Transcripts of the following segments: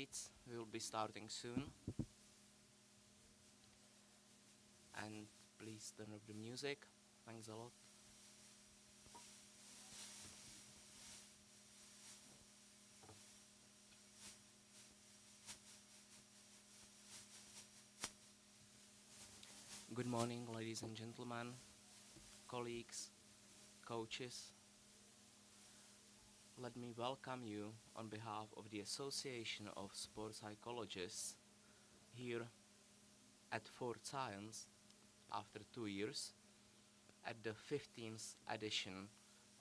seats. We will be starting soon. And please turn up the music. Thanks a lot. Good morning, ladies and gentlemen, colleagues, coaches. Let me welcome you on behalf of the Association of Sport Psychologists here at Fort Science after 2 years at the 15th edition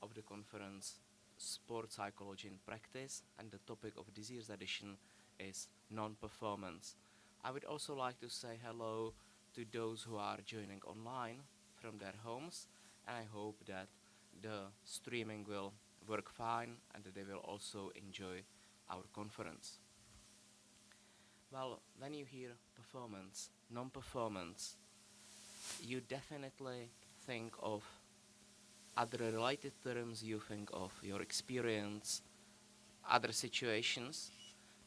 of the conference Sport Psychology in Practice, and the topic of this year's edition is non-performance. I would also like to say hello to those who are joining online from their homes, and I hope that the streaming will work fine and that they will also enjoy our conference. Well, when you hear performance, non-performance, you definitely think of other related terms, you think of your experience, other situations,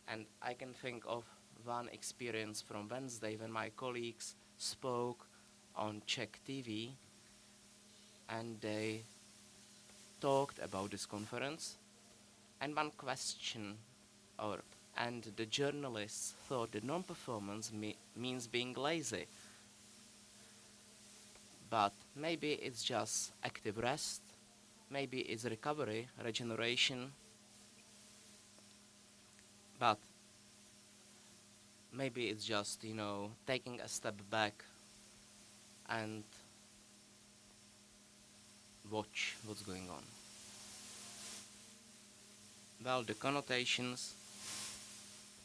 and I can think of one experience from Wednesday when my colleagues spoke on Czech TV and they talked about this conference, and one question and the journalists thought that non-performance means being lazy, but maybe it's just active rest, maybe it's recovery, regeneration, but maybe it's just, taking a step back and watch what's going on. Well, the connotations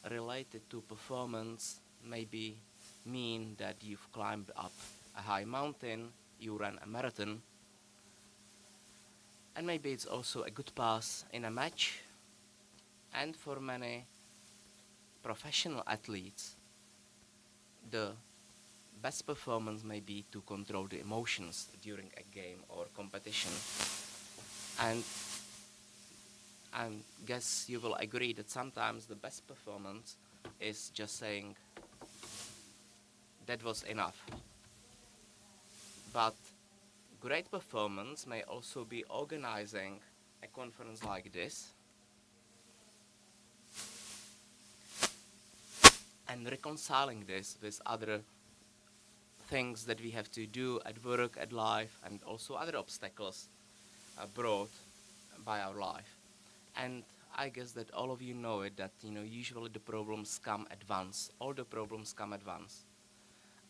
related to performance maybe mean that you've climbed up a high mountain, you ran a marathon, and maybe it's also a good pass in a match. And for many professional athletes, the best performance may be to control the emotions during a game or competition. And I guess you will agree that sometimes the best performance is just saying, that was enough. But great performance may also be organizing a conference like this and reconciling this with other things that we have to do at work, at life, and also other obstacles brought by our life. And I guess that all of you know it, that usually the problems come at once. All the problems come at once.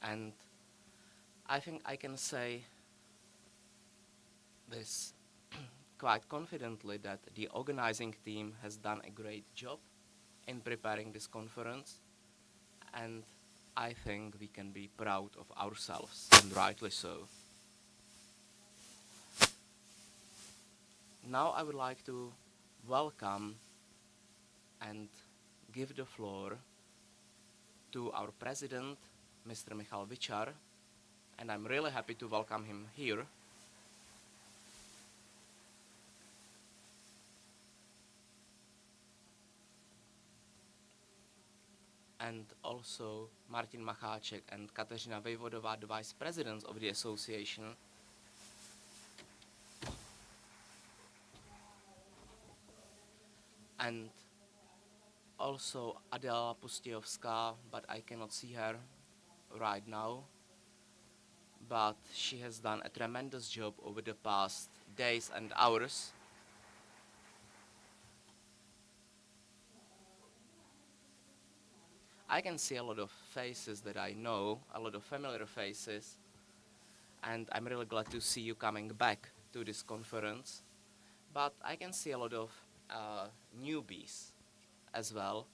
And I think I can say this quite confidently, that the organizing team has done a great job in preparing this conference, and I think we can be proud of ourselves, and rightly so. Now I would like to welcome and give the floor to our president, Mr. Michal Vichar, and I'm really happy to welcome him here. And also Martin Macháček and Kateřina Vejvodová, the vice presidents of the association. And also Adela Pustějovská, but I cannot see her right now. But she has done a tremendous job over the past days and hours. I can see a lot of faces that I know, a lot of familiar faces, and I'm really glad to see you coming back to this conference. But I can see a lot of newbies as well,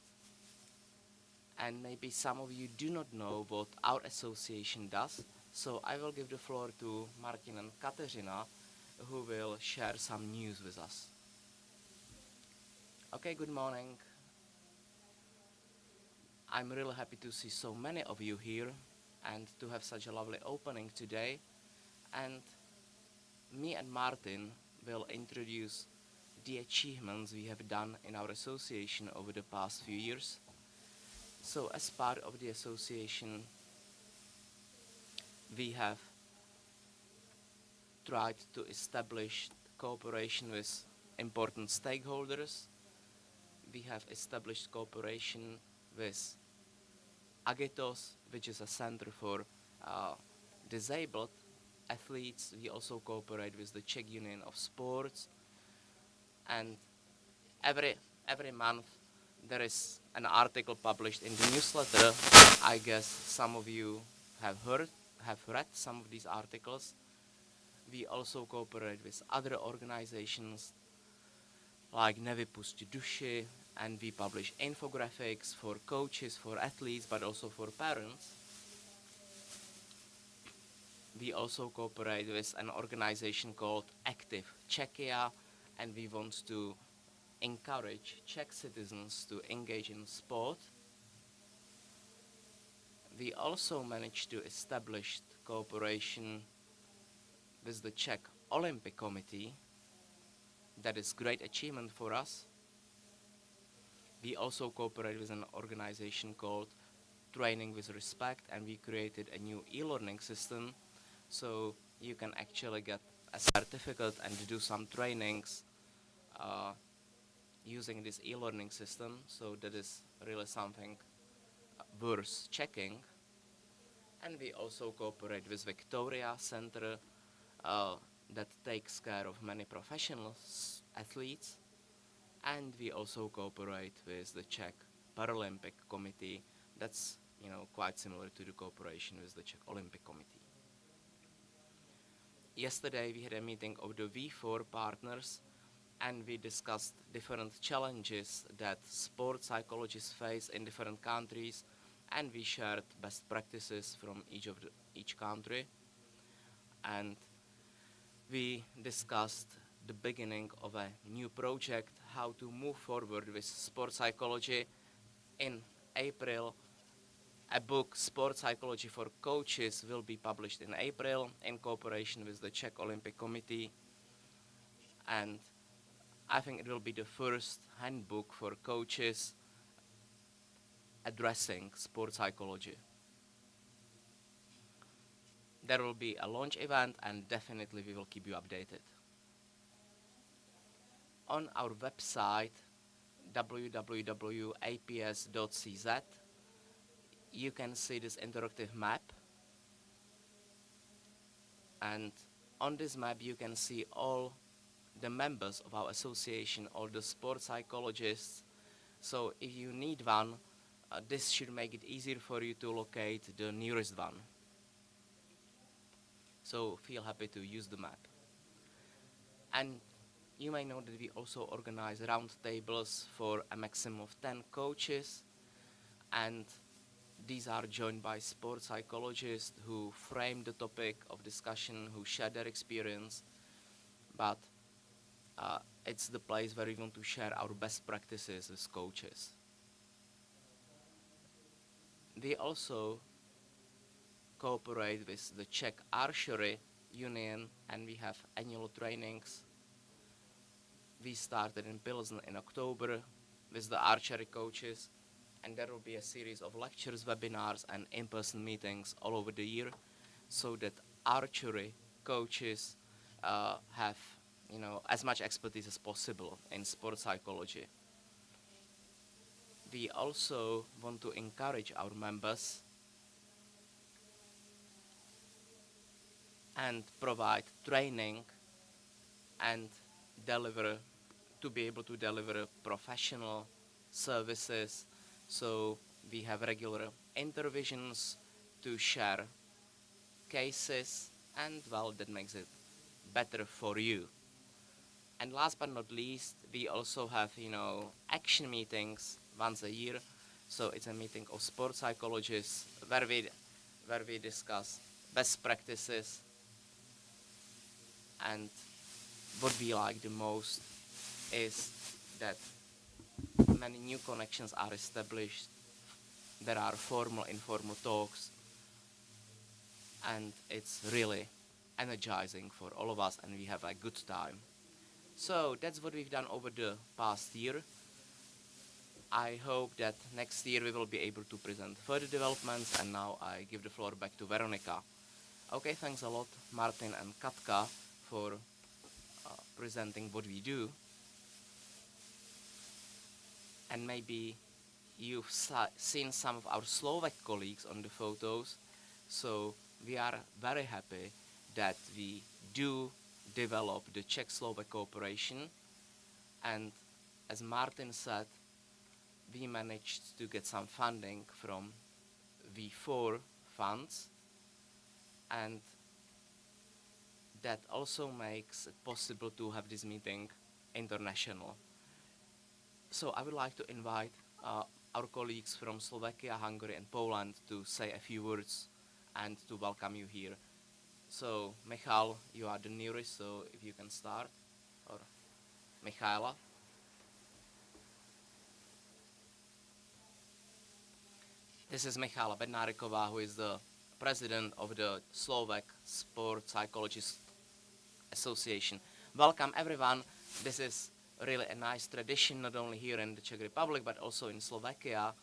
and maybe some of you do not know what our association does, so I will give the floor to Martin and Kateřina, who will share some news with us. Okay, good morning. I'm really happy to see so many of you here and to have such a lovely opening today. And me and Martin will introduce the achievements we have done in our association over the past few years. So as part of the association, we have tried to establish cooperation with important stakeholders. We have established cooperation with Agitos, which is a center for uh, disabled athletes. We also cooperate with the Czech Union of Sports, and every every month there is an article published in the newsletter. I guess some of you have read some of these articles. We also cooperate with other organizations like Nevypusť duši, and we publish infographics for coaches, for athletes, but also for parents. We also cooperate with an organization called Active Czechia, and we want to encourage Czech citizens to engage in sport. We also managed to establish cooperation with the Czech Olympic Committee. That is great achievement for us. We also cooperate with an organization called Training with Respect, and we created a new e-learning system, so you can actually get a certificate and do some trainings using this e-learning system. So that is really something worth checking. And we also cooperate with Victoria Center that takes care of many professional athletes. And we also cooperate with the Czech Paralympic Committee. That's quite similar to the cooperation with the Czech Olympic Committee. Yesterday we had a meeting of the V4 partners, and we discussed different challenges that sport psychologists face in different countries, and we shared best practices from each country. And we discussed the beginning of a new project, how to move forward with sport psychology. In April, a book, Sport Psychology for Coaches, will be published in April in cooperation with the Czech Olympic Committee. And I think it will be the first handbook for coaches addressing sport psychology. There will be a launch event, and definitely we will keep you updated. On our website, www.aps.cz, you can see this interactive map. And on this map, you can see all the members of our association, all the sport psychologists. So if you need one, this should make it easier for you to locate the nearest one. So feel happy to use the map. And you may know that we also organize roundtables for a maximum of 10 coaches, and these are joined by sport psychologists who frame the topic of discussion, who share their experience, but it's the place where we want to share our best practices with coaches. We also cooperate with the Czech Archery Union, and we have annual trainings. We started in Pilsen in October with the archery coaches, and there will be a series of lectures, webinars, and in-person meetings all over the year, so that archery coaches have as much expertise as possible in sport psychology. We also want to encourage our members and provide training and be able to deliver professional services. So we have regular intervisions to share cases, and that makes it better for you. And last but not least, we also have action meetings once a year. So it's a meeting of sport psychologists where we discuss best practices, and what we like the most is that many new connections are established. There are formal, informal talks, and it's really energizing for all of us, and we have a good time. So that's what we've done over the past year. I hope that next year we will be able to present further developments, and now I give the floor back to Veronika. Okay, thanks a lot, Martin and Katka, for presenting what we do. And maybe you've seen some of our Slovak colleagues on the photos, so we are very happy that we do develop the Czech-Slovak cooperation, and as Martin said, we managed to get some funding from V4 funds, and that also makes it possible to have this meeting international. So I would like to invite our colleagues from Slovakia, Hungary, and Poland to say a few words and to welcome you here. So, Michal, you are the nearest, so if you can start, or Michaela. This is Michala Bednáriková, who is the president of the Slovak Sport Psychologist Association. Welcome, everyone. This is really a nice tradition, not only here in the Czech Republic, but also in Slovakia,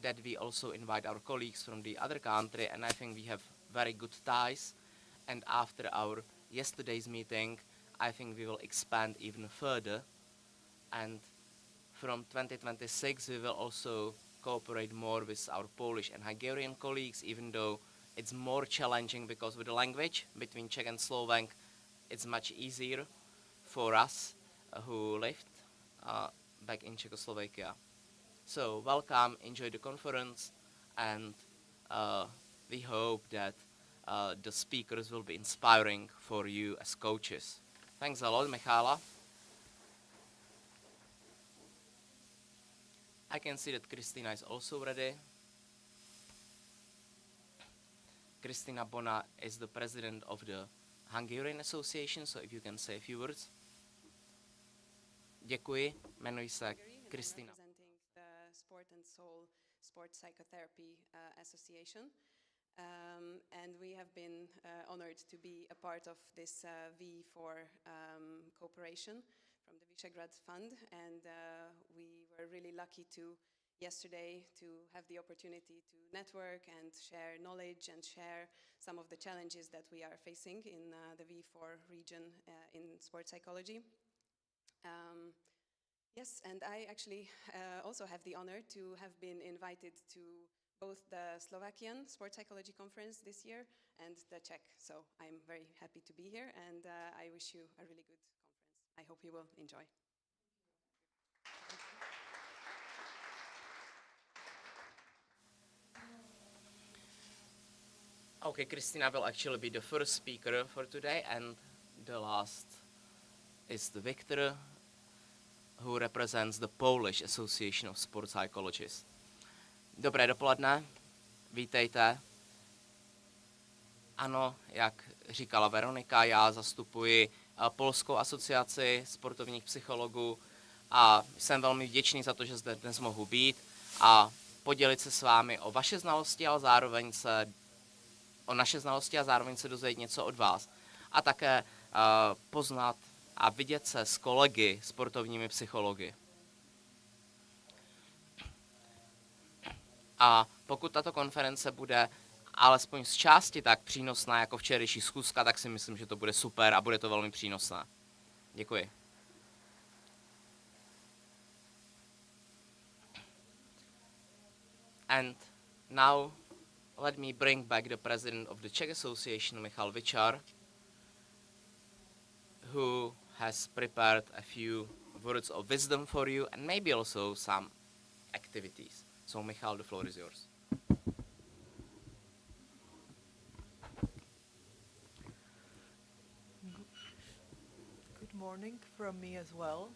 that we also invite our colleagues from the other country, and I think we have very good ties. And after our yesterday's meeting, I think we will expand even further. And from 2026, we will also cooperate more with our Polish and Hungarian colleagues, even though it's more challenging because with the language between Czech and Slovak, it's much easier for us who lived back in Czechoslovakia. So welcome, enjoy the conference, and we hope that the speakers will be inspiring for you as coaches. Thanks a lot, Michala. I can see that Kristina is also ready. Kristina Bona is the president of the Hungarian Association, so if you can say a few words. Děkuji, jmenuji se Kristina. Representing the Sport and Soul Sport Psychotherapy Association. And we have been honored to be a part of this V4 cooperation from the Visegrad Fund, and we were really lucky to yesterday to have the opportunity to network and share knowledge and share some of the challenges that we are facing in the V4 region in sports psychology. Yes, and I actually also have the honor to have been invited to both the Slovakian Sports Psychology Conference this year and the Czech. So I'm very happy to be here, and I wish you a really good conference. I hope you will enjoy. Okay, Kristina will actually be the first speaker for today, and the last is the Victor, who represents the Polish Association of Sport Psychologists. Dobré dopoledne, vítejte. Ano, jak říkala Veronika, já zastupuji Polskou asociaci sportovních psychologů a jsem velmi vděčný za to, že zde dnes mohu být a podělit se s vámi o vaše znalosti, ale zároveň o naše znalosti a zároveň se dozvědět něco od vás. A také poznat a vidět se s kolegy sportovními psychology. A pokud tato konference bude alespoň z části tak přínosná jako včerejší schůzka, tak si myslím, že to bude super a bude to velmi přínosné. Děkuji. And now let me bring back the president of the Czech Association, Michal Vichar, who has prepared a few words of wisdom for you and maybe also some activities. So Michal, the floor is yours. Good morning from me as well.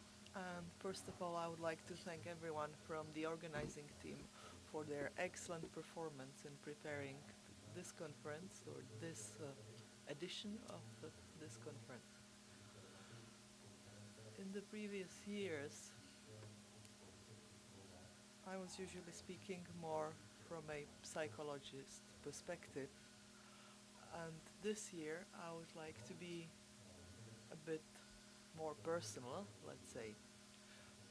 First of all, I would like to thank everyone from the organizing team for their excellent performance in preparing this conference or this edition of this conference. In the previous years, I was usually speaking more from a psychologist perspective, and this year I would like to be a bit more personal, let's say,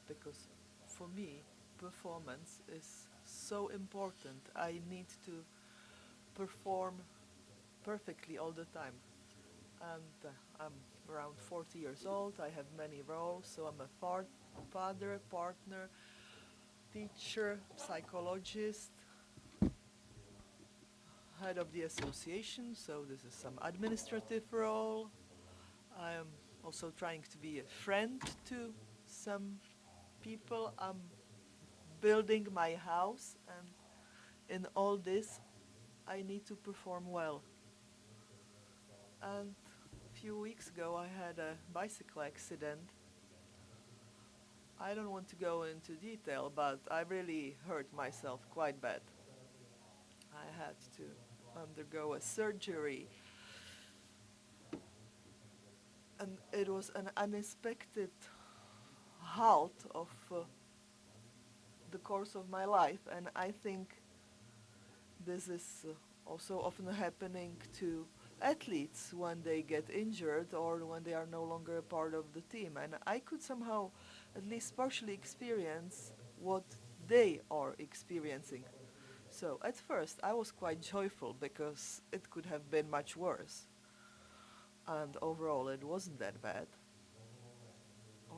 because for me performance is so important. I need to perform perfectly all the time. And I'm around 40 years old. I have many roles, so I'm a father, partner, teacher, psychologist, head of the association, so this is some administrative role. I am also trying to be a friend to some people. I'm building my house, and in all this, I need to perform well. And a few weeks ago, I had a bicycle accident. I don't want to go into detail, but I really hurt myself quite bad. I had to undergo a surgery, and it was an unexpected halt of the course of my life, and I think this is also often happening to athletes when they get injured or when they are no longer a part of the team. And I could somehow at least partially experience what they are experiencing. So at first I was quite joyful because it could have been much worse. And overall it wasn't that bad.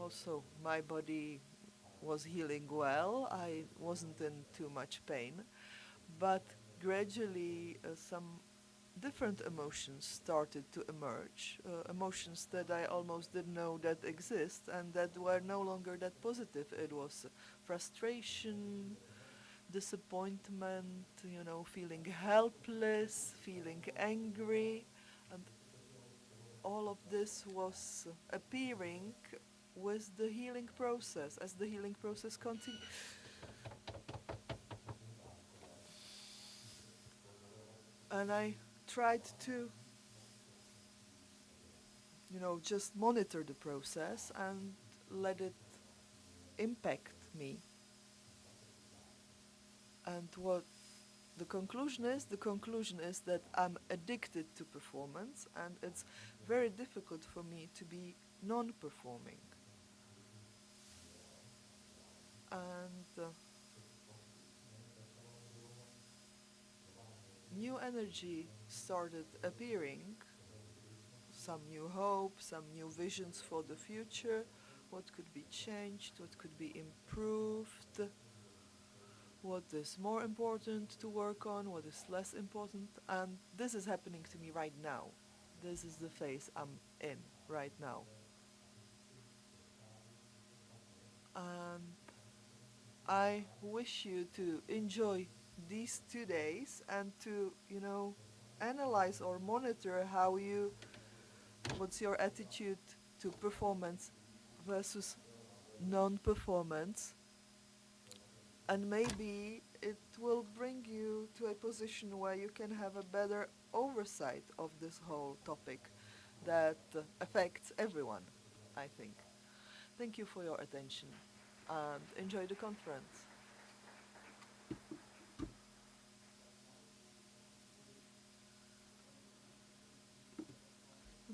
Also, my body was healing well. I wasn't in too much pain. But gradually, some different emotions started to emerge, emotions that I almost didn't know that exist and that were no longer that positive. It was frustration, disappointment, feeling helpless, feeling angry, and all of this was appearing with the healing process. As the healing process continued, and I tried to, just monitor the process and let it impact me. And what the conclusion is? The conclusion is that I'm addicted to performance, and it's very difficult for me to be non-performing. And new energy started appearing, some new hope, some new visions for the future, what could be changed, what could be improved, what is more important to work on, what is less important. And this is happening to me right now. This is the phase I'm in right now. And I wish you to enjoy these 2 days and to, analyze or monitor what's your attitude to performance versus non-performance. And maybe it will bring you to a position where you can have a better oversight of this whole topic that affects everyone, I think. Thank you for your attention and enjoy the conference.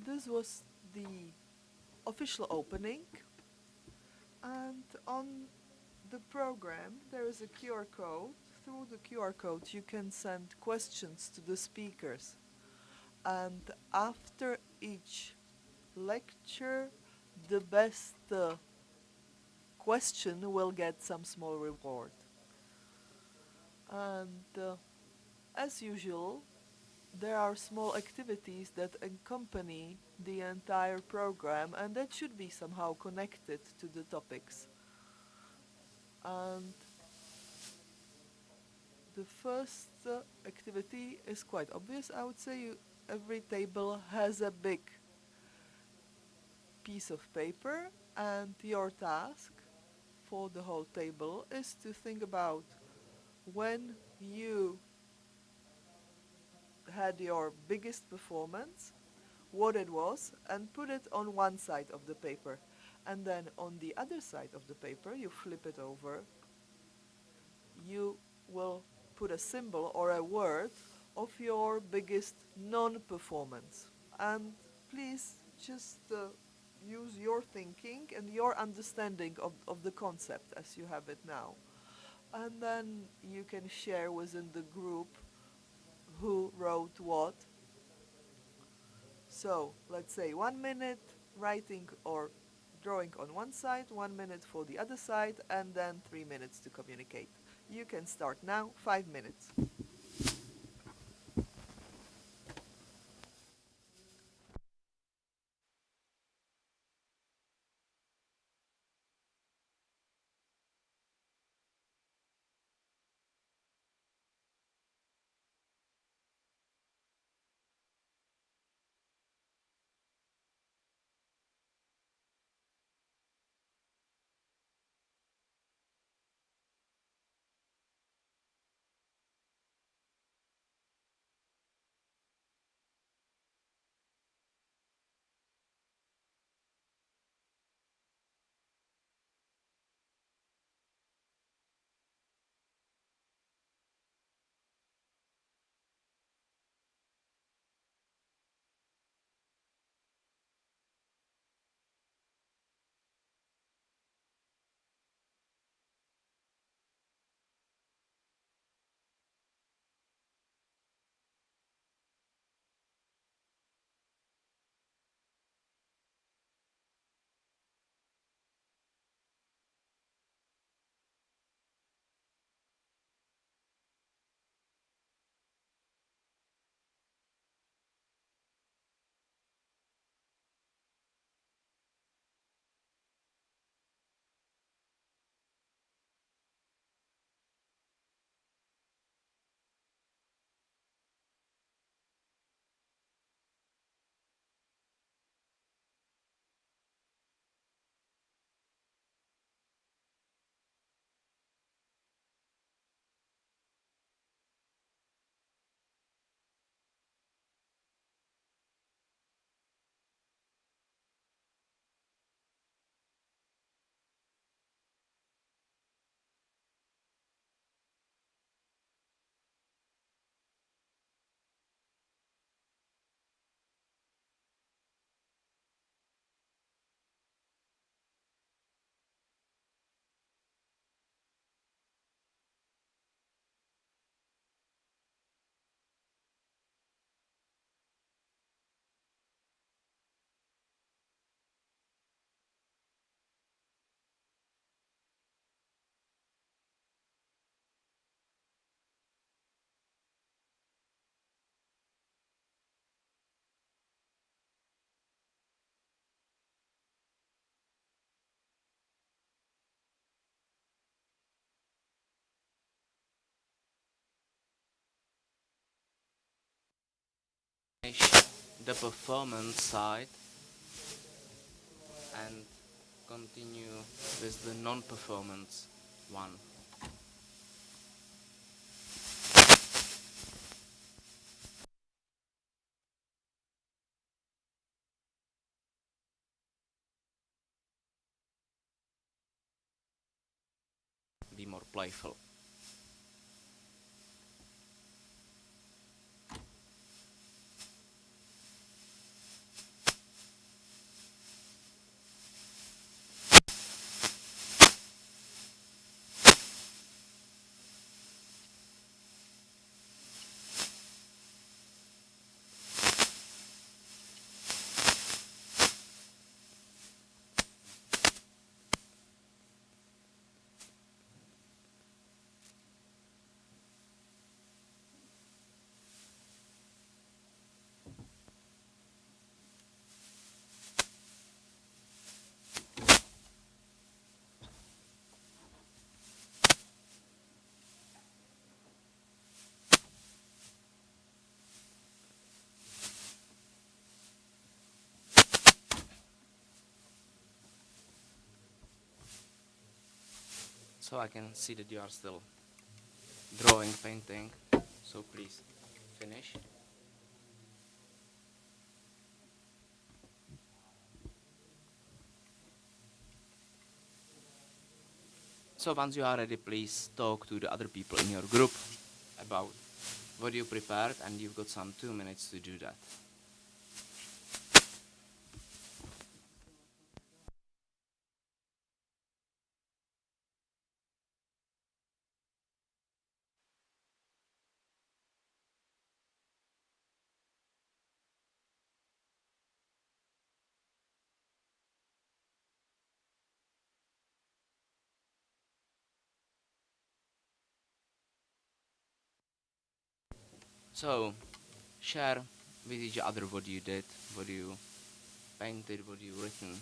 This was the official opening, and on the program there is a QR code. Through the QR code you can send questions to the speakers, and after each lecture the best question will get some small reward. And as usual, there are small activities that accompany the entire program, and that should be somehow connected to the topics. And the first activity is quite obvious. I would say every table has a big piece of paper, and your task for the whole table is to think about when you had your biggest performance, what it was, and put it on one side of the paper. And then on the other side of the paper, you flip it over, you will put a symbol or a word of your biggest non-performance. And please just use your thinking and your understanding of the concept as you have it now. and then you can share within the group who wrote what. So let's say 1 minute writing or drawing on one side, 1 minute for the other side, and then 3 minutes to communicate. You can start now, 5 minutes. Finish the performance side and continue with the non-performance one. Be more playful. So I can see that you are still drawing, painting. So please finish. So once you are ready, please talk to the other people in your group about what you prepared, and you've got some 2 minutes to do that. So, share with each other what you did, what you painted, what you written.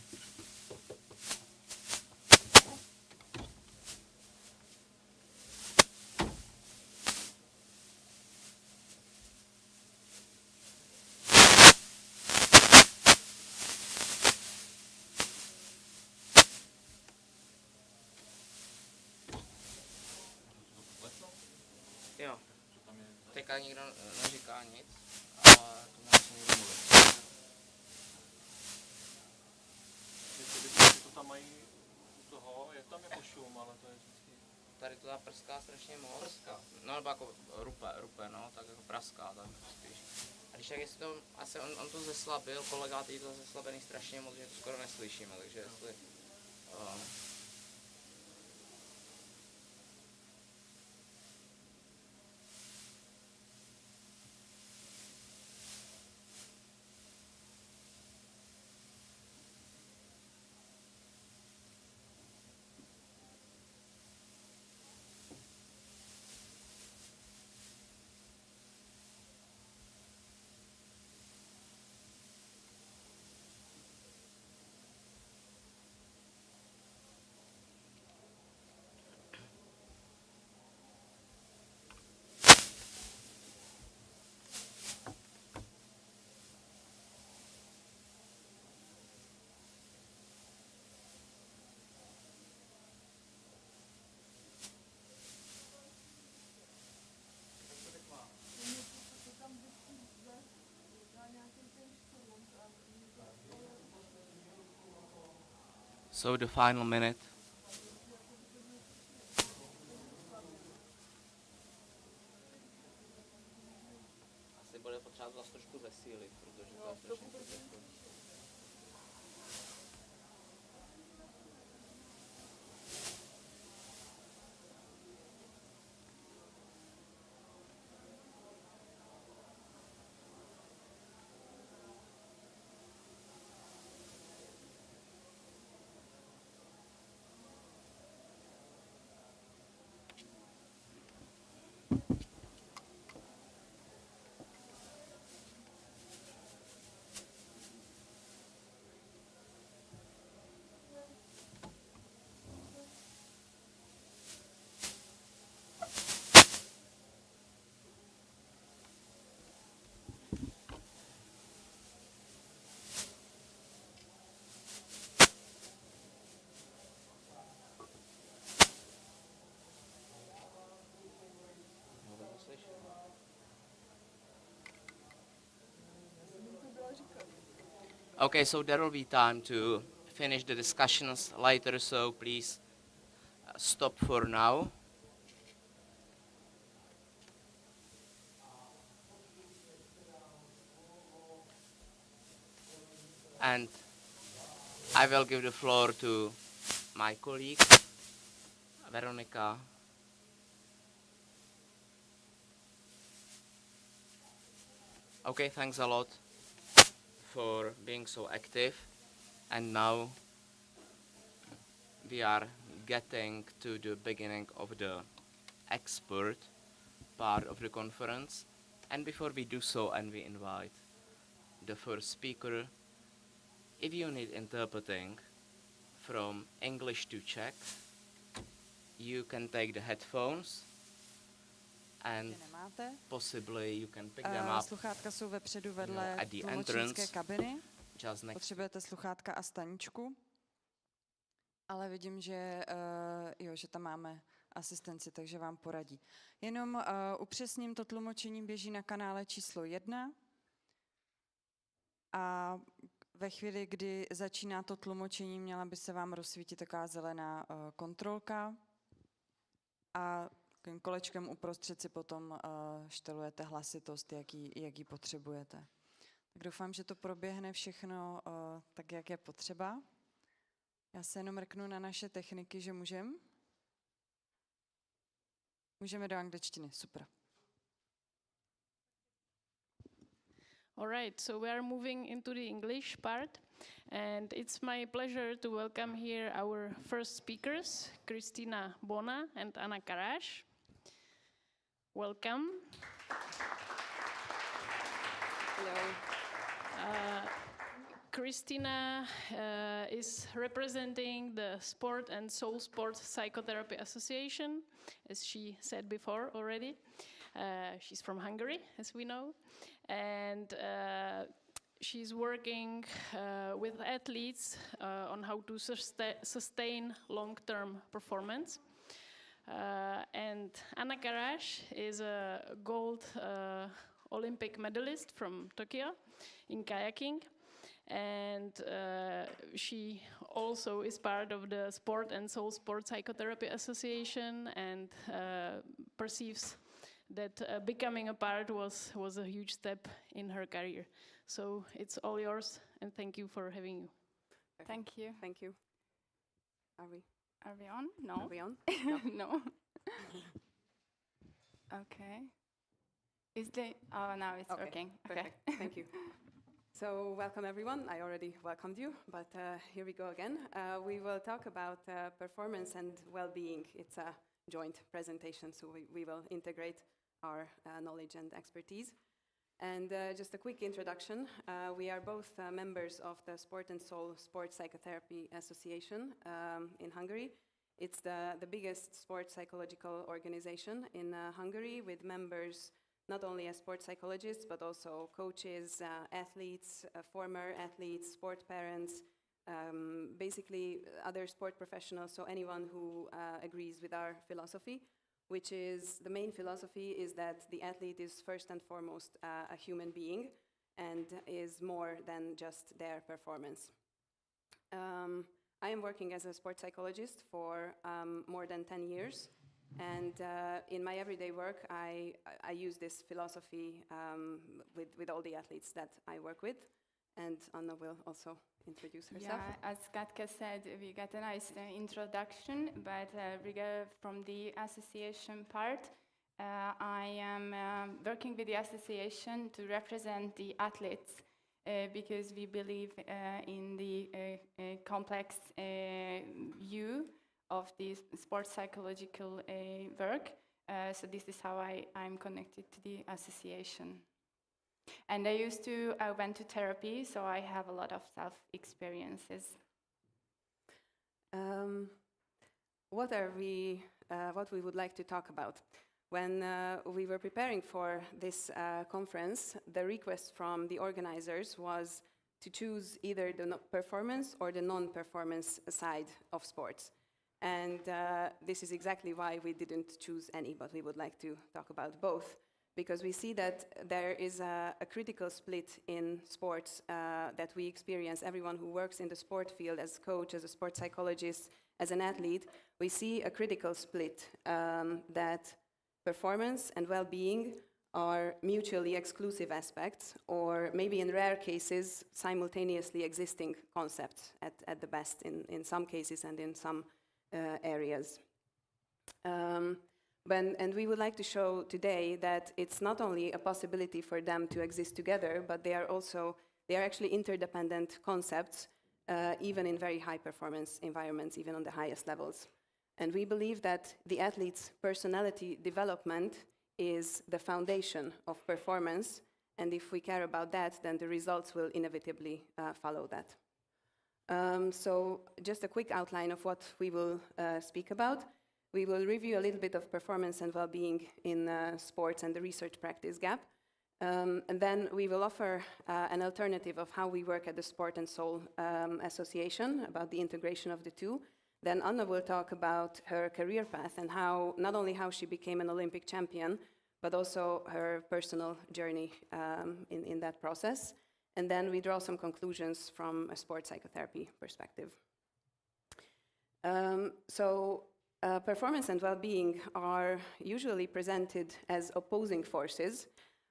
Jo. Teďka nikdo neříká nic, ale to musí někdo mluvit. To tam mají u toho, jak tam je jako šum, ale to je vždycky... Tady to prská strašně moc. Prská? No nebo jako rupe, no, tak jako praská, tak spíš. A když tak jestli to, asi on to zeslabil, kolega teď to zeslabený strašně moc, že to skoro neslyšíme, takže jestli... So the final minute. Asi bude potřeba to zase trošku zesílit, protože to je strašně pozdě. Okay, so there will be time to finish the discussions later, so please stop for now. And I will give the floor to my colleague, Veronika. Okay, thanks a lot for being so active. And now we are getting to the beginning of the expert part of the conference. And before we do so and we invite the first speaker, if you need interpreting from English to Czech, you can take the headphones and possibly you can pick them up Sluchátka jsou vepředu vedle at the tlumočnické entrance, kabiny. just next. Potřebujete sluchátka a staničku. Ale vidím, že že tam máme asistenci, takže vám poradí. Jenom upřesním, to tlumočení běží na kanále číslo 1 a ve chvíli, kdy začíná to tlumočení, měla by se vám rozsvítit taková zelená kontrolka a tím kolečkem uprostřed si potom štelujete hlasitost, jak ji potřebujete. Tak doufám, že to proběhne všechno tak, jak je potřeba. Já se jenom mrknu na naše techniky, že můžeme do angličtiny, super. All right, so we are moving into the English part, and it's my pleasure to welcome here our first speakers, Kristina Bona and Anna Karaš. Welcome. Christina is representing the Sport and Soul Sports Psychotherapy Association, as she said before already. She's from Hungary, as we know, and she's working with athletes on how to sustain long-term performance. And Anna Karash is a gold Olympic medalist from Tokyo in kayaking. And she also is part of the Sport and Soul Sports Psychotherapy Association and perceives that becoming a part was a huge step in her career. So it's all yours, and thank you for having you. Thank you. Thank you. Are we on? No. Are we on? No. Okay. Now it's Okay, working. Perfect. Okay. Thank you. So welcome everyone. I already welcomed you, but here we go again. We will talk about performance and well-being. It's a joint presentation, so we will integrate our knowledge and expertise. And just a quick introduction. We are both members of the Sport and Soul Sports Psychotherapy Association in Hungary. It's the biggest sports psychological organization in Hungary, with members not only as sports psychologists, but also coaches, athletes, former athletes, sport parents, basically other sport professionals, so anyone who agrees with our philosophy, which is, the main philosophy is that the athlete is first and foremost a human being and is more than just their performance. I am working as a sports psychologist for more than 10 years. And in my everyday work, I use this philosophy with all the athletes that I work with. And Anna will also introduce herself. Yeah, as Katka said, we got a nice introduction, but from the association part, I am working with the association to represent the athletes because we believe in the complex view of the sports psychological work. So this is how I'm connected to the association. And I went to therapy, so I have a lot of self-experiences. What we would like to talk about? When we were preparing for this conference, the request from the organizers was to choose either the performance or the non-performance side of sports. And this is exactly why we didn't choose any, but we would like to talk about both, because we see that there is a critical split in sports that we experience. Everyone who works in the sport field as a coach, as a sports psychologist, as an athlete, we see a critical split that performance and well-being are mutually exclusive aspects, or maybe in rare cases, simultaneously existing concepts at the best in some cases and in some areas. And we would like to show today that it's not only a possibility for them to exist together, but they are actually interdependent concepts, even in very high performance environments, even on the highest levels. And we believe that the athlete's personality development is the foundation of performance, and if we care about that, then the results will inevitably follow that. So just a quick outline of what we will speak about. We will review a little bit of performance and well-being in sports and the research practice gap. And then we will offer an alternative of how we work at the Sport and Soul Association, about the integration of the two. Then Anna will talk about her career path and how, not only how she became an Olympic champion, but also her personal journey in that process. And then we draw some conclusions from a sports psychotherapy perspective. Performance and well-being are usually presented as opposing forces.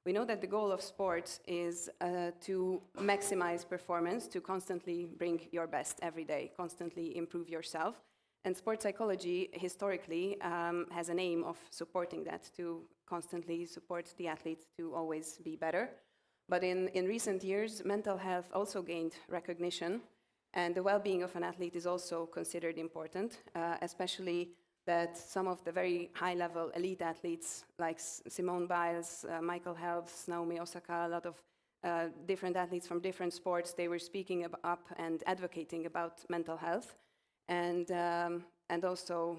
We know that the goal of sports is to maximize performance, to constantly bring your best every day, constantly improve yourself. And sports psychology historically has an aim of supporting that, to constantly support the athlete to always be better. But in recent years, mental health also gained recognition, and the well-being of an athlete is also considered important, especially that some of the very high-level elite athletes like Simone Biles, Michael Phelps, Naomi Osaka, a lot of different athletes from different sports, they were speaking up and advocating about mental health. And also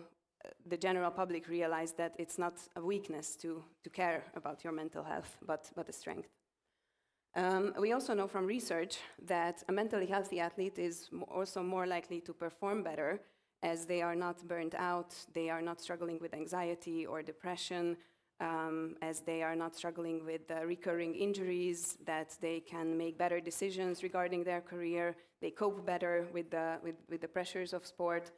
the general public realized that it's not a weakness to care about your mental health, but a strength. We also know from research that a mentally healthy athlete is also more likely to perform better, as they are not burnt out, they are not struggling with anxiety or depression, as they are not struggling with recurring injuries, that they can make better decisions regarding their career, they cope better with the pressures of sport.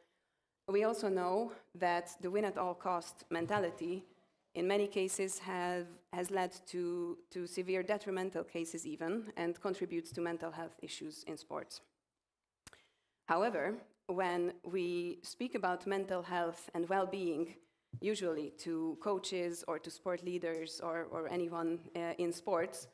We also know that the win-at-all-cost mentality in many cases has led to severe detrimental cases even, and contributes to mental health issues in sports. However, when we speak about mental health and well-being, usually to coaches or to sport leaders or anyone in sports,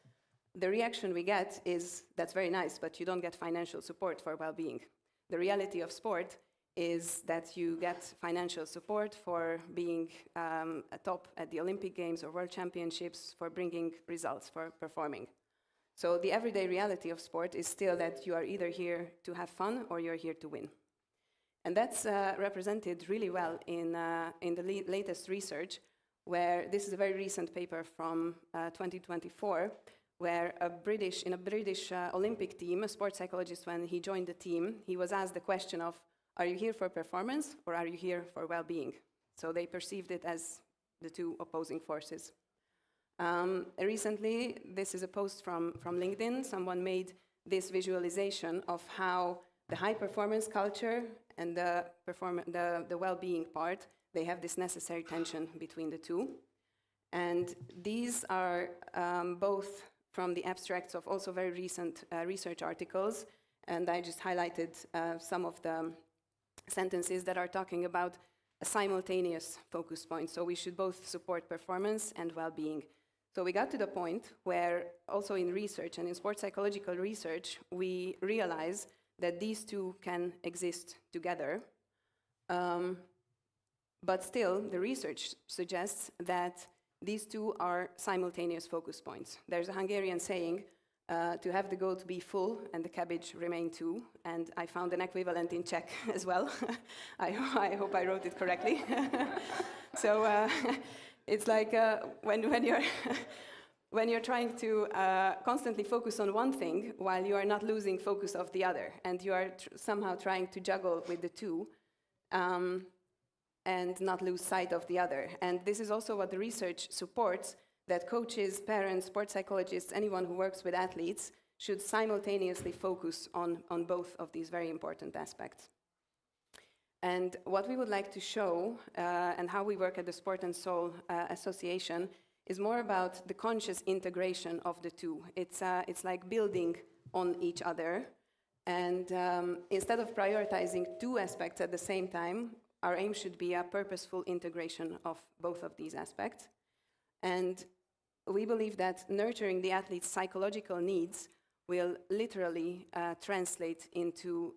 the reaction we get is, that's very nice, but you don't get financial support for well-being. The reality of sport is that you get financial support for being a top at the Olympic Games or World Championships, for bringing results, for performing. So the everyday reality of sport is still that you are either here to have fun or you're here to win. And that's represented really well in the latest research, where this is a very recent paper from 2024, where in a British Olympic team, a sports psychologist, when he joined the team, he was asked the question of, are you here for performance or are you here for well-being? So they perceived it as the two opposing forces. Recently, this is a post from LinkedIn. Someone made this visualization of how the high-performance culture and the well-being part, they have this necessary tension between the two. And these are both from the abstracts of also very recent research articles, and I just highlighted some of the sentences that are talking about a simultaneous focus point. So we should both support performance and well-being. So we got to the point where also in research and in sports psychological research, we realize that these two can exist together. But still, the research suggests that these two are simultaneous focus points. There's a Hungarian saying, to have the goat be full and the cabbage remain too, and I found an equivalent in Czech as well. I hope I wrote it correctly. So it's like when you're when you're trying to constantly focus on one thing while you are not losing focus of the other, and you are somehow trying to juggle with the two and not lose sight of the other. And this is also what the research supports, that coaches, parents, sports psychologists, anyone who works with athletes should simultaneously focus on both of these very important aspects. And what we would like to show, and how we work at the Sport and Soul Association, is more about the conscious integration of the two. It's like building on each other. And instead of prioritizing two aspects at the same time, our aim should be a purposeful integration of both of these aspects. And we believe that nurturing the athlete's psychological needs will literally translate into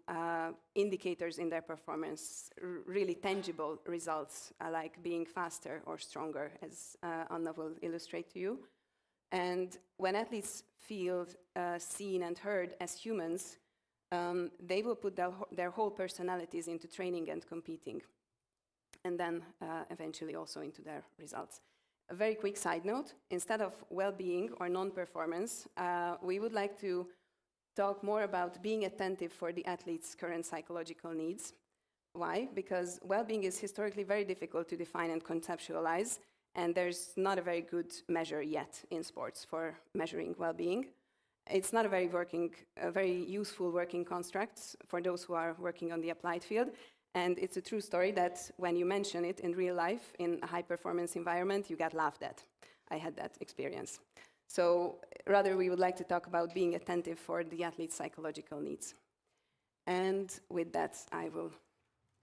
indicators in their performance, really tangible results, like being faster or stronger, as Anna will illustrate to you. And when athletes feel seen and heard as humans, they will put their whole personalities into training and competing, and then eventually also into their results. A very quick side note, instead of well-being or non-performance, we would like to talk more about being attentive for the athlete's current psychological needs. Why? Because well-being is historically very difficult to define and conceptualize, and there's not a very good measure yet in sports for measuring well-being. It's not a very useful working construct for those who are working on the applied field. And it's a true story that when you mention it in real life, in a high-performance environment, you get laughed at. I had that experience. So rather, we would like to talk about being attentive for the athlete's psychological needs. And with that, I will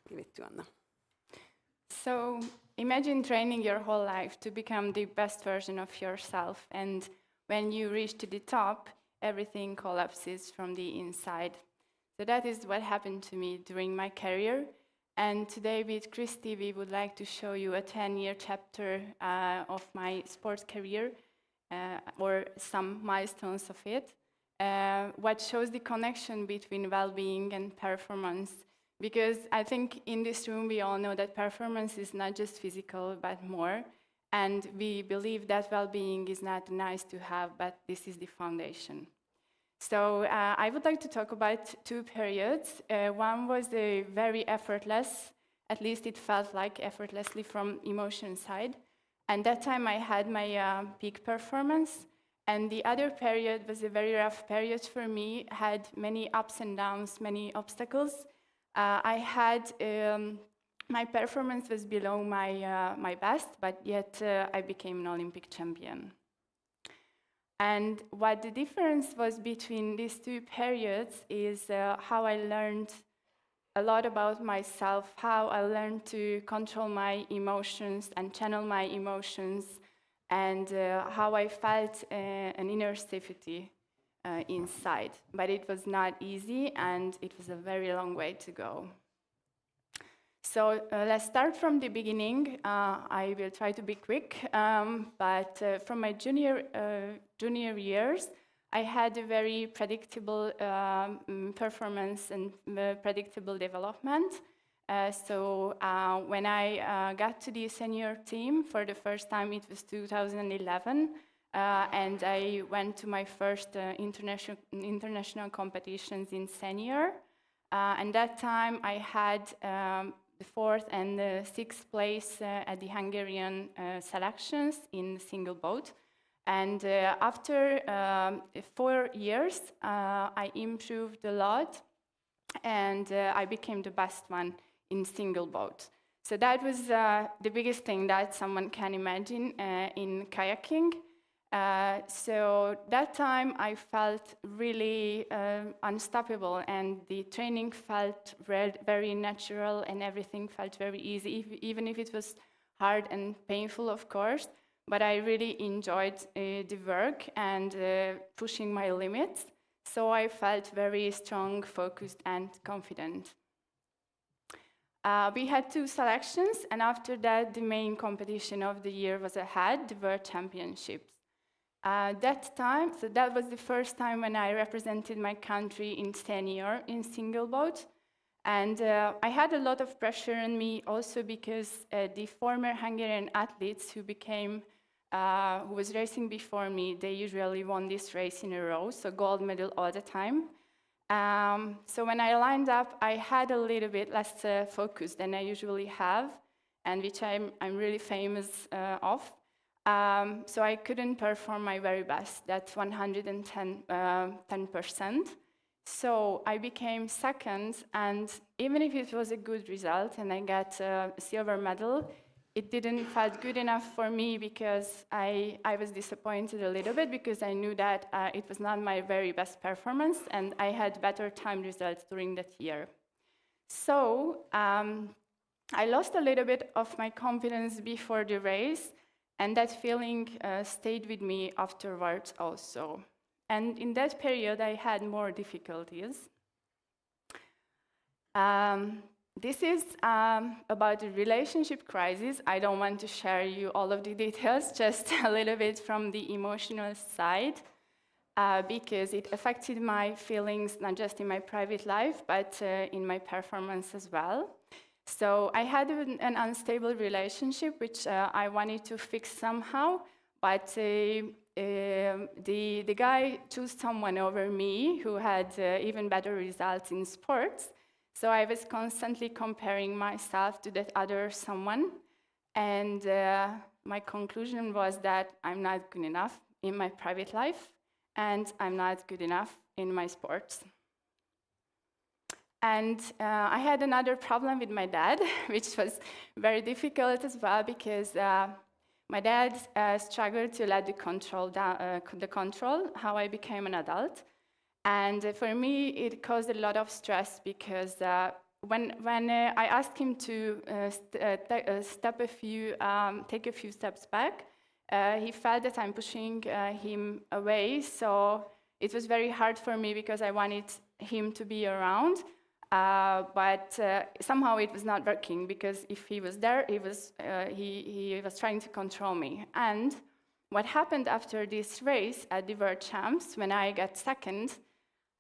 give it to Anna. So imagine training your whole life to become the best version of yourself. And when you reach to the top, everything collapses from the inside. So that is what happened to me during my career. And today with Christy, we would like to show you a 10-year chapter of my sports career, or some milestones of it. what shows the connection between well-being and performance. Because I think in this room we all know that performance is not just physical, but more. And we believe that well-being is not nice to have, but this is the foundation. So I would like to talk about two periods. One was a very effortless, at least it felt like effortlessly from emotion side. And that time I had my peak performance. And the other period was a very rough period for me, had many ups and downs, many obstacles. I had, my performance was below my best, but yet I became an Olympic champion. And what the difference was between these two periods is how I learned a lot about myself, how I learned to control my emotions and channel my emotions, and how I felt an inner safety inside. But it was not easy, and it was a very long way to go. So let's start from the beginning. I will try to be quick, but from my junior years, I had a very predictable performance and predictable development. So when I got to the senior team for the first time, it was 2011, and I went to my first international competitions in senior. And that time I had the 4th and the 6th place at the Hungarian selections in single boat. And after 4 years, I improved a lot, and I became the best one in single boat. So that was the biggest thing that someone can imagine in kayaking. So that time I felt really unstoppable, and the training felt very natural, and everything felt very easy, even if it was hard and painful, of course. But I really enjoyed the work and pushing my limits. So I felt very strong, focused, and confident. We had 2 selections, and after that, the main competition of the year was ahead, the World Championships. That time, so that was the first time when I represented my country in senior, in single boat. And I had a lot of pressure on me also because the former Hungarian athletes who was racing before me, they usually won this race in a row, so gold medal all the time. So when I lined up, I had a little bit less focus than I usually have, and which I'm really famous of. So I couldn't perform my very best. That's 110%. So I became second, and even if it was a good result and I got a silver medal, it didn't feel good enough for me because I was disappointed a little bit because I knew that it was not my very best performance, and I had better time results during that year. So I lost a little bit of my confidence before the race, and that feeling stayed with me afterwards also. And in that period, I had more difficulties. This is about the relationship crisis. I don't want to share you all of the details, just a little bit from the emotional side, because it affected my feelings, not just in my private life, but in my performance as well. So I had an unstable relationship, which I wanted to fix somehow, but the guy chose someone over me who had even better results in sports. So I was constantly comparing myself to that other someone, and my conclusion was that I'm not good enough in my private life, and I'm not good enough in my sports. And I had another problem with my dad, which was very difficult as well, because my dad struggled to let the control how I became an adult. And for me, it caused a lot of stress because when I asked him to take a few steps back, he felt that I'm pushing him away. So it was very hard for me because I wanted him to be around. But somehow it was not working because if he was there, he was trying to control me. And what happened after this race at the World Champs, when I got second,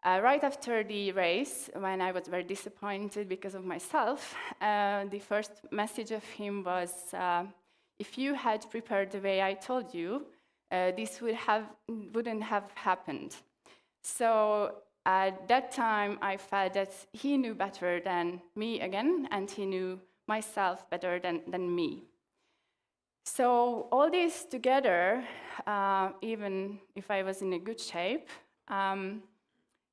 right after the race, when I was very disappointed because of myself, the first message of him was, if you had prepared the way I told you, this wouldn't have happened. So at that time, I felt that he knew better than me again, and he knew myself better than me. So all this together, even if I was in a good shape,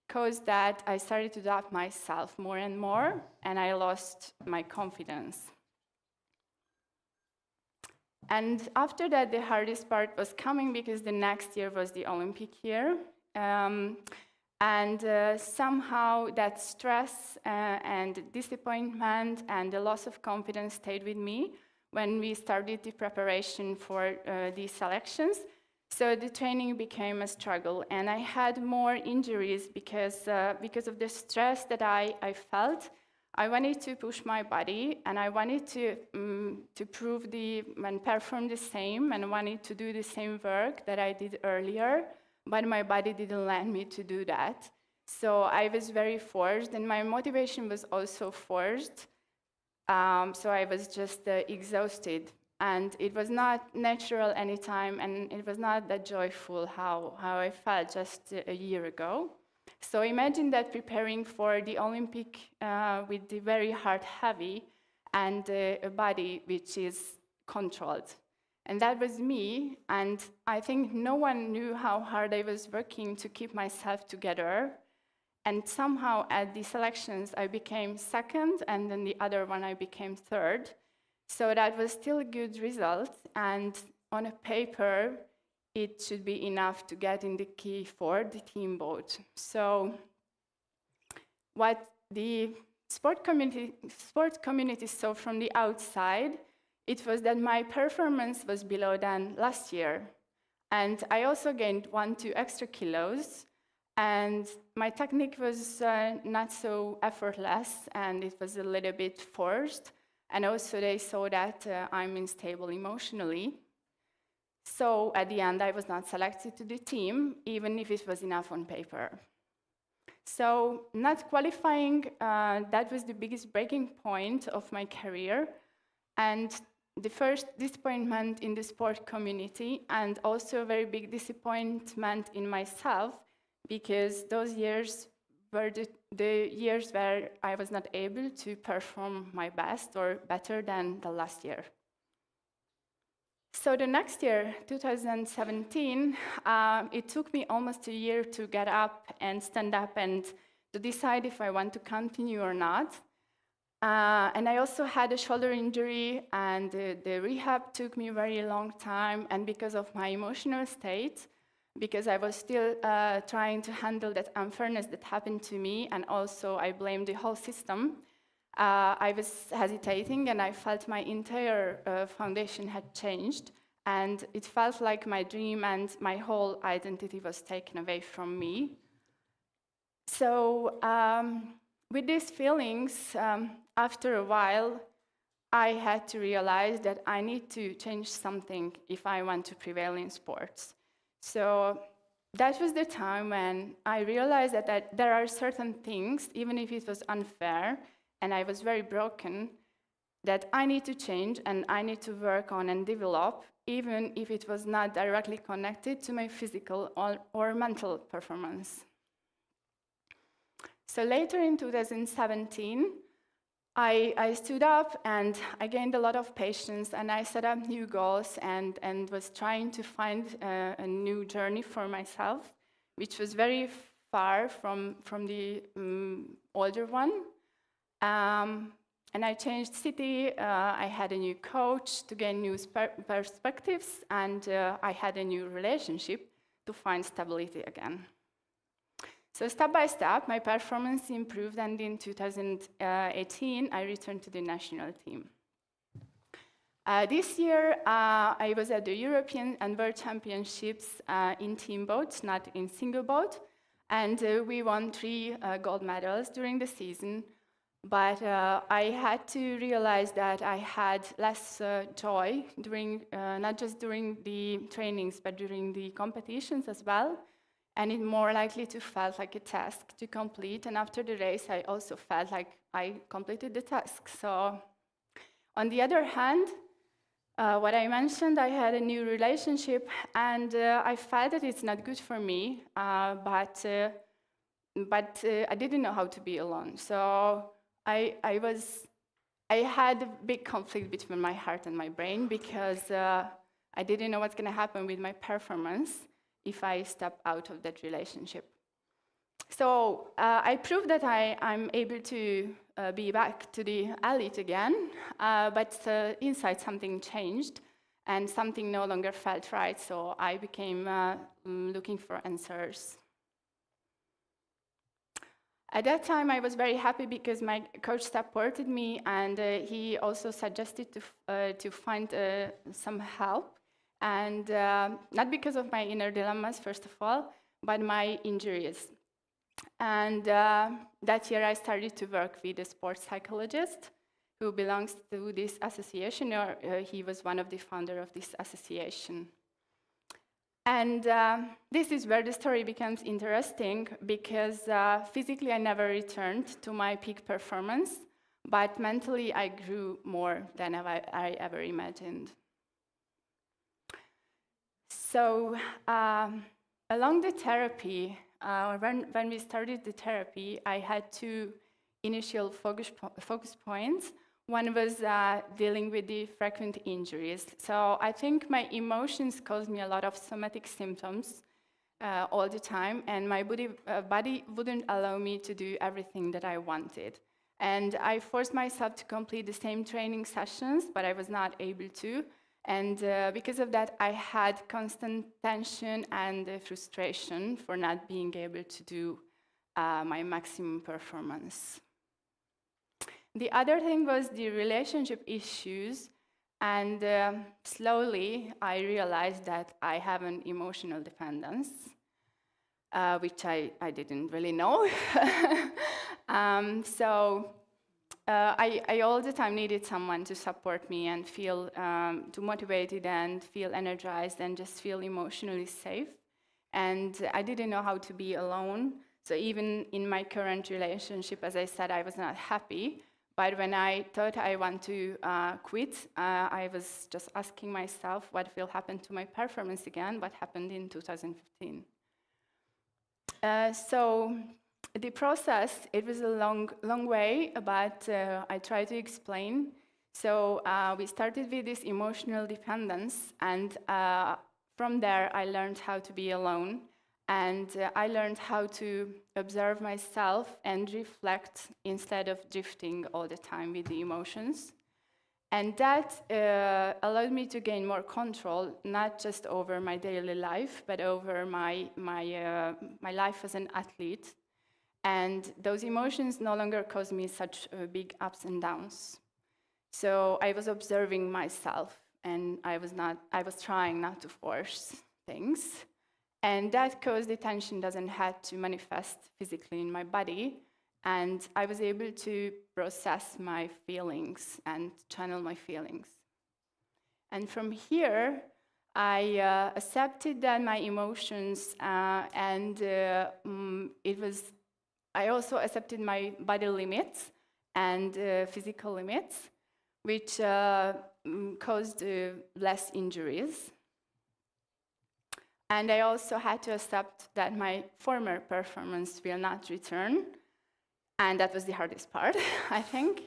caused that I started to doubt myself more and more, and I lost my confidence. And after that, the hardest part was coming because the next year was the Olympic year. Somehow that stress and disappointment and the loss of confidence stayed with me when we started the preparation for these selections. So the training became a struggle, and I had more injuries because of the stress that I felt. I wanted to push my body, and I wanted to prove and perform the same, and wanted to do the same work that I did earlier, but my body didn't let me to do that. So I was very forced, and my motivation was also forced. So I was just exhausted, and it was not natural anytime, and it was not that joyful how I felt just a year ago. So imagine that preparing for the Olympic with the very heart heavy and a body which is controlled. And that was me, and I think no one knew how hard I was working to keep myself together. And somehow at the selections, I became second, and then the other one I became third. So that was still a good result, and on a paper, it should be enough to get in the key for the team boat. So what the sport community saw from the outside, it was that my performance was below than last year. And I also gained 1-2 extra kilos, and my technique was not so effortless, and it was a little bit forced. And also they saw that I'm unstable emotionally. So at the end, I was not selected to the team, even if it was enough on paper. So not qualifying, that was the biggest breaking point of my career, and the first disappointment in the sport community, and also a very big disappointment in myself, because those years were the years where I was not able to perform my best or better than the last year. So the next year, 2017, it took me almost a year to get up and stand up and to decide if I want to continue or not. And I also had a shoulder injury, and the rehab took me a very long time, and because of my emotional state, because I was still trying to handle that unfairness that happened to me, and also I blamed the whole system, I was hesitating, and I felt my entire foundation had changed, and it felt like my dream and my whole identity was taken away from me. So with these feelings, after a while, I had to realize that I need to change something if I want to prevail in sports. So that was the time when I realized that there are certain things, even if it was unfair, and I was very broken, that I need to change and I need to work on and develop, even if it was not directly connected to my physical or mental performance. So later in 2017, I stood up and I gained a lot of patience, and I set up new goals and was trying to find a new journey for myself, which was very far from the older one. And I changed city, I had a new coach to gain new perspectives, and I had a new relationship to find stability again. So step by step, my performance improved, and in 2018, I returned to the national team. This year, I was at the European and World Championships in team boats, not in single boat, and we won 3 gold medals during the season. But I had to realize that I had less joy during, not just during the trainings, but during the competitions as well. And it more likely to felt like a task to complete. And after the race, I also felt like I completed the task. So on the other hand, what I mentioned, I had a new relationship, and I felt that it's not good for me, but I didn't know how to be alone. So I had a big conflict between my heart and my brain, because I didn't know what's going to happen with my performance if I step out of that relationship. So I proved that I'm able to be back to the elite again, but inside something changed and something no longer felt right, so I became looking for answers. At that time, I was very happy because my coach supported me, and he also suggested to find some help, and not because of my inner dilemmas, first of all, but my injuries. And that year I started to work with a sports psychologist who belongs to this association, or he was one of the founders of this association. And this is where the story becomes interesting, because physically I never returned to my peak performance, but mentally I grew more than I ever imagined. So along the therapy, when we started the therapy, I had two initial focus points. One was dealing with the frequent injuries. So I think my emotions caused me a lot of somatic symptoms all the time, and my body wouldn't allow me to do everything that I wanted. And I forced myself to complete the same training sessions, but I was not able to. And because of that, I had constant tension and frustration for not being able to do my maximum performance. The other thing was the relationship issues, and slowly I realized that I have an emotional dependence, which I didn't really know. I all the time needed someone to support me and feel to motivated and feel energized and just feel emotionally safe. And I didn't know how to be alone. So even in my current relationship, as I said, I was not happy. But when I thought I want to quit, I was just asking myself what will happen to my performance again, what happened in 2015. So the process, it was a long way, but I try to explain. So we started with this emotional dependence, and from there I learned how to be alone. And I learned how to observe myself and reflect instead of drifting all the time with the emotions. And that allowed me to gain more control, not just over my daily life, but over my life as an athlete. And those emotions no longer caused me such big ups and downs. So I was observing myself, and I was trying not to force things. And that caused the tension doesn't have to manifest physically in my body. And I was able to process my feelings and channel my feelings. And from here, I accepted that my emotions, I also accepted my body limits and physical limits, which caused less injuries. And I also had to accept that my former performance will not return. And that was the hardest part, I think.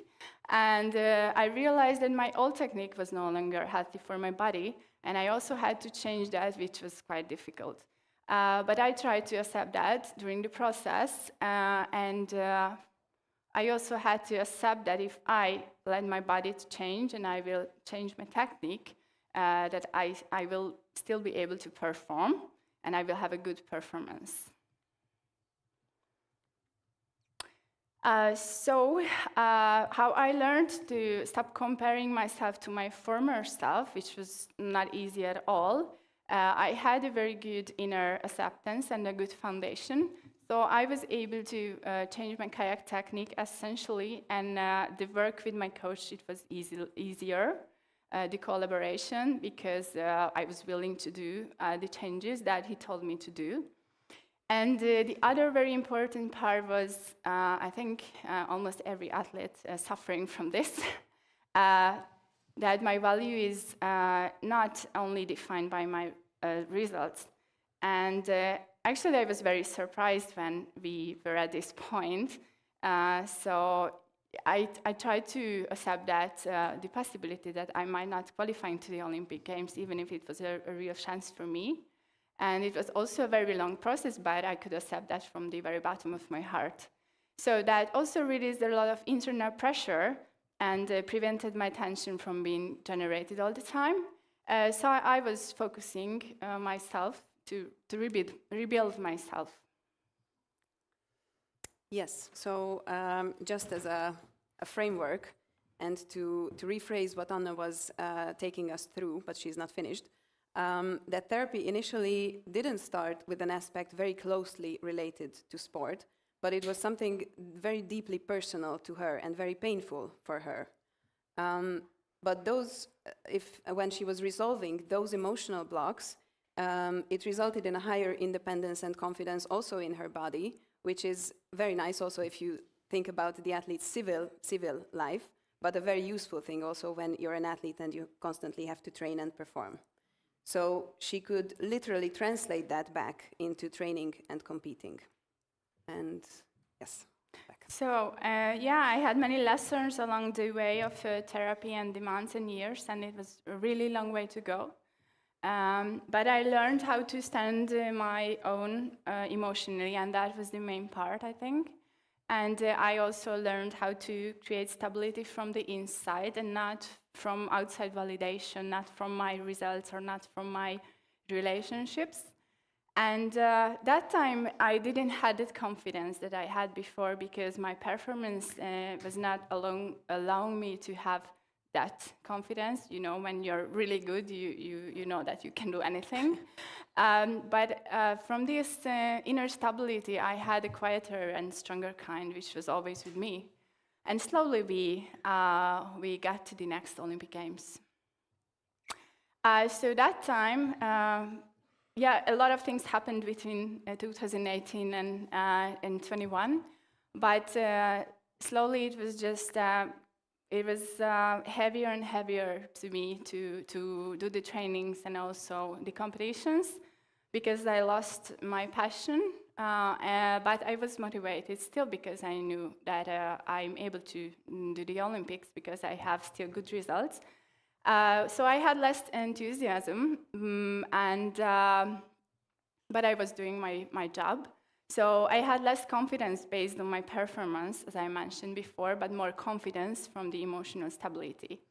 And I realized that my old technique was no longer healthy for my body. And I also had to change that, which was quite difficult. But I tried to accept that during the process. I also had to accept that if I let my body to change and I will change my technique, that I will still be able to perform and I will have a good performance. How I learned to stop comparing myself to my former self, which was not easy at all. I had a very good inner acceptance and a good foundation. So I was able to change my kayak technique essentially, and the work with my coach, it was easier, the collaboration, because I was willing to do the changes that he told me to do. And the other very important part was, I think almost every athlete suffering from this, that my value is not only defined by my results. And actually, I was very surprised when we were at this point. So I tried to accept that the possibility that I might not qualify to the Olympic Games, even if it was a real chance for me. And it was also a very long process, but I could accept that from the very bottom of my heart. So that also released a lot of internal pressure and prevented my tension from being generated all the time. So I was focusing myself to rebuild myself. Yes, so just as a framework, and to rephrase what Anna was taking us through, but she's not finished, that therapy initially didn't start with an aspect very closely related to sport, but it was something very deeply personal to her and very painful for her. But when she was resolving those emotional blocks, it resulted in a higher independence and confidence also in her body, which is very nice also if you think about the athlete's civil life, but a very useful thing also when you're an athlete and you constantly have to train and perform. So she could literally translate that back into training and competing. And yes, back. So yeah, I had many lessons along the way of therapy and the months and years, and it was a really long way to go. But I learned how to stand my own emotionally, and that was the main part, I think. And I also learned how to create stability from the inside and not from outside validation, not from my results or not from my relationships. And that time, I didn't have that confidence that I had before because my performance was not allowing me to have that confidence. You know, when you're really good, you know that you can do anything. But from this inner stability, I had a quieter and stronger kind, which was always with me. And slowly we got to the next Olympic Games. So that time, yeah, a lot of things happened between 2018 and 21. But slowly it was just, it was heavier and heavier to me to do the trainings and also the competitions because I lost my passion. But I was motivated still because I knew that I'm able to do the Olympics because I have still good results. So I had less enthusiasm, but I was doing my job. So I had less confidence based on my performance, as I mentioned before, but more confidence from the emotional stability.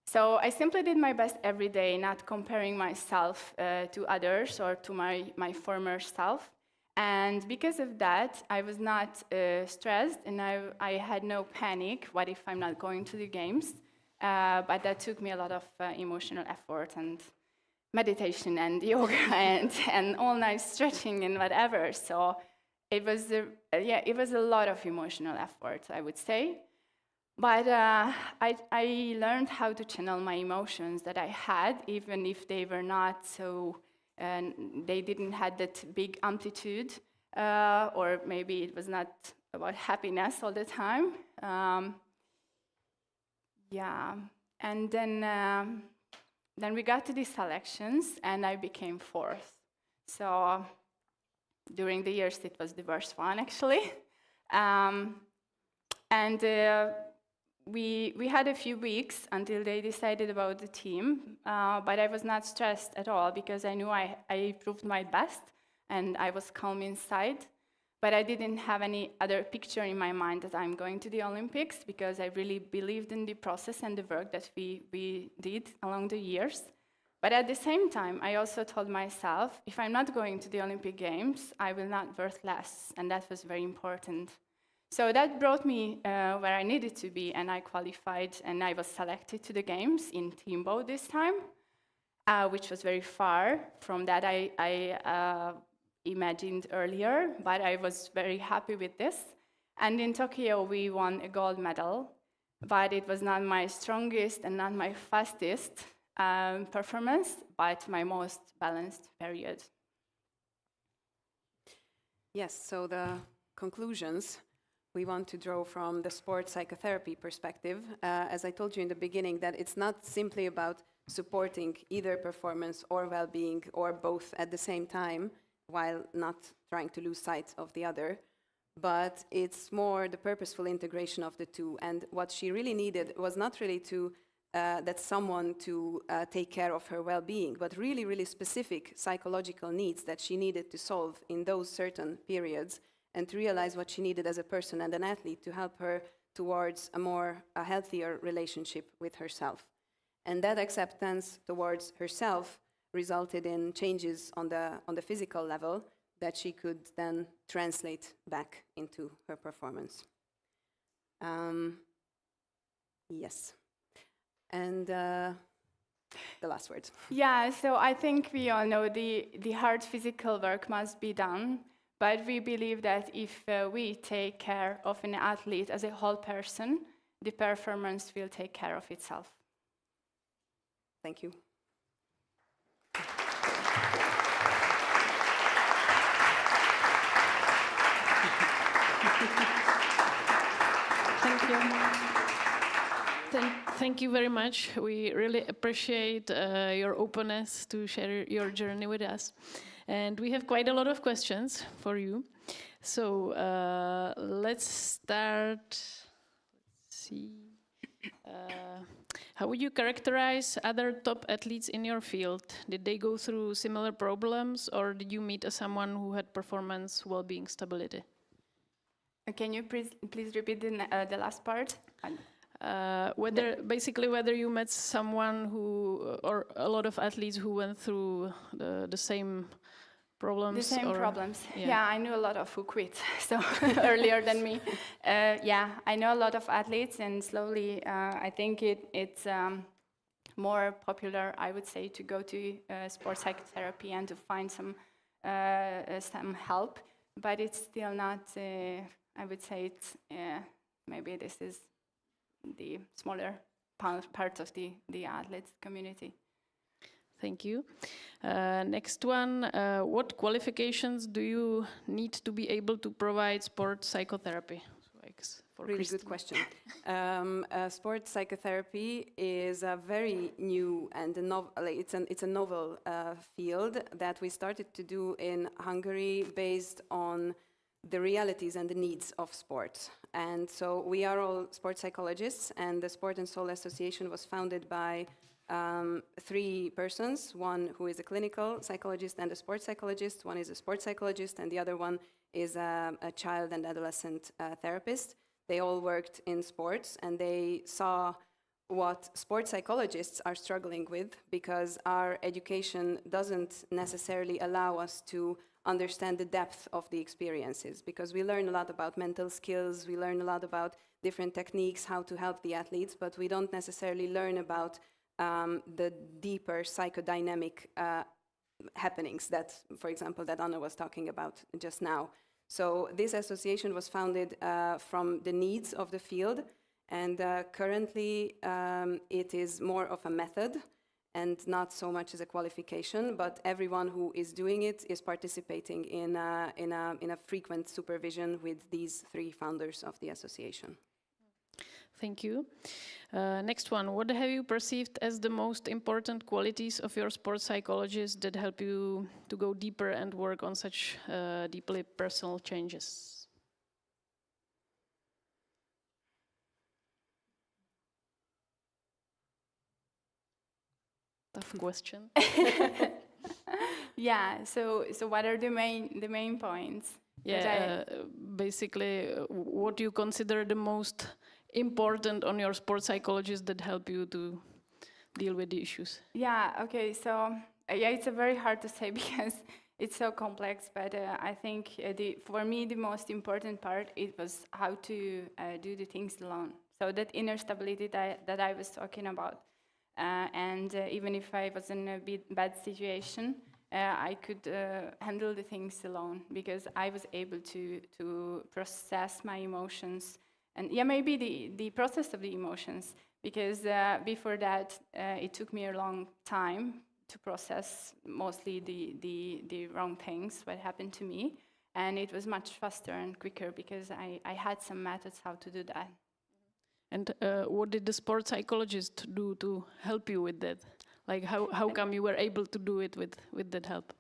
So I simply did my best every day, not comparing myself to others or to my former self. And because of that, I was not stressed, and I had no panic. What if I'm not going to the games? But that took me a lot of emotional effort and meditation and yoga and all-night stretching and whatever. So it was a lot of emotional effort, I would say. But I learned how to channel my emotions that I had, even if they were not so. They didn't have that big amplitude, or maybe it was not about happiness all the time. Yeah, and then we got to the selections, and I became fourth. So during the years, it was the worst one, actually. And we had a few weeks until they decided about the team, but I was not stressed at all because I knew I proved my best and I was calm inside. But I didn't have any other picture in my mind that I'm going to the Olympics because I really believed in the process and the work that we did along the years. But at the same time, I also told myself, if I'm not going to the Olympic Games, I will not worth less, and that was very important. So that brought me where I needed to be, and I qualified, and I was selected to the Games in team boat this time, which was very far from that. imagined earlier, but I was very happy with this. And in Tokyo, we won a gold medal, but it was not my strongest and not my fastest performance, but my most balanced period. Yes, so the conclusions we want to draw from the sport psychotherapy perspective. As I told you in the beginning, that it's not simply about supporting either performance or well-being or both at the same time while not trying to lose sight of the other, but it's more the purposeful integration of the two. And what she really needed was not really that someone to take care of her well-being, but really, really specific psychological needs that she needed to solve in those certain periods, and to realize what she needed as a person and an athlete to help her towards a healthier relationship with herself. And that acceptance towards herself resulted in changes on the physical level that she could then translate back into her performance. Yes. And the last word. Yeah, so I think we all know the hard physical work must be done, but we believe that if we take care of an athlete as a whole person, the performance will take care of itself. Thank you. Thank you. Thank you very much. We really appreciate your openness to share your journey with us. And we have quite a lot of questions for you. So let's start. Let's see. How would you characterize other top athletes in your field? Did they go through similar problems, or did you meet someone who had performance, well-being, stability? Can you please repeat the last part? Whether you met someone who, or a lot of athletes who went through the same problems. The same problems. Yeah. Yeah, I knew a lot of who quit, so earlier than me. Yeah, I know a lot of athletes, and slowly I think it's more popular, I would say, to go to sports psychotherapy and to find some help. But it's still not. I would say it's maybe this is the smaller part of the athletes community. Thank you. Next one, what qualifications do you need to be able to provide sport psychotherapy? Really good question. Sport psychotherapy is a very new and it's a novel field that we started to do in Hungary based on the realities and the needs of sport. And so we are all sport psychologists, and the Sport and Soul Association was founded by 3 persons, one who is a clinical psychologist and a sports psychologist, one is a sports psychologist, and the other one is a child and adolescent therapist. They all worked in sports, and they saw what sports psychologists are struggling with, because our education doesn't necessarily allow us to understand the depth of the experiences, because we learn a lot about mental skills, we learn a lot about different techniques, how to help the athletes, but we don't necessarily learn about the deeper psychodynamic happenings that, for example, that Anna was talking about just now. So this association was founded from the needs of the field, and currently it is more of a method and not so much as a qualification, but everyone who is doing it is participating in a frequent supervision with these 3 founders of the association. Thank you. Next one, what have you perceived as the most important qualities of your sports psychologist that help you to go deeper and work on such deeply personal changes? Tough question. Yeah, so what are the main points? Yeah, basically, what do you consider the most important on your sports psychologist that help you to deal with the issues? Yeah, okay, so it's very hard to say because it's so complex, but I think for me the most important part, it was how to do the things alone. So that inner stability that I was talking about. And even if I was in a bad situation, I could handle the things alone because I was able to process my emotions. And yeah, maybe the process of the emotions, because before that, it took me a long time to process mostly the wrong things, what happened to me. And it was much faster and quicker because I had some methods how to do that. And what did the sports psychologist do to help you with that? Like, how come you were able to do it with that help?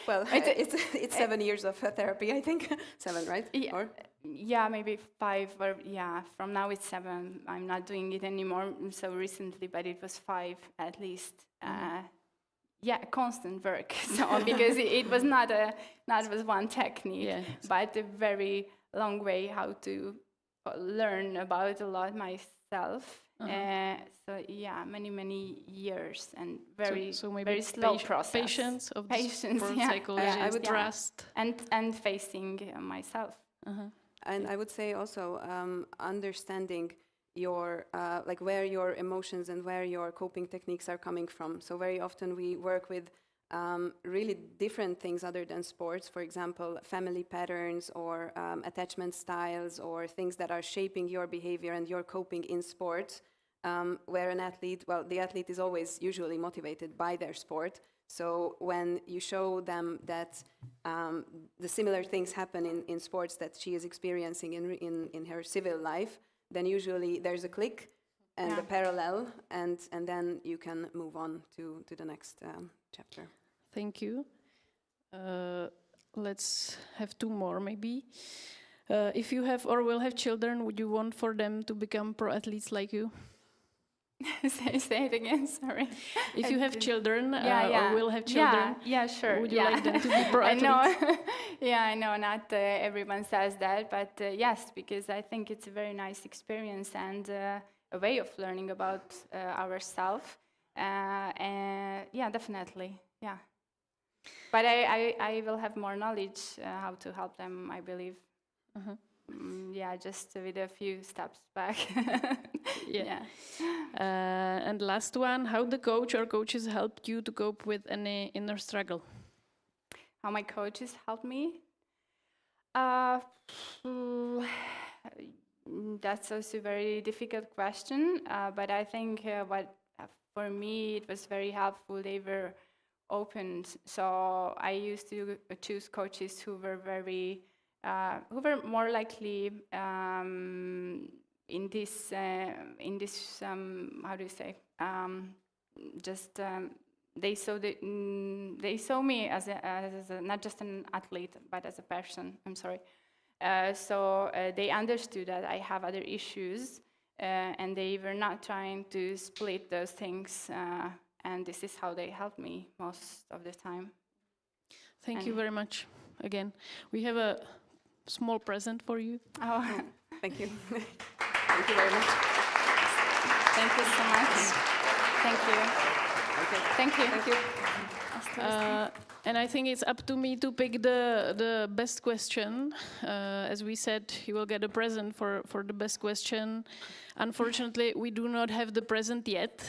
Well, it's 7 years of therapy, I think. 7, right? Yeah, Or? yeah, maybe 5, or yeah, from now it's 7. I'm not doing it anymore so recently, but it was 5 at least. Yeah, constant work. So because it was not was one technique, Yeah. but a very long way how to learn about a lot myself. So yeah, many years and very so maybe very slow process. Patience of the Patience, sports yeah. psychologist, I would- trust. And facing myself. And I would say also understanding your like where your emotions and where your coping techniques are coming from. So very often we work with really different things other than sports. For example, family patterns or attachment styles or things that are shaping your behavior and your coping in sports. Where an athlete, well, the athlete is always usually motivated by their sport. So when you show them that the similar things happen in sports that she is experiencing in her civil life, then usually there's a click and a parallel, and then you can move on to the next chapter. Thank you. Let's have 2 more, maybe. If you have or will have children, would you want for them to become pro athletes like you? Say it again, sorry. If you have children Yeah. or will have children, yeah, sure. would you yeah. like them to be pro I athletes? know. Yeah, I know. Not everyone says that, but yes, because I think it's a very nice experience and a way of learning about ourselves. And yeah, definitely. Yeah. But I will have more knowledge how to help them, I believe. Yeah, just with a few steps back. Yeah. And last one, how the coach or coaches helped you to cope with any inner struggle? How my coaches helped me? That's also a very difficult question, but I think for me it was very helpful. They were open, so I used to choose coaches who were who were more likely in this how do you say they saw me as a not just an athlete but as a person. I'm sorry. So they understood that I have other issues, and they were not trying to split those things. And this is how they helped me most of the time. Thank you very much. Again, we have a small present for you. Oh, Thank you. Thank you very much. thank you so much. Thank you. Thank you. Thank you. And I think it's up to me to pick the best question. As we said, you will get a present for the best question. Unfortunately, we do not have the present yet.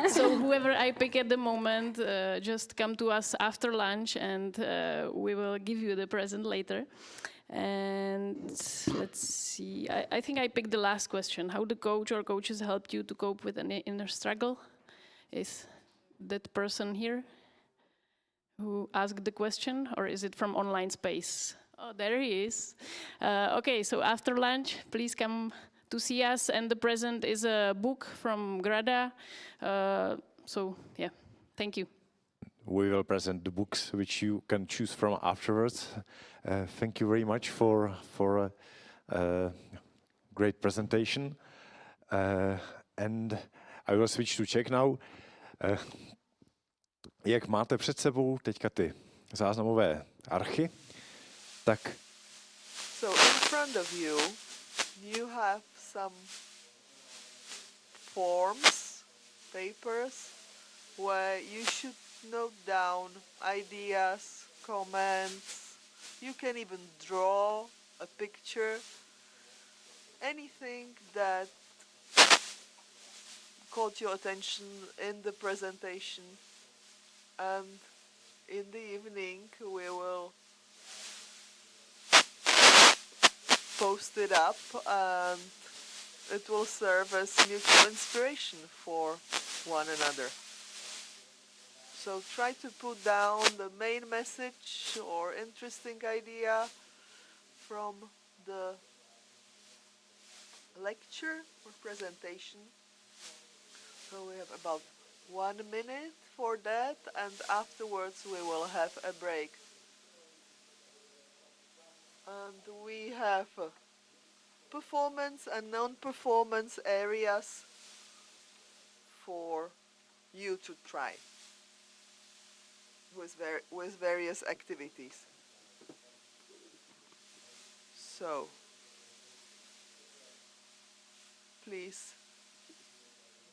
So whoever I pick at the moment, just come to us after lunch and we will give you the present later. And let's see, I think I picked the last question. How the coach or coaches helped you to cope with an inner struggle? Is that person here who asked the question, or is it from online space? Oh, there he is. Okay, so after lunch, please come to see us. And the present is a book from Grada. So, yeah, thank you. We will present the books which you can choose from afterwards. Thank you very much for a great presentation. And I will switch to Czech now. Jak máte před sebou teďka ty záznamové archy, tak So in front of you, you have some forms, papers, where you should note down ideas, comments. You can even draw a picture, anything that caught your attention in the presentation, and in the evening we will post it up, and it will serve as mutual inspiration for one another. So try to put down the main message or interesting idea from the lecture or presentation. So we have about 1 minute for that, and afterwards we will have a break. And we have performance and non-performance areas for you to try with various activities. So please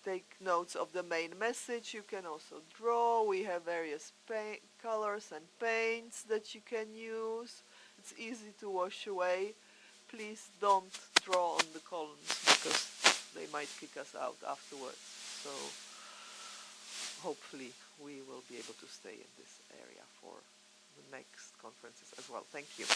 take notes of the main message. You can also draw. We have various colors and paints that you can use. It's easy to wash away. Please don't draw on the columns because they might kick us out afterwards. So hopefully we will be able to stay in this area for the next conferences as well. Thank you.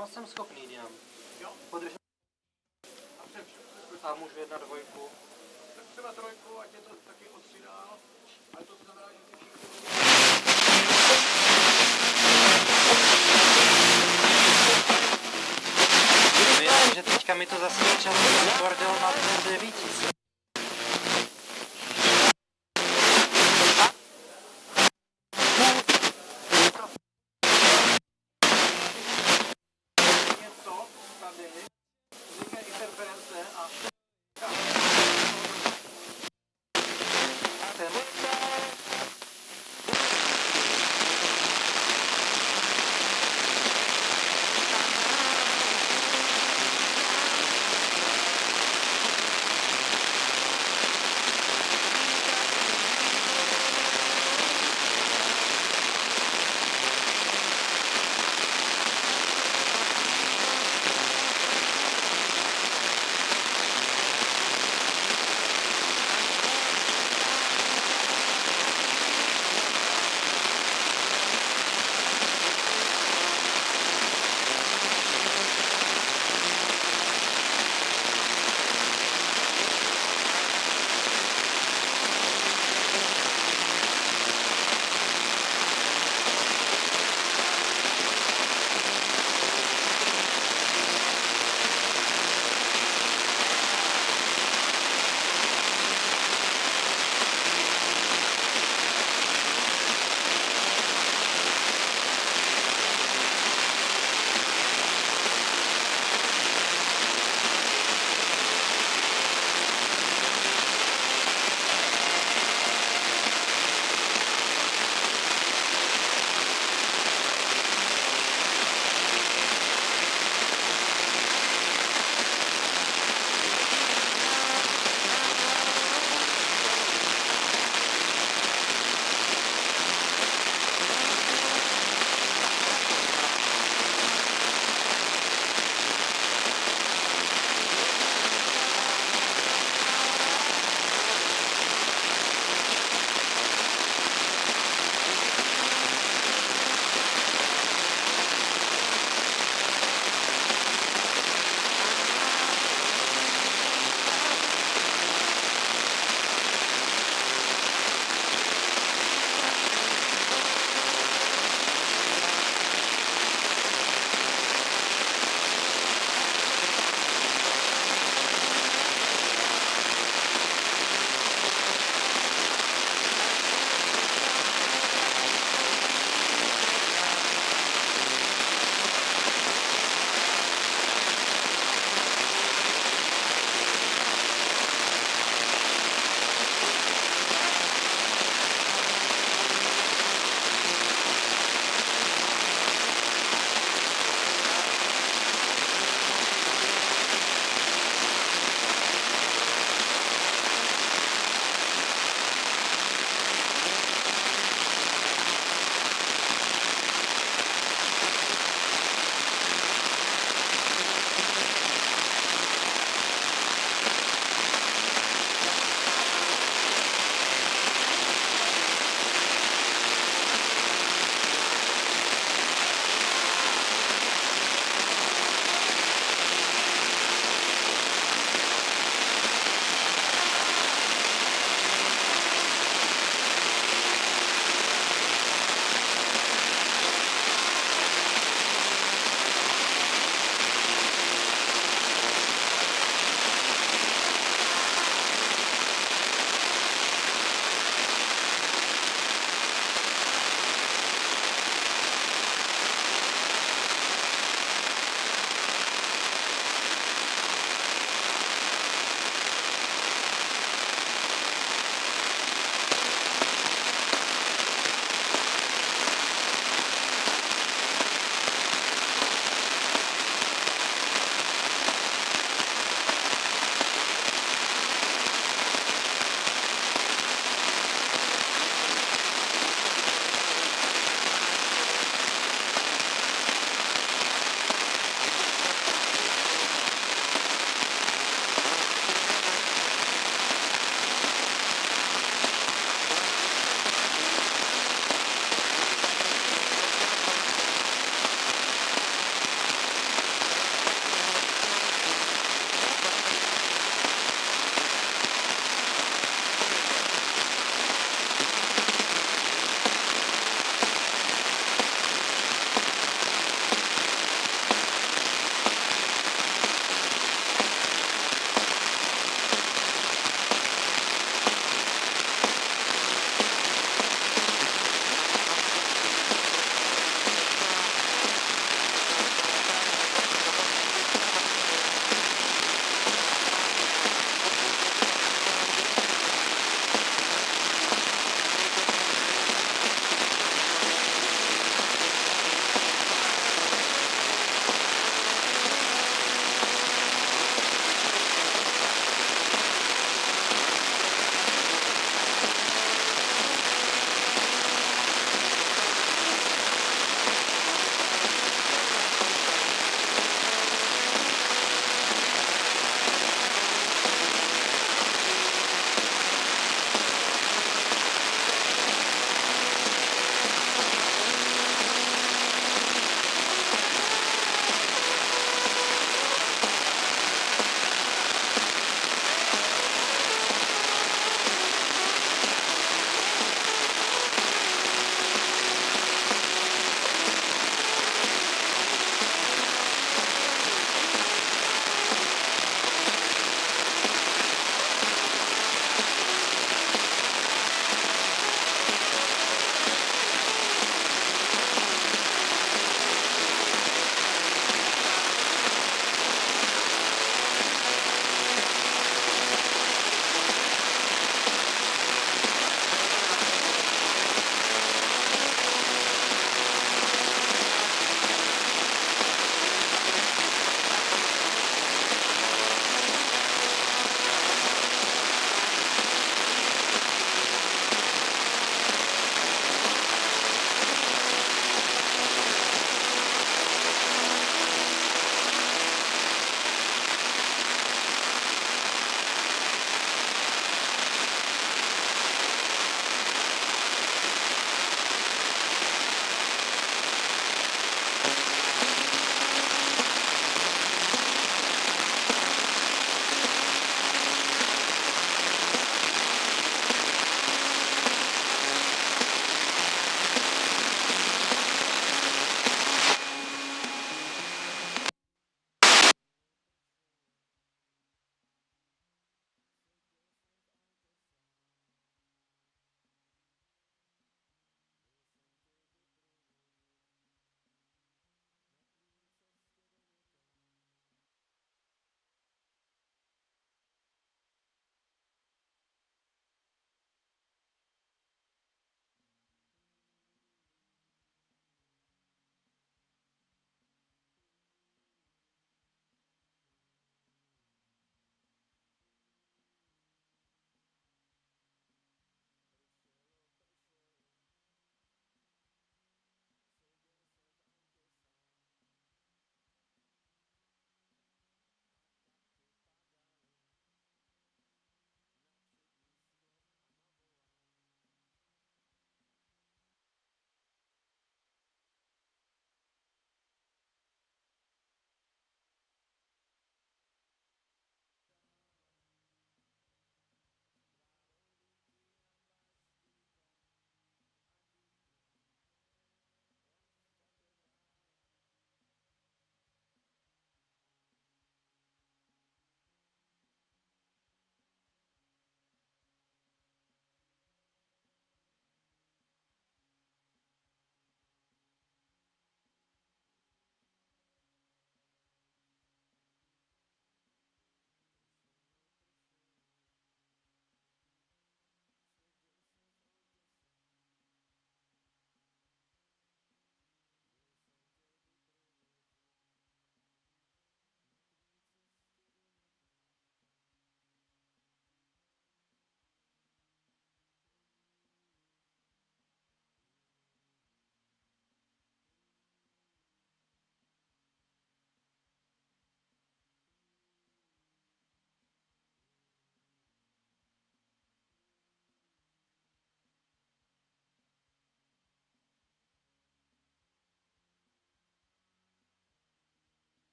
No, jsem schopný, Dinam. Jo. Podrž. A můžu jet na dvojku. Tak třeba trojku, ať je to taky o 3 dál. Ale to znamená, že ty všichni... Myslím, že teďka mi to zase čas bordel na ten 9. Něco tady, vznikne interference a... Ten.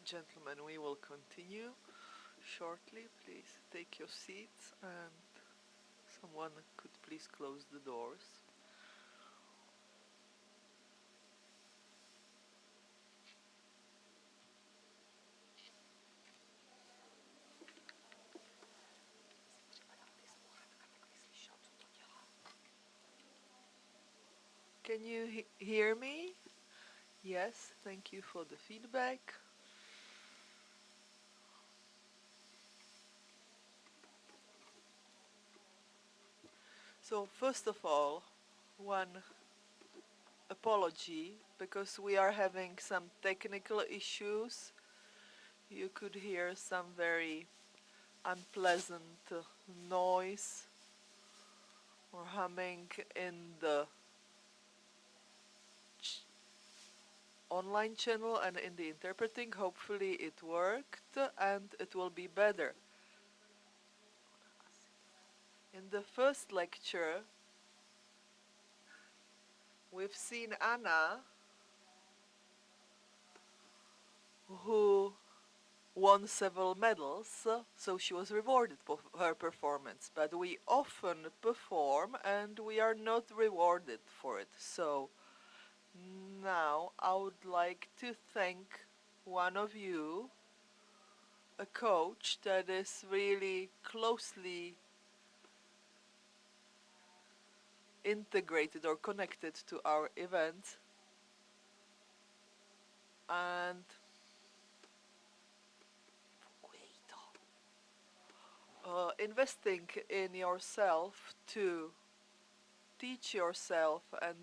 gentlemen, we will continue shortly. Please take your seats and someone could please close the doors. Can you hear me? Yes, thank you for the feedback. So first of all, one apology because we are having some technical issues. You could hear some very unpleasant noise or humming in the online channel and in the interpreting. Hopefully it worked and it will be better. In the first lecture, we've seen Anna, who won several medals, so she was rewarded for her performance. But we often perform and we are not rewarded for it. So now I would like to thank one of you, a coach that is really closely integrated or connected to our event, and investing in yourself to teach yourself and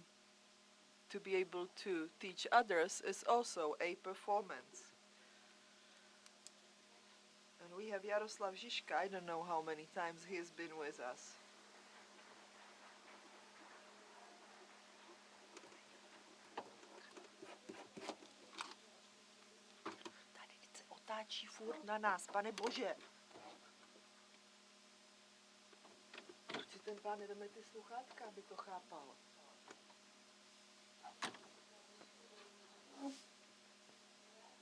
to be able to teach others is also a performance. And we have Jaroslav Žižka. I don't know how many times he's been with us. Tady se otáčí furt na nás, pane Bože. Proč si ten pán nedeme ty sluchátka, aby to chápal?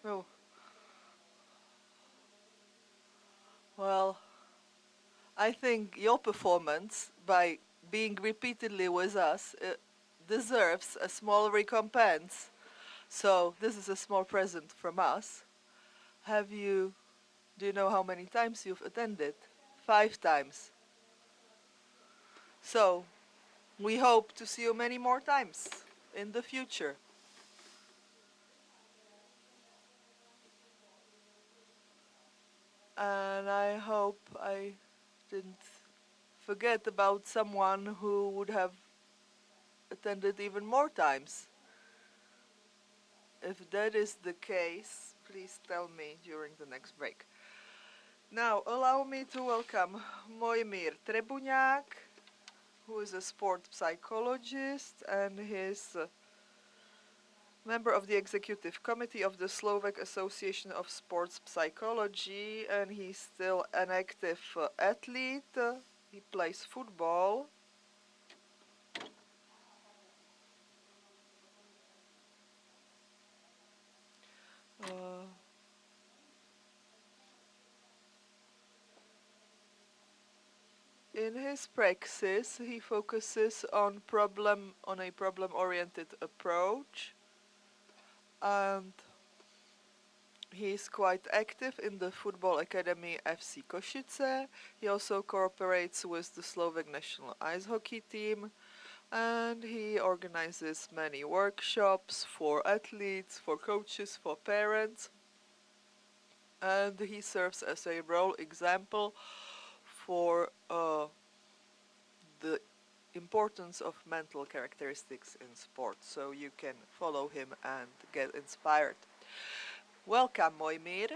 No. Well, I think your performance, by being repeatedly with us, deserves a small recompense. So this is a small present from us. Do you know how many times you've attended? 5 times. So we hope to see you many more times in the future. And I hope I didn't forget about someone who would have attended even more times. If that is the case, please tell me during the next break. Now, allow me to welcome Mojmír Trebuňák, who is a sport psychologist and he's a member of the executive committee of the Slovak Association of Sports Psychology, and he's still an active athlete. He plays football. In his praxis, he focuses on a problem-oriented approach, and he is quite active in the football academy FC Košice. He also cooperates with the Slovak national ice hockey team, and he organizes many workshops for athletes, for coaches, for parents, and he serves as a role example for the importance of mental characteristics in sport, so you can follow him and get inspired. Welcome, Mojmír.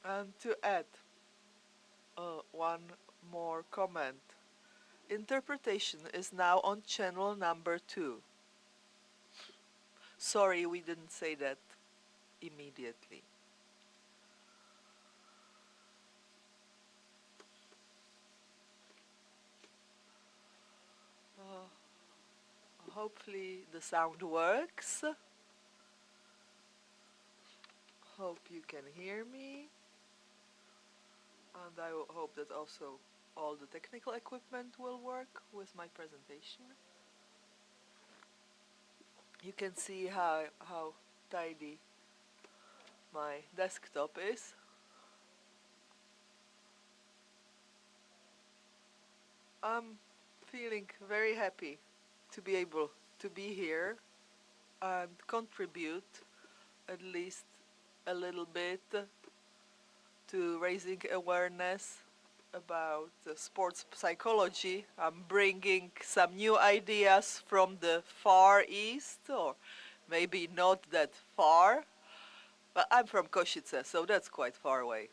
And to add one more comment, interpretation is now on channel number 2. Sorry, we didn't say that immediately. Hopefully the sound works. hope you can hear me. And I hope that also all the technical equipment will work with my presentation. You can see how tidy my desktop is. I'm feeling very happy to be able to be here and contribute at least a little bit to raising awareness about sports psychology. I'm bringing some new ideas from the Far East, or maybe not that far, but I'm from Košice, so that's quite far away.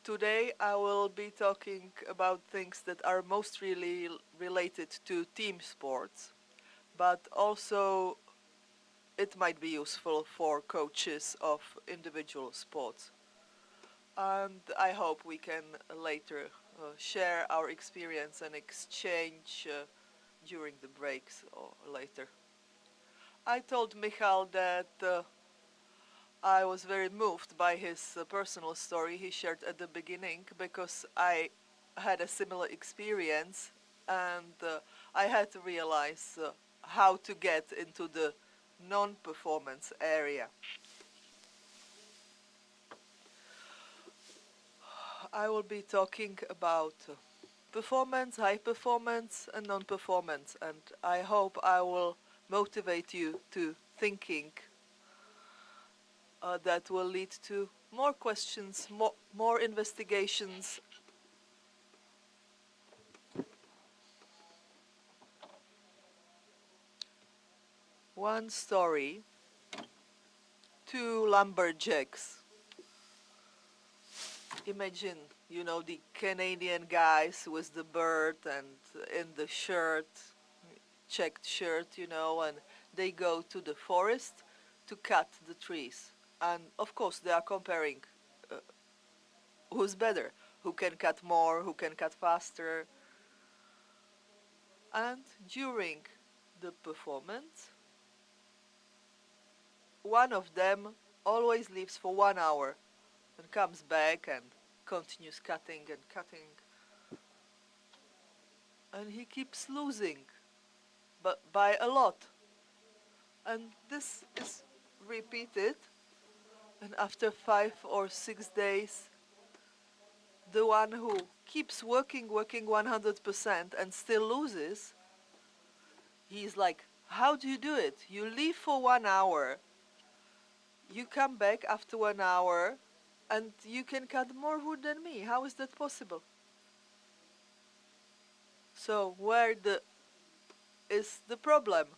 Today I will be talking about things that are most really related to team sports, but also it might be useful for coaches of individual sports. And I hope we can later share our experience and exchange during the breaks or later. I told Michal that I was very moved by his personal story he shared at the beginning, because I had a similar experience, and I had to realize how to get into the non-performance area. I will be talking about performance, high performance, and non-performance, and I hope I will motivate you to thinking that will lead to more questions, more investigations. One story, two lumberjacks. Imagine, you know, the Canadian guys with the bird and in the shirt, checked shirt, you know, and they go to the forest to cut the trees. And of course they are comparing who's better, who can cut more, who can cut faster. And during the performance, one of them always leaves for 1 hour and comes back and continues cutting and cutting. And he keeps losing, but by a lot. And this is repeated, and after 5 or 6 days, the one who keeps working 100% and still loses, he's like, how do you do it? You leave for 1 hour, you come back after 1 hour, and you can cut more wood than me. How is that possible? So where is the problem?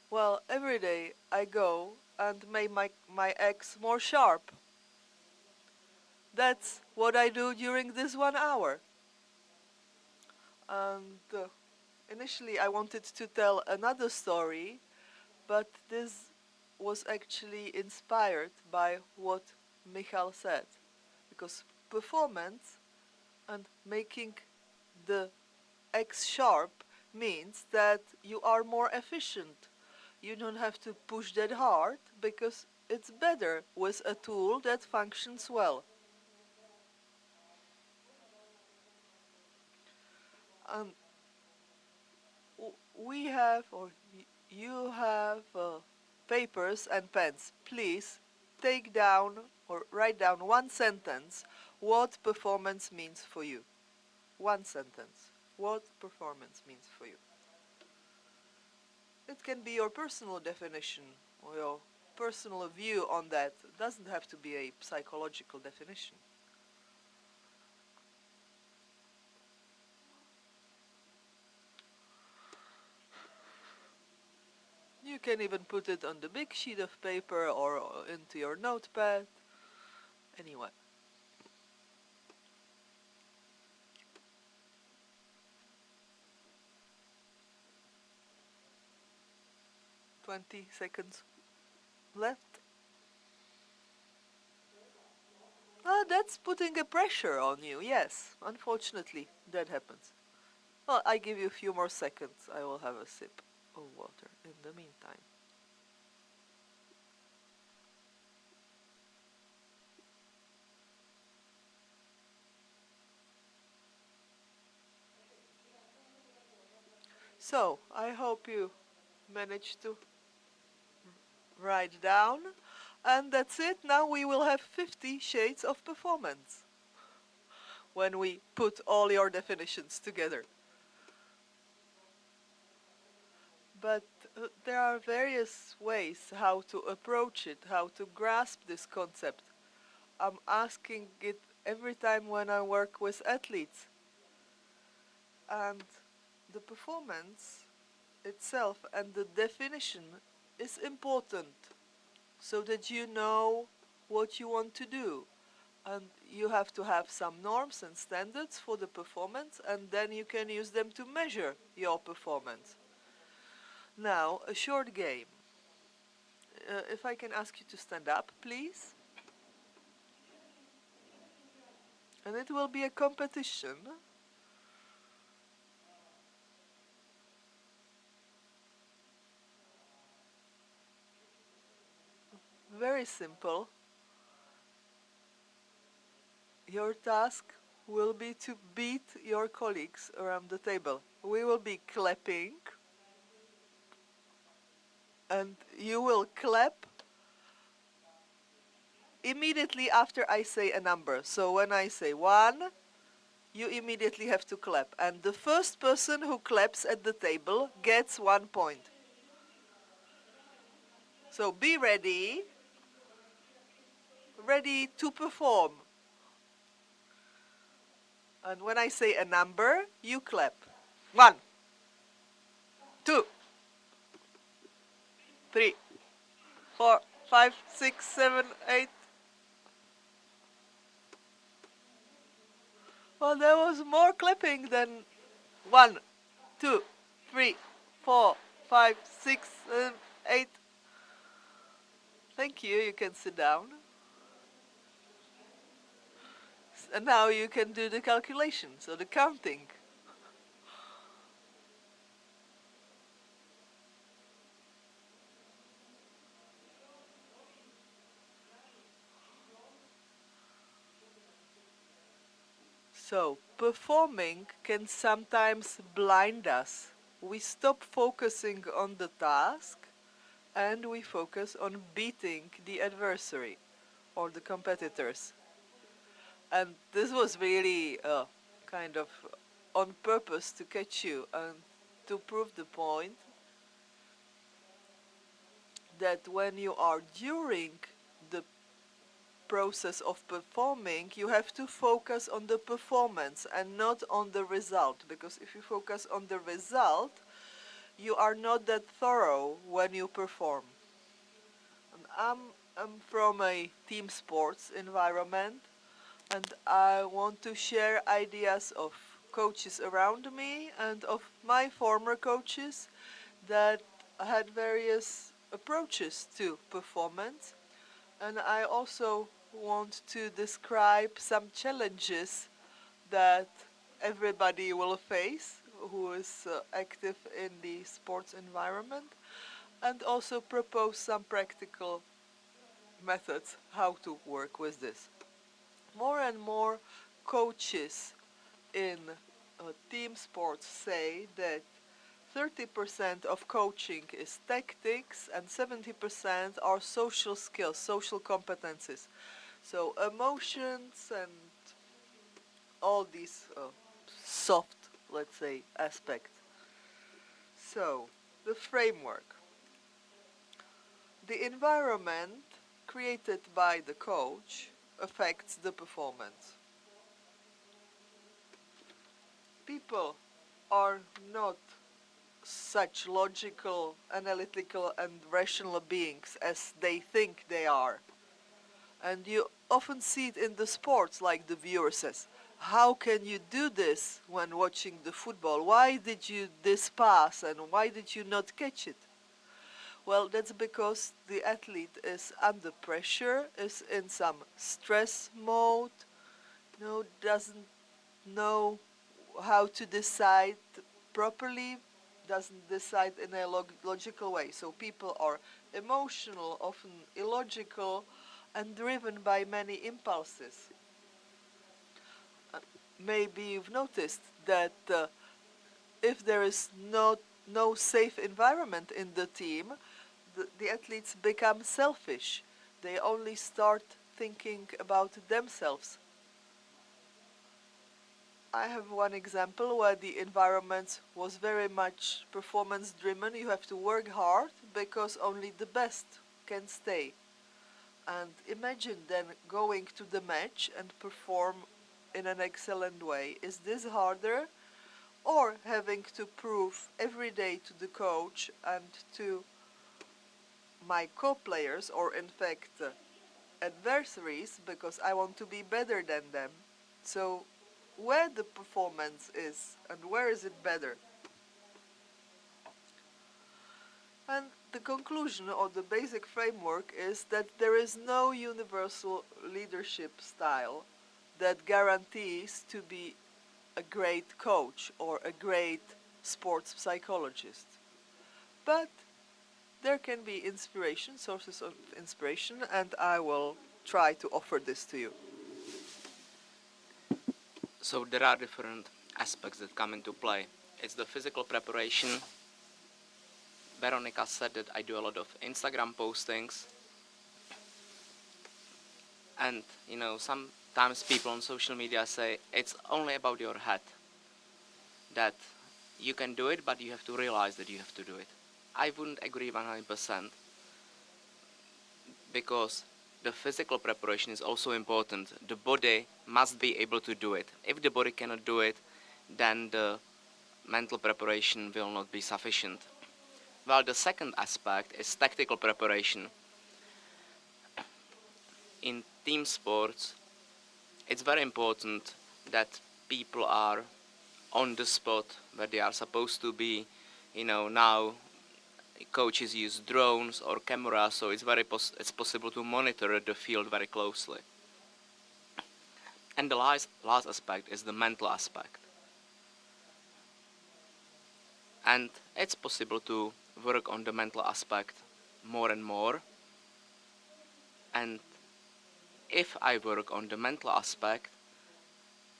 Well, every day I go and make my axe more sharp. That's what I do during this 1 hour. And initially I wanted to tell another story, but this was actually inspired by what Michal said. Because performance and making the axe sharp means that you are more efficient. You don't have to push that hard, because it's better with a tool that functions well. And we have, or you have papers and pens. Please take down or write down one sentence what performance means for you. One sentence. What performance means for you. It can be your personal definition or your personal view on that. It doesn't have to be a psychological definition. You can even put it on the big sheet of paper or into your notepad. Anyway. "20 seconds left." That's putting a pressure on you, yes. Unfortunately, that happens. Well, I give you a few more seconds. I will have a sip of water in the meantime. So, I hope you managed to write down. And that's it. Now we will have 50 shades of performance when we put all your definitions together. But there are various ways how to approach it, how to grasp this concept. I'm asking it every time when I work with athletes. And the performance itself and the definition is important so that you know what you want to do. And you have to have some norms and standards for the performance, and then you can use them to measure your performance. Now, a short game. If I can ask you to stand up, please. And it will be a competition. Very simple. Your task will be to beat your colleagues around the table. We will be clapping, and you will clap immediately after I say a number. So when I say 1, you immediately have to clap. And the first person who claps at the table gets 1 point. So be ready. Ready to perform. And when I say a number, you clap. 1, 2, 3, 4, 5, 6, 7, 8. Well, there was more clapping than 1, 2, 3, 4, 5, 6, 7, 8. Thank you. You can sit down. And now you can do the calculation, so the counting. So, performing can sometimes blind us. We stop focusing on the task and we focus on beating the adversary or the competitors. And this was really kind of on purpose to catch you and to prove the point that when you are during the process of performing, you have to focus on the performance and not on the result. Because if you focus on the result, you are not that thorough when you perform. And I'm from a team sports environment, and I want to share ideas of coaches around me and of my former coaches that had various approaches to performance. And I also want to describe some challenges that everybody will face who is active in the sports environment, and also propose some practical methods how to work with this. More and more coaches in team sports say that 30% of coaching is tactics and 70% are social skills, social competencies. So emotions and all these soft, let's say, aspects. So, the framework. The environment created by the coach affects the performance. People are not such logical, analytical, and rational beings as they think they are. And you often see it in the sports, like the viewer says, how can you do this when watching the football? Why did you this pass and why did you not catch it? Well, that's because the athlete is under pressure, is in some stress mode, doesn't know how to decide properly, doesn't decide in a logical way. So people are emotional, often illogical, and driven by many impulses. Maybe you've noticed that if there is no safe environment in the team, the athletes become selfish. They only start thinking about themselves. I have one example where the environment was very much performance driven. You have to work hard because only the best can stay. And imagine then going to the match and perform in an excellent way. Is this harder? Or having to prove every day to the coach and to my co-players, or in fact adversaries, because I want to be better than them. So where the performance is and where is it better? And the conclusion or the basic framework is that there is no universal leadership style that guarantees to be a great coach or a great sports psychologist. But there can be inspiration, sources of inspiration, and I will try to offer this to you. So there are different aspects that come into play. It's the physical preparation. Veronica said that I do a lot of Instagram postings. And, you know, sometimes people on social media say it's only about your head. That you can do it, but you have to realize that you have to do it. I wouldn't agree 100%. Because the physical preparation is also important. The body must be able to do it. If the body cannot do it, then the mental preparation will not be sufficient. Well, the second aspect is tactical preparation. In team sports, it's very important that people are on the spot where they are supposed to be. You know, now coaches use drones or cameras, so it's possible to monitor the field very closely. And the last aspect is the mental aspect. And it's possible to work on the mental aspect more and more. And if I work on the mental aspect,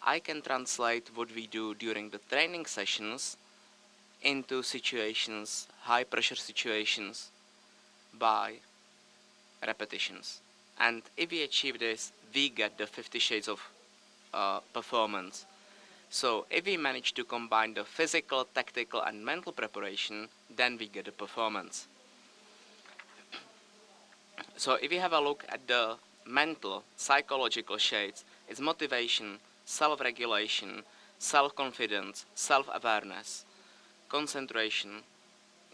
I can translate what we do during the training sessions into situations, high pressure situations, by repetitions. And if we achieve this, we get the 50 shades of performance. So if we manage to combine the physical, tactical and mental preparation, then we get a performance. So if we have a look at the mental, psychological shades, it's motivation, self-regulation, self-confidence, self-awareness, concentration,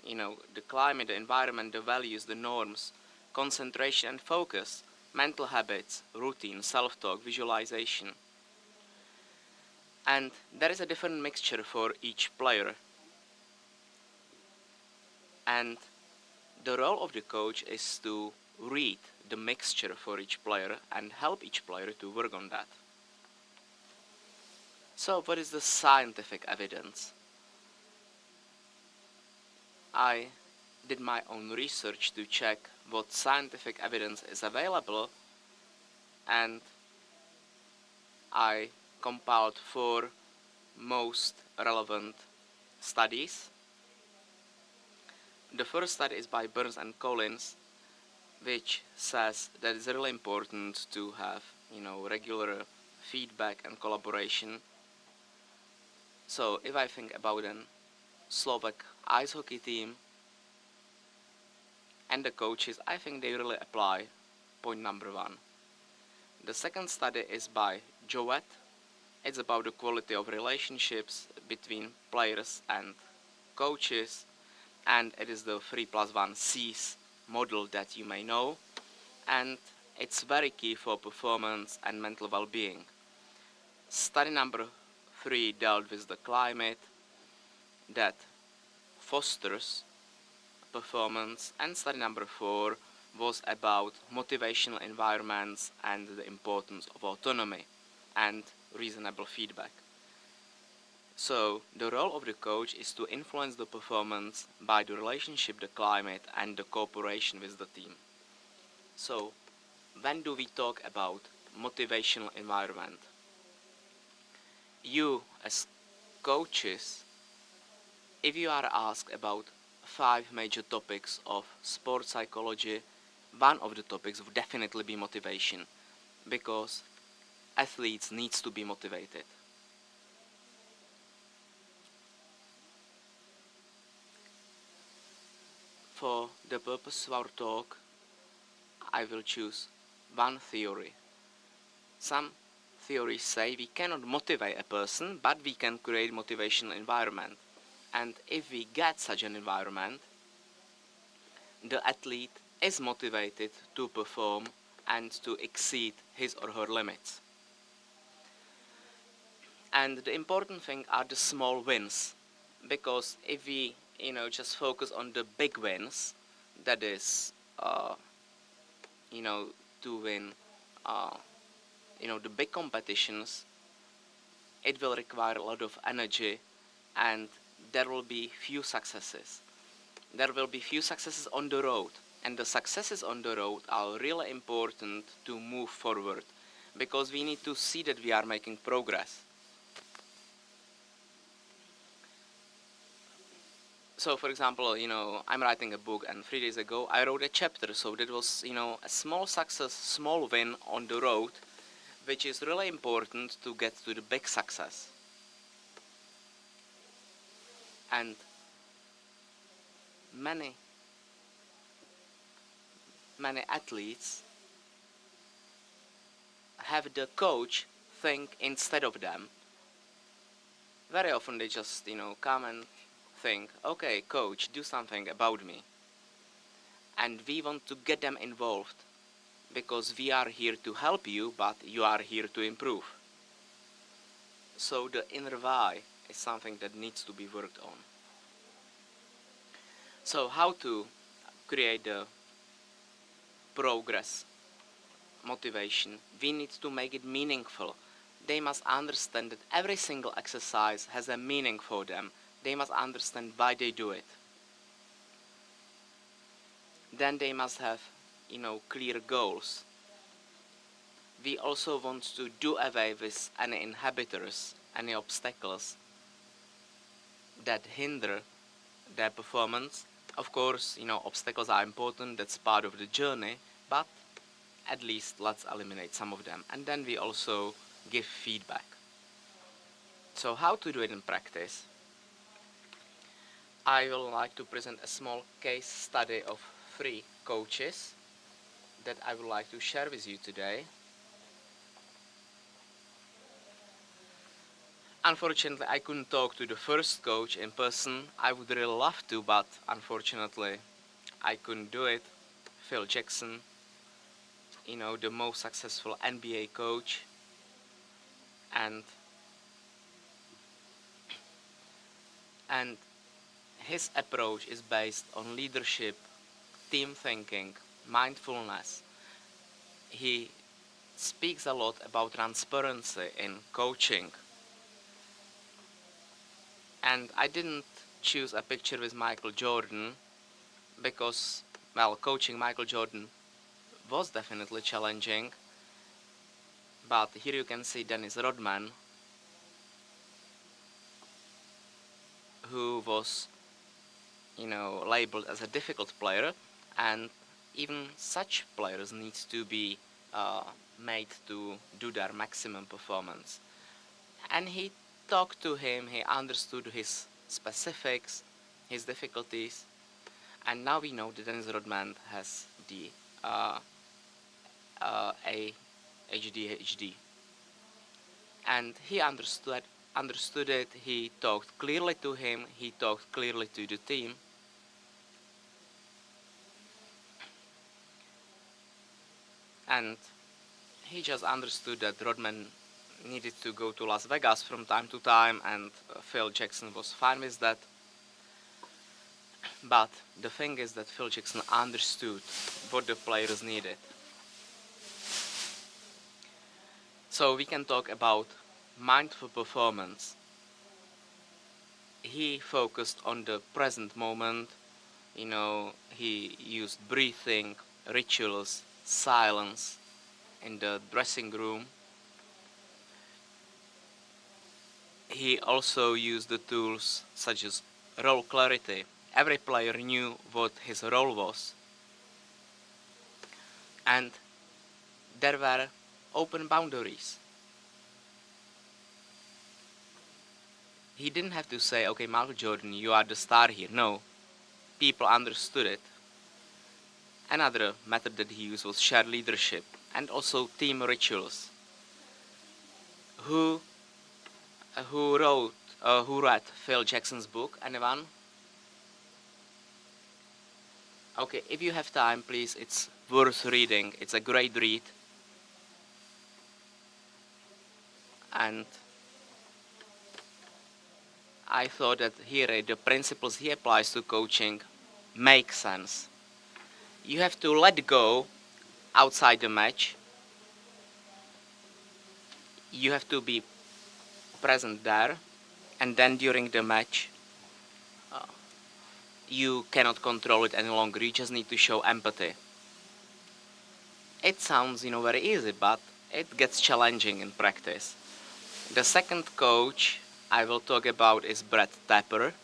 you know, the climate, the environment, the values, the norms, concentration and focus, mental habits, routine, self-talk, visualization. And there is a different mixture for each player. And the role of the coach is to read the mixture for each player and help each player to work on that. So what is the scientific evidence? I did my own research to check what scientific evidence is available, and I compiled 4 most relevant studies. The first study is by Burns and Collins, which says that it's really important to have, you know, regular feedback and collaboration. So if I think about an Slovak ice hockey team and the coaches, I think they really apply point number 1. The second study is by Jowett. It's about the quality of relationships between players and coaches, and it is the 3+1 C's model that you may know, and it's very key for performance and mental well-being. Study number 3 dealt with the climate that fosters performance, and study number 4 was about motivational environments and the importance of autonomy and reasonable feedback. So the role of the coach is to influence the performance by the relationship, the climate, and the cooperation with the team. So when do we talk about motivational environment? You as coaches, if you are asked about 5 major topics of sports psychology, one of the topics would definitely be motivation, because athletes needs to be motivated. For the purpose of our talk, I will choose one theory. Some theories say we cannot motivate a person, but we can create motivational environment. And if we get such an environment, the athlete is motivated to perform and to exceed his or her limits. And the important thing are the small wins, because if we just focus on the big wins, that is to win the big competitions, it will require a lot of energy, and there will be few successes. There will be few successes on the road, and the successes on the road are really important to move forward, because we need to see that we are making progress. So for example, I'm writing a book, and 3 days ago I wrote a chapter, so that was a small success, small win on the road, which is really important to get to the big success. And many athletes have the coach think instead of them. Very often they just come and think, okay, coach, do something about me. And we want to get them involved, because we are here to help you, but you are here to improve. So the inner why is something that needs to be worked on. So how to create the progress motivation? We need to make it meaningful. They must understand that every single exercise has a meaning for them. They must understand why they do it. Then they must have clear goals. We also want to do away with any inhibitors, any obstacles that hinder their performance. Of course, obstacles are important, that's part of the journey, but at least let's eliminate some of them. And then we also give feedback. So how to do it in practice? I would like to present a small case study of 3 coaches that I would like to share with you today. Unfortunately, I couldn't talk to the first coach in person. I would really love to, but unfortunately, I couldn't do it. Phil Jackson, the most successful NBA coach, and his approach is based on leadership, team thinking, mindfulness. He speaks a lot about transparency in coaching. And I didn't choose a picture with Michael Jordan because, well, coaching Michael Jordan was definitely challenging. But here you can see Dennis Rodman, who was, labeled as a difficult player, and even such players need to be made to do their maximum performance. And he talked to him, he understood his specifics, his difficulties, and now we know that Dennis Rodman has the ADHD. And he understood it, he talked clearly to him, he talked clearly to the team. And he just understood that Rodman needed to go to Las Vegas from time to time, and Phil Jackson was fine with that. But the thing is that Phil Jackson understood what the players needed. So we can talk about mindful performance. he focused on the present moment. You know, he used breathing, rituals, silence in the dressing room. He also used the tools such as role clarity. Every player knew what his role was. And there were open boundaries. He didn't have to say, okay, Michael Jordan, you are the star here. No, people understood it. Another method that he used was shared leadership and also team rituals. Who read Phil Jackson's book? Anyone? Okay, if you have time, please, it's worth reading. It's a great read. And I thought that here the principles he applies to coaching make sense. You have to let go outside the match. You have to be present there, and then during the match, you cannot control it any longer. You just need to show empathy. It sounds, very easy, but it gets challenging in practice. The second coach I will talk about is Brett Tapper,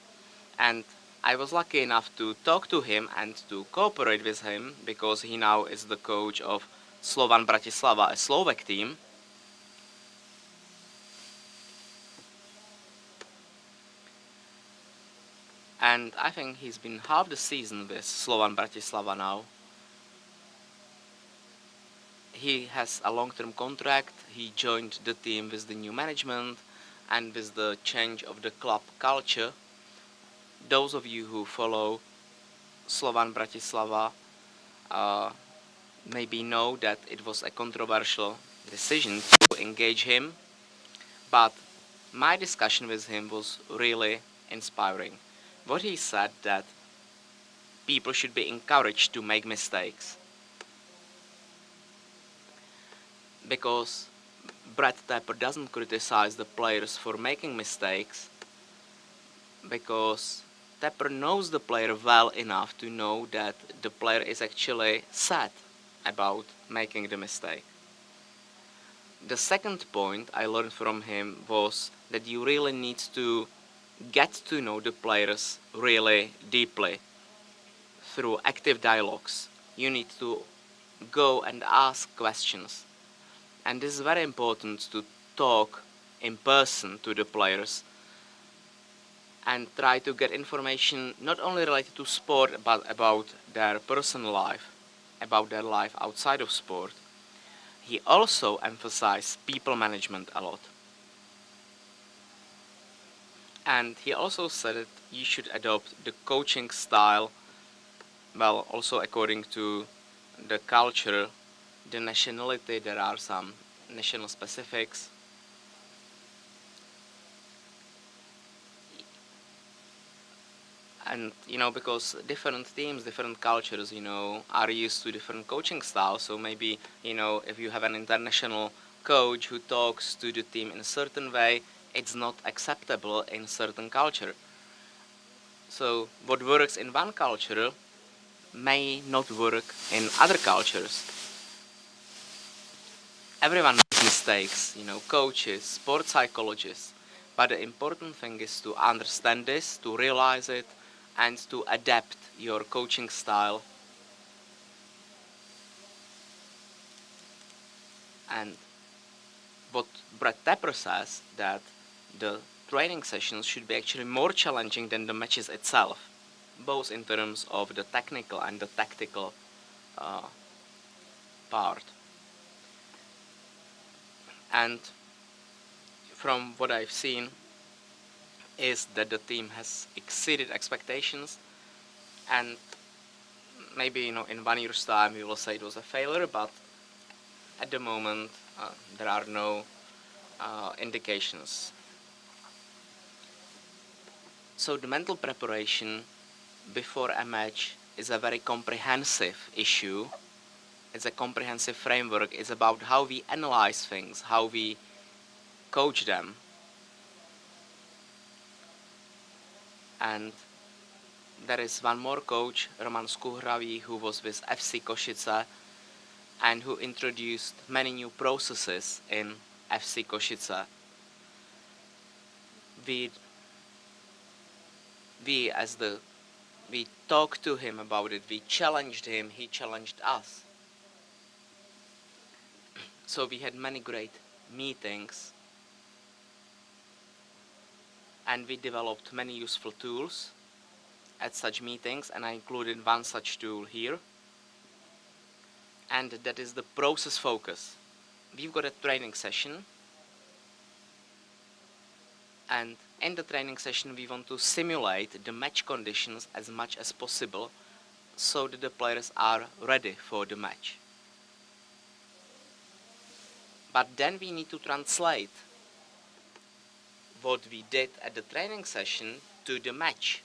and I was lucky enough to talk to him and to cooperate with him because he now is the coach of Slovan Bratislava, a Slovak team. And I think he's been half the season with Slovan Bratislava now. He has a long-term contract. He joined the team with the new management and with the change of the club culture. Those of you who follow Slovan Bratislava maybe know that it was a controversial decision to engage him, but my discussion with him was really inspiring. What he said that people should be encouraged to make mistakes, because Brett Tapper doesn't criticize the players for making mistakes, because Tapper knows the player well enough to know that the player is actually sad about making the mistake. The second point I learned from him was that you really need to get to know the players really deeply through active dialogues. You need to go and ask questions. And this is very important, to talk in person to the players and try to get information not only related to sport but about their personal life, about their life outside of sport. He also emphasized people management a lot. And he also said that you should adopt the coaching style, well, also according to the culture, the nationality. There are some national specifics. And, because different teams, different cultures, are used to different coaching styles. So maybe, if you have an international coach who talks to the team in a certain way, it's not acceptable in certain culture. So what works in one culture may not work in other cultures. Everyone makes mistakes, coaches, sports psychologists. But the important thing is to understand this, to realize it, and to adapt your coaching style. And what Brett Tapper says, that the training sessions should be actually more challenging than the matches itself, both in terms of the technical and the tactical part. And from what I've seen is that the team has exceeded expectations, and maybe in 1 year's time we will say it was a failure, but at the moment there are no indications. So the mental preparation before a match is a very comprehensive issue. It's a comprehensive framework. It's about how we analyze things, how we coach them. And there is one more coach, Roman Skuhravý, who was with FC Košice and who introduced many new processes in FC Košice. We talked to him about it, we challenged him, he challenged us. So we had many great meetings and we developed many useful tools at such meetings, and I included one such tool here, and that is the process focus. We've got a training session, and in the training session we want to simulate the match conditions as much as possible so that the players are ready for the match. But then we need to translate what we did at the training session to the match.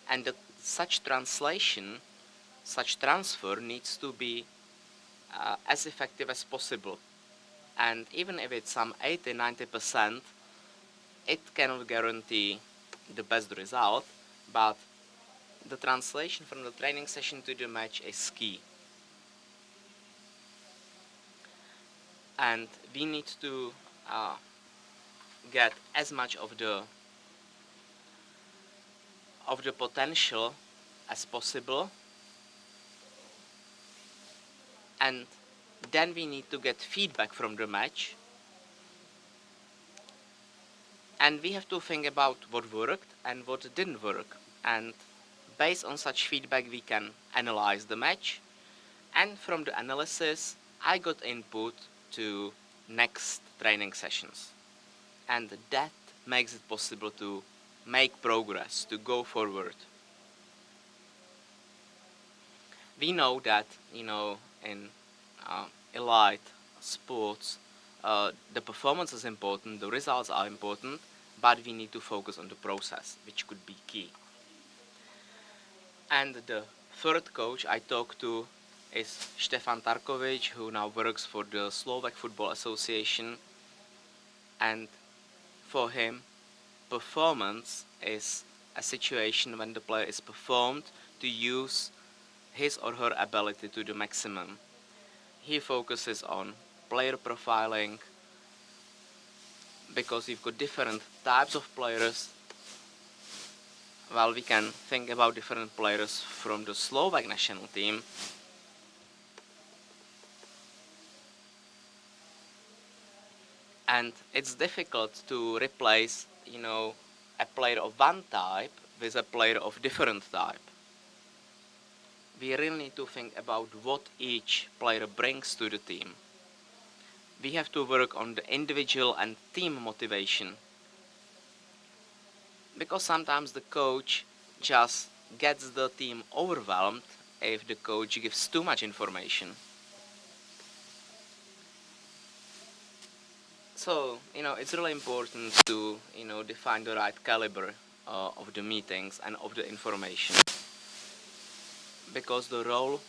And such translation, such transfer needs to be as effective as possible. And even if it's some 80–90%, it cannot guarantee the best result, but the translation from the training session to the match is key. And we need to get as much of the potential as possible, and then we need to get feedback from the match, and we have to think about what worked and what didn't work, and based on such feedback we can analyze the match, and from the analysis I got input to next training sessions, and that makes it possible to make progress, to go forward. We know that, in elite sports, the performance is important, the results are important, but we need to focus on the process, which could be key. And the third coach I talked to is Štefan Tarkovič, who now works for the Slovak Football Association, and for him, performance is a situation when the player is performed to use his or her ability to the maximum. He focuses on player profiling, because we've got different types of players. Well, we can think about different players from the Slovak national team. And it's difficult to replace, a player of one type with a player of different type. We really need to think about what each player brings to the team. We have to work on the individual and team motivation, because sometimes the coach just gets the team overwhelmed if the coach gives too much information. So, it's really important to, define the right caliber of the meetings and of the information. Because the role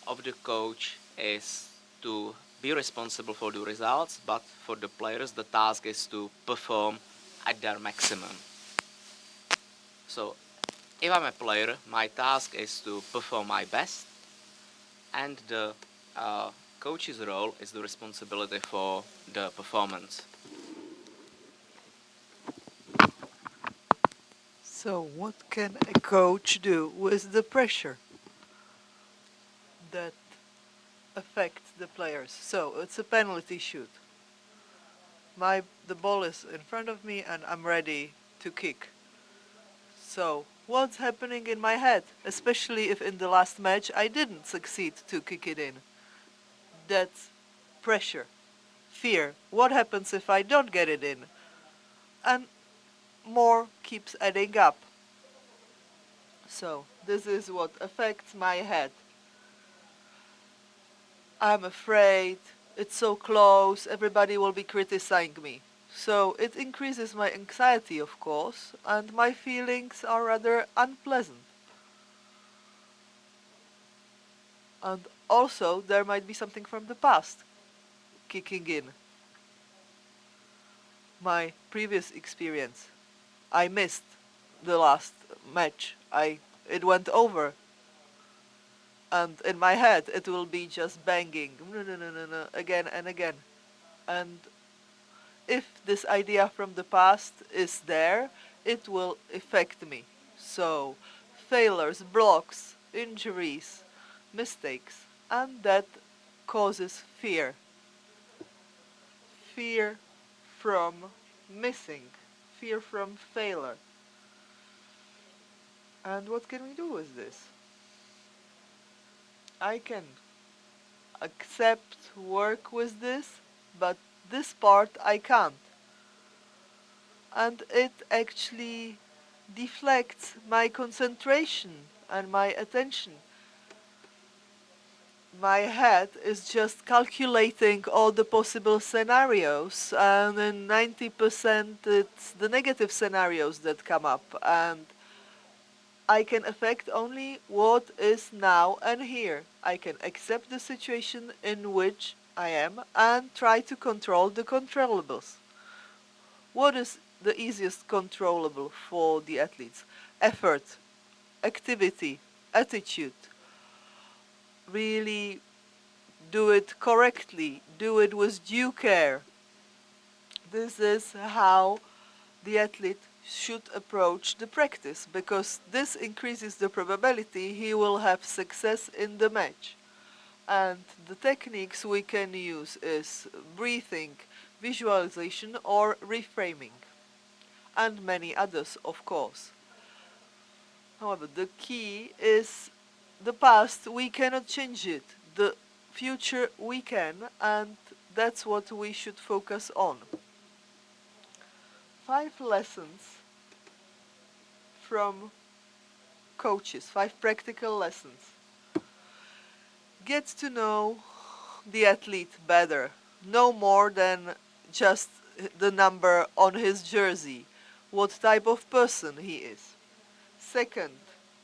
of the coach is to be responsible for the results, but for the players the task is to perform at their maximum. So, if I'm a player, my task is to perform my best, and the coach's role is the responsibility for the performance. So what can a coach do with the pressure that affects the players? So it's a penalty shoot. The ball is in front of me and I'm ready to kick. So what's happening in my head, especially if in the last match I didn't succeed to kick it in? That's pressure, fear. What happens if I don't get it in? And more keeps adding up. So this is what affects my head. I'm afraid, it's so close, everybody will be criticizing me. So it increases my anxiety, of course, and my feelings are rather unpleasant. And also there might be something from the past kicking in. My previous experience, I missed the last match. It went over. And in my head, it will be just banging, no, no, no, no, no, again and again. And if this idea from the past is there, it will affect me. So, failures, blocks, injuries, mistakes, and that causes fear. Fear from missing, fear from failure. And what can we do with this? I can accept, work with this, but this part I can't. And it actually deflects my concentration and my attention. My head is just calculating all the possible scenarios, and in 90% it's the negative scenarios that come up, and I can affect only what is now and here. I can accept the situation in which I am and try to control the controllables. What is the easiest controllable for the athletes? Effort, activity, attitude. Really do it correctly, do it with due care. This is how the athlete should approach the practice, because this increases the probability he will have success in the match. And the techniques we can use is breathing, visualization or reframing, and many others, of course. However, the key is the past, we cannot change it. The future we can, and that's what we should focus on. 5 lessons from coaches, 5 practical lessons. Get to know the athlete better, no more than just the number on his jersey, what type of person he is. Second,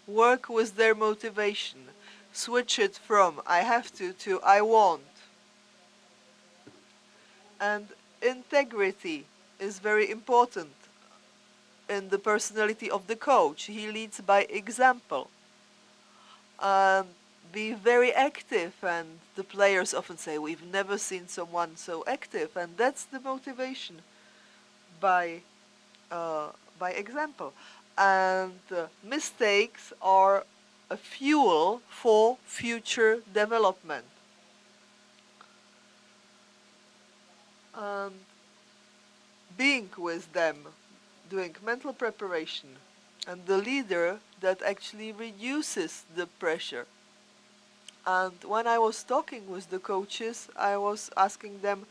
work with their motivation. Switch it from I have to I want. And integrity is very important in the personality of the coach. He leads by example. Be very active, and the players often say, we've never seen someone so active, and that's the motivation by example. And mistakes are a fuel for future development. And being with them, doing mental preparation, and the leader that actually reduces the pressure. And when I was talking with the coaches, I was asking them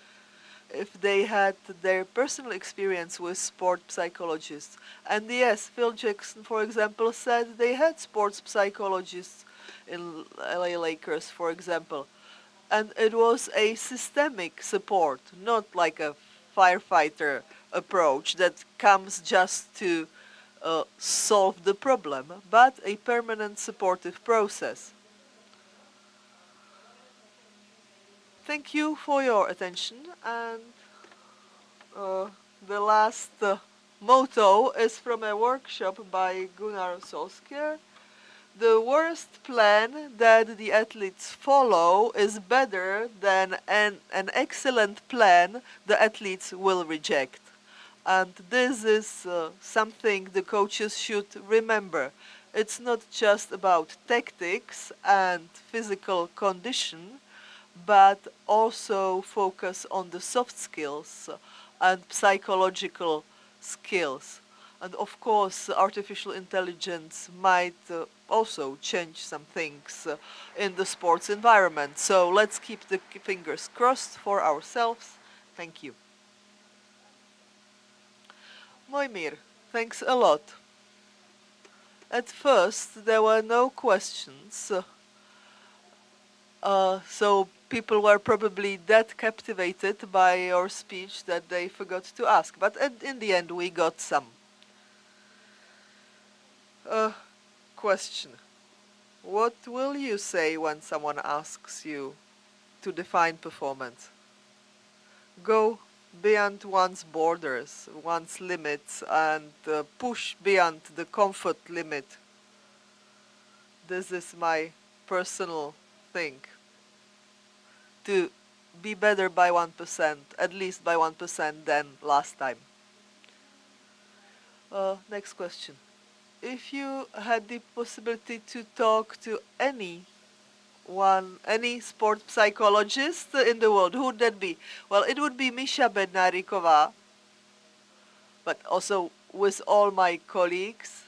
if they had their personal experience with sport psychologists. And yes, Phil Jackson, for example, said they had sports psychologists in LA Lakers, for example. And it was a systemic support, not like a firefighter approach that comes just to solve the problem, but a permanent supportive process. Thank you for your attention, and the last motto is from a workshop by Gunnar Solskjaer. The worst plan that the athletes follow is better than an excellent plan the athletes will reject. And this is something the coaches should remember. It's not just about tactics and physical condition, but also focus on the soft skills and psychological skills. And of course, artificial intelligence might also change some things in the sports environment. So let's keep the fingers crossed for ourselves. Thank you. Mojmir, thanks a lot. At first, there were no questions. So people were probably that captivated by your speech that they forgot to ask. But in the end, we got some. Question. What will you say when someone asks you to define performance? Go beyond one's borders, one's limits, and push beyond the comfort limit. This is my personal thing. To be better by 1%, at least by 1% than last time. Next question. If you had the possibility to talk to any sport psychologist in the world, who would that be? Well, it would be Misha Bednarikova, but also with all my colleagues,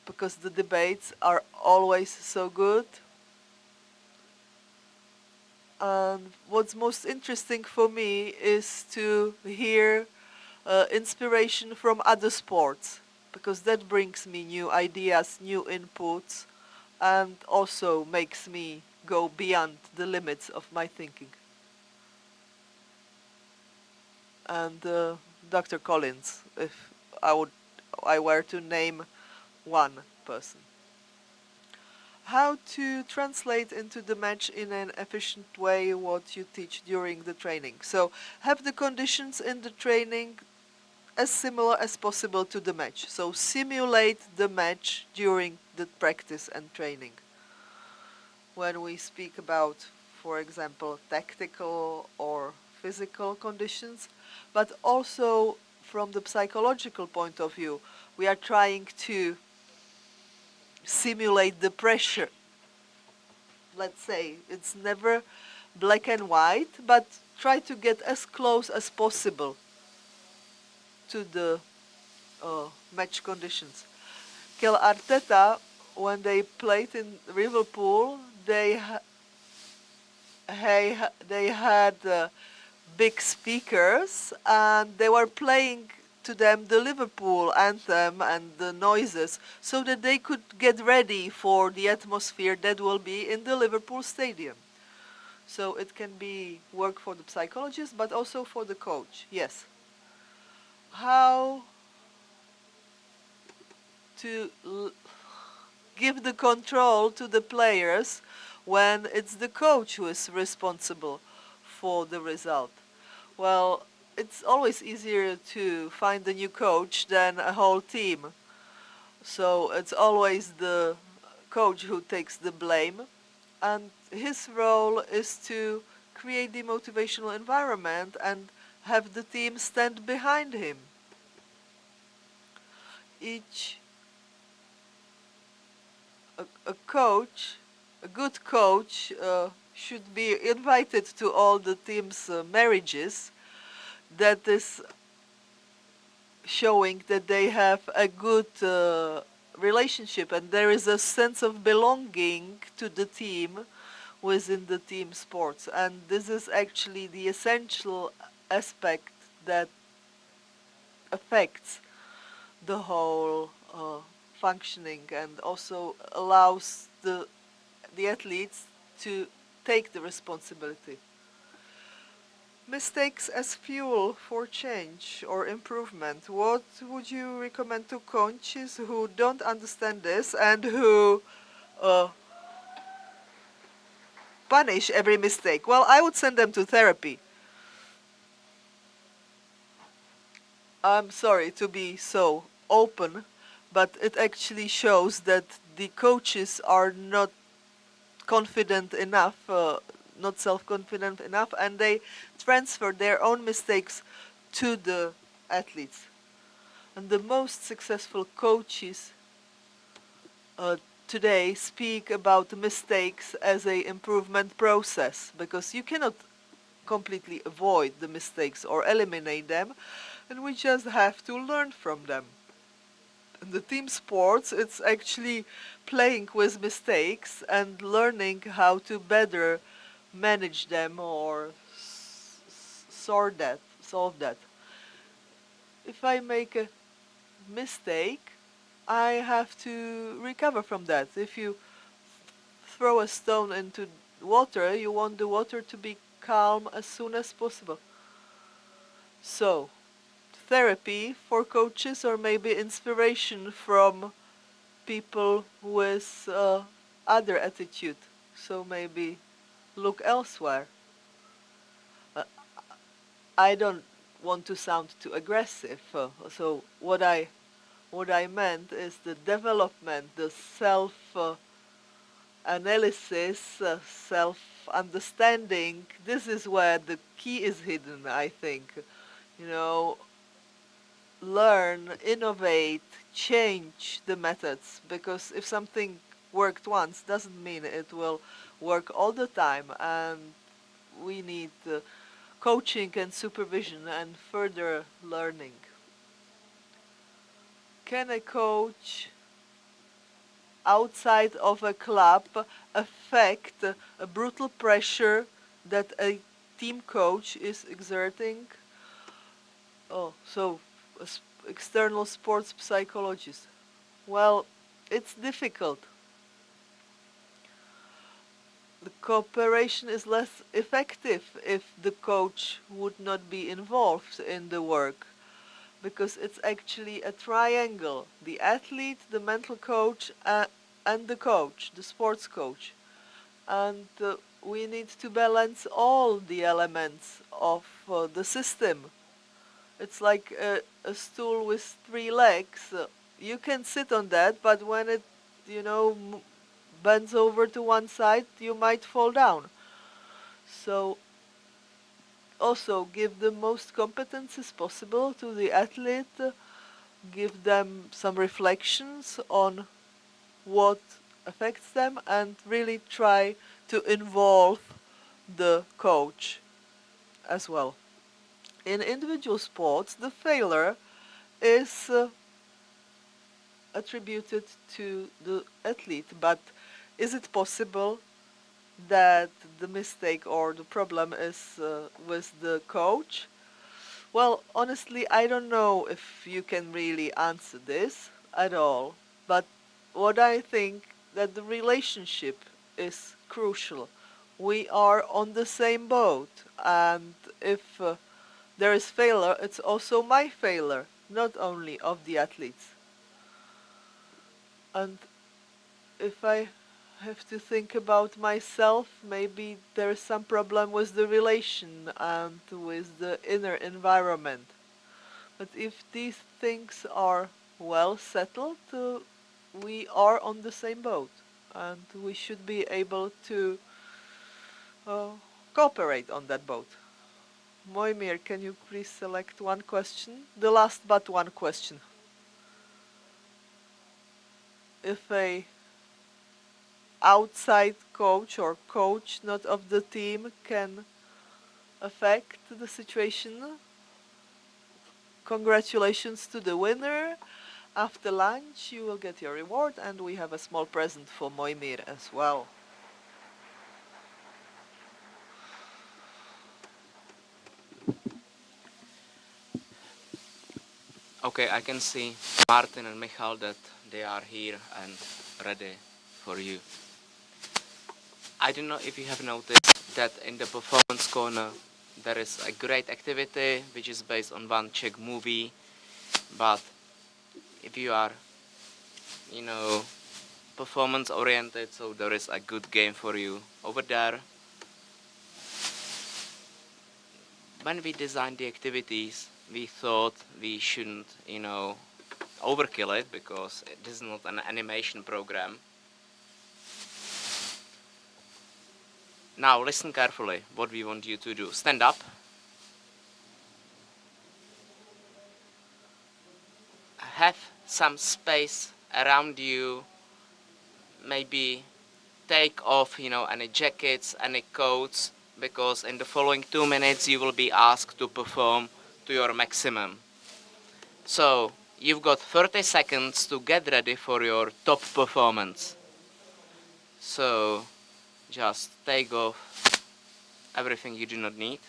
because the debates are always so good. And what's most interesting for me is to hear inspiration from other sports, because that brings me new ideas, new inputs, and also makes me go beyond the limits of my thinking. And Dr. Collins, if I were to name one person. How to translate into the match in an efficient way what you teach during the training. So have the conditions in the training as similar as possible to the match. So simulate the match during the practice and training. When we speak about, for example, tactical or physical conditions, but also from the psychological point of view, we are trying to simulate the pressure. Let's say it's never black and white, but try to get as close as possible to the match conditions. Kel Arteta, when they played in Liverpool, they had big speakers, and they were playing to them the Liverpool anthem and the noises, so that they could get ready for the atmosphere that will be in the Liverpool stadium. So it can be work for the psychologist, but also for the coach. Yes. How to give the control to the players when it's the coach who is responsible for the result. Well, it's always easier to find a new coach than a whole team. So it's always the coach who takes the blame. And his role is to create the motivational environment and have the team stand behind him. A good coach should be invited to all the team's marriages. That is showing that they have a good relationship, and there is a sense of belonging to the team within the team sports. And this is actually the essential aspect that affects the whole functioning, and also allows the athletes to take the responsibility. Mistakes as fuel for change or improvement. What would you recommend to coaches who don't understand this and who punish every mistake? Well, I would send them to therapy. I'm sorry to be so open, but it actually shows that the coaches are not confident enough, not self-confident enough, and they transfer their own mistakes to the athletes. And the most successful coaches today speak about mistakes as an improvement process, because you cannot completely avoid the mistakes or eliminate them, and we just have to learn from them. In the team sports, it's actually playing with mistakes and learning how to better manage them or solve that. If I make a mistake, I have to recover from that. If you throw a stone into water, you want the water to be calm as soon as possible. So, therapy for coaches, or maybe inspiration from people with other attitude. So maybe look elsewhere. I don't want to sound too aggressive. So what I meant is the development, the self analysis, self understanding. This is where the key is hidden, I think. You know, learn, innovate, change the methods, because if something worked once doesn't mean it will work all the time, and we need coaching and supervision and further learning. Can a coach outside of a club affect a brutal pressure that a team coach is exerting? Oh, so external sports psychologist. Well, it's difficult. The cooperation is less effective if the coach would not be involved in the work, because it's actually a triangle: the athlete, the mental coach, and the coach, the sports coach. And we need to balance all the elements of the system. It's like a stool with 3 legs. You can sit on that, but when it, you know, bends over to one side, you might fall down. So also give the most competencies possible to the athlete, give them some reflections on what affects them, and really try to involve the coach as well. In individual sports, the failure is attributed to the athlete, but is it possible that the mistake or the problem is with the coach? Well, honestly, I don't know if you can really answer this at all, but what I think that the relationship is crucial. We are on the same boat, and if there is failure, it's also my failure, not only of the athletes. And if I have to think about myself, maybe there is some problem with the relation and with the inner environment. But if these things are well settled, we are on the same boat, and we should be able to cooperate on that boat. Moimir, can you please select one question? The last but one question. If a outside coach or coach not of the team can affect the situation, congratulations to the winner. After lunch you will get your reward, and we have a small present for Moimir as well. Okay, I can see Martin and Michal that they are here and ready for you. I don't know if you have noticed that in the performance corner there is a great activity which is based on one Czech movie, but if you are, you know, performance oriented, so there is a good game for you over there. When we designed the activities, we thought we shouldn't, you know, overkill it, because this is not an animation program. Now listen carefully what we want you to do. Stand up. Have some space around you. Maybe take off, you know, any jackets, any coats, because in the following 2 minutes you will be asked to perform to your maximum. So you've got 30 seconds to get ready for your top performance. So just take off everything you do not need.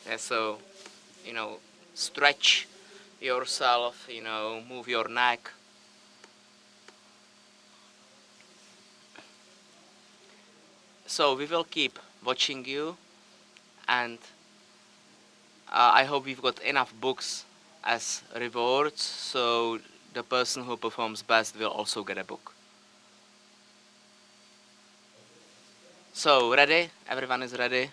Yeah, so, you know, stretch yourself, you know, move your neck. So we will keep watching you, and I hope we've got enough books as rewards, so the person who performs best will also get a book. So, ready? Everyone is ready?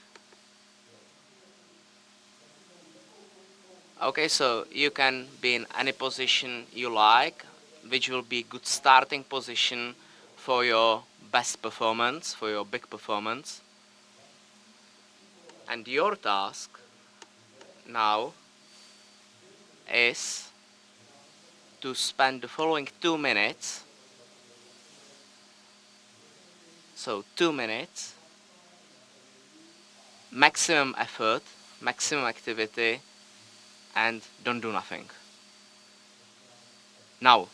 Okay, so you can be in any position you like, which will be good starting position for your best performance, for your big performance. And your task now is to spend the following 2 minutes, so 2 minutes, maximum effort, maximum activity, and don't do nothing. Now.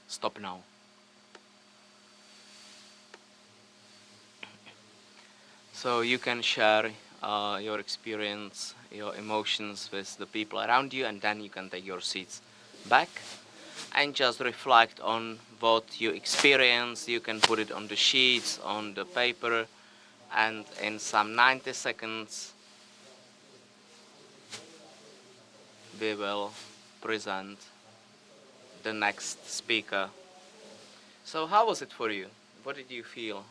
Stop now. So you can share your experience, your emotions with the people around you, and then you can take your seats back and just reflect on what you experienced. You can put it on the sheets, on the paper, and in some 90 seconds we will present the next speaker. So how was it for you? What did you feel?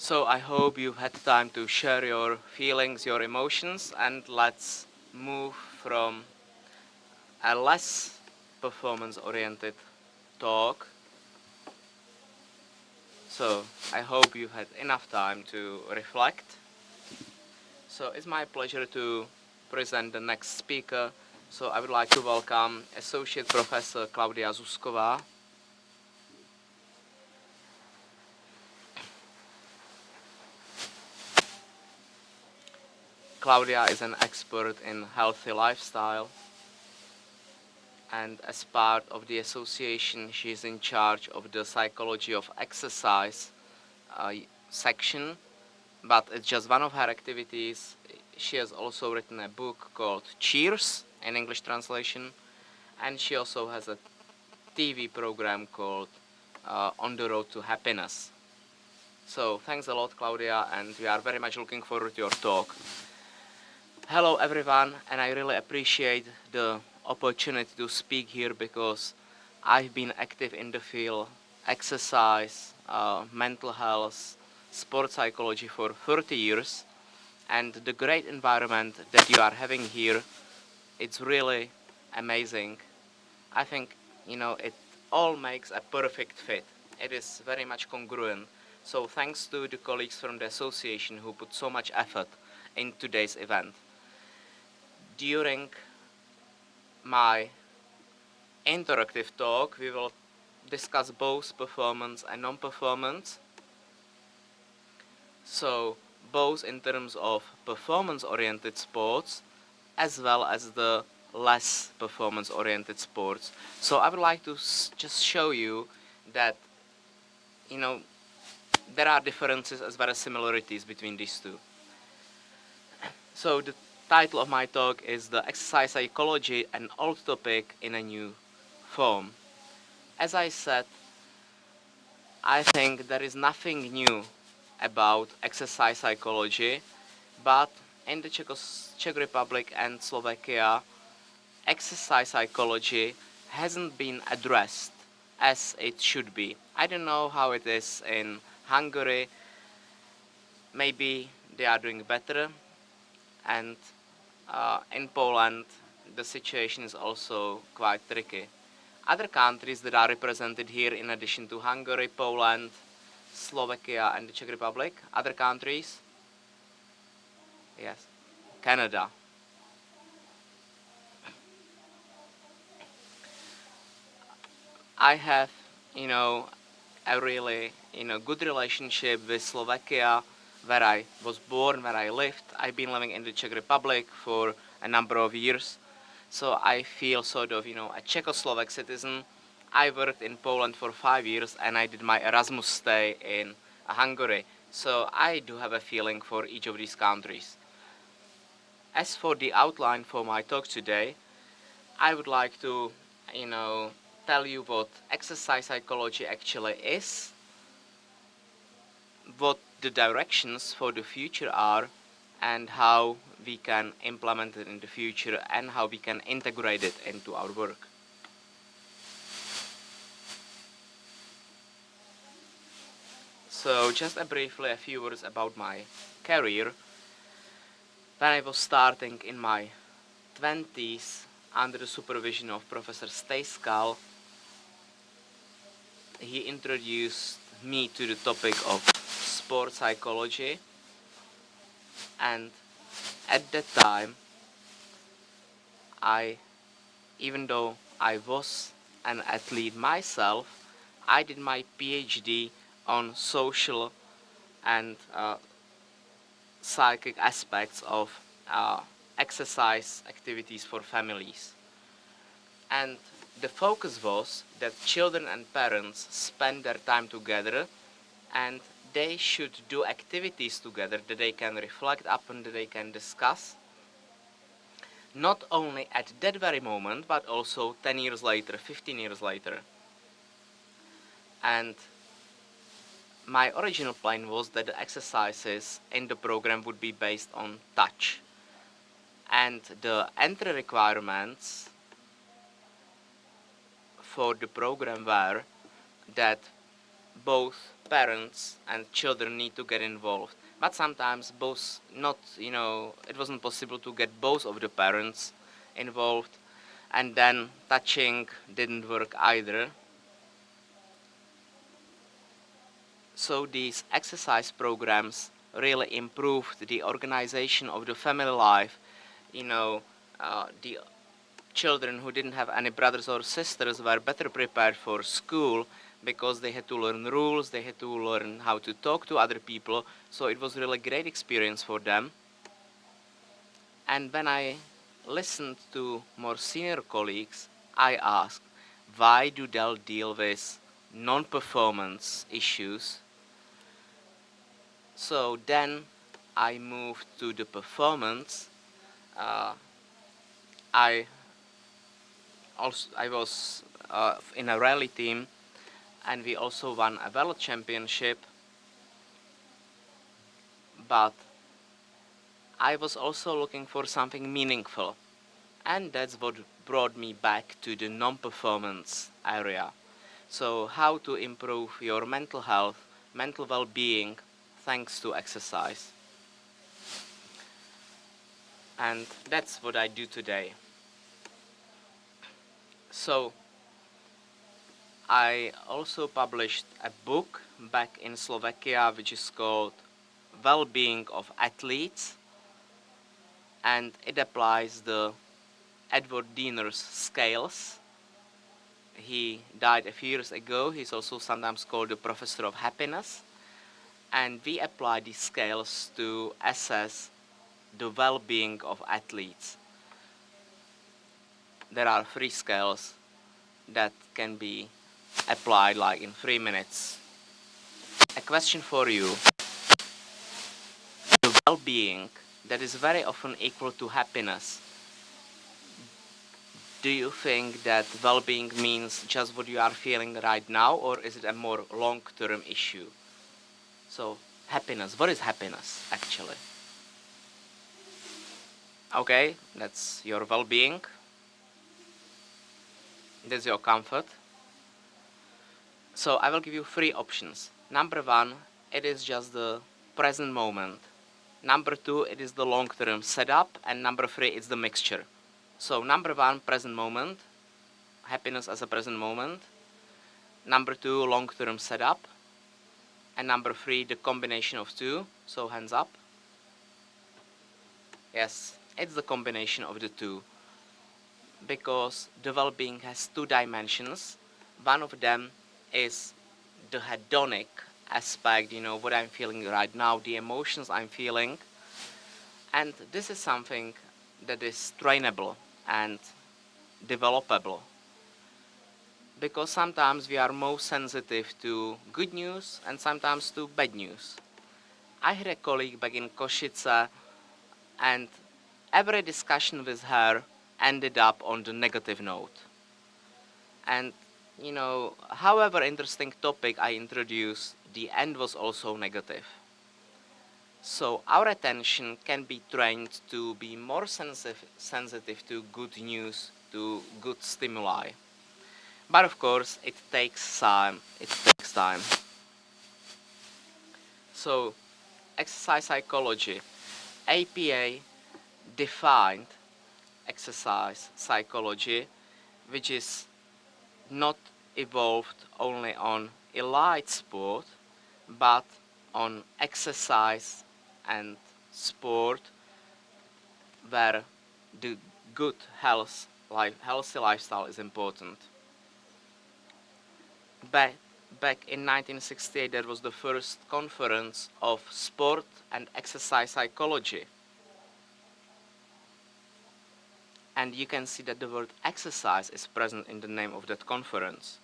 So I hope you've had time to share your feelings, your emotions, and let's move from a less performance-oriented talk. So I hope you've had enough time to reflect. So it's my pleasure to present the next speaker. So I would like to welcome Associate Professor Klaudia Zuzková. Klaudia is an expert in healthy lifestyle, and as part of the association, she is in charge of the psychology of exercise section, but it's just one of her activities. She has also written a book called Cheers, in English translation, and she also has a TV program called On the Road to Happiness. So thanks a lot, Klaudia, and we are very much looking forward to your talk. Hello everyone, and I really appreciate the opportunity to speak here because I've been active in the field exercise, mental health, sports psychology for 30 years, and the great environment that you are having here, it's really amazing. I think, it all makes a perfect fit. It is very much congruent. So thanks to the colleagues from the association who put so much effort in today's event. During my interactive talk, we will discuss both performance and non-performance. So both in terms of performance-oriented sports as well as the less performance-oriented sports. So I would like to just show you that, there are differences as well as similarities between these two. So the title of my talk is The Exercise Psychology, an Old Topic in a New Form. As I said, I think there is nothing new about exercise psychology, but in the Czech Republic and Slovakia, exercise psychology hasn't been addressed as it should be. I don't know how it is in Hungary. Maybe they are doing better, and in Poland the situation is also quite tricky. Other countries that are represented here, in addition to Hungary, Poland, Slovakia and the Czech Republic, other countries, yes, Canada. I have, a really, good relationship with Slovakia, where I was born, where I lived. I've been living in the Czech Republic for a number of years, so I feel sort of, a Czechoslovak citizen. I worked in Poland for 5 years, and I did my Erasmus stay in Hungary, so I do have a feeling for each of these countries. As for the outline for my talk today, I would like to, tell you what exercise psychology actually is, what the directions for the future are, and how we can implement it in the future, and how we can integrate it into our work. So just briefly a few words about my career. When I was starting in my 20s under the supervision of Professor Stejskal, he introduced me to the topic of sports psychology, and at that time, even though I was an athlete myself, I did my PhD on social and psychic aspects of exercise activities for families. And the focus was that children and parents spend their time together, and they should do activities together that they can reflect upon, that they can discuss, not only at that very moment, but also 10 years later, 15 years later. And my original plan was that the exercises in the program would be based on touch. And the entry requirements for the program were that both parents and children need to get involved. But sometimes both not, it wasn't possible to get both of the parents involved, and then touching didn't work either. So these exercise programs really improved the organization of the family life. The children who didn't have any brothers or sisters were better prepared for school because they had to learn rules, they had to learn how to talk to other people, so it was really a great experience for them. And when I listened to more senior colleagues, I asked, why do they deal with non-performance issues? So then I moved to the performance. I was in a rally team, and we also won a world championship. But I was also looking for something meaningful, and that's what brought me back to the non-performance area. So how to improve your mental health, mental well-being, thanks to exercise. And that's what I do today. So I also published a book back in Slovakia which is called Well-Being of Athletes, and it applies the Edward Diener's scales. He died a few years ago. He's also sometimes called the professor of happiness. And we apply these scales to assess the well-being of athletes. There are 3 scales that can be applied like in 3 minutes. A question for you. The well-being that is very often equal to happiness. Do you think that well-being means just what you are feeling right now, or is it a more long-term issue? So, happiness. What is happiness, actually? Okay, that's your well-being. That's your comfort. So, I will give you 3 options. Number 1, it is just the present moment. Number 2, it is the long-term setup. And number 3, it's the mixture. So, number 1, present moment. Happiness as a present moment. Number 2, long-term setup. And number 3, the combination of 2. So, hands up. Yes, it's the combination of the 2. Because the well-being has 2 dimensions. One of them is the hedonic aspect, what I'm feeling right now, the emotions I'm feeling. And this is something that is trainable and developable. Because sometimes we are most sensitive to good news and sometimes to bad news. I had a colleague back in Košice, and every discussion with her ended up on the negative note. And, however interesting topic I introduced, the end was also negative. So our attention can be trained to be more sensitive to good news, to good stimuli. But of course, it takes time. So, exercise psychology. APA defined exercise psychology, which is not evolved only on elite sport, but on exercise and sport, where the good healthy lifestyle is important. Back in 1968, there was the first conference of sport and exercise psychology. And you can see that the word exercise is present in the name of that conference.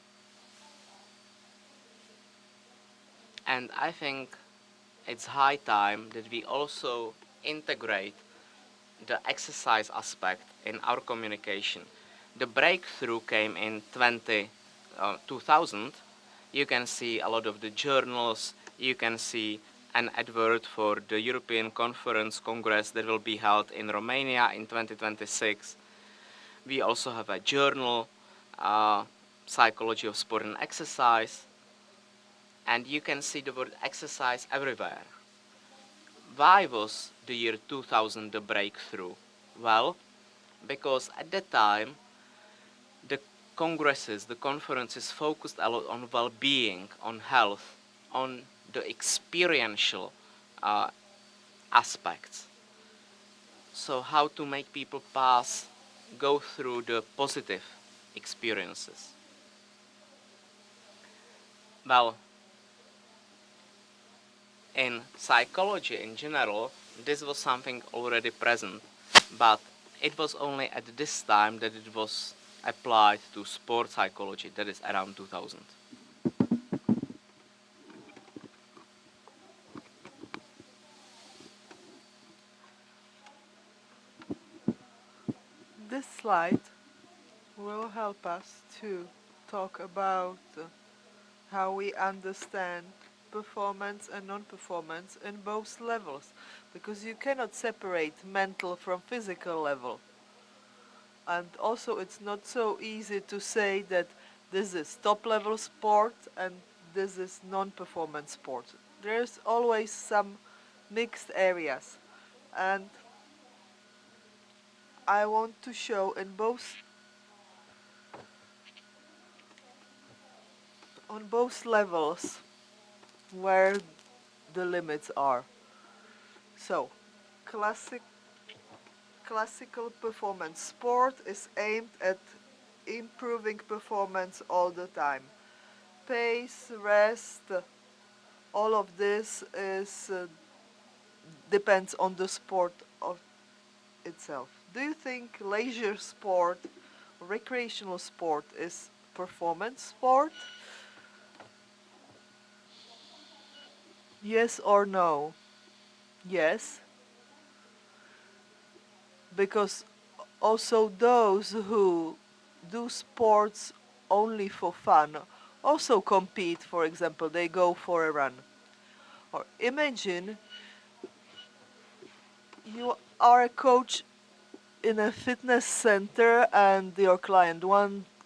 And I think it's high time that we also integrate the exercise aspect in our communication. The breakthrough came in 2000. You can see a lot of the journals. You can see an advert for the European Congress that will be held in Romania in 2026. We also have a journal, Psychology of Sport and Exercise. and you can see the word exercise everywhere. Why was the year 2000 the breakthrough? Well, because at that time the congresses, the conferences focused a lot on well-being, on health, on the experiential aspects. So how to make people go through the positive experiences. Well, in psychology in general, this was something already present, but it was only at this time that it was applied to sports psychology, that is around 2000. This slide will help us to talk about how we understand performance and non-performance in both levels, because you cannot separate mental from physical level. And also it's not so easy to say that this is top level sport and this is non-performance sport. There's always some mixed areas, and I want to show on both levels where the limits are. So, classical performance sport is aimed at improving performance all the time. Pace, rest, all of this depends on the sport of itself. Do you think leisure sport, recreational sport is performance sport? Yes or no? Yes. Because also those who do sports only for fun also compete. For example, they go for a run. Or imagine you are a coach in a fitness center and your client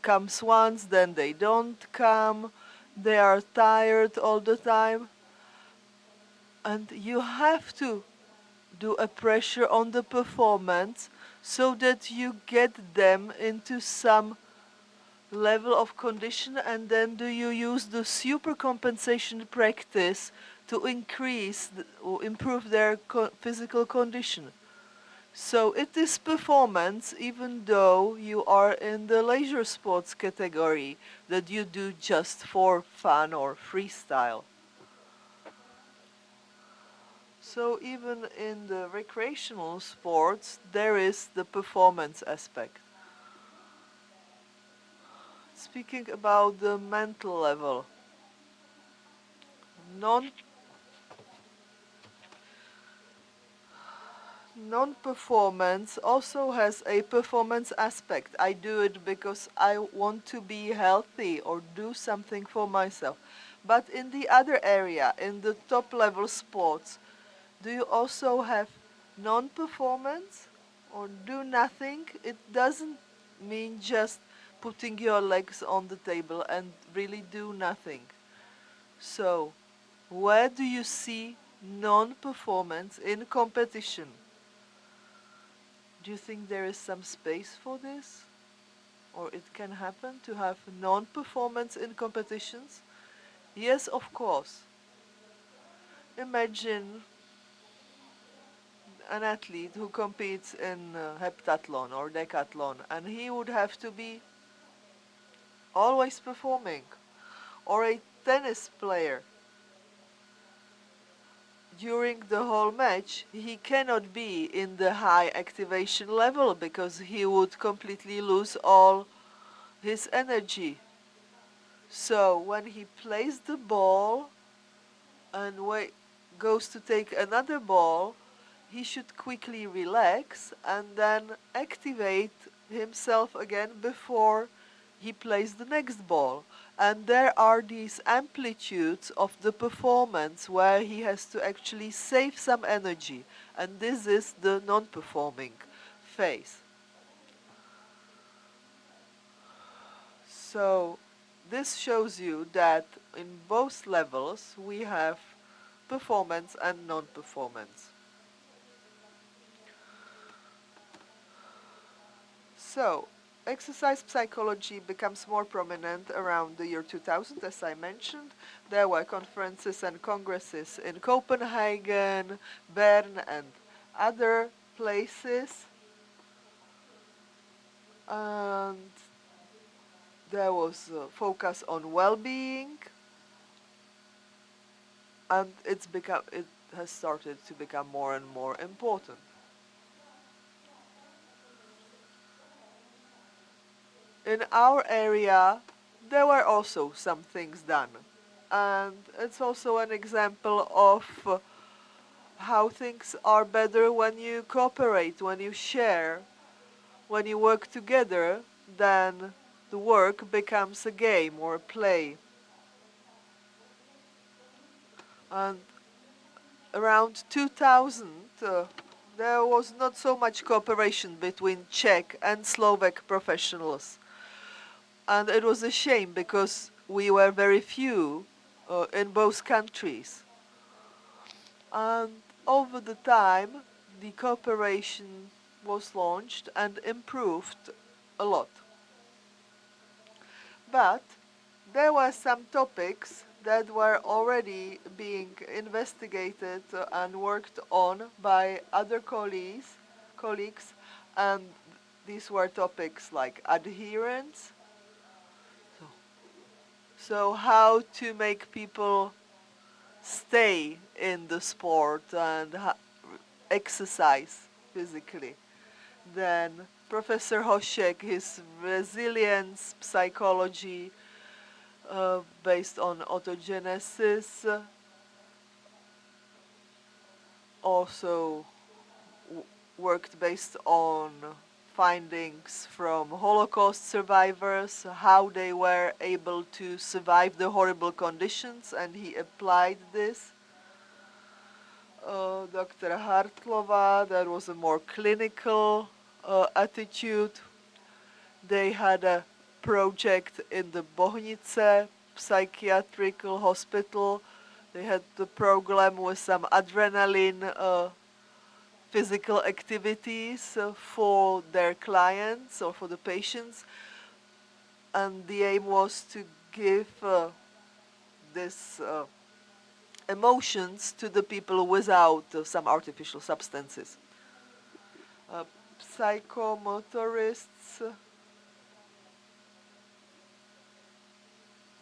comes once, then they don't come, they are tired all the time, and you have to do a pressure on the performance so that you get them into some level of condition, and then do you use the super compensation practice to increase or improve their physical condition. So it is performance even though you are in the leisure sports category that you do just for fun or freestyle. So even in the recreational sports, there is the performance aspect. Speaking about the mental level, non-performance also has a performance aspect. I do it because I want to be healthy or do something for myself. But in the other area, in the top level sports, do you also have non-performance or do nothing? It doesn't mean just putting your legs on the table and really do nothing. So, where do you see non-performance in competition? Do you think there is some space for this? Or it can happen to have non-performance in competitions? Yes, of course. Imagine an athlete who competes in heptathlon or decathlon, and he would have to be always performing. Or a tennis player. During the whole match, he cannot be in the high activation level because he would completely lose all his energy. So when he plays the ball and goes to take another ball, he should quickly relax and then activate himself again before he plays the next ball. And there are these amplitudes of the performance where he has to actually save some energy. And this is the non-performing phase. So this shows you that in both levels we have performance and non-performance. So, exercise psychology becomes more prominent around the year 2000, as I mentioned. There were conferences and congresses in Copenhagen, Bern, and other places. And there was a focus on well-being, and it has started to become more and more important. In our area, there were also some things done, and it's also an example of how things are better when you cooperate, when you share, when you work together, then the work becomes a game or a play. And around 2000, there was not so much cooperation between Czech and Slovak professionals. And it was a shame because we were very few in both countries. And over the time, the cooperation was launched and improved a lot. But there were some topics that were already being investigated and worked on by other colleagues, and these were topics like adherence. So how to make people stay in the sport and exercise physically. Then Professor Hošek, his resilience psychology based on autogenesis, also worked based on findings from Holocaust survivors, how they were able to survive the horrible conditions, and he applied this. Dr. Hartlova, that was a more clinical attitude. They had a project in the Bohnice psychiatrical hospital. They had the program with some adrenaline physical activities for their clients or for the patients, and the aim was to give this emotions to the people without some artificial substances. Psychomotorists,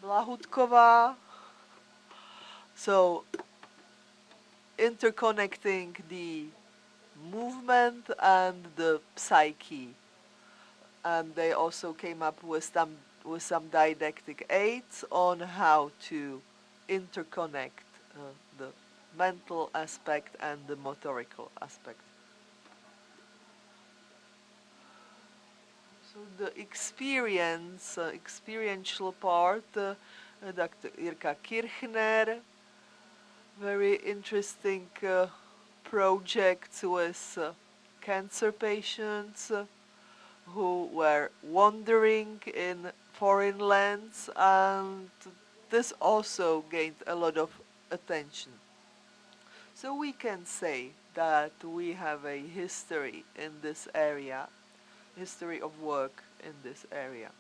Blahutková, so interconnecting the movement and the psyche, and they also came up with some didactic aids on how to interconnect the mental aspect and the motorical aspect. So the experiential part, Dr. Irka Kirchner, very interesting projects with cancer patients who were wandering in foreign lands, and this also gained a lot of attention. So we can say that we have a history in this area, history of work in this area.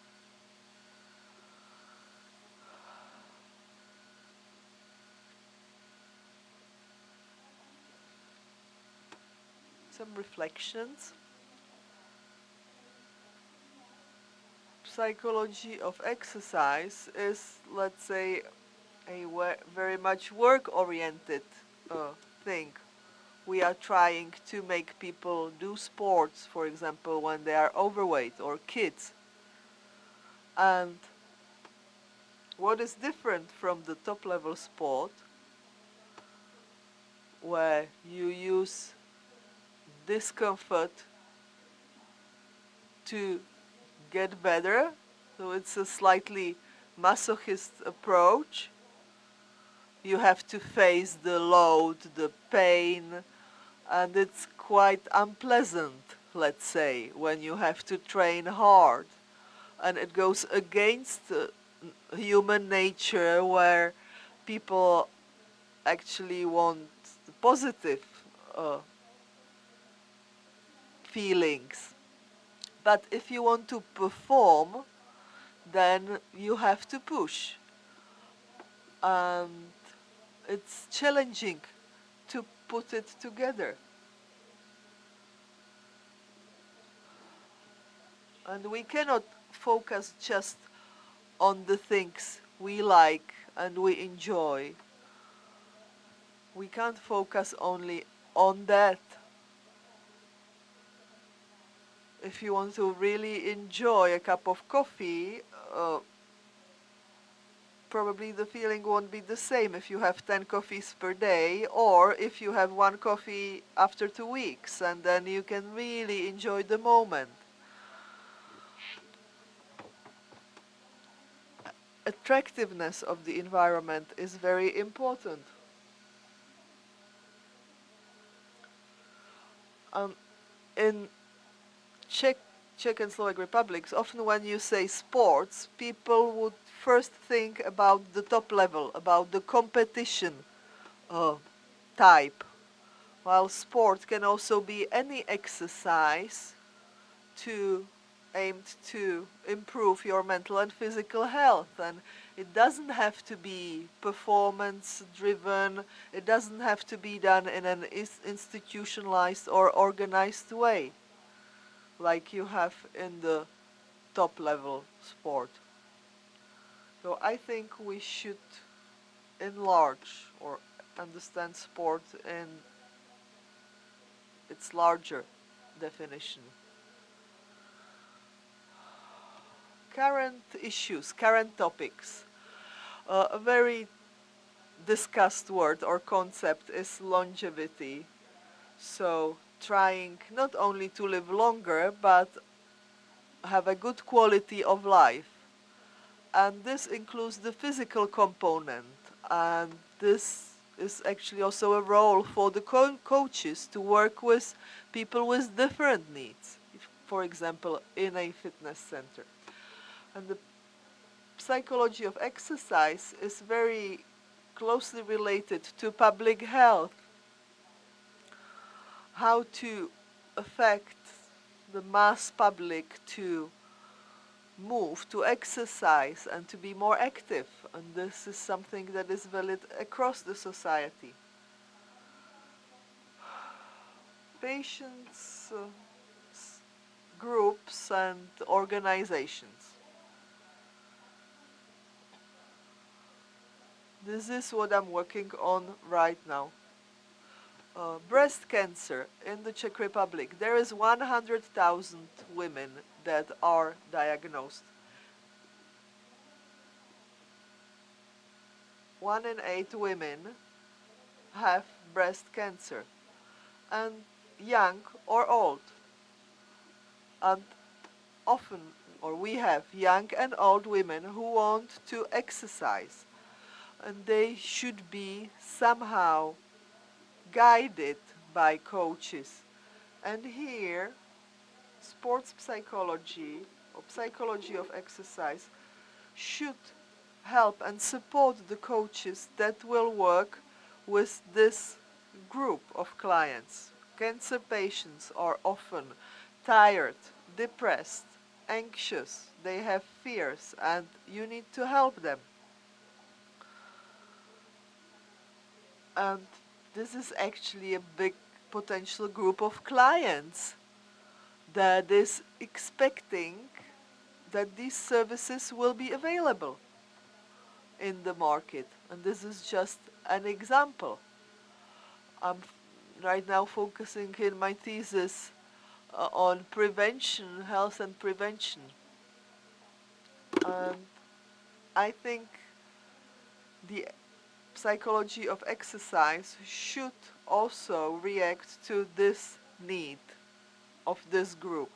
Some reflections. Psychology of exercise is, let's say, a very much work-oriented thing. We are trying to make people do sports, for example, when they are overweight or kids. And what is different from the top-level sport, where you use discomfort to get better, so it's a slightly masochist approach. You have to face the load, the pain, and it's quite unpleasant, let's say, when you have to train hard. And it goes against human nature where people actually want positive uh, feelings. But if you want to perform, then you have to push. And it's challenging to put it together. And we cannot focus just on the things we like and we enjoy. We can't focus only on that. If you want to really enjoy a cup of coffee, probably the feeling won't be the same if you have 10 coffees per day or if you have one coffee after 2 weeks, and then you can really enjoy the moment. Attractiveness of the environment is very important. In Czech and Slovak republics, often when you say sports, people would first think about the top level, about the competition type, while sport can also be any exercise aimed to improve your mental and physical health. And it doesn't have to be performance driven, it doesn't have to be done in an institutionalized or organized way like you have in the top level sport. So I think we should enlarge or understand sport in its larger definition. Current issues, current topics. A very discussed word or concept is longevity. So trying not only to live longer, but have a good quality of life. And this includes the physical component. And this is actually also a role for the coaches to work with people with different needs, for example, in a fitness center. And the psychology of exercise is very closely related to public health. How to affect the mass public to move, to exercise, and to be more active. And this is something that is valid across the society. Patients, groups, and organizations. This is what I'm working on right now. Breast cancer in the Czech Republic. There is 100,000 women that are diagnosed. 1 in 8 women have breast cancer, and young or old. And often, or we have young and old women who want to exercise, and they should be somehow guided by coaches. And here, sports psychology or psychology of exercise should help and support the coaches that will work with this group of clients. Cancer patients are often tired, depressed, anxious, they have fears, and you need to help them. And this is actually a big potential group of clients that is expecting that these services will be available in the market. And this is just an example. I'm right now focusing in my thesis on prevention, health and prevention. And I think the psychology of exercise should also react to this need of this group.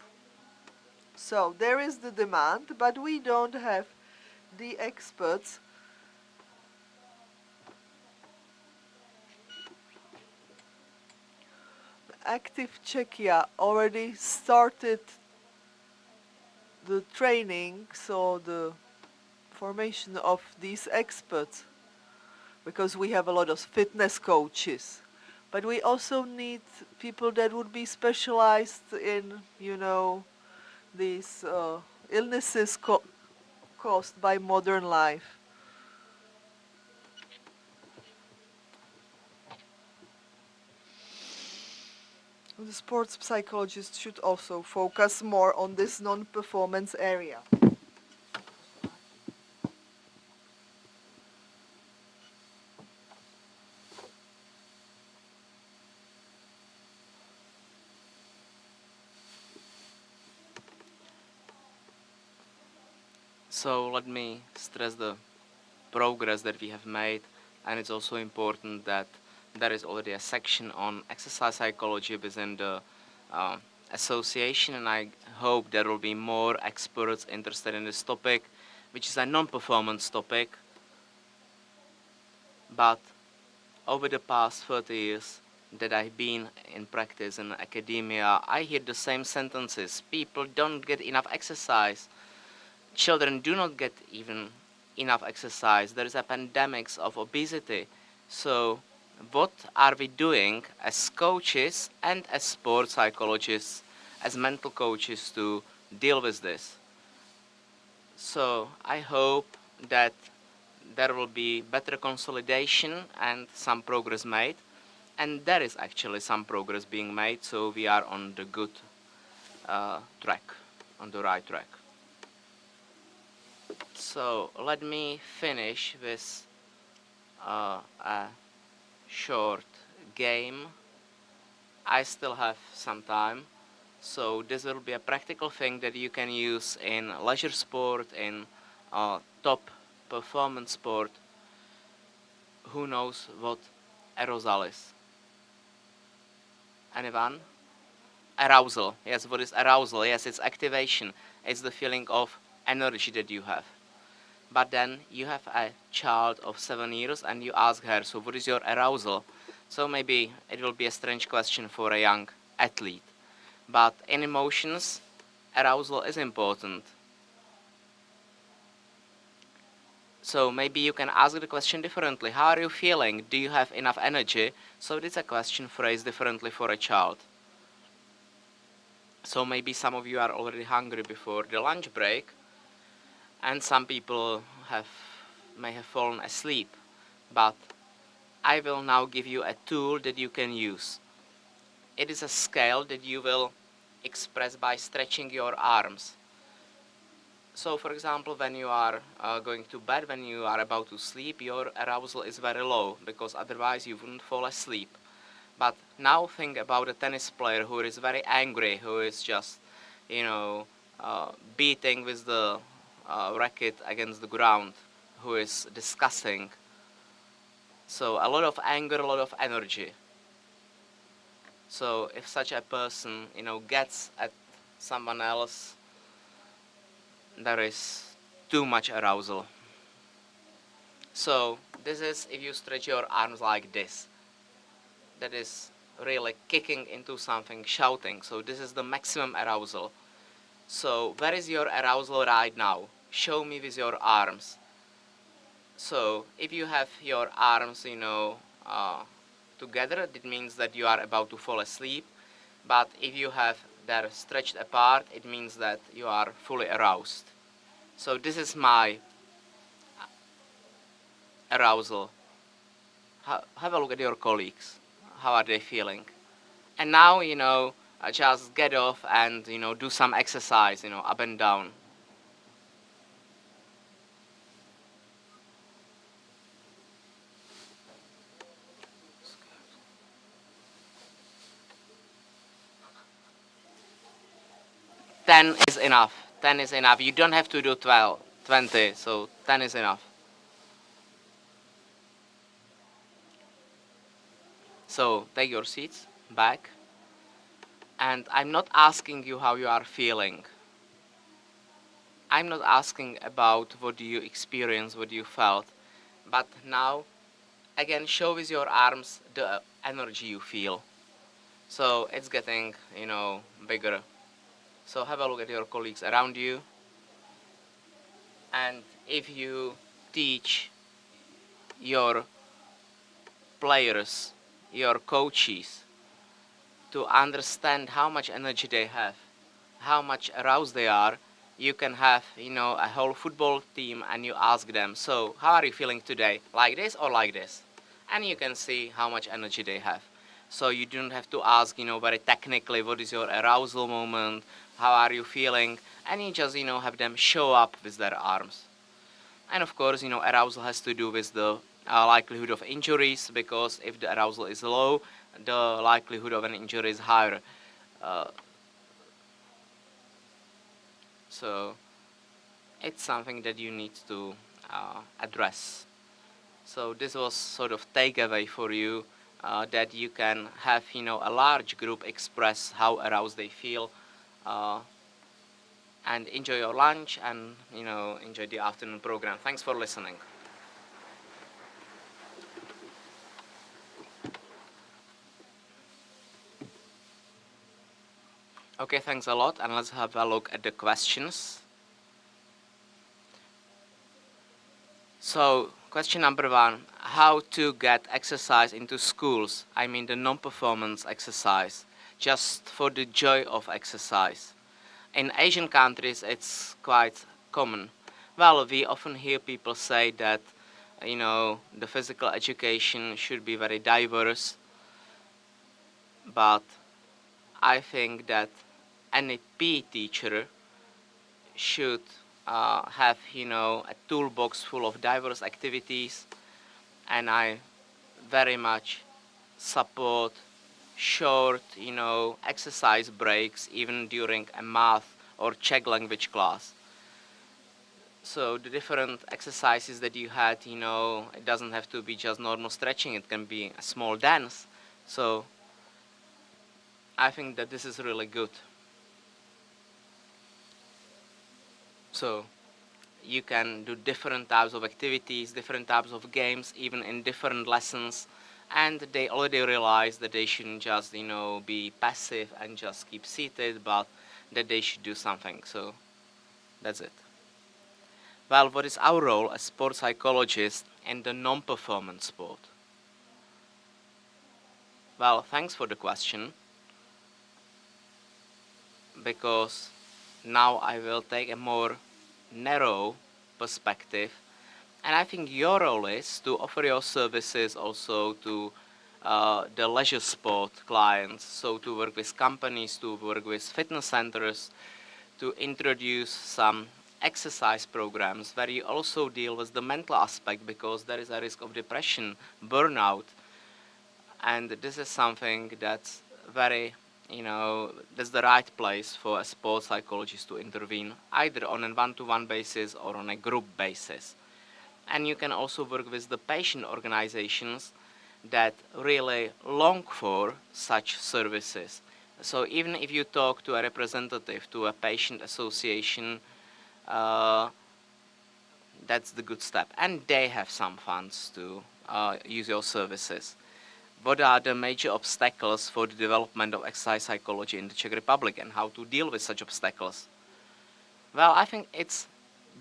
So there is the demand, but we don't have the experts Active Czechia already started the training, so formation of these experts, because we have a lot of fitness coaches, but we also need people that would be specialized in, you know, these illnesses caused by modern life. The sports psychologist should also focus more on this non-performance area. So let me stress the progress that we have made, and it's also important that there is already a section on exercise psychology within the association, and I hope there will be more experts interested in this topic, which is a non-performance topic. But over the past 30 years that I've been in practice in academia, I hear the same sentences. People don't get enough exercise. Children do not get even enough exercise. There is a pandemic of obesity. So what are we doing as coaches and as sports psychologists, as mental coaches to deal with this? So I hope that there will be better consolidation and some progress made. And there is actually some progress being made, so we are on the good track, on the right track. So let me finish with a short game. I still have some time, so this will be a practical thing that you can use in leisure sport, in top performance sport. Who knows what arousal is? Anyone? Arousal. Yes, what is arousal? Yes, it's activation. It's the feeling of energy that you have. But then you have a child of 7 years and you ask her, so what is your arousal? So maybe it will be a strange question for a young athlete. But in emotions, arousal is important. So maybe you can ask the question differently. How are you feeling? Do you have enough energy? So it's a question phrased differently for a child. So maybe some of you are already hungry before the lunch break, and some people may have fallen asleep. But I will now give you a tool that you can use. It is a scale that you will express by stretching your arms. So for example, when you are going to bed, when you are about to sleep, your arousal is very low, because otherwise you wouldn't fall asleep. But now think about a tennis player who is very angry, who is just, beating with the racket against the ground, who is discussing. So a lot of anger, a lot of energy. So if such a person, gets at someone else, there is too much arousal. So this is if you stretch your arms like this. That is really kicking into something, shouting. So this is the maximum arousal. So where is your arousal right now? Show me with your arms. So if you have your arms, together, it means that you are about to fall asleep. But if you have them stretched apart, it means that you are fully aroused. So this is my arousal. Have a look at your colleagues. How are they feeling? And now, just get off and, do some exercise, up and down. Ten is enough. 10 is enough. You don't have to do 20, so 10 is enough. So take your seats back. And I'm not asking you how you are feeling. I'm not asking about what you experienced, what you felt. But now, again, show with your arms the energy you feel. So it's getting, bigger. So have a look at your colleagues around you. And if you teach your players, your coaches, to understand how much energy they have, how much aroused they are, you can have, a whole football team and you ask them, so how are you feeling today? Like this or like this? And you can see how much energy they have. So you don't have to ask, very technically, what is your arousal moment? How are you feeling? And you just, have them show up with their arms. And of course, arousal has to do with the likelihood of injuries, because if the arousal is low, the likelihood of an injury is higher. So it's something that you need to address. So this was sort of takeaway for you, that you can have, a large group express how aroused they feel, and enjoy your lunch and, enjoy the afternoon program. Thanks for listening. Okay, thanks a lot, and let's have a look at the questions. So, question number 1, how to get exercise into schools? I mean the non-performance exercise, just for the joy of exercise. In Asian countries, it's quite common. Well, we often hear people say that, the physical education should be very diverse, but I think that any PE teacher should have, a toolbox full of diverse activities, and I very much support short, exercise breaks even during a math or Czech language class. So the different exercises that you had, it doesn't have to be just normal stretching, it can be a small dance. So I think that this is really good. So you can do different types of activities, different types of games, even in different lessons. And they already realize that they shouldn't just, be passive and just keep seated, but that they should do something. So that's it. Well, what is our role as sports psychologists in the non-performance sport? Well, thanks for the question, because now I will take a more narrow perspective, and I think your role is to offer your services also to the leisure sport clients, so to work with companies, to work with fitness centers, to introduce some exercise programs where you also deal with the mental aspect, because there is a risk of depression, burnout, and this is something that's very, that's the right place for a sports psychologist to intervene, either on a one-to-one basis or on a group basis. And you can also work with the patient organizations that really long for such services. So even if you talk to a representative, to a patient association, that's the good step. And they have some funds to use your services. What are the major obstacles for the development of exercise psychology in the Czech Republic, and how to deal with such obstacles? Well, I think it's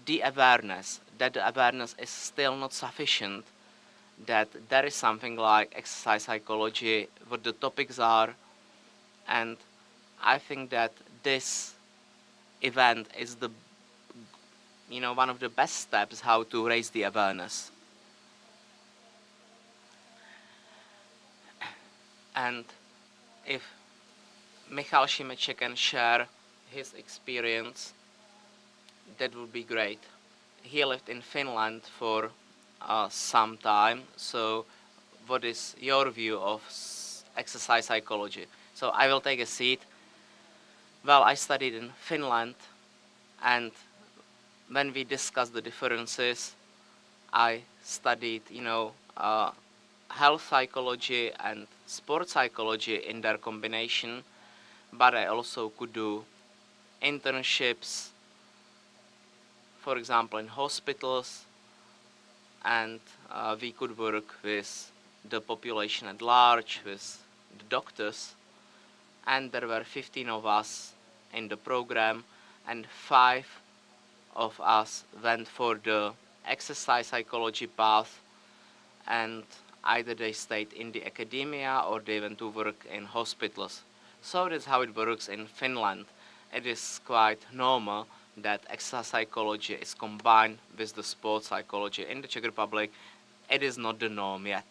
the awareness, that the awareness is still not sufficient, that there is something like exercise psychology, what the topics are, and I think that this event is the, one of the best steps how to raise the awareness. And if Michal Šimeček can share his experience, that would be great. He lived in Finland for some time, so what is your view of exercise psychology? So I will take a seat. Well, I studied in Finland, and when we discussed the differences, I studied, health psychology and sports psychology in their combination, but I also could do internships, for example, in hospitals, and we could work with the population at large, with the doctors, and there were 15 of us in the program, and 5 of us went for the exercise psychology path, and either they stayed in the academia or they went to work in hospitals. So that's how it works in Finland. It is quite normal that exercise psychology is combined with the sports psychology. In the Czech Republic, it is not the norm yet.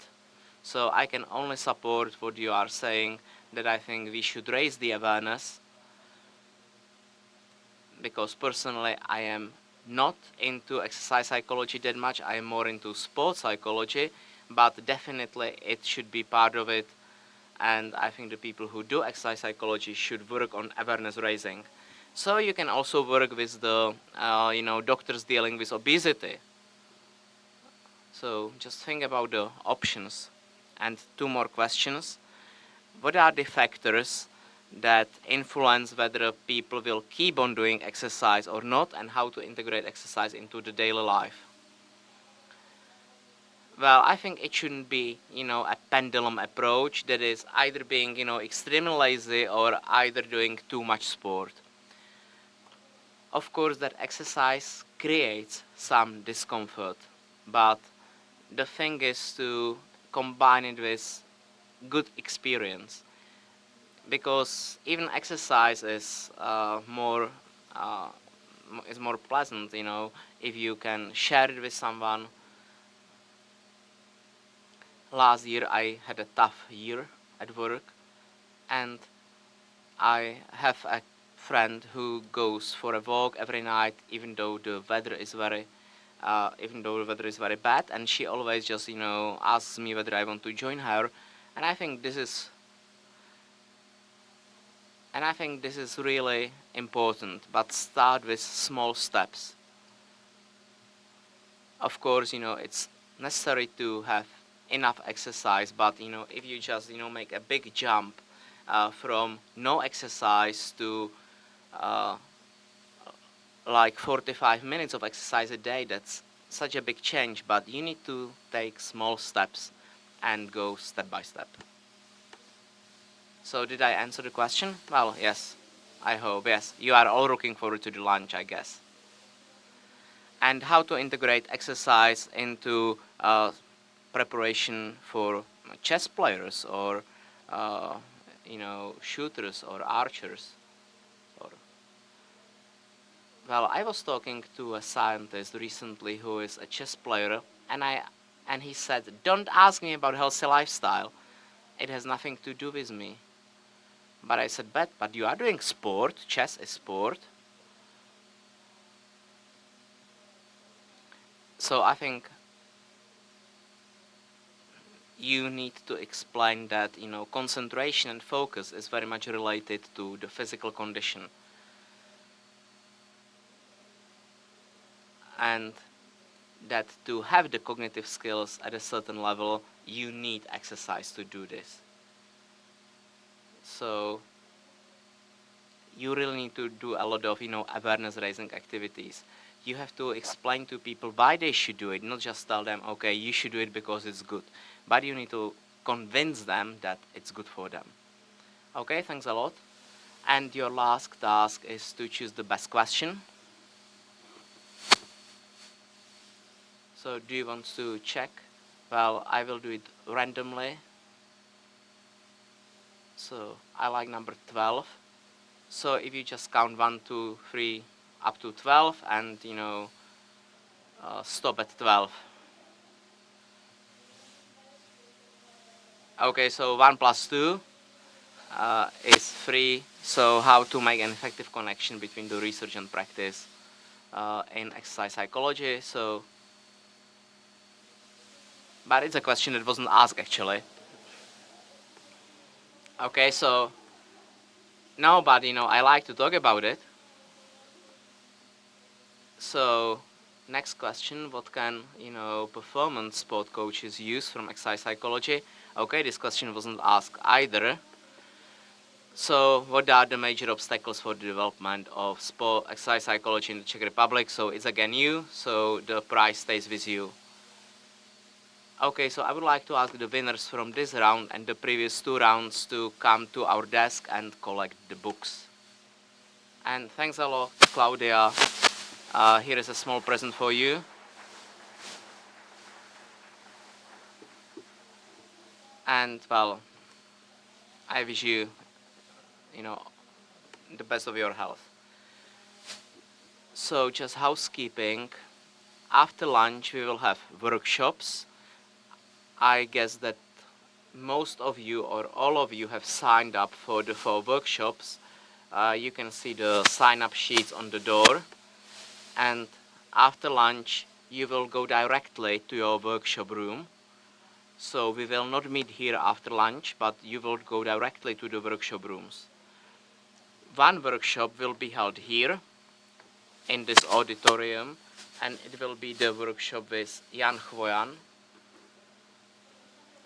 So I can only support what you are saying, that I think we should raise the awareness, because personally I am not into exercise psychology that much. I am more into sports psychology, but definitely it should be part of it. And I think the people who do exercise psychology should work on awareness raising. So you can also work with the doctors dealing with obesity. So just think about the options. And two more questions. What are the factors that influence whether people will keep on doing exercise or not, and how to integrate exercise into the daily life? Well, I think it shouldn't be, a pendulum approach that is either being, extremely lazy or either doing too much sport. Of course, that exercise creates some discomfort, but the thing is to combine it with good experience, because even exercise is more pleasant, if you can share it with someone. Last year I had a tough year at work, and I have a friend who goes for a walk every night, even though the weather is very bad, and she always just asks me whether I want to join her, and I think this is really important. But start with small steps. Of course, it's necessary to have enough exercise, but if you just make a big jump from no exercise to like 45 minutes of exercise a day, that's such a big change. But you need to take small steps and go step by step. So did I answer the question? Well, yes, I hope. Yes, you are all looking forward to the lunch, I guess. And how to integrate exercise into preparation for chess players or shooters or archers. Well, I was talking to a scientist recently who is a chess player, and he said, "Don't ask me about healthy lifestyle. It has nothing to do with me." But I said, but you are doing sport. Chess is sport. So I think you need to explain that, concentration and focus is very much related to the physical condition. And that to have the cognitive skills at a certain level, you need exercise to do this. So you really need to do a lot of, awareness raising activities. You have to explain to people why they should do it, not just tell them, okay, you should do it because it's good. But you need to convince them that it's good for them. Okay, thanks a lot. And your last task is to choose the best question. So do you want to check? Well, I will do it randomly. So I like number 12. So if you just count 1, 2, 3 up to 12 and stop at 12. Okay, so 1 plus 2 is 3. So how to make an effective connection between the research and practice in exercise psychology. So, but it's a question that wasn't asked actually. Okay, so no, but I like to talk about it. So next question, what can performance sport coaches use from exercise psychology? Okay, this question wasn't asked either. So what are the major obstacles for the development of sport exercise psychology in the Czech Republic? So it's again you, so the prize stays with you. Okay, so I would like to ask the winners from this round and the previous 2 rounds to come to our desk and collect the books. And thanks a lot, Claudia. Here is a small present for you. And well, I wish you, the best of your health. So just housekeeping. After lunch, we will have workshops. I guess that most of you or all of you have signed up for the 4 workshops. You can see the sign-up sheets on the door. And after lunch, you will go directly to your workshop room. So we will not meet here after lunch, but you will go directly to the workshop rooms. One workshop will be held here in this auditorium, and it will be the workshop with Jan Chvojan.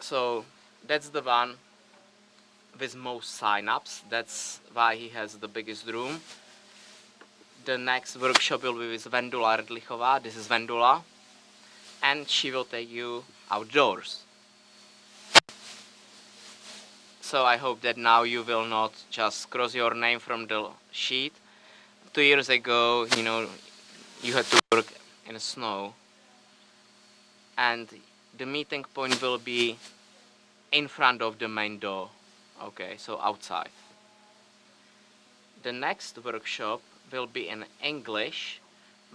So that's the one with most sign-ups. That's why he has the biggest room. The next workshop will be with Vendula Redlichová. This is Vendula. And she will take you outdoors. So I hope that now you will not just cross your name from the sheet. 2 years ago, you had to work in the snow. And the meeting point will be in front of the main door. Okay, so outside. The next workshop will be in English,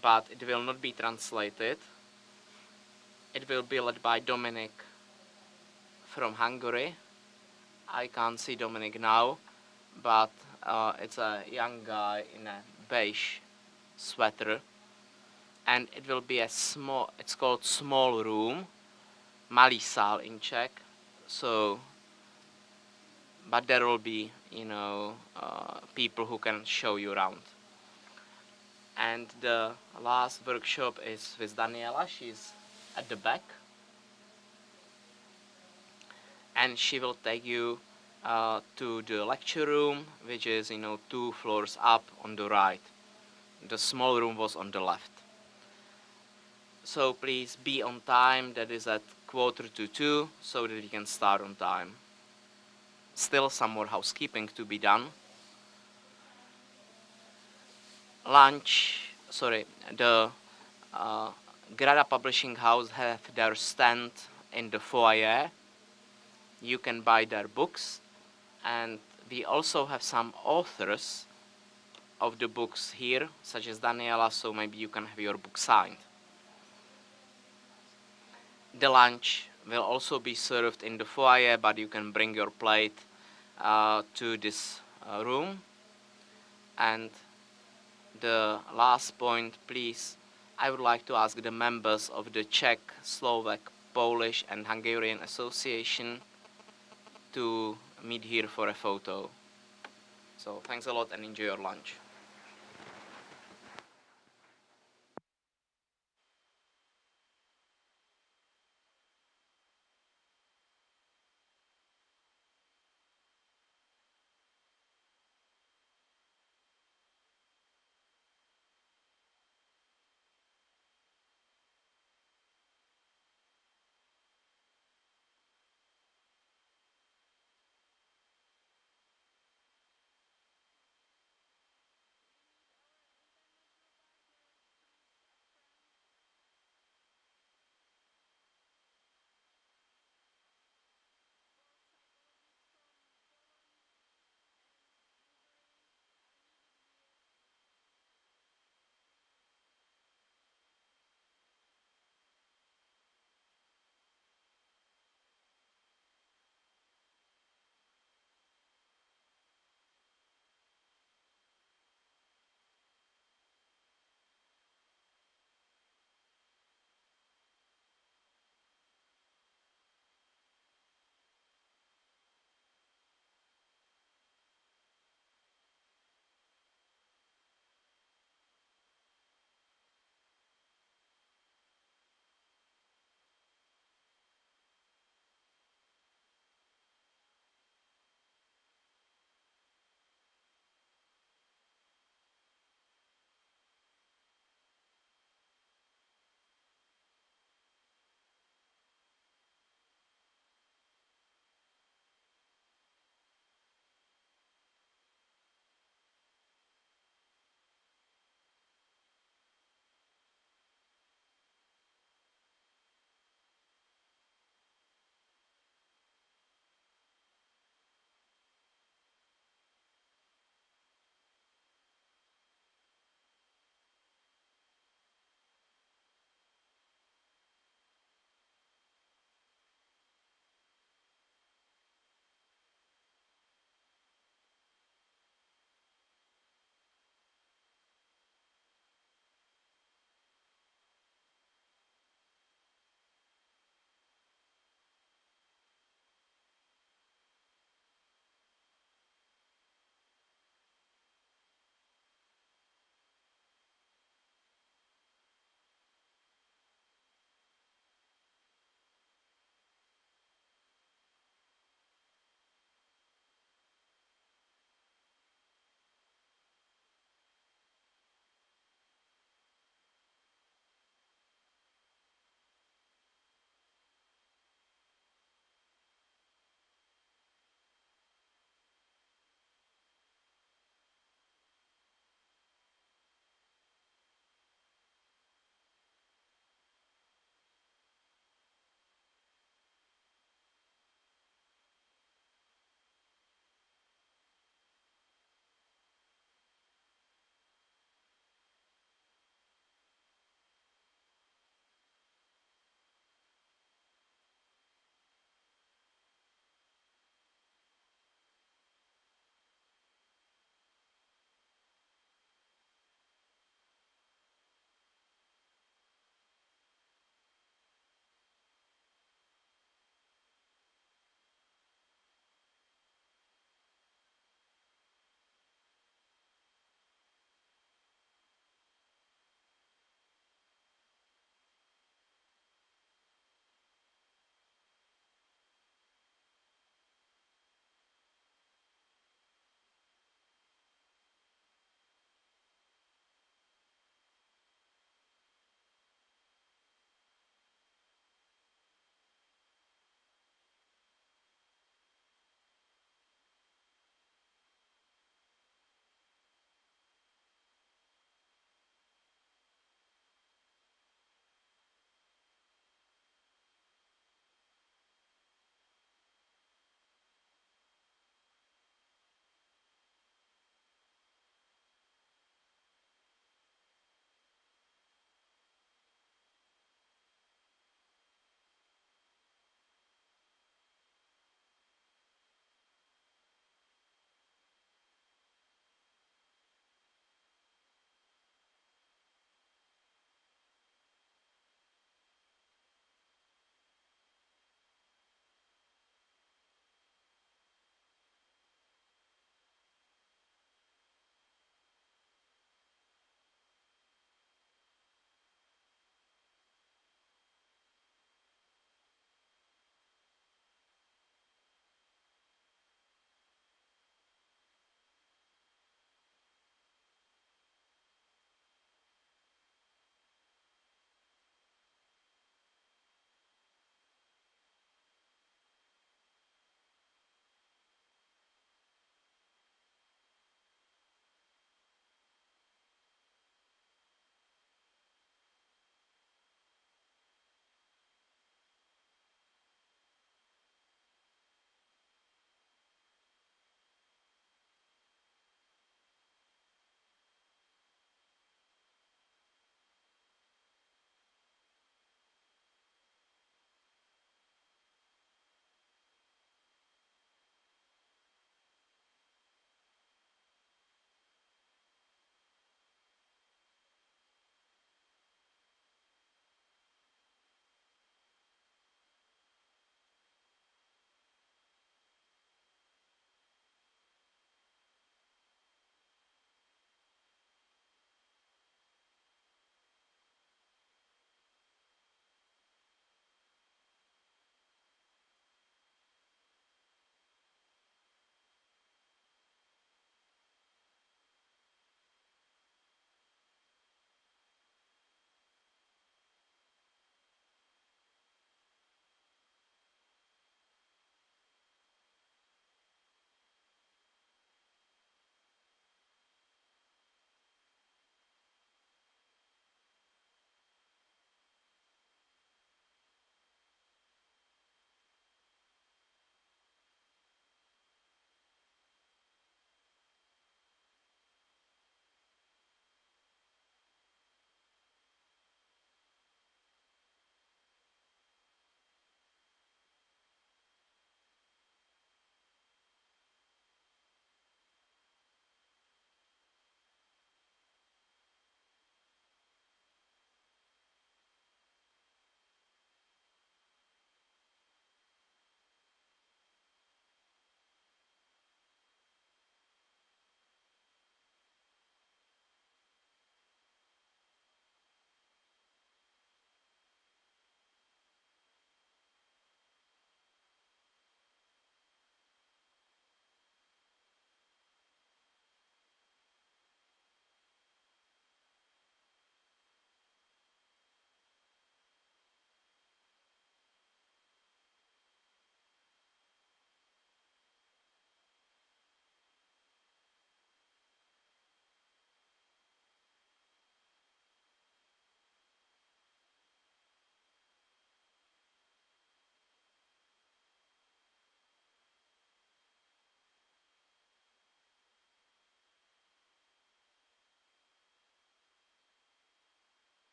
but it will not be translated. It will be led by Dominic from Hungary. I can't see Dominic now, but it's a young guy in a beige sweater. And it will be it's called small room, malý sál in Czech. So, but there will be, people who can show you around. And the last workshop is with Daniela. She's at the back. And she will take you to the lecture room, which is, 2 floors up on the right. The small room was on the left. So please be on time. That is at 1:45, so that we can start on time. Still some more housekeeping to be done. The Grada Publishing House have their stand in the foyer. You can buy their books, and we also have some authors of the books here, such as Daniela, so maybe you can have your book signed. The lunch will also be served in the foyer, but you can bring your plate to this room. And the last point, please, I would like to ask the members of the Czech, Slovak, Polish and Hungarian Association to meet here for a photo. So thanks a lot and enjoy your lunch.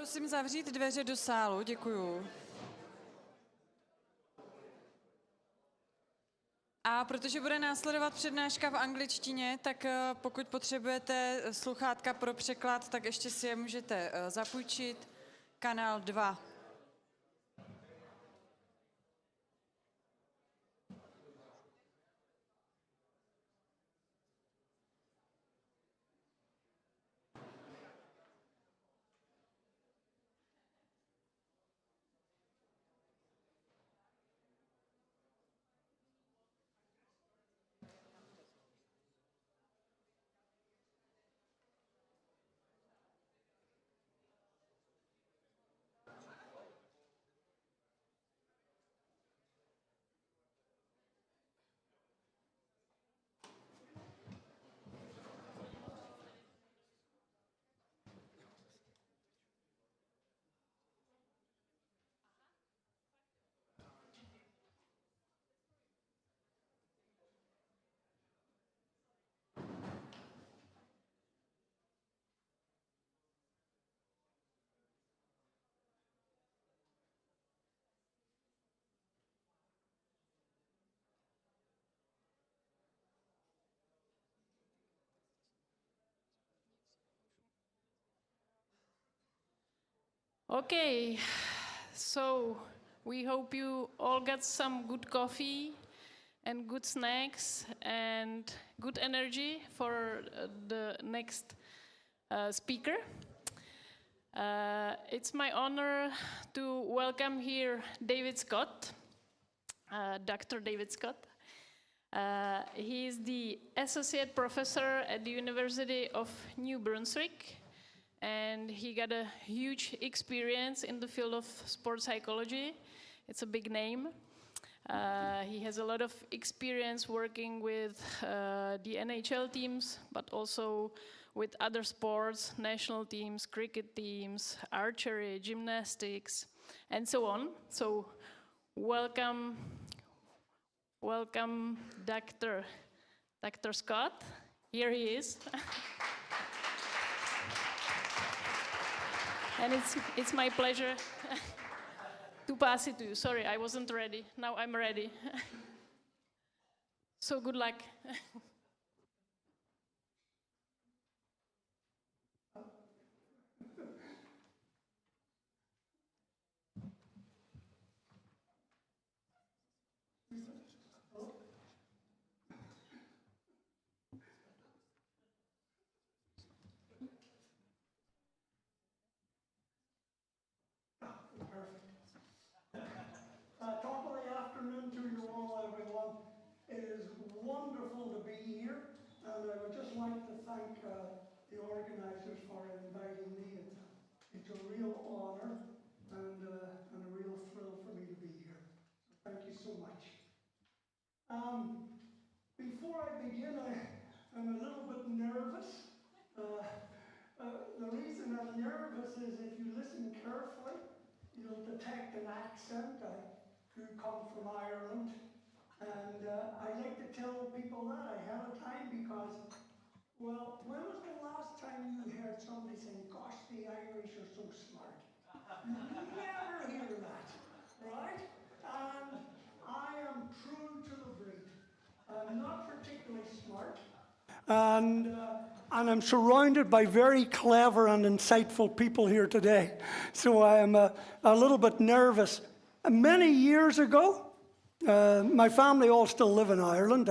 prosím zavřít dveře do sálu, děkuju. A protože bude následovat přednáška v angličtině, tak pokud potřebujete sluchátka pro překlad, tak ještě si je můžete zapůjčit. Kanál 2. Okay, so we hope you all got some good coffee and good snacks and good energy for the next speaker. It's my honor to welcome here David Scott, Dr. David Scott. He is the associate professor at the University of New Brunswick, and he got a huge experience in the field of sports psychology. It's a big name. He has a lot of experience working with the NHL teams, but also with other sports, national teams, cricket teams, archery, gymnastics, and so on. So welcome, Dr. Scott. Here he is. And it's my pleasure to pass it to you. Sorry, I wasn't ready. Now I'm ready. So good luck. Top of the afternoon to you all, everyone. It is wonderful to be here, and I would just like to thank the organisers for inviting me. It's a real honour and a real thrill for me to be here. So thank you so much. Before I begin, I'm a little bit nervous. The reason I'm nervous is if you listen carefully, you'll detect an accent. I do come from Ireland, and I like to tell people that ahead of time because, well, when was the last time you heard somebody saying, gosh, the Irish are so smart? You never hear that, right? And I am true to the breed. I'm not particularly smart. And I'm surrounded by very clever and insightful people here today. So I am a little bit nervous. Many years ago, my family all still live in Ireland.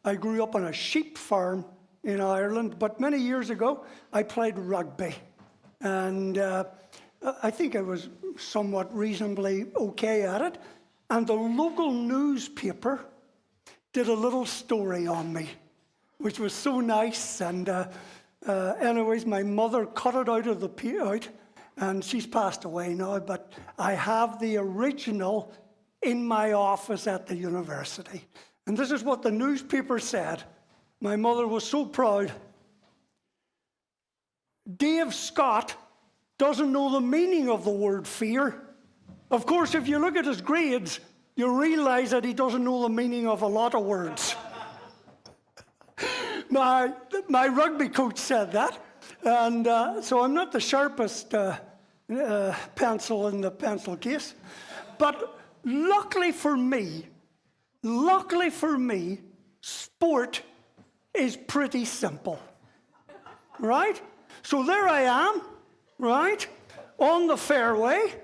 I grew up on a sheep farm in Ireland, but many years ago, I played rugby. And I think I was somewhat reasonably okay at it. And the local newspaper did a little story on me, which was so nice. And anyways, my mother cut it out of the out, and she's passed away now, but I have the original in my office at the university. And this is what the newspaper said. My mother was so proud. Dave Scott doesn't know the meaning of the word fear. Of course, if you look at his grades, you realize that he doesn't know the meaning of a lot of words. My rugby coach said that, and so I'm not the sharpest pencil in the pencil case. But luckily for me, sport is pretty simple, right? So there I am, right, on the fairway,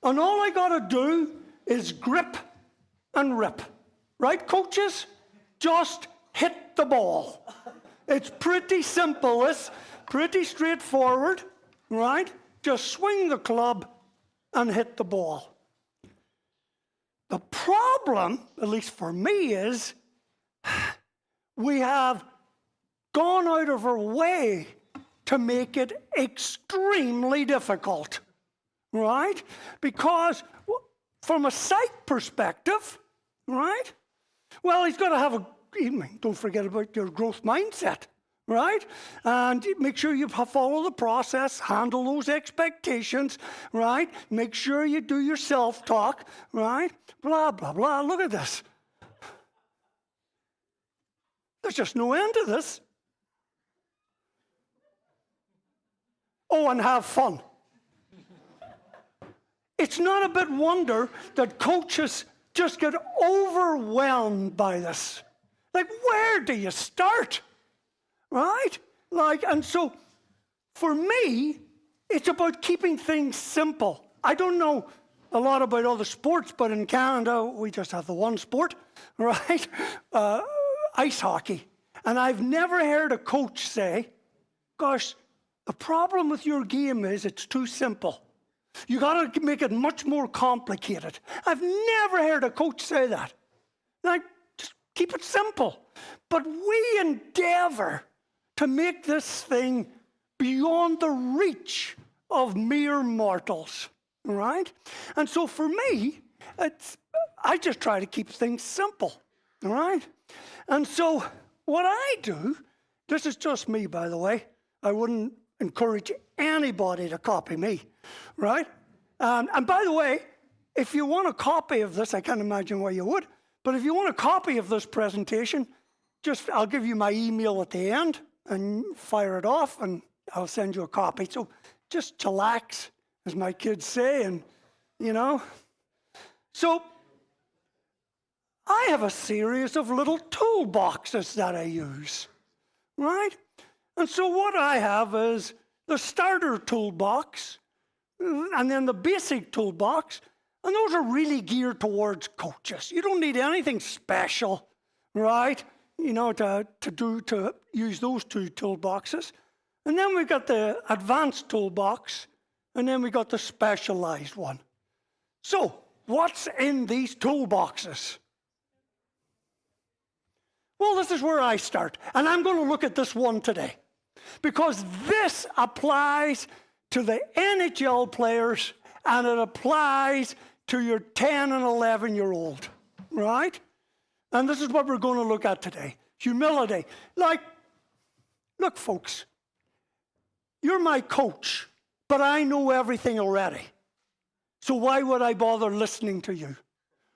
and all I got to do is grip and rip, right, coaches? Just hit the ball. It's pretty simple. It's pretty straightforward, right? Just swing the club and hit the ball. The problem, at least for me, is we have gone out of our way to make it extremely difficult, right? Because from a psych perspective, right? Well, he's got to have don't forget about your growth mindset, right? And make sure you follow the process, handle those expectations, right? Make sure you do your self-talk, right? Blah, blah, blah. Look at this. There's just no end to this. Oh, and have fun. It's not a bit wonder that coaches just get overwhelmed by this. Like, where do you start? Right? And so, for me, it's about keeping things simple. I don't know a lot about other sports, but in Canada, we just have the one sport, right? Ice hockey. And I've never heard a coach say, gosh, the problem with your game is it's too simple. You got to make it much more complicated. I've never heard a coach say that. Like, just keep it simple. But we endeavor to make this thing beyond the reach of mere mortals, right? And so for me, I just try to keep things simple, right? And so what I do, this is just me, by the way. I wouldn't encourage anybody to copy me, right? And by the way, if you want a copy of this, I can't imagine why you would, but if you want a copy of this presentation, I'll give you my email at the end and fire it off and I'll send you a copy. So just chillax, as my kids say, and So I have a series of little toolboxes that I use, right? And so what I have is the starter toolbox and then the basic toolbox, and those are really geared towards coaches. You don't need anything special, right? To use those two toolboxes. And then we've got the advanced toolbox, and then we got the specialized one. So, what's in these toolboxes? Well, this is where I start, and I'm going to look at this one today, because this applies to the NHL players, and it applies to your 10 and 11-year-old, right? And this is what we're going to look at today. Humility. Look, folks, you're my coach, but I know everything already. So why would I bother listening to you?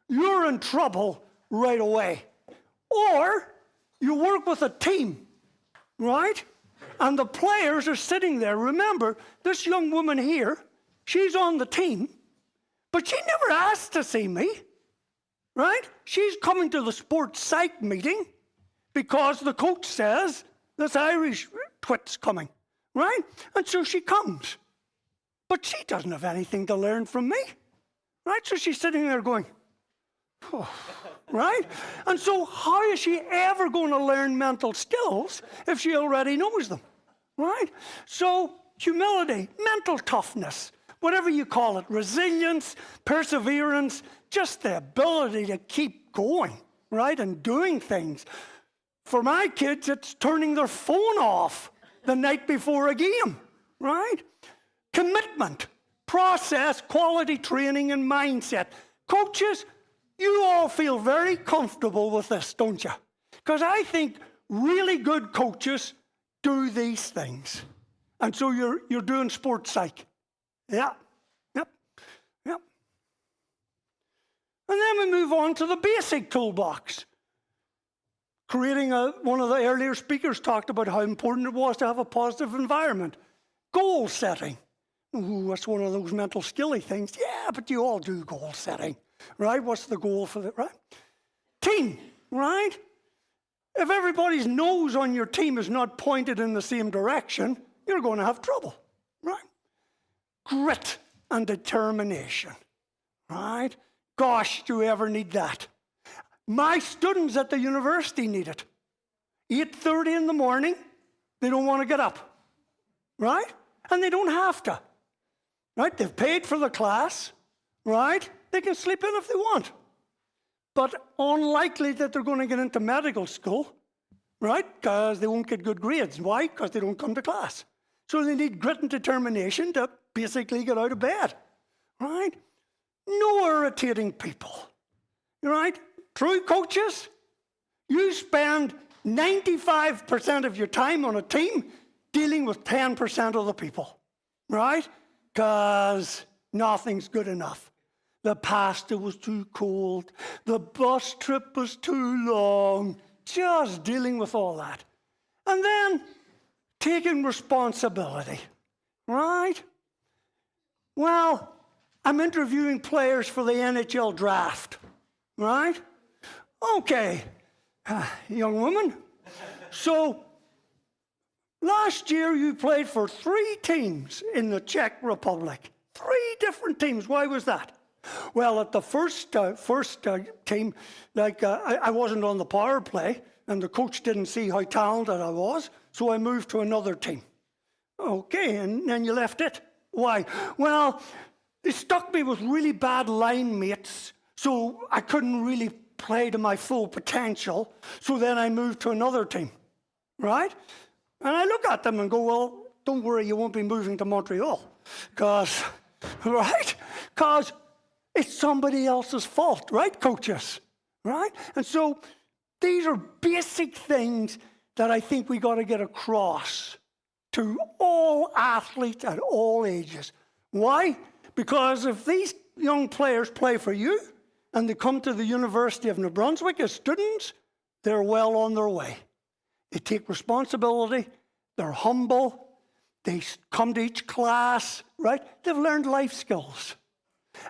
You're in trouble right away. Or you work with a team, right? And the players are sitting there. Remember, this young woman here, she's on the team, but she never asked to see me, right? She's coming to the sports psych meeting because the coach says this Irish twit's coming, right? And so she comes. But she doesn't have anything to learn from me, right? So she's sitting there going, oh, right? And so how is she ever going to learn mental skills if she already knows them, right? So humility, mental toughness, whatever you call it, resilience, perseverance, just the ability to keep going, right, and doing things. For my kids, it's turning their phone off the night before a game, right? Commitment, process, quality training, and mindset. Coaches, you all feel very comfortable with this, don't you? Because I think really good coaches do these things. And so you're doing sports psych. Yeah, yep. And then we move on to the basic toolbox. Creating one of the earlier speakers talked about how important it was to have a positive environment. Goal setting, Ooh, that's one of those mental skilly things. Yeah, but you all do goal setting, right? What's the goal for the, right? Team, right? If everybody's nose on your team is not pointed in the same direction, you're going to have trouble, right? Grit and determination, right? Gosh, do we ever need that? My students at the university need it. 8:30 in the morning, they don't want to get up, right? And they don't have to, right? They've paid for the class, right? They can sleep in if they want. But unlikely that they're going to get into medical school, right? Because they won't get good grades. Why? Because they don't come to class. So they need grit and determination to basically get out of bed, right? No irritating people, right? True coaches, you spend 95% of your time on a team dealing with 10% of the people, right? Because nothing's good enough. The pasta was too cold. The bus trip was too long. Just dealing with all that. And then taking responsibility, right? Well, I'm interviewing players for the NHL draft, right? Okay, young woman. So last year you played for 3 teams in the Czech Republic. 3 different teams. Why was that? Well, at the first team, I wasn't on the power play, and the coach didn't see how talented I was, so I moved to another team. Okay, and then you left it. Why? Well, they stuck me with really bad line mates, so I couldn't really play to my full potential, so then I moved to another team, right? And I look at them and go, well, don't worry, you won't be moving to Montreal, because, right? Because it's somebody else's fault, right, coaches? Right? And so these are basic things that I think we got to get across to all athletes at all ages. Why? Because if these young players play for you and they come to the University of New Brunswick as students, they're well on their way. They take responsibility, they're humble, they come to each class, right? They've learned life skills.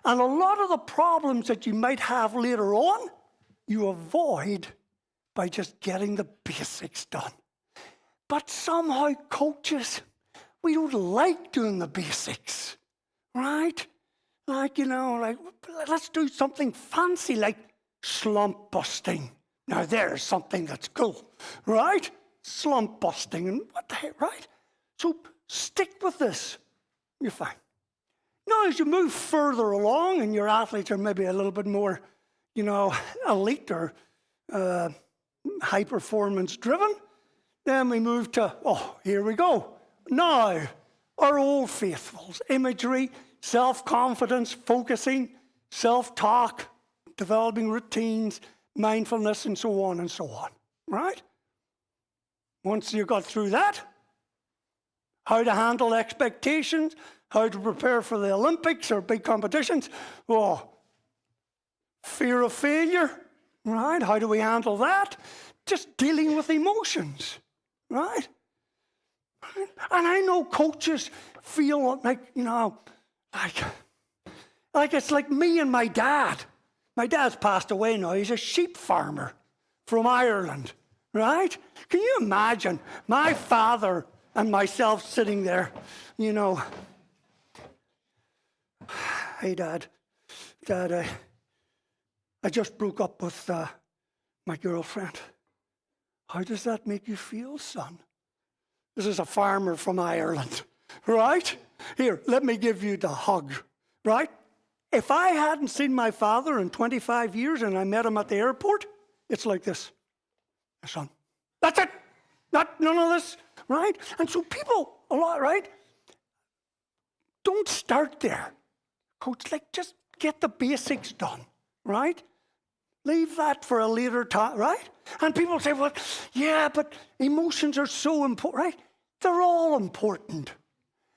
And a lot of the problems that you might have later on, you avoid by just getting the basics done. But somehow, coaches, we don't like doing the basics, right? Like, let's do something fancy like slump busting. Now, there's something that's cool, right? Slump busting, and what the heck, right? So stick with this. You're fine. Now, as you move further along and your athletes are maybe a little bit more, elite or high performance driven, then we move to, here we go. Now, our old faithfuls, imagery, self-confidence, focusing, self-talk, developing routines, mindfulness, and so on, right? Once you got through that, how to handle expectations, how to prepare for the Olympics or big competitions. Fear of failure, right? How do we handle that? Just dealing with emotions, right? And I know coaches feel like it's like me and my dad. My dad's passed away now. He's a sheep farmer from Ireland, right? Can you imagine my father and myself sitting there, hey, Dad, I just broke up with my girlfriend. How does that make you feel, son? This is a farmer from Ireland, right? Here, let me give you the hug, right? If I hadn't seen my father in 25 years and I met him at the airport, it's like this. Son, that's it. None of this, right? And so people, a lot, right? Don't start there. Coach, just get the basics done, right? Leave that for a later time, right? And people say, well, yeah, but emotions are so important, right? They're all important.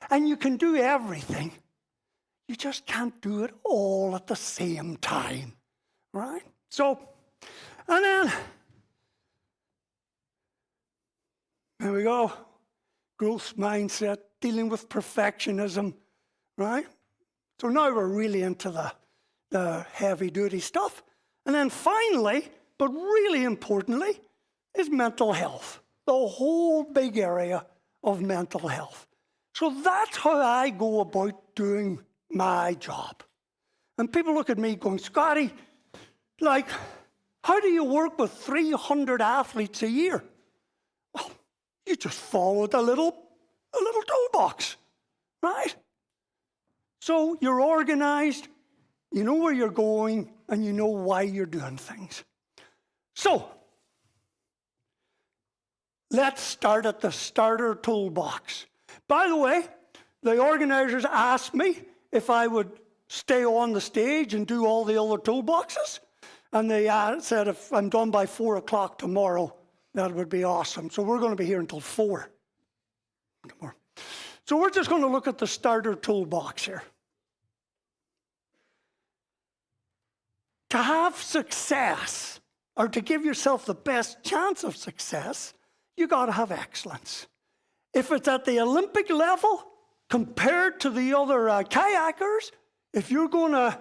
And you can do everything. You just can't do it all at the same time, right? So, and then, there we go. Growth mindset, dealing with perfectionism, right? So now we're really into the heavy-duty stuff. And then finally, but really importantly, is mental health, the whole big area of mental health. So that's how I go about doing my job. And people look at me going, Scotty, like, how do you work with 300 athletes a year? Well, you just follow a little toolbox, right? So you're organized, you know where you're going, and you know why you're doing things. So, let's start at the starter toolbox. By the way, the organizers asked me if I would stay on the stage and do all the other toolboxes. And they said if I'm done by 4 o'clock tomorrow, that would be awesome. So we're going to be here until 4. So we're just going to look at the starter toolbox here. To have success, or to give yourself the best chance of success, you got to have excellence. If it's at the Olympic level, compared to the other kayakers, if you're going to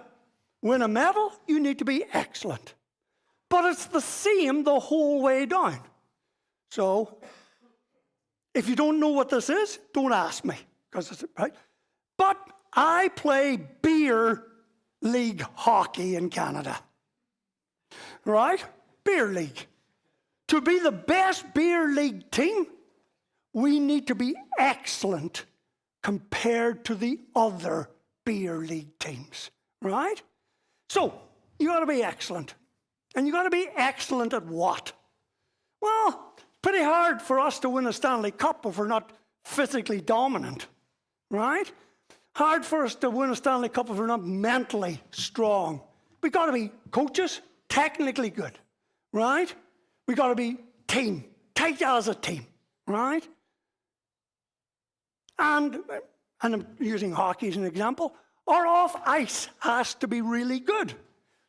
win a medal, you need to be excellent. But it's the same the whole way down. So, if you don't know what this is, don't ask me, because it's right. But I play beer league hockey in Canada. Right? Beer league. To be the best beer league team, we need to be excellent compared to the other beer league teams. Right? So, you got to be excellent. And you got to be excellent at what? Well, it's pretty hard for us to win a Stanley Cup if we're not physically dominant. Right? Hard for us to win a Stanley Cup if we're not mentally strong. We got to be coaches, technically good. Right? We got to be team, tight as a team. Right? And I'm using hockey as an example. Our off ice has to be really good.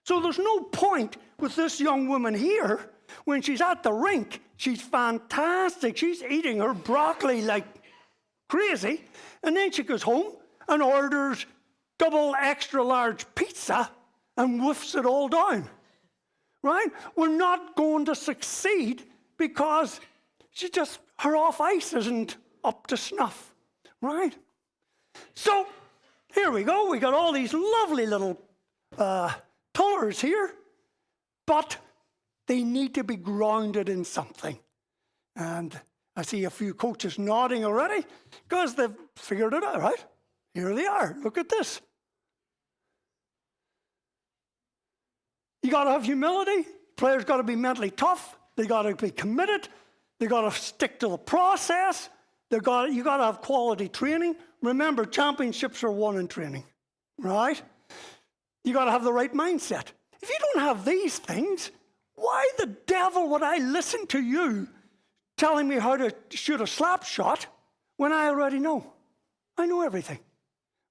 So there's no point with this young woman here. When she's at the rink, she's fantastic. She's eating her broccoli like crazy. And then she goes home and orders double extra large pizza and woofs it all down. Right? We're not going to succeed because her off ice isn't up to snuff. Right? So, here we go. We got all these lovely little pillars here, but they need to be grounded in something. And I see a few coaches nodding already because they've figured it out, right? Here they are. Look at this. You got to have humility. Players got to be mentally tough. They got to be committed. They got to stick to the process. You got to have quality training. Remember, championships are won in training, right? You got to have the right mindset. If you don't have these things, why the devil would I listen to you telling me how to shoot a slap shot when I already know? I know everything,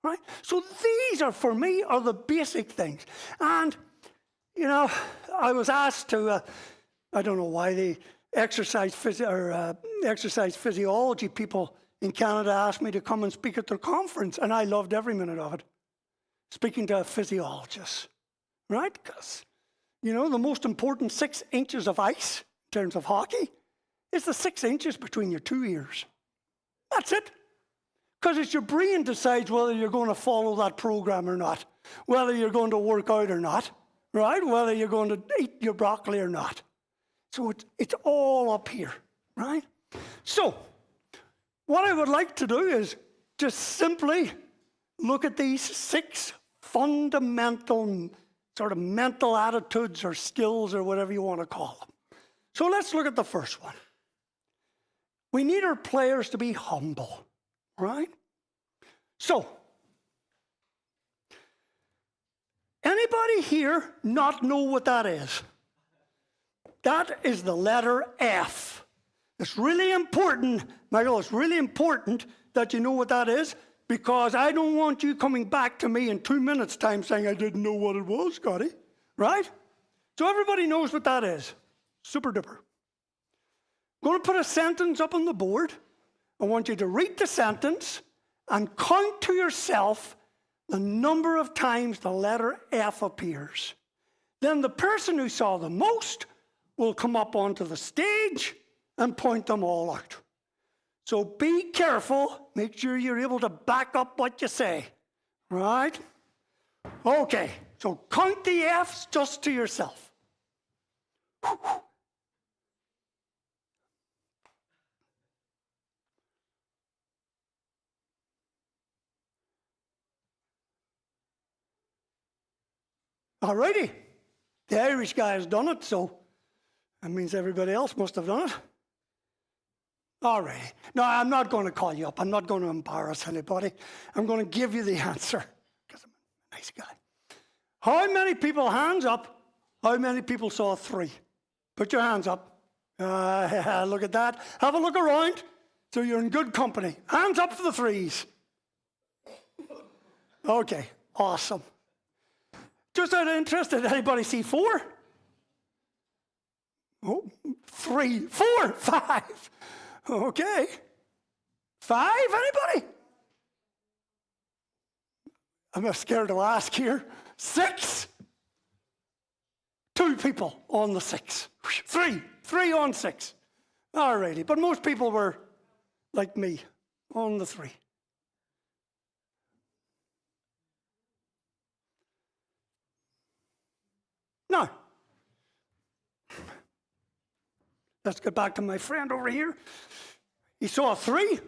right? So these are, for me, are the basic things. And, you know, I was asked to, I don't know why the exercise physiology people in Canada asked me to come and speak at their conference, and I loved every minute of it. Speaking to physiologists, right? Because, you know, the most important 6 inches of ice in terms of hockey is the 6 inches between your 2 ears. That's it. Because it's your brain decides whether you're going to follow that program or not, whether you're going to work out or not, right? Whether you're going to eat your broccoli or not. So it's all up here, right? So, what I would like to do is just simply look at these 6 fundamental sort of mental attitudes or skills or whatever you want to call them. So let's look at the first one. We need our players to be humble, right? So, anybody here not know what that is? That is the letter F. It's really important, Michael, it's really important that you know what that is, because I don't want you coming back to me in 2 minutes' time saying I didn't know what it was, Scotty, right? So everybody knows what that is. Super duper. I'm going to put a sentence up on the board. I want you to read the sentence and count to yourself the number of times the letter F appears. Then the person who saw the most will come up onto the stage and point them all out. So be careful. Make sure you're able to back up what you say. Right? Okay, so count the F's just to yourself. All righty. The Irish guy has done it, so that means everybody else must have done it. All right. No, I'm not going to call you up. I'm not going to embarrass anybody. I'm going to give you the answer because I'm a nice guy. How many people, hands up, how many people saw 3? Put your hands up. Look at that. Have a look around. So you're in good company. Hands up for the 3s. Okay, awesome. Just out of interest, did anybody see 4? Oh, 3, 4, 5. Okay. 5, anybody? I'm scared to ask here. 6. 2 people on the 6. 3 on 6. All righty, but most people were like me on the 3. Now, let's get back to my friend over here. He saw 3.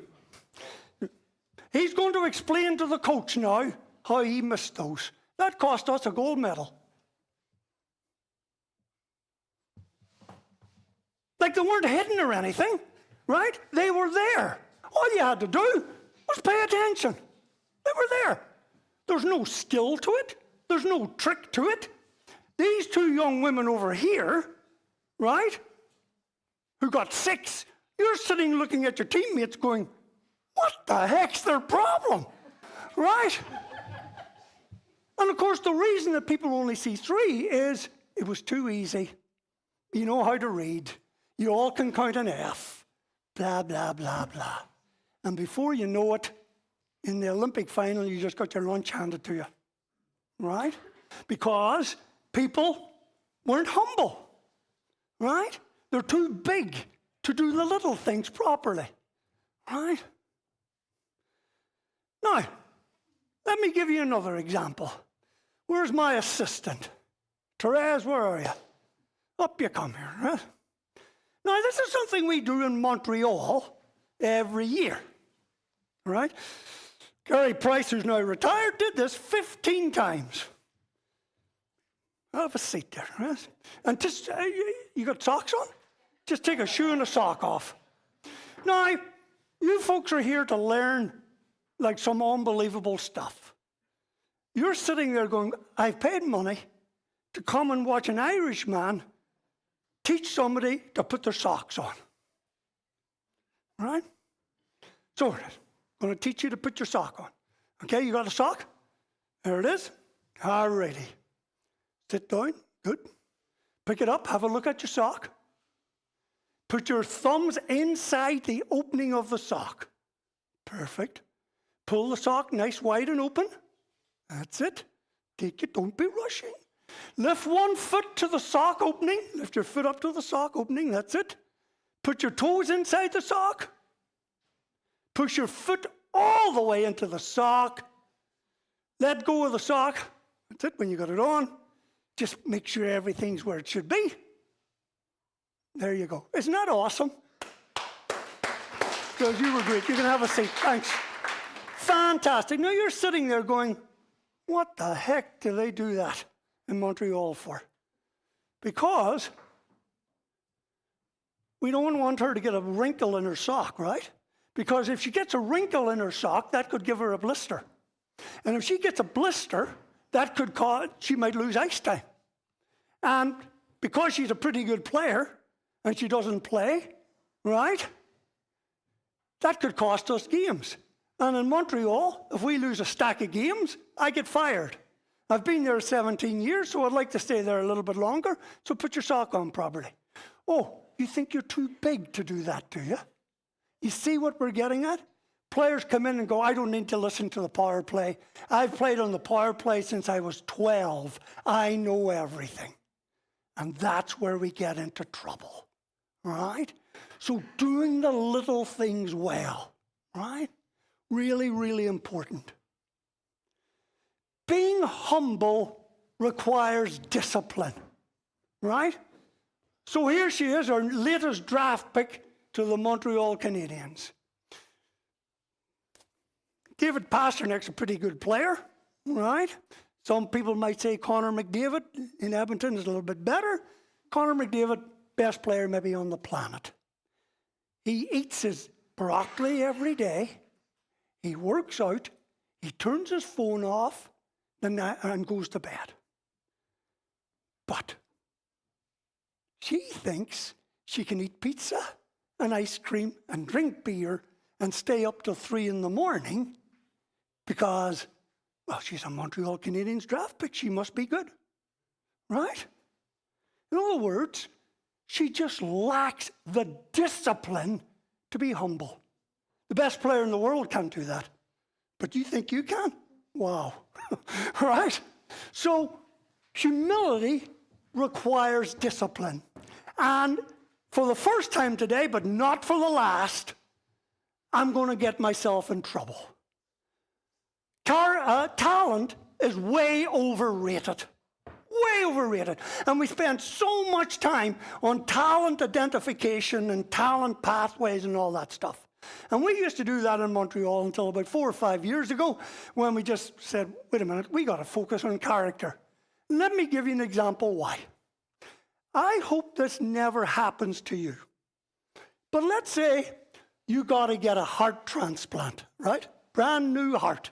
He's going to explain to the coach now how he missed those. That cost us a gold medal. Like they weren't hidden or anything, right? They were there. All you had to do was pay attention. They were there. There's no skill to it. There's no trick to it. These 2 young women over here, right, who got 6, you're sitting looking at your teammates going, what the heck's their problem, right? And of course, the reason that people only see 3 is it was too easy. You know how to read. You all can count an F, blah, blah, blah, blah. And before you know it, in the Olympic final, you just got your lunch handed to you, right? Because people weren't humble, right? They're too big to do the little things properly, right? Now, let me give you another example. Where's my assistant? Therese, where are you? Up you come here, right? Now, this is something we do in Montreal every year, right? Gary Price, who's now retired, did this 15 times. Have a seat there, right? And just, you got socks on? Just take a shoe and a sock off. Now, you folks are here to learn like some unbelievable stuff. You're sitting there going, I've paid money to come and watch an Irishman teach somebody to put their socks on. Right? So, I'm going to teach you to put your sock on. Okay, you got a sock? There it is. All righty. Sit down. Good. Pick it up. Have a look at your sock. Put your thumbs inside the opening of the sock. Perfect. Pull the sock nice wide and open. That's it. Take it. Don't be rushing. Lift one foot to the sock opening. Lift your foot up to the sock opening. That's it. Put your toes inside the sock. Push your foot all the way into the sock. Let go of the sock. That's it when you got it on. Just make sure everything's where it should be. There you go. Isn't that awesome? Because you were great. You can have a seat. Thanks. Fantastic. Now you're sitting there going, what the heck do they do that in Montreal for? Because we don't want her to get a wrinkle in her sock, right? Because if she gets a wrinkle in her sock, that could give her a blister. And if she gets a blister, that could cause, she might lose ice time. And because she's a pretty good player and she doesn't play, right? That could cost us games. And in Montreal, if we lose a stack of games, I get fired. I've been there 17 years, so I'd like to stay there a little bit longer. So put your sock on properly. Oh, you think you're too big to do that, do you? You see what we're getting at? players come in and go, I don't need to listen to the power play. I've played on the power play since I was 12. I know everything. And that's where we get into trouble, right? So doing the little things well, right? Really, really important. Being humble requires discipline, right? So here she is, our latest draft pick to the Montreal Canadiens. David Pasternak's a pretty good player, right? Some people might say Connor McDavid in Edmonton is a little bit better. Connor McDavid, best player maybe on the planet. He eats his broccoli every day. He works out. He turns his phone off and goes to bed. But she thinks she can eat pizza and ice cream and drink beer and stay up till 3 a.m. because, well, she's a Montreal Canadiens draft pick. She must be good, right? In other words, she just lacks the discipline to be humble. The best player in the world can't do that. But you think you can? Wow. Right? So humility requires discipline. And for the first time today, but not for the last, I'm going to get myself in trouble. Talent is way overrated. Way overrated. And we spend so much time on talent identification and talent pathways and all that stuff. And we used to do that in Montreal until about 4 or 5 years ago when we just said, wait a minute, we got to focus on character. Let me give you an example why. I hope this never happens to you. But let's say you got to get a heart transplant, right? Brand new heart.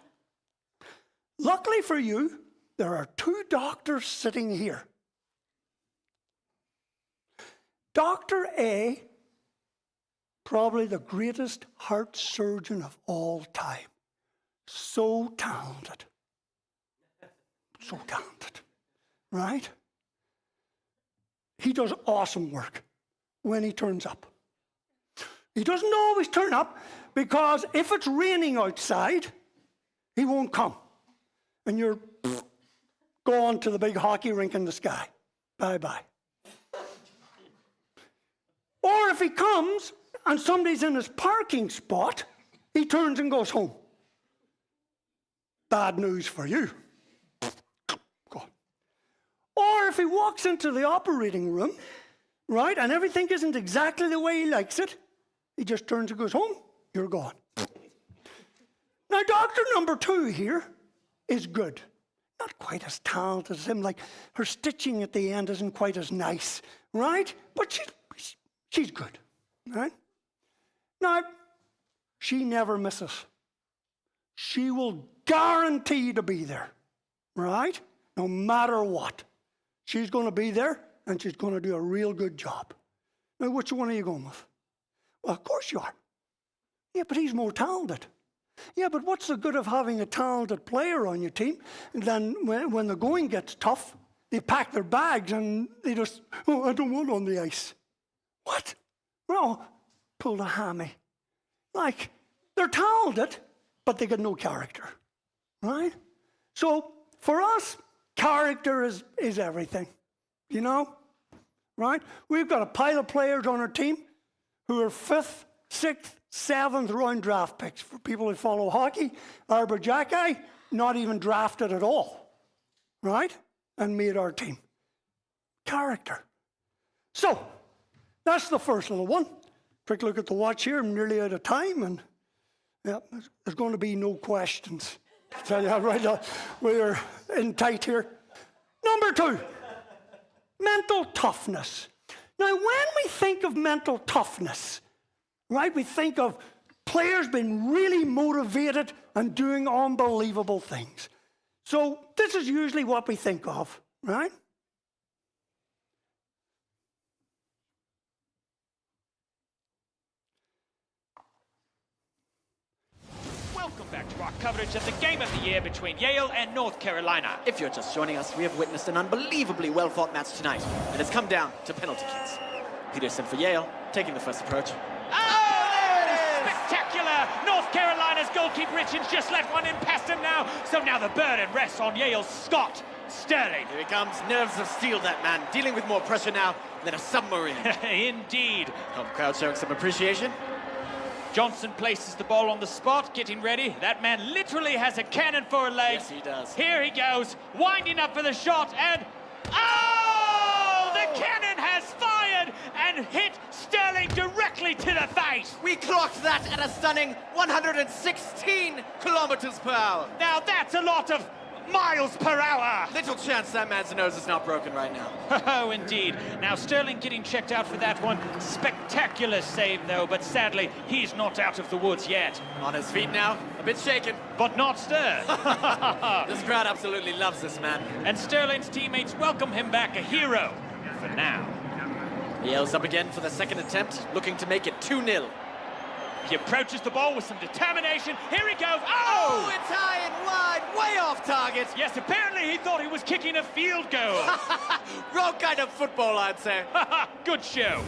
Luckily for you, there are 2 doctors sitting here. Dr. A, probably the greatest heart surgeon of all time. So talented. So talented, right? He does awesome work when he turns up. He doesn't always turn up because if it's raining outside, he won't come. And you're going to the big hockey rink in the sky. Bye-bye. Or if he comes and somebody's in his parking spot, he turns and goes home. Bad news for you. God. Or if he walks into the operating room, right, and everything isn't exactly the way he likes it, he just turns and goes home, you're gone. Now, doctor number 2 here is good. Not quite as talented as him, like her stitching at the end isn't quite as nice, right? But she's good, right? Now, she never misses. She will guarantee to be there, right? No matter what. She's going to be there, and she's going to do a real good job. Now, which one are you going with? Well, of course you are. Yeah, but he's more talented. Yeah, but what's the good of having a talented player on your team? And then when the going gets tough, they pack their bags and they just, oh, I don't want on the ice. What? Well, pull the hammy. Like, they're talented, but they got no character, right? So for us, character is everything, you know, right? We've got a pile of players on our team who are 5th, 6th, 7th round draft picks. For people who follow hockey, Arber Xhekaj, not even drafted at all, right? And made our team. Character. So, that's the first little one. Quick look at the watch here. I'm nearly out of time, and yeah, there's going to be no questions. I'll tell you that right now. We're in tight here. Number 2, mental toughness. Now, when we think of mental toughness, right, we think of players being really motivated and doing unbelievable things. So this is usually what we think of, right? Welcome back to our coverage of the game of the year between Yale and North Carolina. If you're just joining us, we have witnessed an unbelievably well-fought match tonight, and it's come down to penalty kicks. Peterson for Yale, taking the first approach. Oh, there it is! Spectacular! North Carolina goalkeeper Richards just let one in past him now. So now the burden rests on Yale's Scott Sterling. Here he comes, nerves of steel, that man, dealing with more pressure now than a submarine. Indeed. Home crowd showing some appreciation. Johnson places the ball on the spot, getting ready. That man literally has a cannon for a leg. Yes, he does. Here he goes, winding up for the shot, and... Oh! The cannon has fired and hit Sterling directly to the face. We clocked that at a stunning 116 kilometers per hour. Now that's a lot of miles per hour. Little chance that man's nose is not broken right now. Oh, indeed. Now Sterling getting checked out for that one. Spectacular save, though, but sadly, he's not out of the woods yet. On his feet now, a bit shaken. But not stirred. This crowd absolutely loves this man. And Sterling's teammates welcome him back a hero for now. Yale's up again for the second attempt, looking to make it 2-0. He approaches the ball with some determination. Here he goes. Oh, it's high and wide, way off target. Yes, apparently he thought he was kicking a field goal. Wrong kind of football, I'd say. Good show.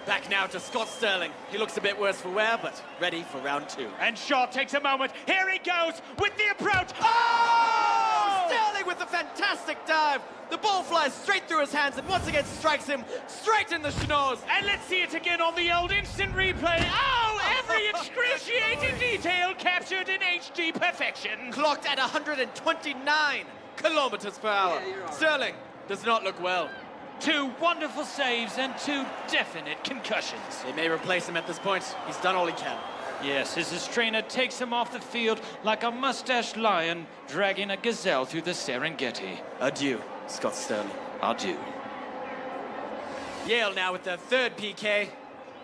Back now to Scott Sterling. He looks a bit worse for wear, but ready for round 2. And Shaw takes a moment. Here he goes with the approach. Oh! Sterling with the fantastic dive. The ball flies straight through his hands and once again strikes him straight in the schnoz. And let's see it again on the old instant replay. Oh, every excruciating detail captured in HD perfection. Clocked at 129 kilometers per hour. Sterling does not look well. 2 wonderful saves and 2 definite concussions. They may replace him at this point. He's done all he can. Yes, as his trainer takes him off the field like a mustached lion dragging a gazelle through the Serengeti. Adieu, Scott Sterling. Adieu. Yale now with their third PK.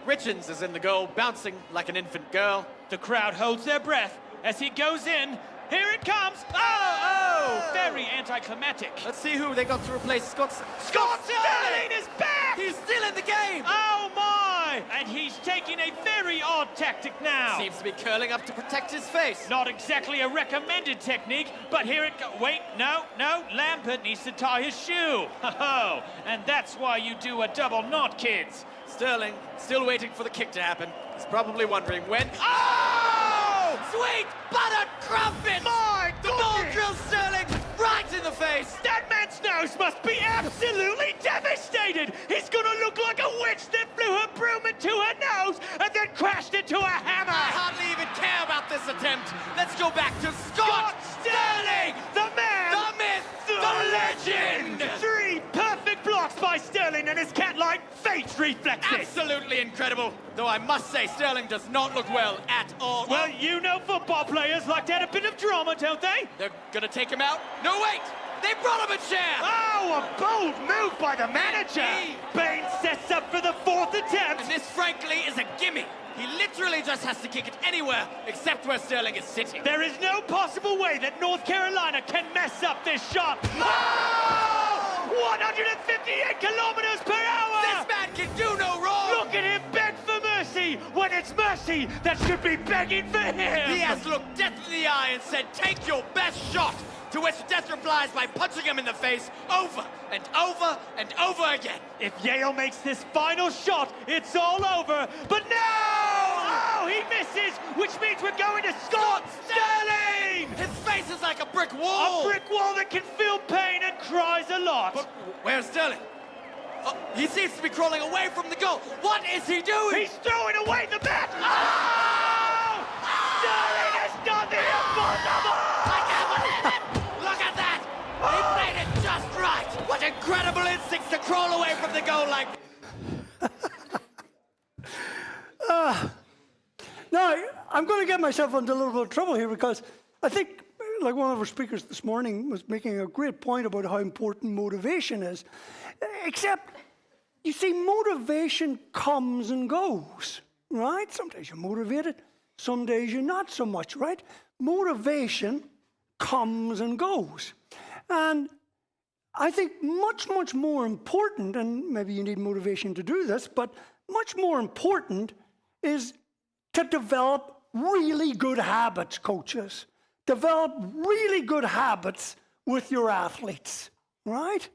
Richards is in the goal, bouncing like an infant girl. The crowd holds their breath as he goes in. Here it comes! Oh! Very anticlimactic. Let's see who they got to replace Scott Sterling is back! He's still in the game! Oh my! And he's taking a very odd tactic now. Seems to be curling up to protect his face. Not exactly a recommended technique, but here it goes. Wait, no, Lampert needs to tie his shoe. Ho-ho! And that's why you do a double knot, kids. Sterling still waiting for the kick to happen. He's probably wondering when. Oh! Sweet buttered crumpet! My The ball drills Sterling right in the face. That man's nose must be absolutely devastated. He's gonna look like a witch that flew her broom into her nose and then crashed into a hammer. I hardly even care about this attempt. Let's go back to Scott Sterling! The man! The myth! The legend! 3 perfect blocks by Sterling and his cat-like face reflexes. Absolutely incredible. Though I must say, Sterling does not look well at all. Well, you know football players like to add a bit of drama, don't they? They're gonna take him out. No, wait! They brought him a chair! Oh, a bold move by the manager! Baines sets up for the 4th attempt. And this, frankly, is a gimme. He literally just has to kick it anywhere except where Sterling is sitting. There is no possible way that North Carolina can mess up this shot. Oh! 158 kilometers per hour! This man can do no wrong! Look at him beg for mercy when it's mercy that should be begging for him! He has looked death in the eye and said, "Take your best shot!" To which Death replies by punching him in the face over and over and over again. If Yale makes this final shot, it's all over. But no! Oh, he misses, which means we're going to Scott Sterling! His face is like a brick wall! A brick wall that can feel pain and cries a lot. But where's Sterling? Oh, he seems to be crawling away from the goal. What is he doing? He's throwing away the bat. Oh! Sterling has done the impossible! I can't believe it! Look at that! He played it just right! What incredible instincts to crawl away from the goal like... Now, I'm going to get myself into a little bit of trouble here because I think, like one of our speakers this morning was making a great point about how important motivation is. Except, you see, motivation comes and goes, right? Some days you're motivated, some days you're not so much, right? Motivation comes and goes. And I think much, much more important, and maybe you need motivation to do this, but much more important is to develop really good habits, coaches. Develop really good habits with your athletes, right?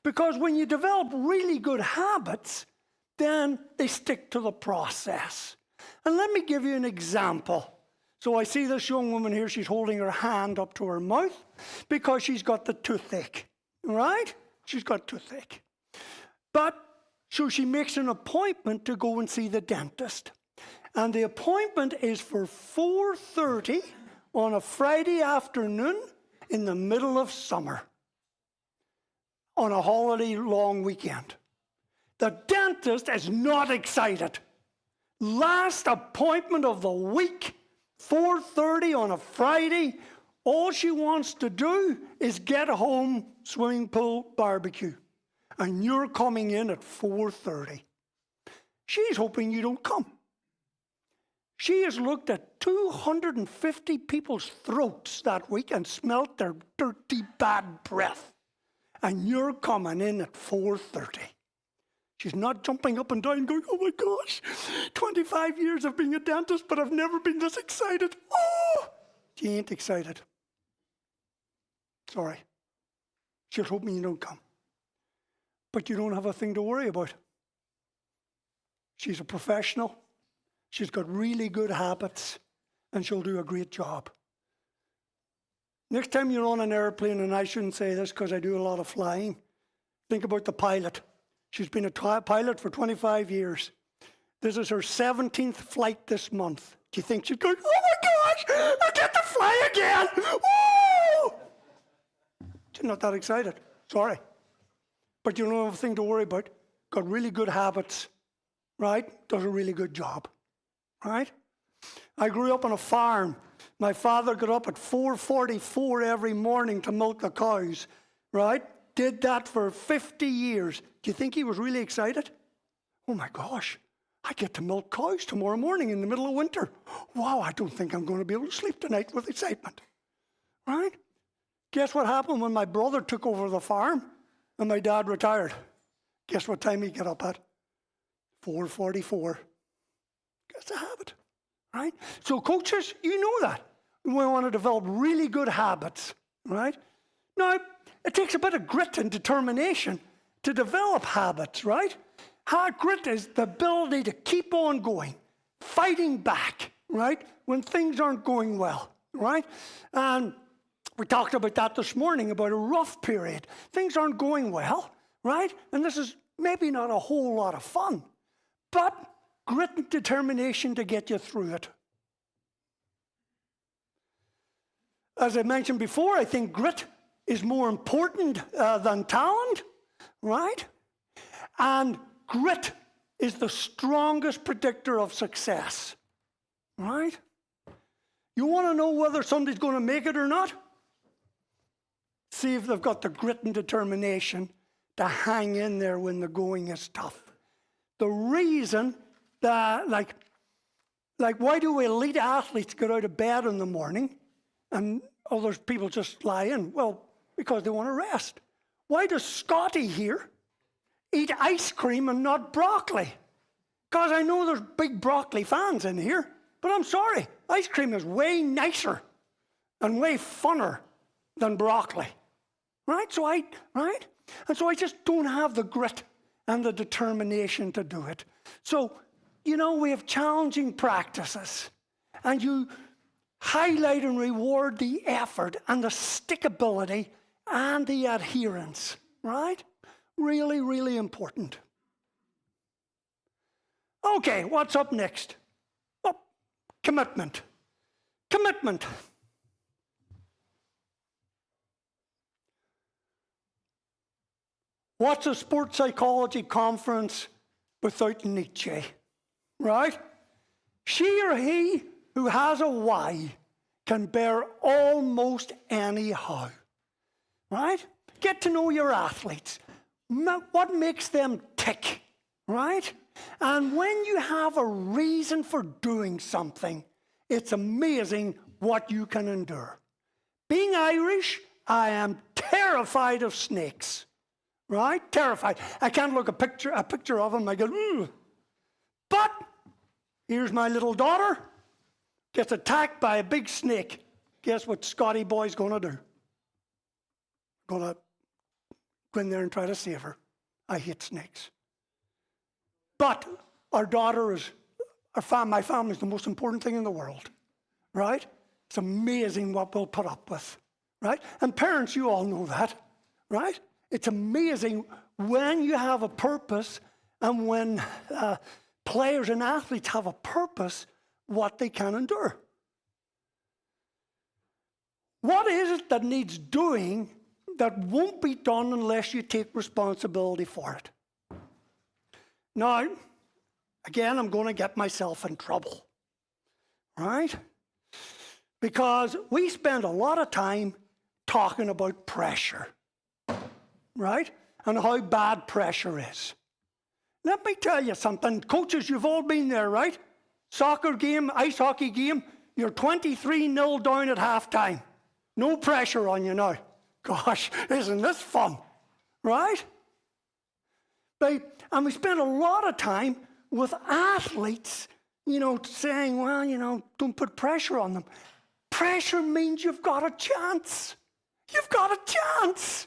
Because when you develop really good habits, then they stick to the process. And let me give you an example. So I see this young woman here, she's holding her hand up to her mouth because she's got the toothache, right? She's got toothache. So she makes an appointment to go and see the dentist. And the appointment is for 4:30 on a Friday afternoon in the middle of summer on a holiday long weekend. The dentist is not excited. Last appointment of the week, 4:30 on a Friday. All she wants to do is get home, swimming pool, barbecue. And you're coming in at 4:30. She's hoping you don't come. She has looked at 250 people's throats that week and smelt their dirty, bad breath. And you're coming in at 4:30. She's not jumping up and down going, oh my gosh, 25 years of being a dentist, but I've never been this excited. Oh! She ain't excited. Sorry. She's hoping you don't come. But you don't have a thing to worry about. She's a professional. She's got really good habits, and she'll do a great job. Next time you're on an airplane, and I shouldn't say this because I do a lot of flying, think about the pilot. She's been a pilot for 25 years. This is her 17th flight this month. Do you think she's going, oh my gosh, I get to fly again? Woo! She's not that excited. Sorry. But you don't have a thing to worry about. Got really good habits, right? Does a really good job, right? I grew up on a farm. My father got up at 4:44 every morning to milk the cows, right? Did that for 50 years. Do you think he was really excited? Oh my gosh, I get to milk cows tomorrow morning in the middle of winter. Wow, I don't think I'm going to be able to sleep tonight with excitement, right? Guess what happened when my brother took over the farm and my dad retired? Guess what time he got up at? 4:44. That's a habit, right? So coaches, you know that. We want to develop really good habits, right? Now, it takes a bit of grit and determination to develop habits, right? Grit is the ability to keep on going, fighting back, right? When things aren't going well, right? And we talked about that this morning, about a rough period. Things aren't going well, right? And this is maybe not a whole lot of fun, but grit and determination to get you through it. As I mentioned before, I think grit is more important than talent, right? And grit is the strongest predictor of success, right? You want to know whether somebody's going to make it or not? See if they've got the grit and determination to hang in there when the going is tough. The reason that, like why do elite athletes get out of bed in the morning and other people just lie in? Well, because they want to rest. Why does Scotty here eat ice cream and not broccoli? Because I know there's big broccoli fans in here, but I'm sorry, ice cream is way nicer and way funner than broccoli, right? And so I just don't have the grit and the determination to do it. So, you know, we have challenging practices, and you highlight and reward the effort and the stickability and the adherence, right? Really, really important. Okay, what's up next? Oh, commitment. Commitment. What's a sports psychology conference without Nietzsche, right? She or he who has a why can bear almost any how, right? Get to know your athletes. What makes them tick, right? And when you have a reason for doing something, it's amazing what you can endure. Being Irish, I am terrified of snakes, right? Terrified. I can't look a picture of them. I go, ooh. But here's my little daughter, gets attacked by a big snake. Guess what Scotty boy's going to do? Going to go in there and try to save her. I hate snakes. But our daughter is, my family is the most important thing in the world, right? It's amazing what we'll put up with, right? And parents, you all know that, right? It's amazing when you have a purpose and when players and athletes have a purpose, what they can endure. What is it that needs doing that won't be done unless you take responsibility for it? Now, again, I'm going to get myself in trouble, right? Because we spend a lot of time talking about pressure, right? And how bad pressure is. Let me tell you something. Coaches, you've all been there, right? Soccer game, ice hockey game, you're 23-0 down at halftime. No pressure on you now. Gosh, isn't this fun, right? And we spend a lot of time with athletes, saying, well, don't put pressure on them. Pressure means you've got a chance. You've got a chance.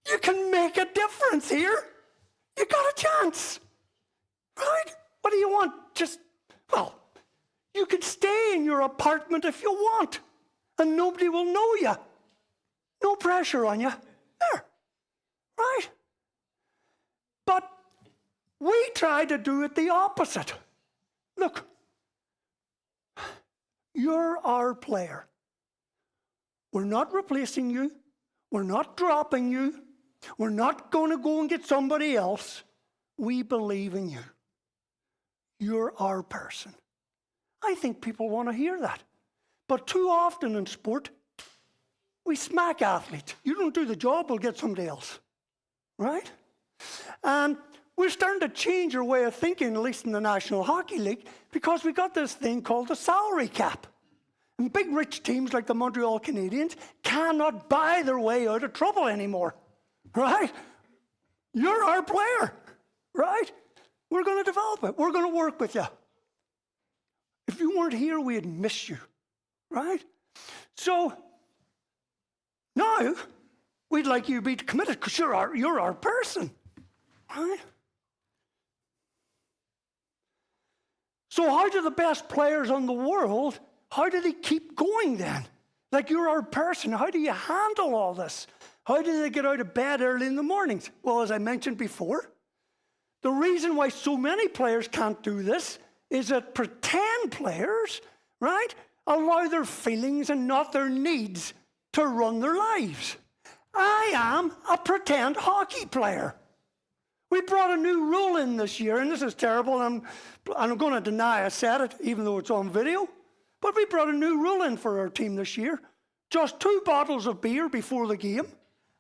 You can make a difference here. You got a chance, right? What do you want? You can stay in your apartment if you want, and nobody will know you. No pressure on you. There, right? But we try to do it the opposite. Look, you're our player. We're not replacing you. We're not dropping you. We're not going to go and get somebody else. We believe in you. You're our person. I think people want to hear that. But too often in sport, we smack athletes. You don't do the job, we'll get somebody else. Right? And we're starting to change our way of thinking, at least in the National Hockey League, because we got this thing called the salary cap. And big rich teams like the Montreal Canadiens cannot buy their way out of trouble anymore. Right? You're our player. Right? We're going to develop it. We're going to work with you. If you weren't here, we'd miss you. Right? So, now, we'd like you to be committed because you're our person. Right? So how do the best players in the world, how do they keep going then? Like, you're our person. How do you handle all this? How do they get out of bed early in the mornings? Well, as I mentioned before, the reason why so many players can't do this is that pretend players, right, allow their feelings and not their needs to run their lives. I am a pretend hockey player. We brought a new rule in this year, and this is terrible, and I'm going to deny I said it, even though it's on video, but we brought a new rule in for our team this year. Just 2 bottles of beer before the game,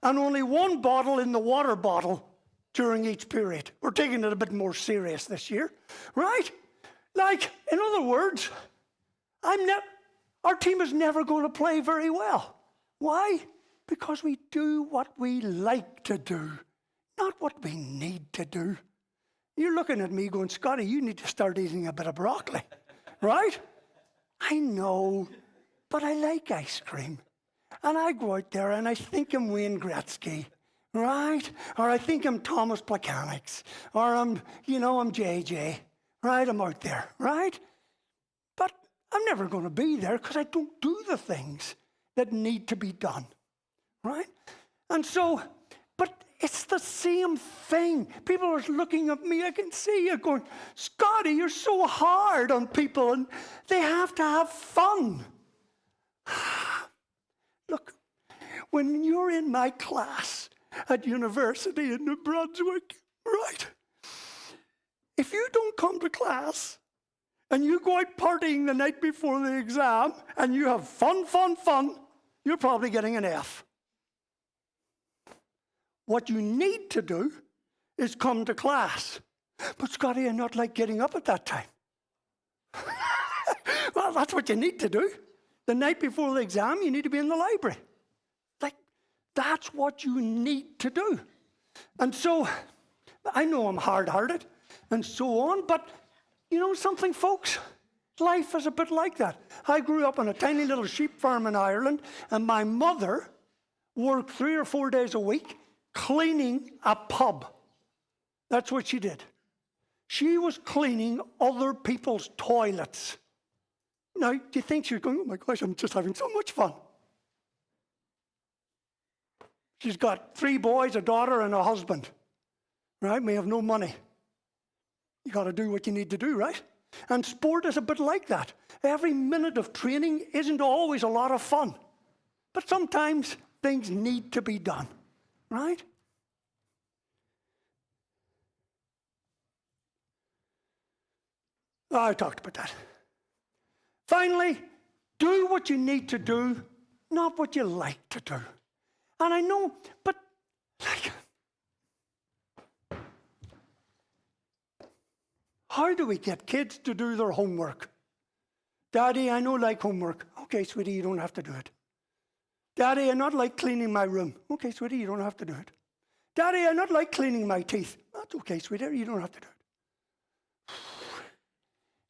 and only 1 bottle in the water bottle during each period. We're taking it a bit more serious this year, right? Like, in other words, our team is never going to play very well. Why? Because we do what we like to do, not what we need to do. You're looking at me going, Scotty, you need to start eating a bit of broccoli, right? I know, but I like ice cream. And I go out there and I think I'm Wayne Gretzky, right? Or I think I'm Thomas Plekanec, or I'm JJ, right? I'm out there, right? But I'm never going to be there because I don't do the things that need to be done, right? And so, but it's the same thing. People are looking at me, I can see you going, Scotty, you're so hard on people and they have to have fun. Look, when you're in my class at university in New Brunswick, right? If you don't come to class and you go out partying the night before the exam and you have fun, you're probably getting an F. What you need to do is come to class. But Scotty, I not like getting up at that time. Well, that's what you need to do. The night before the exam, you need to be in the library. Like, that's what you need to do. And so, I know I'm hard-hearted and so on, but you know something, folks? Life is a bit like that. I grew up on a tiny little sheep farm in Ireland, and my mother worked 3 or 4 days a week cleaning a pub. That's what she did. She was cleaning other people's toilets. Now, do you think she's going, oh my gosh, I'm just having so much fun? She's got 3 boys, a daughter, and a husband, right? May have no money. You got to do what you need to do, right? And sport is a bit like that. Every minute of training isn't always a lot of fun. But sometimes things need to be done, right? I talked about that. Finally, do what you need to do, not what you like to do. And I know, but like, how do we get kids to do their homework? Daddy, I don't like homework. Okay, sweetie, you don't have to do it. Daddy, I not like cleaning my room. Okay, sweetie, you don't have to do it. Daddy, I not like cleaning my teeth. That's okay, sweetie, you don't have to do it.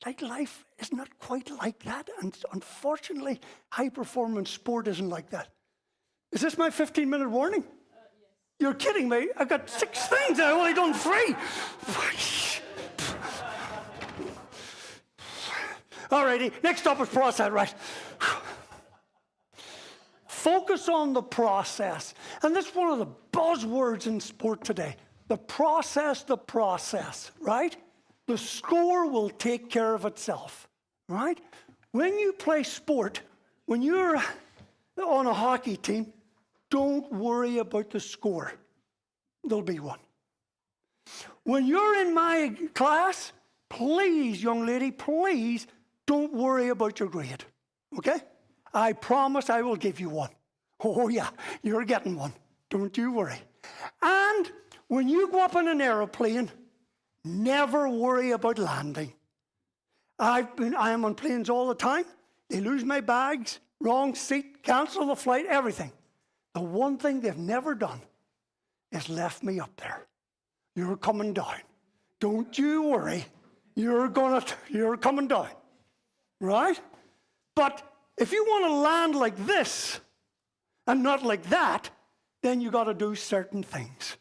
Like, life is not quite like that, and unfortunately, high-performance sport isn't like that. Is this my 15-minute warning? Yes. You're kidding me. I've got 6 things, I've only done 3. Alrighty, next up is process, right? Focus on the process. And that's one of the buzzwords in sport today. The process, right? The score will take care of itself, right? When you play sport, when you're on a hockey team, don't worry about the score. There'll be one. When you're in my class, please, young lady, please don't worry about your grade, okay? I promise I will give you one. Oh yeah, you're getting one. Don't you worry. And when you go up in an aeroplane, never worry about landing. I am on planes all the time. They lose my bags, wrong seat, cancel the flight, everything. The one thing they've never done is left me up there. You're coming down. Don't you worry. You're coming down. Right? But if you want to land like this and not like that, then you got to do certain things.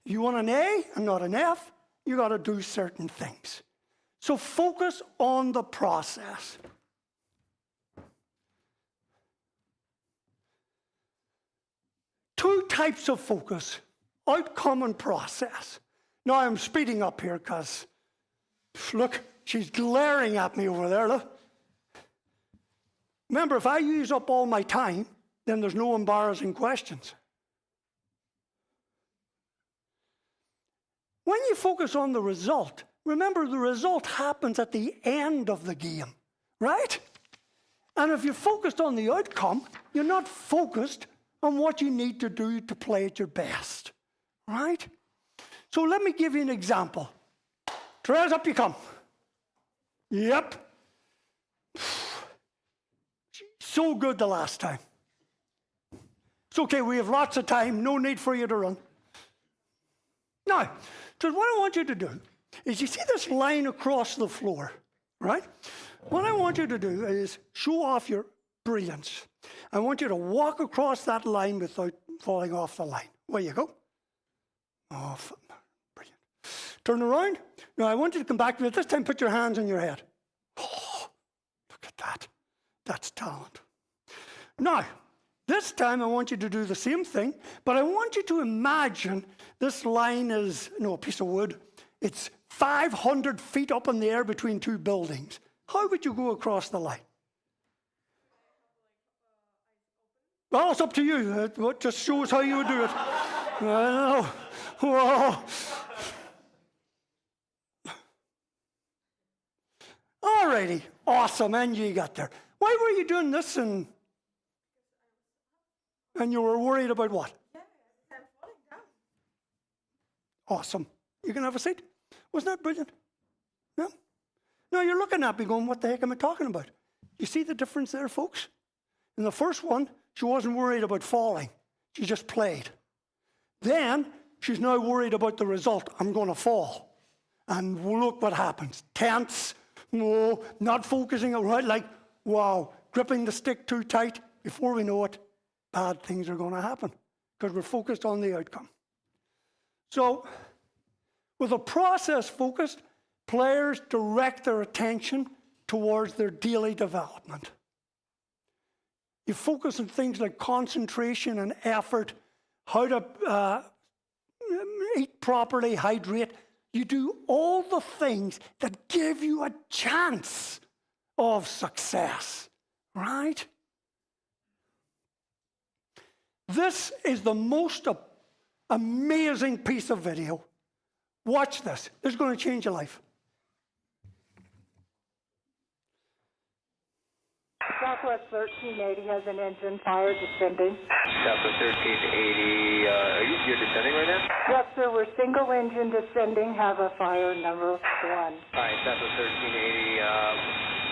If you want an A and not an F, you got to do certain things. So focus on the process. Two types of focus, outcome and process. Now I'm speeding up here because, look, she's glaring at me over there, look. Remember, if I use up all my time, then there's no embarrassing questions. When you focus on the result, remember the result happens at the end of the game, right? And if you're focused on the outcome, you're not focused on what you need to do to play at your best, right? So let me give you an example. Therese, up you come. Yep. So good the last time. It's okay, we have lots of time, no need for you to run. Now, so what I want you to do is, you see this line across the floor, right? What I want you to do is show off your brilliance. I want you to walk across that line without falling off the line. Where you go. Oh, brilliant. Turn around. Now, I want you to come back to me. This time, put your hands on your head. Oh, look at that. That's talent. Now, this time I want you to do the same thing, but I want you to imagine this line is, a piece of wood. It's 500 feet up in the air between 2 buildings. How would you go across the line? Well, it's up to you. It just shows how you would do it. I know. Whoa. All righty. Awesome. And you got there. Why were you doing this and you were worried about what? Awesome. You can have a seat. Wasn't that brilliant? No? No, you're looking at me going, what the heck am I talking about? You see the difference there, folks? In the first one, she wasn't worried about falling. She just played. Then, she's now worried about the result. I'm going to fall. And look what happens. Tense. No, not focusing right, like, wow, gripping the stick too tight. Before we know it, bad things are going to happen because we're focused on the outcome. So, with a process focused, players direct their attention towards their daily development. You focus on things like concentration and effort, how to eat properly, hydrate. You do all the things that give you a chance of success, right? This is the most amazing piece of video. Watch this. This is going to change your life. Southwest 1380 has an engine fire descending. Southwest 1380, you're descending right now? Yes, sir. We're single engine descending, have a fire number 1. All right, Southwest 1380,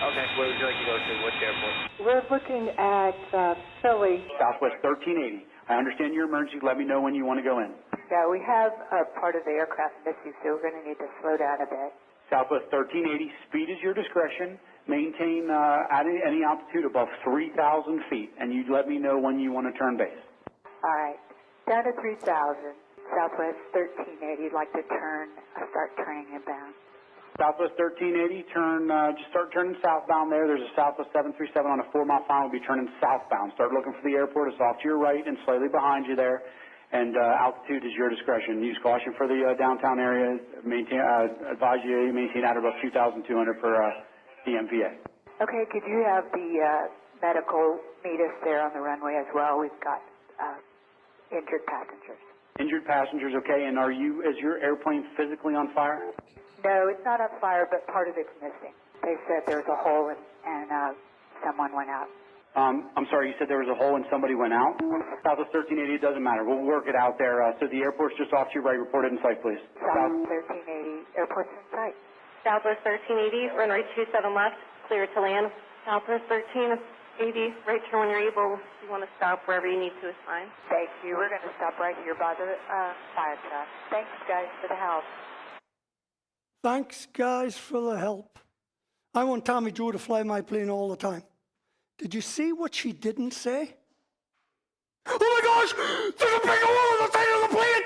okay, where would you like to go to? Which airport? We're looking at Philly. Southwest 1380. I understand your emergency. Let me know when you want to go in. Yeah, we have a part of the aircraft missing, so we're going to need to slow down a bit. Southwest 1380, speed is your discretion. Maintain at any altitude above 3,000 feet, and you let me know when you want to turn base. All right, down to 3,000. Southwest 1380, like to start turning inbound. Southwest 1380, just start turning southbound there. There's a Southwest 737 on a 4-mile final. We'll be turning southbound. Start looking for the airport. It's off to your right and slightly behind you there. And altitude is your discretion. Use caution for the downtown area. Advise you maintain at about 2,200 for the MVA. Okay, could you have the medical meet us there on the runway as well? We've got injured passengers. Injured passengers, okay. And is your airplane physically on fire? No, it's not on fire, but part of it's missing. They said there was a hole and someone went out. I'm sorry, you said there was a hole and somebody went out? Southwest 1380, it doesn't matter. We'll work it out there. So the airport's just off to your right. Report it in sight, please. Southwest 1380, airport's in sight. Southwest 1380, runway 27 left, clear to land. Southwest 1380, right turn when you're able. If you want to stop wherever you need to is fine. Thank you. We're going to stop right here by the fire truck. Thanks, guys, for the help. Thanks, guys, for the help. I want Tommy Joe to fly my plane all the time. Did you see what she didn't say? Oh my gosh! There's a big hole on the side of the plane!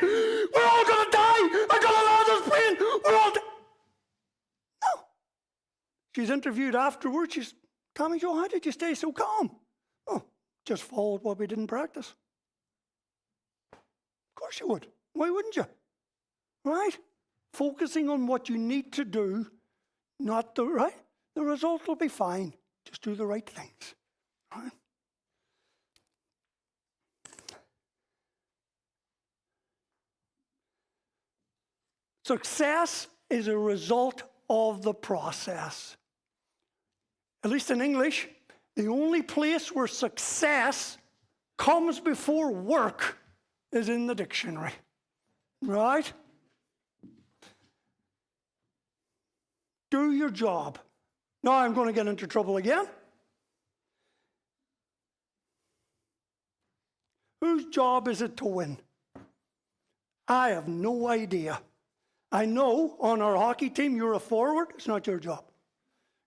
We're all gonna die! I gotta land this plane! We're all No. She's interviewed afterwards. She's, Tommy Joe, how did you stay so calm? Oh, just followed what we didn't practice. Of course you would. Why wouldn't you? Right? Focusing on what you need to do, not the right. The result will be fine. Just do the right things. Right? Success is a result of the process. At least in English, the only place where success comes before work is in the dictionary. Right? Do your job. Now I'm going to get into trouble again. Whose job is it to win? I have no idea. I know on our hockey team, you're a forward, it's not your job.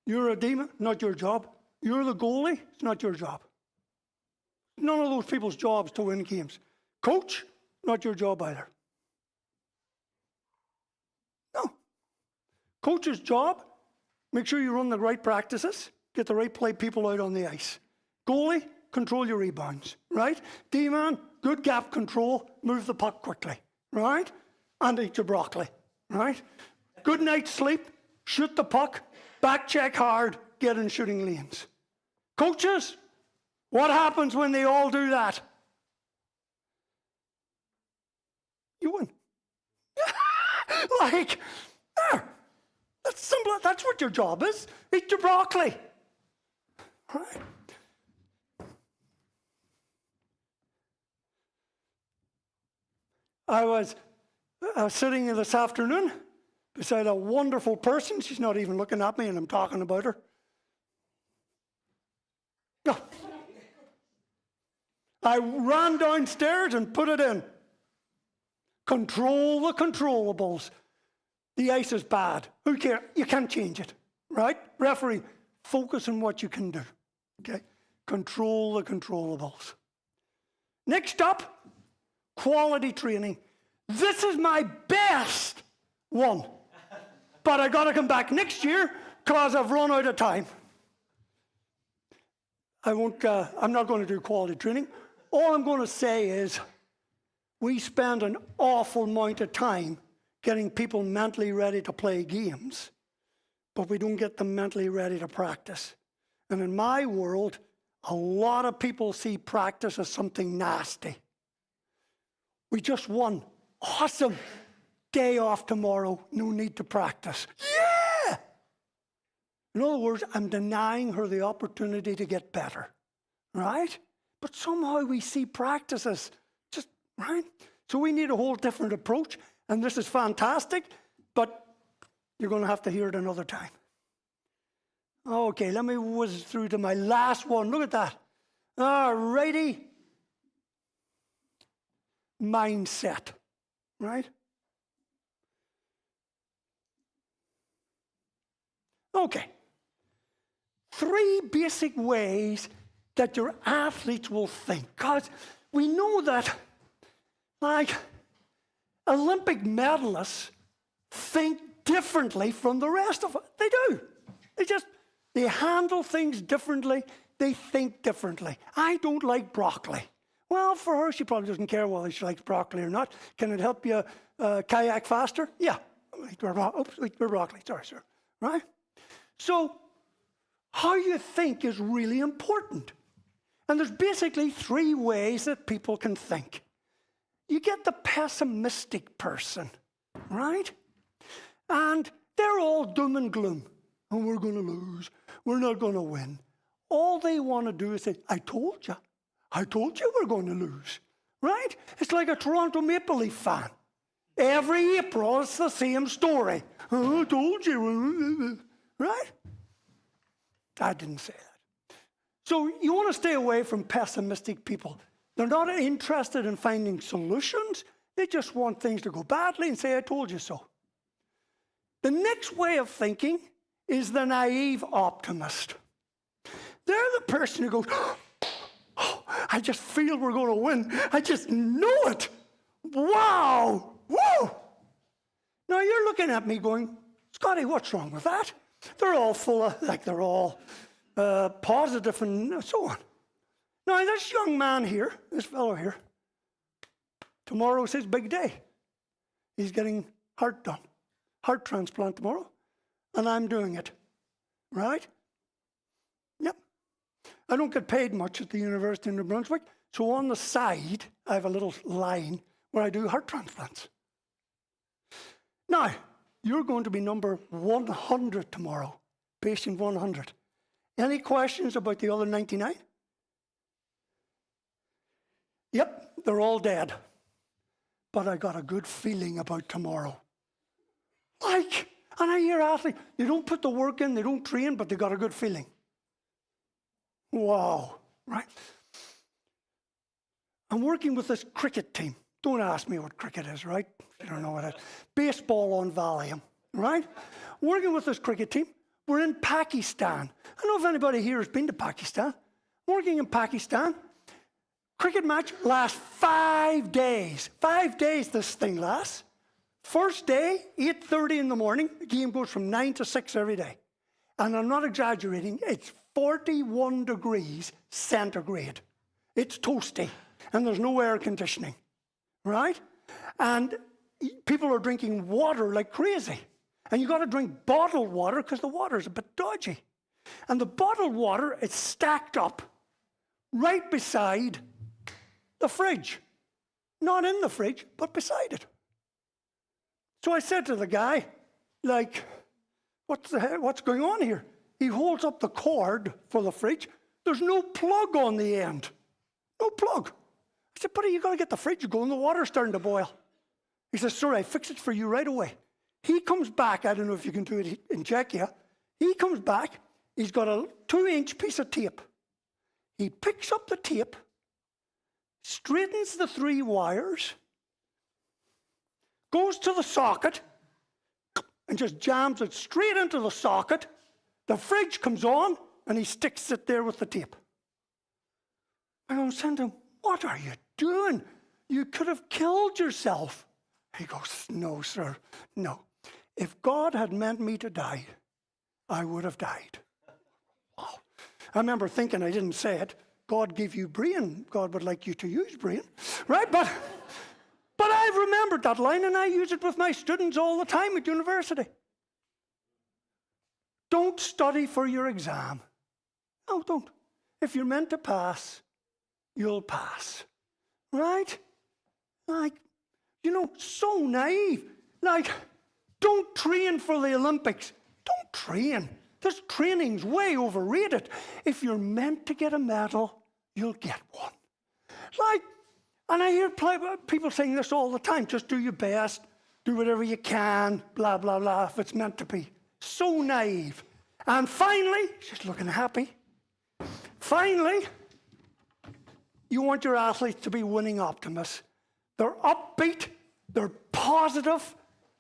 You're a demon, not your job. You're the goalie, it's not your job. None of those people's jobs to win games. Coach, not your job either. No. Coach's job, make sure you run the right practices, get the right play people out on the ice. Goalie, control your rebounds, right? D-man, good gap control, move the puck quickly, right? And eat your broccoli, right? Good night's sleep, shoot the puck, back check hard, get in shooting lanes. Coaches, what happens when they all do that? You win. Like, there. That's simple. That's what your job is. Eat your broccoli. Right? I was sitting this afternoon beside a wonderful person. She's not even looking at me, and I'm talking about her. No. I ran downstairs and put it in. Control the controllables. The ice is bad. Who cares? You can't change it, right? Referee, focus on what you can do, okay? Control the controllables. Next up, quality training. This is my best one. But I got to come back next year because I've run out of time. I'm not going to do quality training. All I'm going to say is we spend an awful amount of time getting people mentally ready to play games, but we don't get them mentally ready to practice. And in my world, a lot of people see practice as something nasty. We just won. Awesome. Day off tomorrow. No need to practice. Yeah! In other words, I'm denying her the opportunity to get better. Right? But somehow we see practice as just, right? So we need a whole different approach. And this is fantastic, but you're going to have to hear it another time. Okay, let me whiz through to my last one. Look at that. All righty. Mindset, right? Okay. 3 basic ways that your athletes will think. Because we know that, like, Olympic medalists think differently from the rest of us. They do. They handle things differently. They think differently. I don't like broccoli. Well, for her, she probably doesn't care whether she likes broccoli or not. Can it help you kayak faster? Yeah. Eat broccoli. Sorry, sir. Right? So, how you think is really important. And there's basically 3 ways that people can think. You get the pessimistic person, right? And they're all doom and gloom. And we're going to lose. We're not going to win. All they want to do is say, I told you. I told you we're going to lose. Right? It's like a Toronto Maple Leaf fan. Every April, it's the same story. Oh, I told you. Right? I didn't say that. So you want to stay away from pessimistic people. They're not interested in finding solutions. They just want things to go badly and say, I told you so. The next way of thinking is the naive optimist. They're the person who goes, oh, I just feel we're going to win. I just know it. Wow. Woo. Now you're looking at me going, Scotty, what's wrong with that? They're all full of, they're all positive and so on. Now this young man here, this fellow here, tomorrow's his big day. He's getting heart done. Heart transplant tomorrow. And I'm doing it. Right? Yep. I don't get paid much at the University of New Brunswick, so on the side, I have a little line where I do heart transplants. Now, you're going to be number 100 tomorrow, patient 100. Any questions about the other 99? Yep, they're all dead. But I got a good feeling about tomorrow. And I hear athletes, they don't put the work in, they don't train, but they got a good feeling. Wow, right? I'm working with this cricket team. Don't ask me what cricket is, right? You don't know what it is. Baseball on Valium, right? Working with this cricket team. We're in Pakistan. I don't know if anybody here has been to Pakistan. Working in Pakistan. Cricket match lasts 5 days. 5 days this thing lasts. First day, 8:30 in the morning. The game goes from 9 to 6 every day. And I'm not exaggerating. It's 41 degrees centigrade. It's toasty. And there's no air conditioning. Right? And people are drinking water like crazy. And you got to drink bottled water because the water is a bit dodgy. And the bottled water is stacked up right beside the fridge. Not in the fridge, but beside it. So I said to the guy, what's going on here? He holds up the cord for the fridge. There's no plug on the end. No plug. I said, buddy, you got to get the fridge going. The water's starting to boil. He says, sorry, I fix it for you right away. He comes back. I don't know if you can do it in Czechia. He comes back. He's got a 2-inch piece of tape. He picks up the tape, straightens the 3 wires, goes to the socket, and just jams it straight into the socket. The fridge comes on, and he sticks it there with the tape. I go, send him, what are you doing? You could have killed yourself. He goes, no, sir, no. If God had meant me to die, I would have died. Wow. I remember thinking, I didn't say it, God gave you brain. God would like you to use brain, right? But I've remembered that line, and I use it with my students all the time at university. Don't study for your exam. No, don't. If you're meant to pass, you'll pass, right? Like, you know, so naive. Like, don't train for the Olympics. Don't train. This training's way overrated. If you're meant to get a medal, you'll get one. Like, and I hear people saying this all the time, just do your best, do whatever you can, blah, blah, blah, if it's meant to be. So naive. And finally, she's looking happy. Finally, you want your athletes to be winning optimists. They're upbeat, they're positive,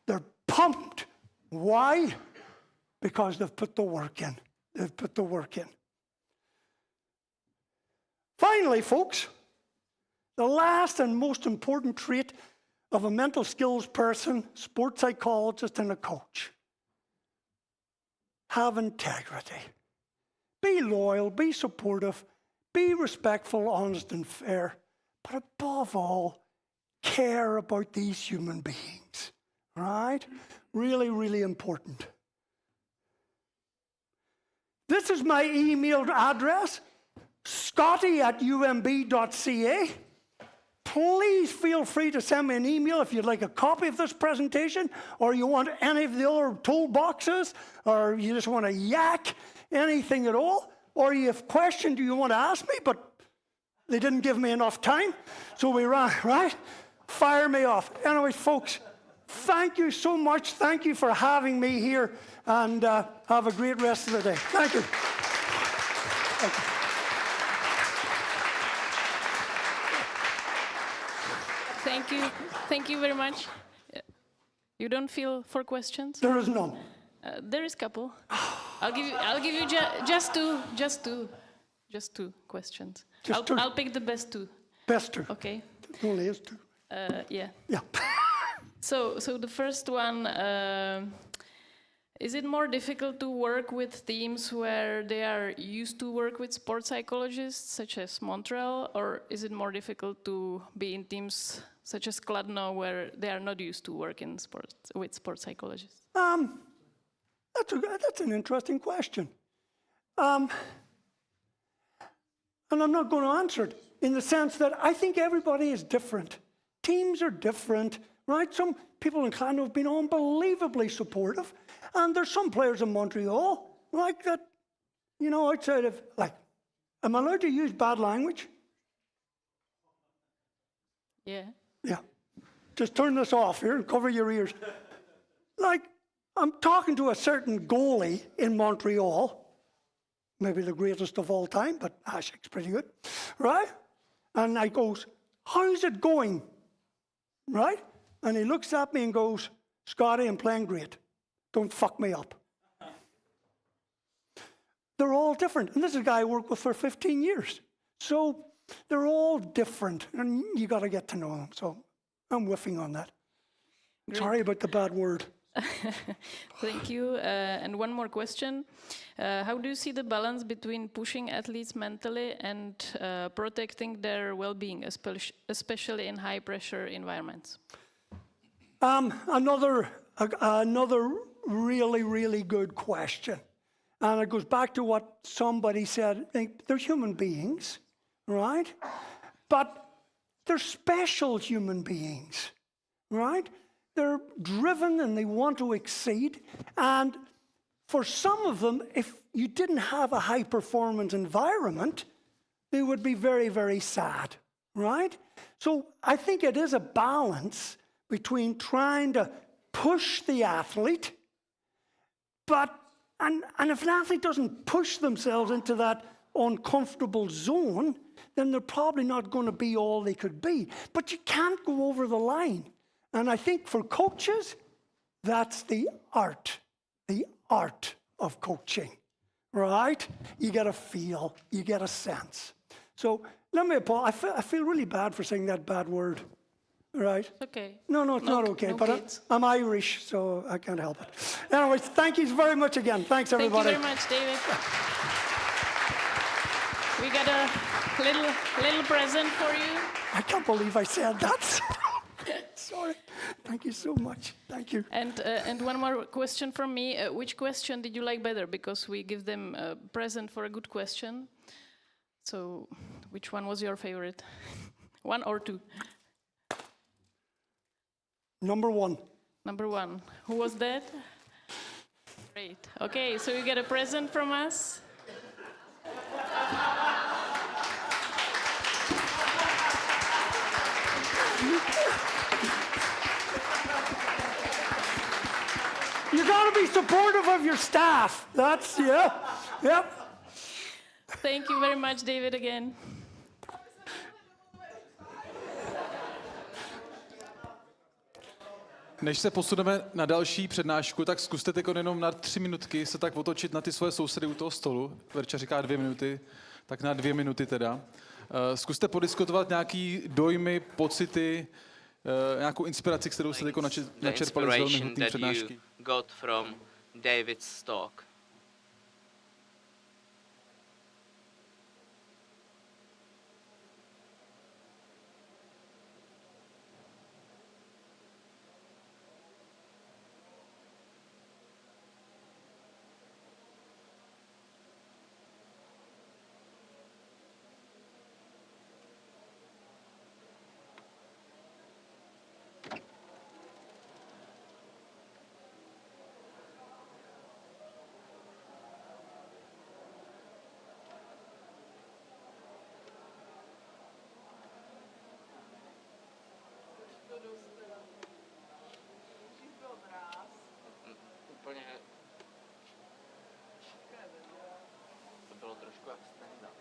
they're pumped. Why? Because they've put the work in. They've put the work in. Finally, folks, the last and most important trait of a mental skills person, sports psychologist, and a coach. Have integrity. Be loyal, be supportive, be respectful, honest, and fair. But above all, care about these human beings. Right? Really, really important. This is my email address, scotty@umb.ca. Please feel free to send me an email if you'd like a copy of this presentation, or you want any of the other toolboxes, or you just want to yak, anything at all, or you have questions you want to ask me, but they didn't give me enough time, so we ran, right? Fire me off. Anyway, folks, thank you so much. Thank you for having me here, and have a great rest of the day. Thank you. Thank you. Thank you. Thank you very much. You don't feel for questions? There is none. There is a couple. I'll give you just two questions. Just two. I'll pick the best two. Best two. Okay. It only is two. Yeah. Yeah. So the first one, is it more difficult to work with teams where they are used to work with sports psychologists, such as Montreal, or is it more difficult to be in teams such as Kladno, where they are not used to work in with sports psychologists? That's an interesting question. And I'm not going to answer it in the sense that I think everybody is different. Teams are different, right? Some people in Kladno have been unbelievably supportive, and there's some players in Montreal, like that, you know, outside of, like, am I allowed to use bad language? Yeah. Yeah. Just turn this off here and cover your ears. Like, I'm talking to a certain goalie in Montreal, maybe the greatest of all time, but Hashik's pretty good, right? And I goes, how's it going? Right? And he looks at me and goes, Scotty, I'm playing great. Don't fuck me up. They're all different. And this is a guy I worked with for 15 years. So they're all different, and you got to get to know them. So I'm whiffing on that. Great. Sorry about the bad word. Thank you. And one more question. How do you see the balance between pushing athletes mentally and protecting their well-being, especially in high-pressure environments? Another really, really good question. And it goes back to what somebody said. They're human beings, right? But they're special human beings, right? They're driven and they want to exceed. And for some of them, if you didn't have a high-performance environment, they would be very, very sad, right? So I think it is a balance between trying to push the athlete, and if an athlete doesn't push themselves into that uncomfortable zone, then they're probably not going to be all they could be. But you can't go over the line. And I think for coaches, that's the art of coaching, right? You get a feel, you get a sense. So let me apologize. I feel really bad for saying that bad word. Right. It's okay. No, it's not okay, no but kids. I'm Irish, so I can't help it. Anyways, thank you very much again. Thanks, everybody. Thank you very much, David. We got a little present for you. I can't believe I said that. Sorry. Thank you so much. Thank you. And one more question from me. Which question did you like better? Because we give them a present for a good question. So, which one was your favorite? One or two? Number one. Number one. Who was that? Great. Okay, so you get a present from us. You got to be supportive of your staff. That's, yeah. Yep. Thank you very much, David, again. Než se posuneme na další přednášku, tak zkuste teď jenom na 3 minutky se tak otočit na ty svoje sousedy u toho stolu. Verča říká 2 minuty, tak na 2 minuty teda. Zkuste podiskutovat nějaký dojmy, pocity, nějakou inspiraci, kterou jste načerpali z velmi hutné přednášky. Got from David's talk. Úplně to bylo trošku jak stand-up.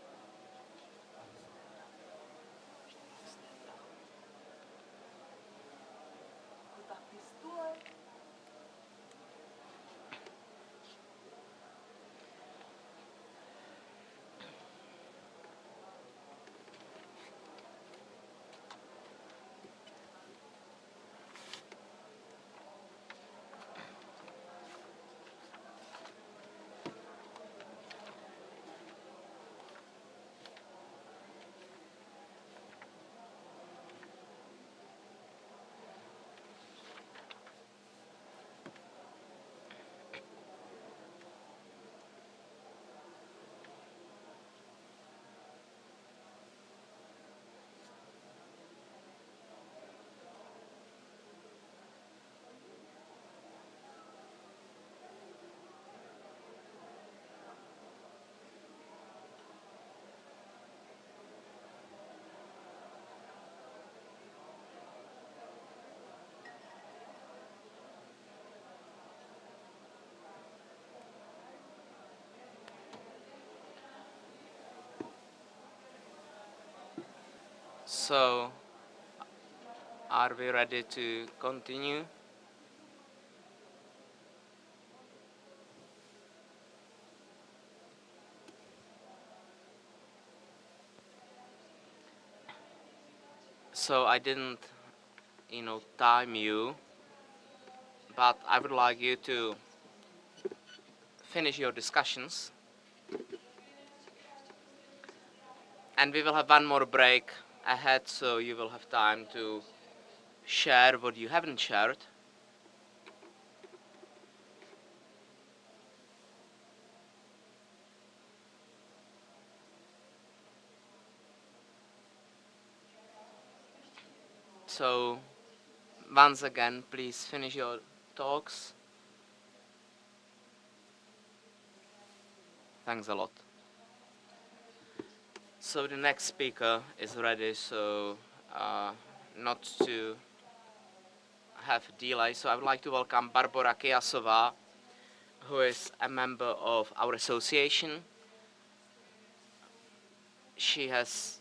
So, are we ready to continue? So I didn't, time you, but I would like you to finish your discussions. And we will have one more break ahead, so you will have time to share what you haven't shared. So, once again, please finish your talks. Thanks a lot. So the next speaker is ready, so not to have a delay. So I would like to welcome Barbora Kiasová, who is a member of our association. She has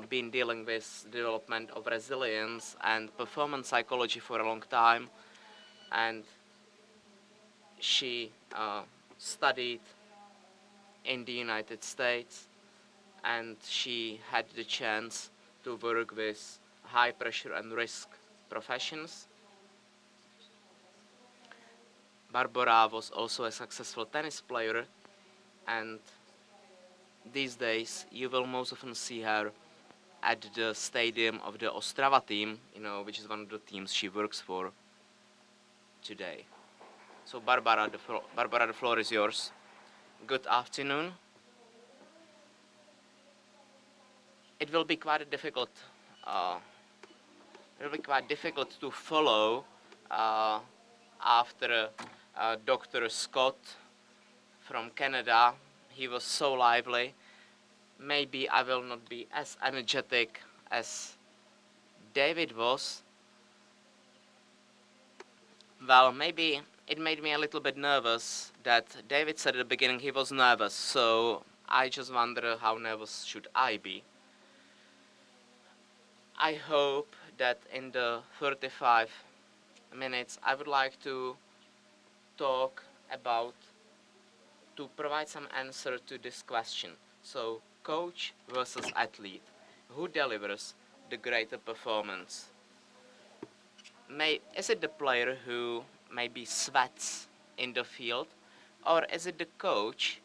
been dealing with development of resilience and performance psychology for a long time, and she studied in the United States, and she had the chance to work with high pressure and risk professions. Barbora was also a successful tennis player, and these days you will most often see her at the stadium of the Ostrava team, which is one of the teams she works for today. So Barbara, the floor is yours. Good afternoon. It will be quite difficult. It will be quite difficult to follow after Dr. Scott from Canada. He was so lively. Maybe I will not be as energetic as David was. Well, maybe it made me a little bit nervous that David said at the beginning he was nervous, so I just wonder how nervous should I be. I hope that in the 35 minutes I would like to talk about, to provide some answer to this question. So, coach versus athlete. Who delivers the greater performance? Is it the player who maybe sweats in the field, or is it the coach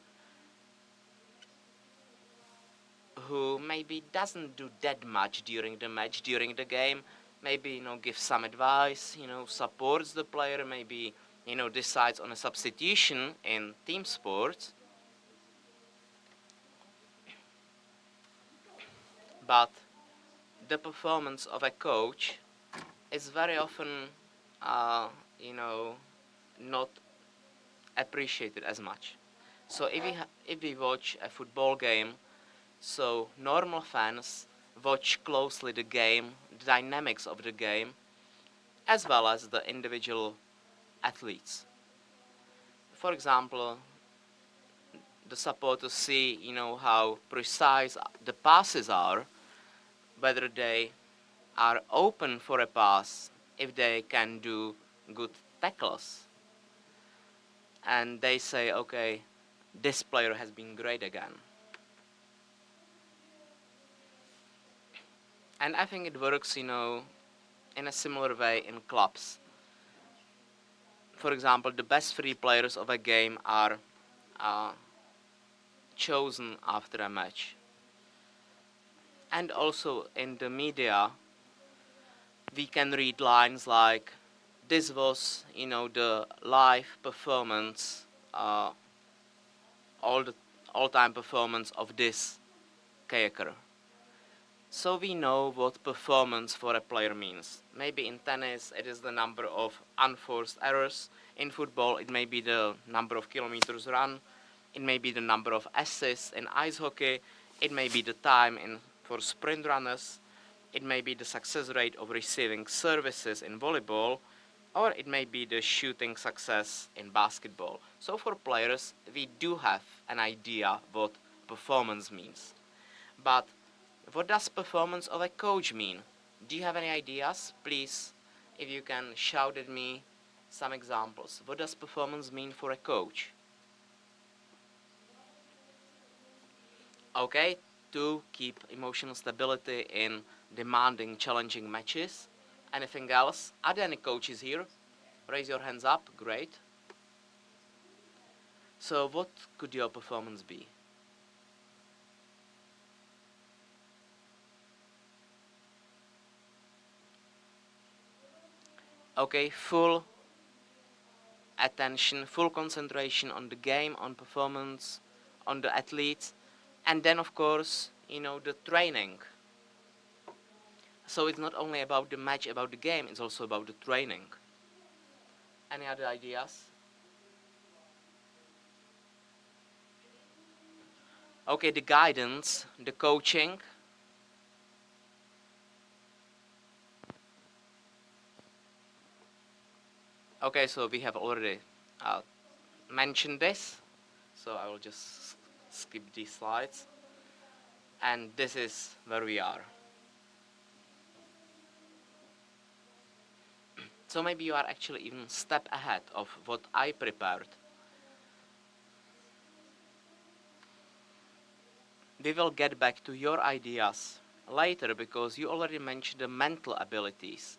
who maybe doesn't do that much during the match, during the game, maybe, gives some advice, supports the player, maybe, decides on a substitution in team sports. But the performance of a coach is very often, not appreciated as much. So if we watch a football game, so normal fans watch closely the game, the dynamics of the game, as well as the individual athletes. For example, the supporters see, how precise the passes are, whether they are open for a pass, if they can do good tackles. And they say, okay, this player has been great again. And I think it works, in a similar way in clubs. For example, the best 3 players of a game are chosen after a match. And also in the media, we can read lines like, this was, the live performance, all-time performance of this kayaker. So we know what performance for a player means. Maybe in tennis it is the number of unforced errors. In football it may be the number of kilometers run. It may be the number of assists. In ice hockey it may be the time for sprint runners. It may be the success rate of receiving services in volleyball. Or it may be the shooting success in basketball. So for players we do have an idea what performance means. But what does performance of a coach mean? Do you have any ideas? Please, if you can shout at me some examples. What does performance mean for a coach? Okay, to keep emotional stability in demanding, challenging matches. Anything else? Are there any coaches here? Raise your hands up. Great. So what could your performance be? Okay, full attention, full concentration on the game, on performance, on the athletes, and then of course, the training. So it's not only about the match, about the game, it's also about the training. Any other ideas? Okay, the guidance, the coaching. Okay, so we have already mentioned this, so I will just skip these slides. And this is where we are. So maybe you are actually even a step ahead of what I prepared. We will get back to your ideas later because you already mentioned the mental abilities,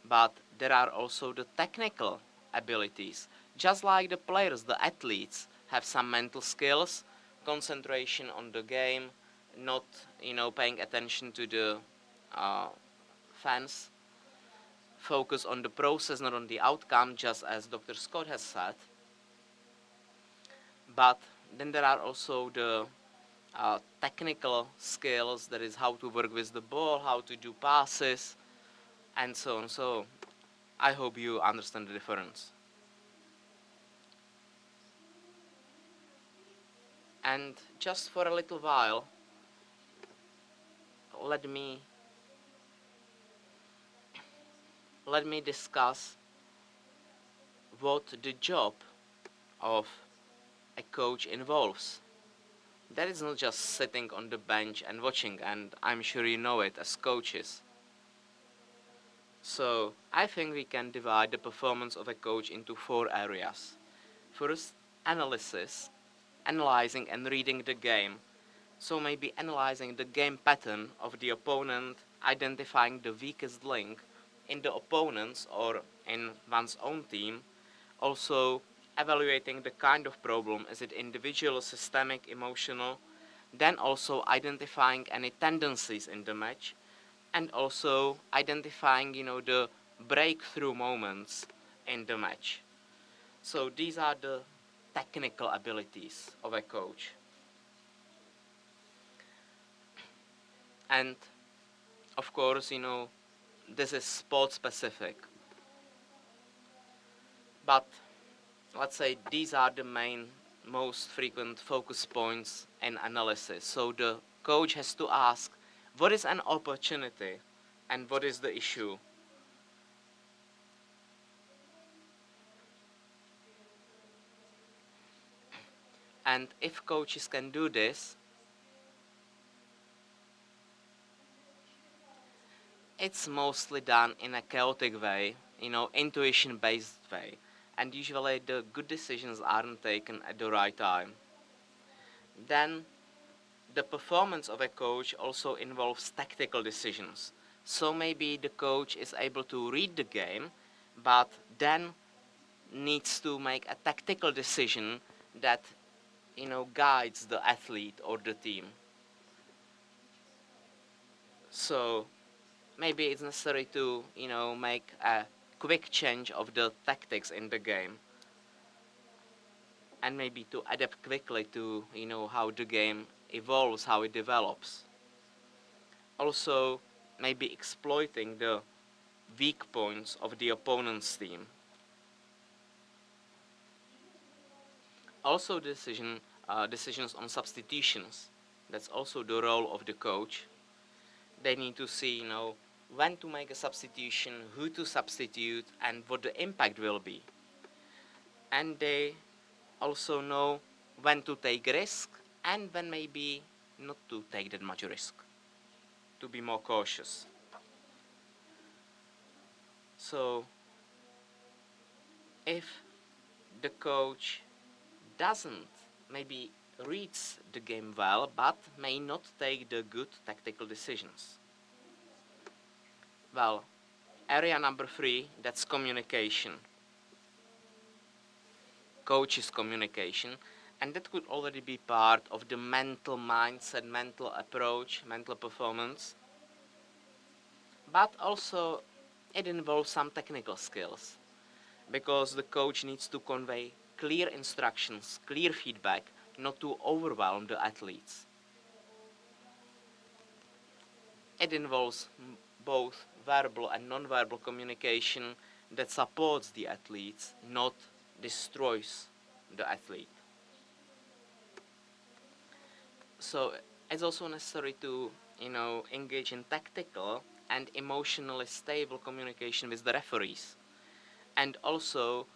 but there are also the technical abilities. Just like the players, the athletes have some mental skills, concentration on the game, not paying attention to the fans, focus on the process, not on the outcome, just as Dr. Scott has said. But then there are also the technical skills, that is how to work with the ball, how to do passes, and so on. So I hope you understand the difference. And just for a little while, let me discuss what the job of a coach involves. That is not just sitting on the bench and watching, and I'm sure you know it as coaches. So I think we can divide the performance of a coach into 4 areas. First, analysis, analyzing and reading the game. So maybe analyzing the game pattern of the opponent, identifying the weakest link in the opponent's or in one's own team. Also evaluating the kind of problem, is it individual, systemic, emotional. Then also identifying any tendencies in the match, and also identifying the breakthrough moments in the match. So these are the technical abilities of a coach. And of course, this is sport specific. But let's say these are the most frequent focus points in analysis. So the coach has to ask, what is an opportunity and what is the issue? And if coaches can do this, it's mostly done in a chaotic way, intuition-based way. And usually the good decisions aren't taken at the right time. Then the performance of a coach also involves tactical decisions. So maybe the coach is able to read the game, but then needs to make a tactical decision that guides the athlete or the team. So maybe it's necessary to make a quick change of the tactics in the game, and maybe to adapt quickly to how the game evolves, how it develops. Also maybe exploiting the weak points of the opponent's team. Also decisions on substitutions, that's also the role of the coach. They need to see when to make a substitution, who to substitute, and what the impact will be. And they also know when to take risk and when maybe not to take that much risk, to be more cautious. So if the coach doesn't maybe reads the game well, but may not take the good tactical decisions, well, area number 3, that's communication. Coach's communication, and that could already be part of the mental mindset, mental approach, mental performance. But also it involves some technical skills, because the coach needs to convey clear instructions, clear feedback, not to overwhelm the athletes. It involves both verbal and non-verbal communication that supports the athletes, not destroys the athlete. So it's also necessary to engage in tactical and emotionally stable communication with the referees, and also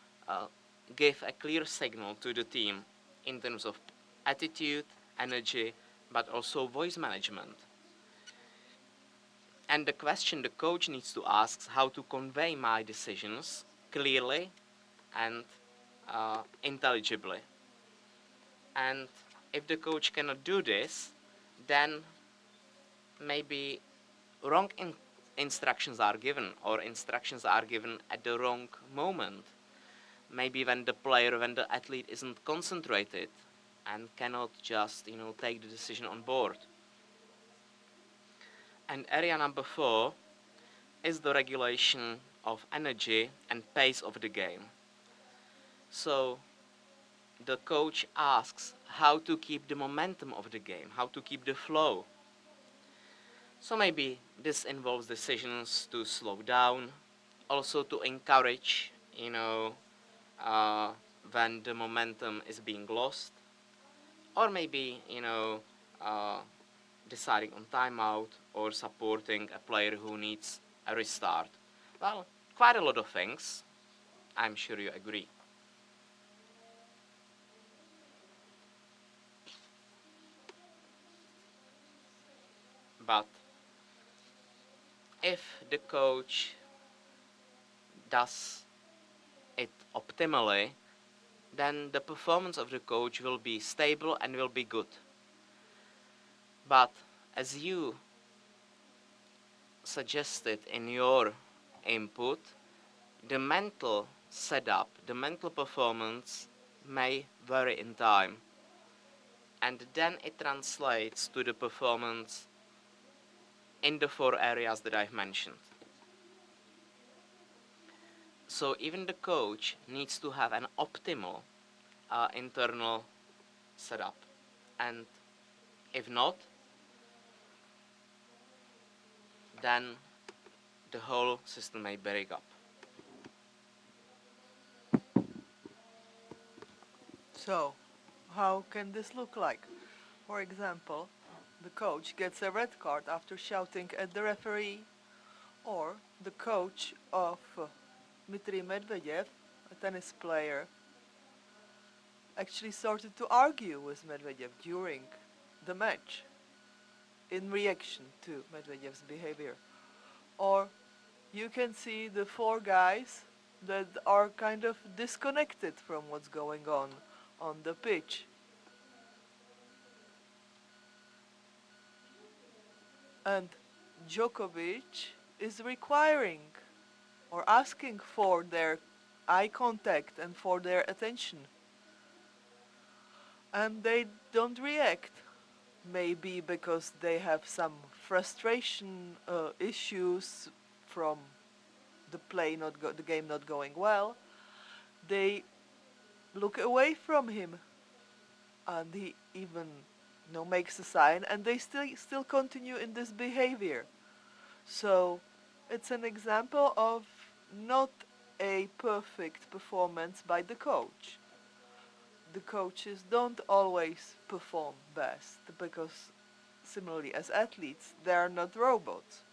give a clear signal to the team in terms of attitude, energy, but also voice management. And the question the coach needs to ask is how to convey my decisions clearly and intelligibly. And if the coach cannot do this, then maybe wrong instructions are given, or instructions are given at the wrong moment, maybe when the athlete isn't concentrated and cannot just, take the decision on board. And area number 4 is the regulation of energy and pace of the game. So the coach asks how to keep the momentum of the game, how to keep the flow. So maybe this involves decisions to slow down, also to encourage, when the momentum is being lost, or maybe, deciding on timeout or supporting a player who needs a restart. Well, quite a lot of things. I'm sure you agree. But if the coach does it optimally, then the performance of the coach will be stable and will be good. But as you suggested in your input, the mental setup, the mental performance may vary in time. And then it translates to the performance in the 4 areas that I've mentioned. So even the coach needs to have an optimal internal setup. And if not, then the whole system may break up. So, how can this look like? For example, the coach gets a red card after shouting at the referee, or the coach of Dmitry Medvedev, a tennis player, actually started to argue with Medvedev during the match in reaction to Medvedev's behavior. Or you can see the 4 guys that are kind of disconnected from what's going on the pitch. And Djokovic is requiring or asking for their eye contact and for their attention. And they don't react. Maybe because they have some frustration issues from the game not going well. They look away from him, and he even makes a sign, and they still continue in this behavior. So it's an example of not a perfect performance by the coach. The coaches don't always perform best because, similarly as athletes, they are not robots.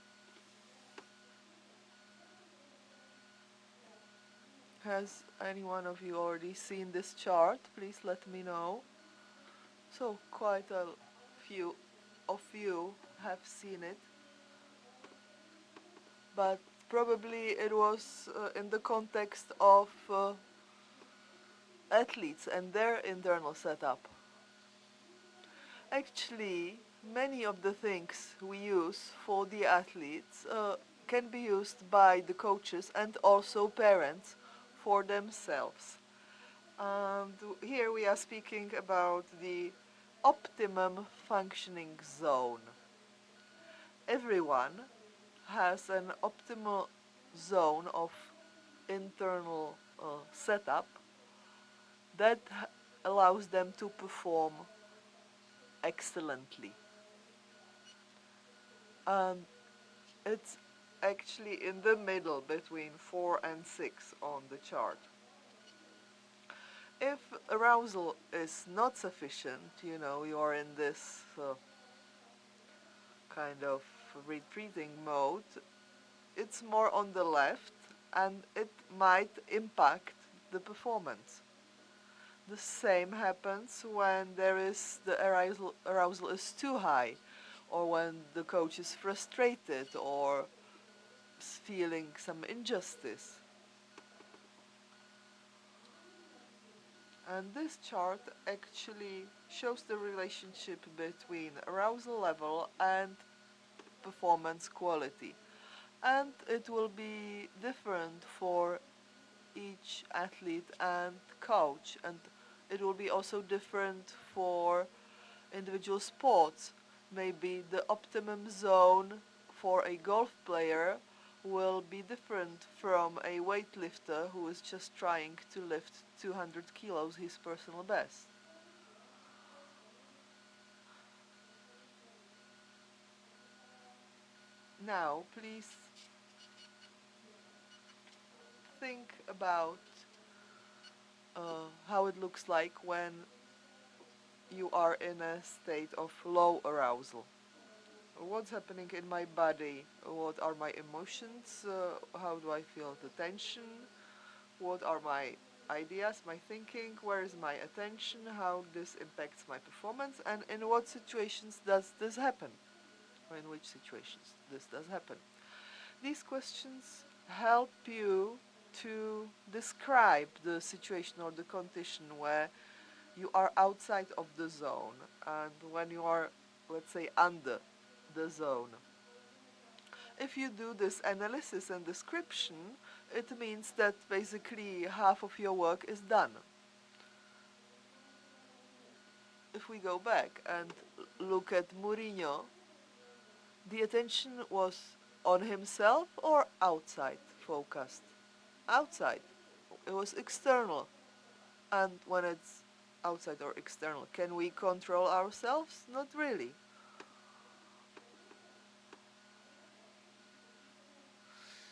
Has any one of you already seen this chart? Please let me know. So quite a few of you have seen it, but probably it was in the context of athletes and their internal setup. Actually, many of the things we use for the athletes can be used by the coaches and also parents for themselves. And here we are speaking about the optimum functioning zone. Everyone has an optimal zone of internal setup that allows them to perform excellently. And it's actually in the middle between 4 and 6 on the chart. If arousal is not sufficient, you are in this kind of retreating mode, it's more on the left and it might impact the performance. The same happens when the arousal is too high, or when the coach is frustrated or feeling some injustice. And this chart actually shows the relationship between arousal level and performance quality. And it will be different for each athlete and coach, and it will be also different for individual sports. Maybe the optimum zone for a golf player will be different from a weightlifter who is just trying to lift 200 kilos, his personal best. Now, please think about how it looks like when you are in a state of low arousal. What's happening in my body? What are my emotions? How do I feel the tension? What are my ideas, my thinking? Where is my attention? How this impacts my performance? And in what situations does this happen? Or in which situations this does happen? These questions help you to describe the situation or the condition where you are outside of the zone and when you are, let's say, under the zone. If you do this analysis and description, it means that basically half of your work is done. If we go back and look at Mourinho, the attention was on himself or outside focused? Outside. It was external. And when it's outside or external, can we control ourselves? Not really.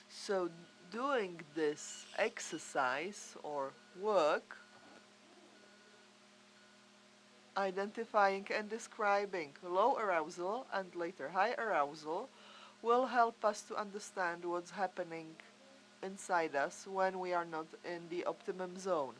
So doing this exercise or work, identifying and describing low arousal and later high arousal, will help us to understand what's happening inside us when we are not in the optimum zone.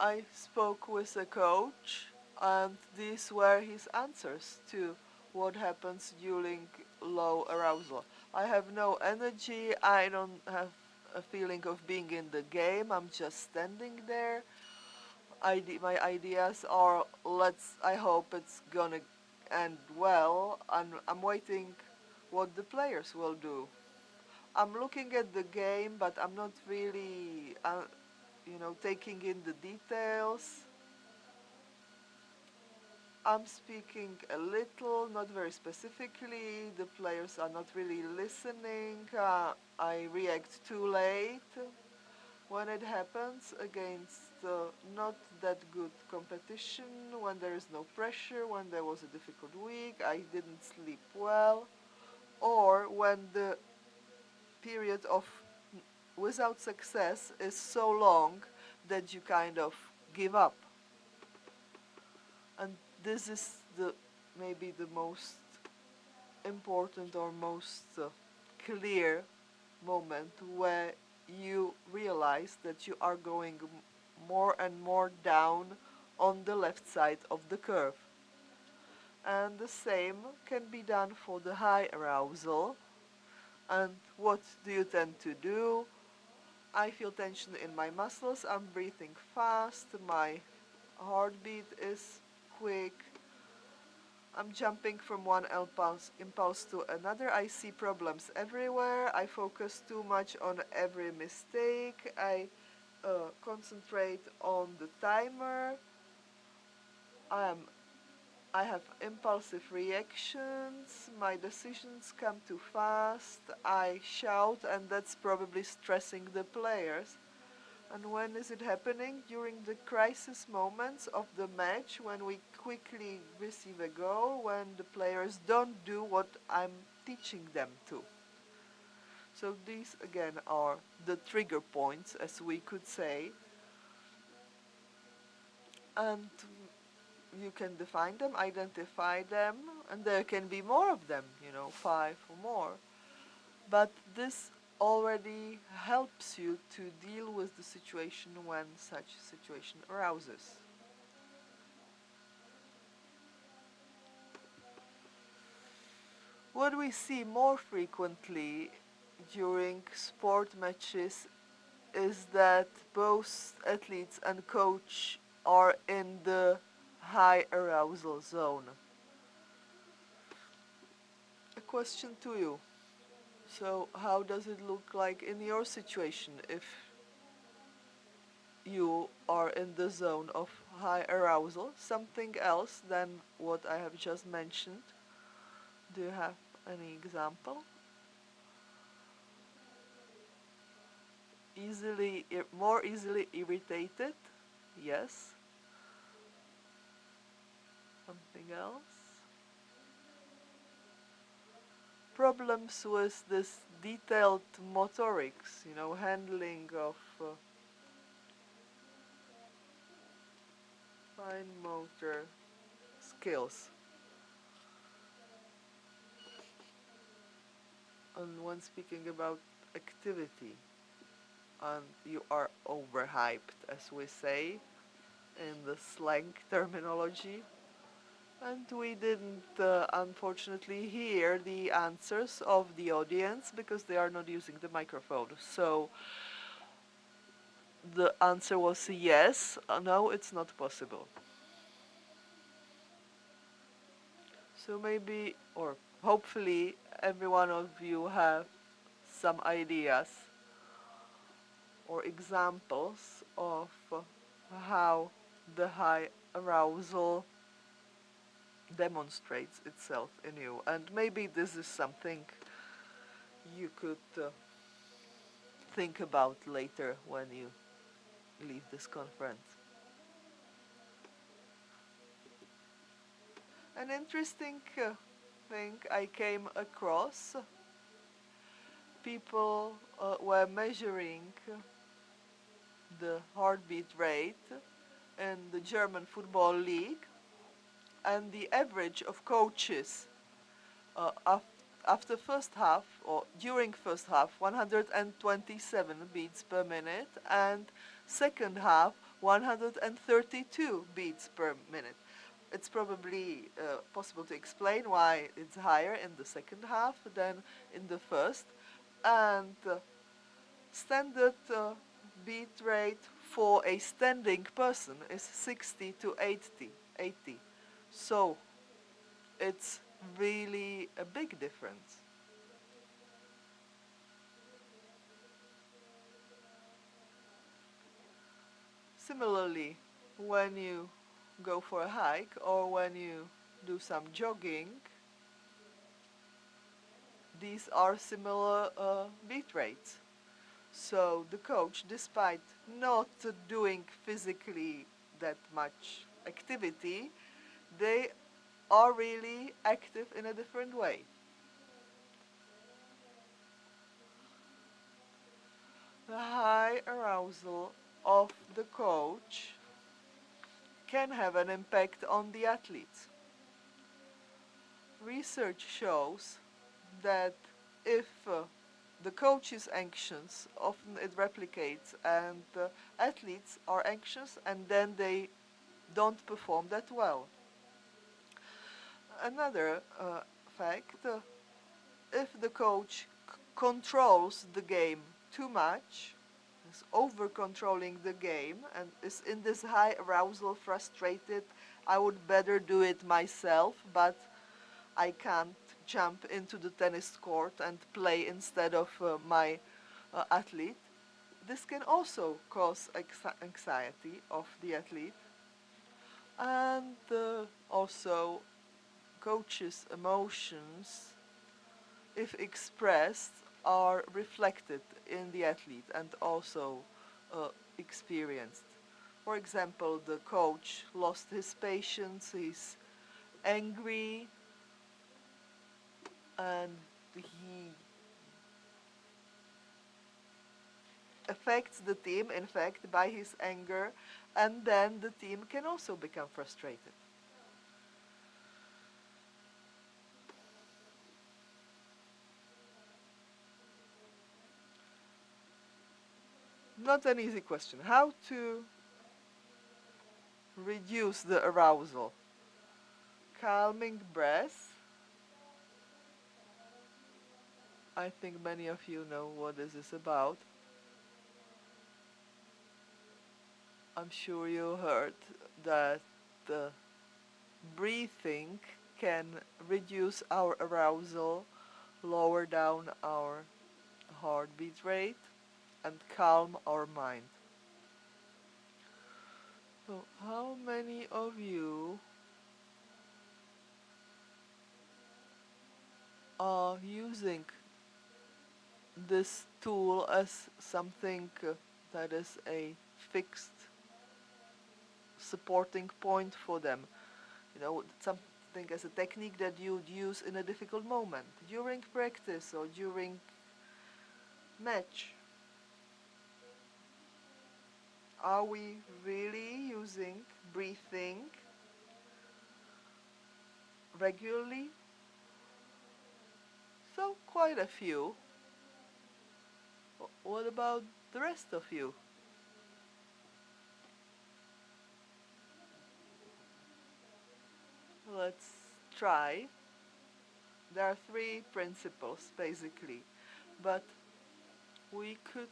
I spoke with a coach, and these were his answers to what happens during low arousal. I have no energy, I don't have a feeling of being in the game, I'm just standing there. My ideas are, I hope it's gonna end well, and I'm waiting what the players will do. I'm looking at the game, but I'm not really, taking in the details. I'm speaking a little, not very specifically. The players are not really listening. I react too late when it happens against not that good competition, when there is no pressure, when there was a difficult week, I didn't sleep well, or when the period of without success is so long that you kind of give up. And this is maybe the most important or most clear moment where you realize that you are going more and more down on the left side of the curve. And the same can be done for the high arousal. And what do you tend to do? I feel tension in my muscles, I'm breathing fast, my heartbeat is quick, I'm jumping from one impulse to another, I see problems everywhere, I focus too much on every mistake, I concentrate on the timer, I have impulsive reactions, my decisions come too fast, I shout, and that's probably stressing the players. And when is it happening? During the crisis moments of the match, when we quickly receive a goal, when the players don't do what I'm teaching them to. So these again are the trigger points, as we could say. And you can define them, identify them, and there can be more of them, 5 or more. But this already helps you to deal with the situation when such a situation arises. What we see more frequently during sport matches is that both athletes and coach are in the high arousal zone. question to you. So how does it look like in your situation if you are in the zone of high arousal, something else than what I have just mentioned? Do you have any example? More easily irritated? Yes. Something else? Problems with this detailed motorics, you know, handling of fine motor skills. And when speaking about activity, and you are overhyped, as we say in the slang terminology, and we didn't unfortunately hear the answers of the audience because they are not using the microphone. So the answer was yes. No, it's not possible. So maybe, or hopefully, every one of you have some ideas or examples of how the high arousal demonstrates itself in you. And maybe this is something you could think about later when you leave this conference. An interesting thing I came across, people were measuring the heartbeat rate in the German Football League, and the average of coaches after first half or during first half 127 beats per minute, and second half 132 beats per minute. It's probably possible to explain why it's higher in the second half than in the first, and standard beat rate for a standing person is 60 to 80. So it's really a big difference. Similarly, when you go for a hike or when you do some jogging, these are similar beat rates. So the coach, despite not doing physically that much activity, they are really active in a different way. The high arousal of the coach can have an impact on the athletes. Research shows that if the coach is anxious, often it replicates, and athletes are anxious and then they don't perform that well. Another fact, if the coach controls the game too much, is over-controlling the game, and is in this high arousal, frustrated, I would better do it myself, but I can't jump into the tennis court and play instead of my athlete. This can also cause anxiety of the athlete, and also coaches' emotions, if expressed, are reflected in the athlete and also experienced. For example, the coach lost his patience, he's angry, and he affects the team, in fact, by his anger, and then the team can also become frustrated. Not an easy question. How to reduce the arousal? Calming breath. I think many of you know what this is about. I'm sure you heard that breathing can reduce our arousal lower down our heartbeat rate and calm our mind. So how many of you are using this tool as something that is a fixed supporting point for them? You know, something as a technique that you'd use in a difficult moment, during practice or during match. Are we really using breathing regularly? So quite a few. What about the rest of you? Let's try. There are three principles basically, but we could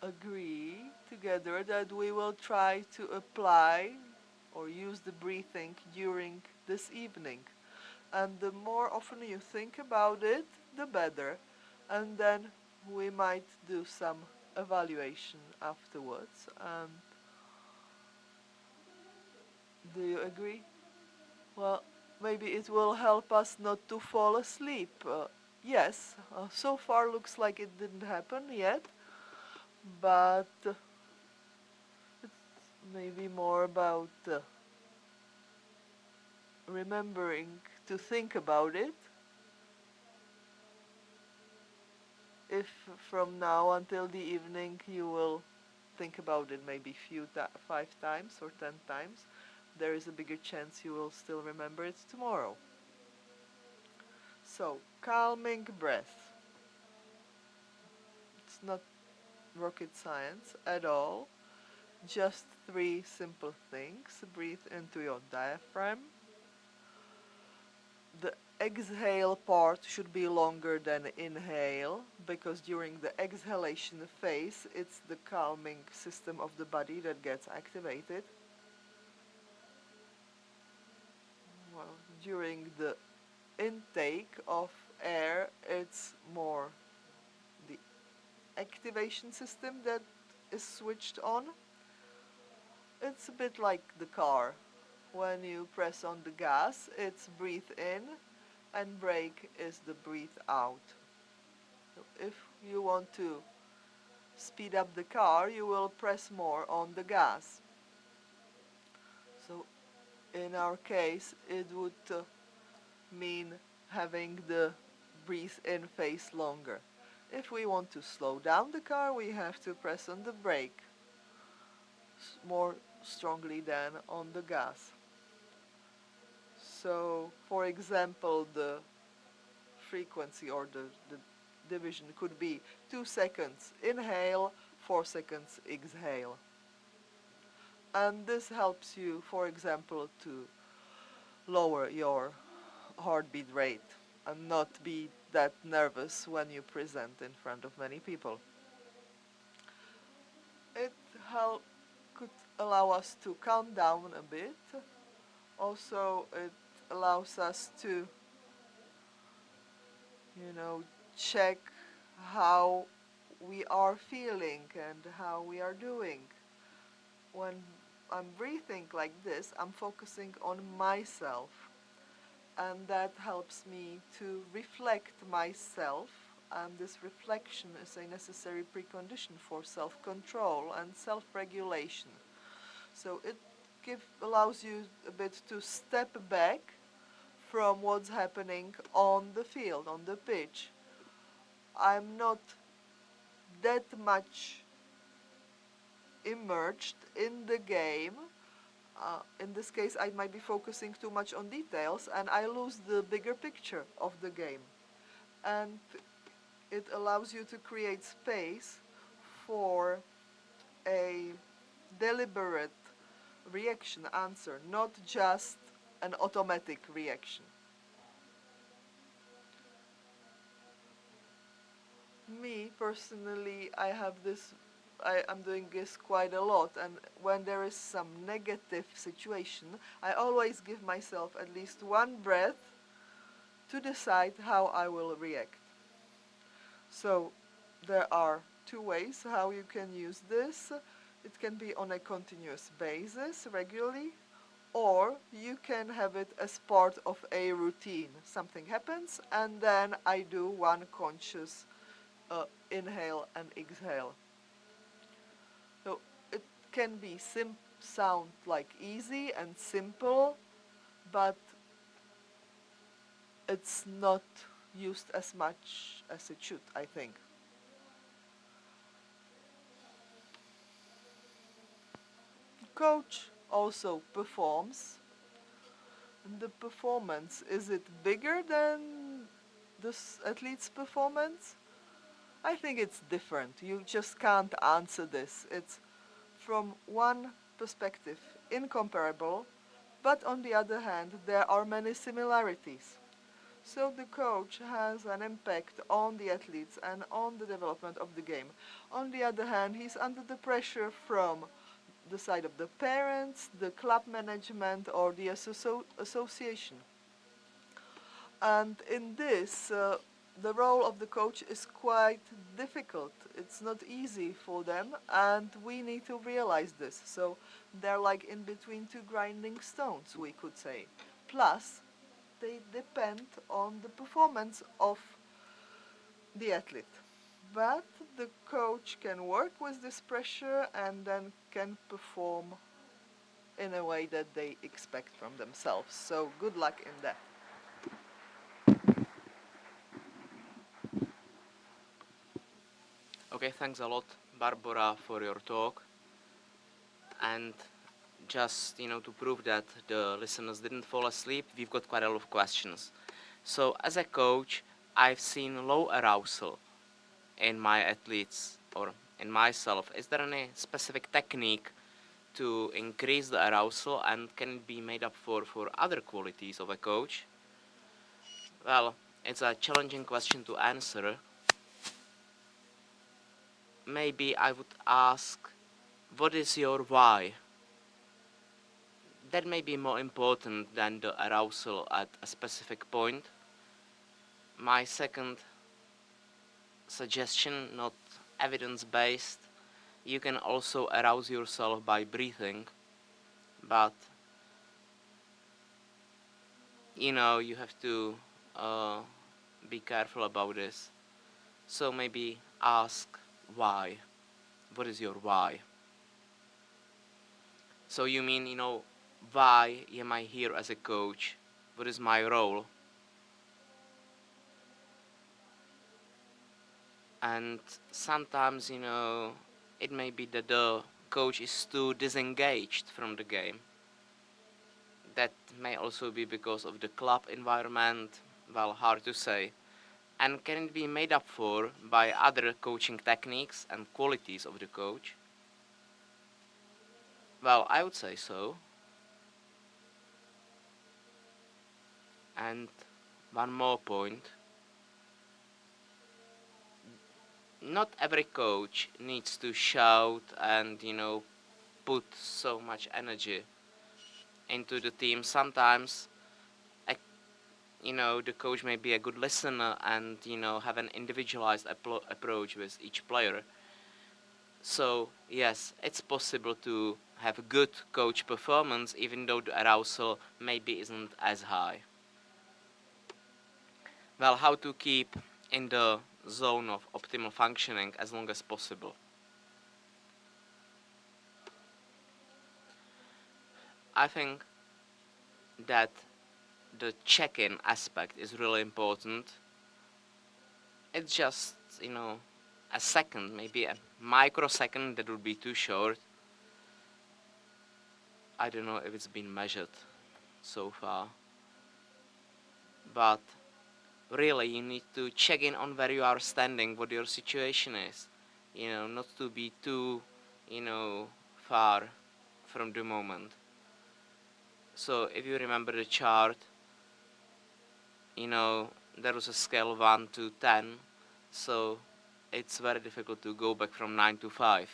agree together that we will try to apply or use the breathing during this evening. And the more often you think about it, the better. And then we might do some evaluation afterwards. Do you agree? Well, maybe it will help us not to fall asleep. Yes, so far looks like it didn't happen yet, but it's maybe more about remembering to think about it. If from now until the evening you will think about it maybe 5 times or 10 times, there is a bigger chance you will still remember it tomorrow. So, calming breath. It's not rocket science at all. Just 3 simple things. Breathe into your diaphragm. The exhale part should be longer than inhale, because during the exhalation phase, it's the calming system of the body that gets activated. Well, during the intake of air, it's more the activation system that is switched on. It's a bit like the car. When you press on the gas, it's breathe in, and brake is the breathe out. So if you want to speed up the car, you will press more on the gas. So in our case, it would mean having the breathe in phase longer. If we want to slow down the car, we have to press on the brake more strongly than on the gas. So, for example, the frequency or the division could be 2 seconds inhale, 4 seconds exhale. And this helps you, for example, to lower your heartbeat rate and not be that nervous when you present in front of many people. It could allow us to calm down a bit. Also, it allows us to, check how we are feeling and how we are doing. When I'm breathing like this, I'm focusing on myself, and that helps me to reflect myself, and this reflection is a necessary precondition for self-control and self-regulation. So it allows you a bit to step back from what's happening on the field, on the pitch. I'm not that much immersed in the game. In this case, I might be focusing too much on details, and I lose the bigger picture of the game. And it allows you to create space for a deliberate reaction answer, not just an automatic reaction. Me, personally, I have this I'm doing this quite a lot, and when there is some negative situation, I always give myself at least one breath to decide how I will react. So there are two ways how you can use this. It can be on a continuous basis, regularly, or you can have it as part of a routine. Something happens, and then I do one conscious inhale and exhale. So it can be sound like easy and simple, but it's not used as much as it should, I think. Coach also performs. And the performance, is it bigger than the athlete's performance? I think it's different. You just can't answer this. It's from one perspective incomparable, but on the other hand, there are many similarities. So the coach has an impact on the athletes and on the development of the game. On the other hand, he's under the pressure from the side of the parents, the club management, or the association. And in this, the role of the coach is quite difficult. It's not easy for them, and we need to realize this. So they're like in between two grinding stones, we could say. Plus, they depend on the performance of the athlete. But the coach can work with this pressure and then can perform in a way that they expect from themselves. So good luck in that. Okay, thanks a lot, Barbara, for your talk. And just, to prove that the listeners didn't fall asleep, we've got quite a lot of questions. So as a coach, I've seen low arousal in my athletes or in myself. Is there any specific technique to increase the arousal, and can it be made up for other qualities of a coach? Well, it's a challenging question to answer. Maybe I would ask, what is your why? That may be more important than the arousal at a specific point. My second suggestion, not evidence-based, you can also arouse yourself by breathing, but you have to be careful about this. So maybe ask why. What is your why? So you mean, why am I here as a coach? What is my role? And sometimes, it may be that the coach is too disengaged from the game. That may also be because of the club environment. Well, hard to say. And can it be made up for by other coaching techniques and qualities of the coach? Well, I would say so. And one more point. Not every coach needs to shout and, put so much energy into the team. Sometimes, the coach may be a good listener and, have an individualized approach with each player. So, yes, it's possible to have a good coach performance even though the arousal maybe isn't as high. Well, how to keep in the zone of optimal functioning as long as possible? I think that the check-in aspect is really important. It's just, a second, maybe a microsecond that would be too short. I don't know if it's been measured so far. But really, you need to check in on where you are standing, what your situation is. Not to be too, far from the moment. So if you remember the chart, there was a scale of 1 to 10, so it's very difficult to go back from 9 to 5.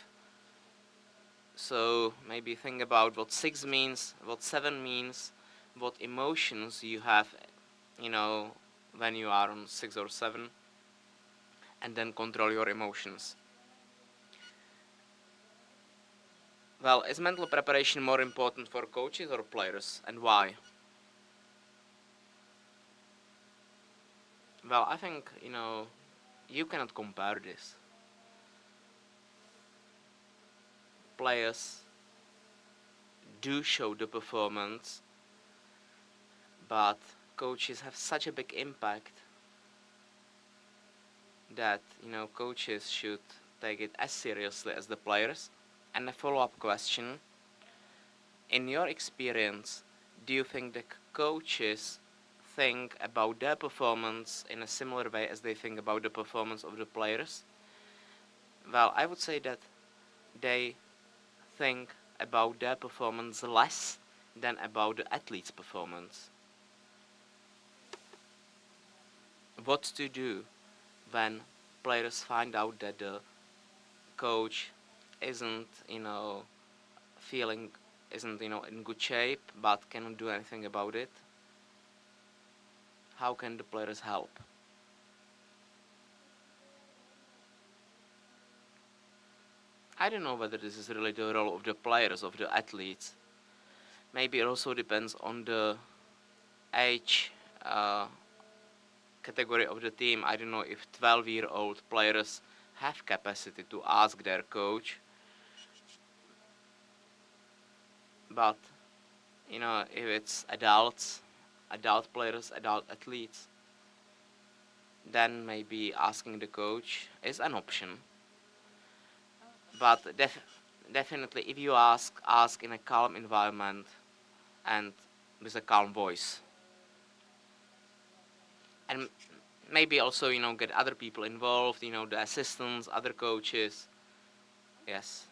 So maybe think about what 6 means, what 7 means, what emotions you have, you know, when you are on 6 or 7, and then control your emotions. Well, is mental preparation more important for coaches or players, and why? Well, I think, you know, you cannot compare this. Players do show the performance, but coaches have such a big impact that, you know, coaches should take it as seriously as the players. And a follow-up question: in your experience, do you think the coaches think about their performance in a similar way as they think about the performance of the players? Well, I would say that they think about their performance less than about the athlete's performance. What to do when players find out that the coach isn't, you know, isn't, you know, in good shape, but cannot do anything about it? How can the players help? I don't know whether this is really the role of the players, of the athletes. Maybe it also depends on the age category of the team. I don't know if 12-year-old players have capacity to ask their coach, but, you know, if it's adults, adult players, adult athletes, then maybe asking the coach is an option. But definitely, if you ask in a calm environment and with a calm voice. And maybe also, you know, get other people involved, you know, the assistants, other coaches. Yes.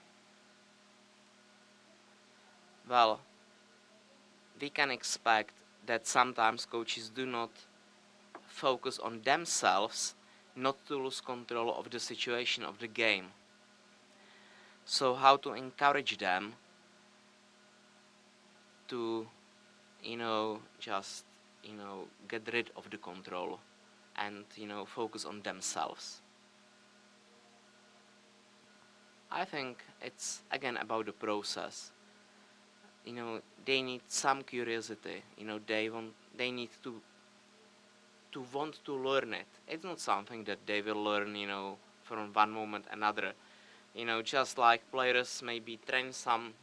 Well, we can expect that sometimes coaches do not focus on themselves, not to lose control of the situation of the game. So how to encourage them to, you know, just, you know, get rid of the control and, you know, focus on themselves? I think it's again about the process. You know, they need some curiosity. You know, they need to want to learn it. It's not something that they will learn, you know, from one moment another. You know, just like players maybe train some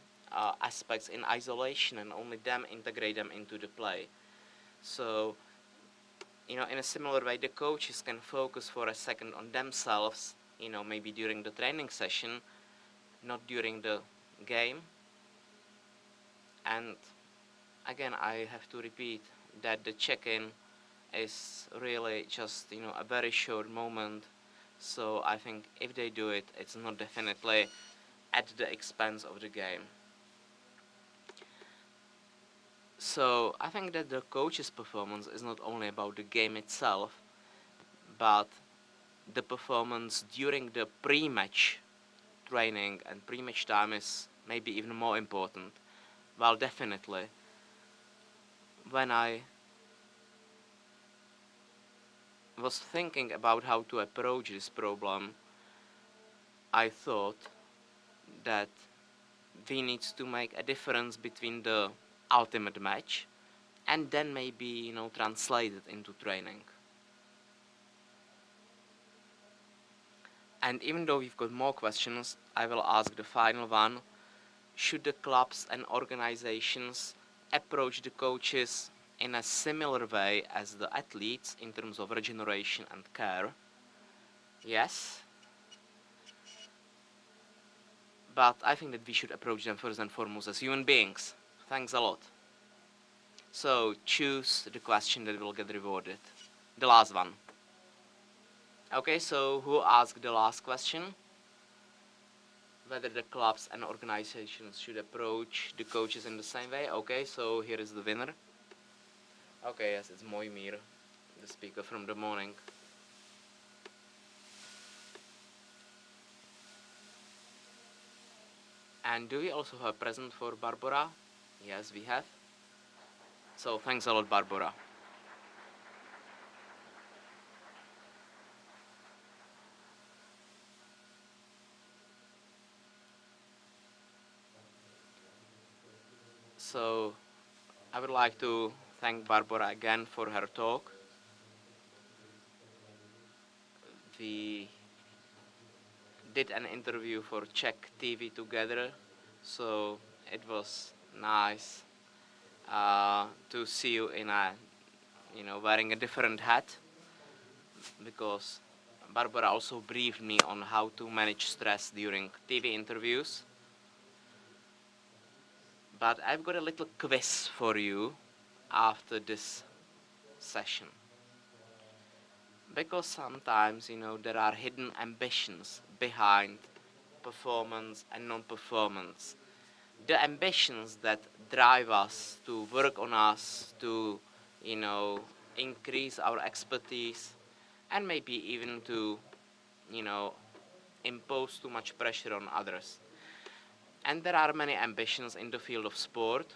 aspects in isolation and only them integrate them into the play. So, you know, in a similar way, the coaches can focus for a second on themselves, you know, maybe during the training session, not during the game. And again, I have to repeat that the check-in is really just, you know, a very short moment. So I think if they do it, it's not definitely at the expense of the game. So I think that the coach's performance is not only about the game itself, but the performance during the pre-match training and pre-match time is maybe even more important. Well, definitely. When I was thinking about how to approach this problem, I thought that we need to make a difference between the ultimate match and then maybe, you know, translate it into training. And even though we've got more questions, I will ask the final one. Should the clubs and organizations approach the coaches in a similar way as the athletes in terms of regeneration and care? Yes. But I think that we should approach them first and foremost as human beings. Thanks a lot. So choose the question that will get rewarded. The last one. Okay, so who asked the last question? Whether the clubs and organizations should approach the coaches in the same way. Okay, so here is the winner. Okay, yes, it's Mojmír, the speaker from the morning. And do we also have a present for Barbara? Yes, we have. So thanks a lot, Barbara. So I would like to thank Barbara again for her talk. We did an interview for Czech TV together, so it was nice to see you in a, wearing a different hat, because Barbara also briefed me on how to manage stress during TV interviews. But I've got a little quiz for you after this session. Because sometimes, there are hidden ambitions behind performance and non-performance. The ambitions that drive us to work on us, to, increase our expertise, and maybe even to, impose too much pressure on others. And there are many ambitions in the field of sport.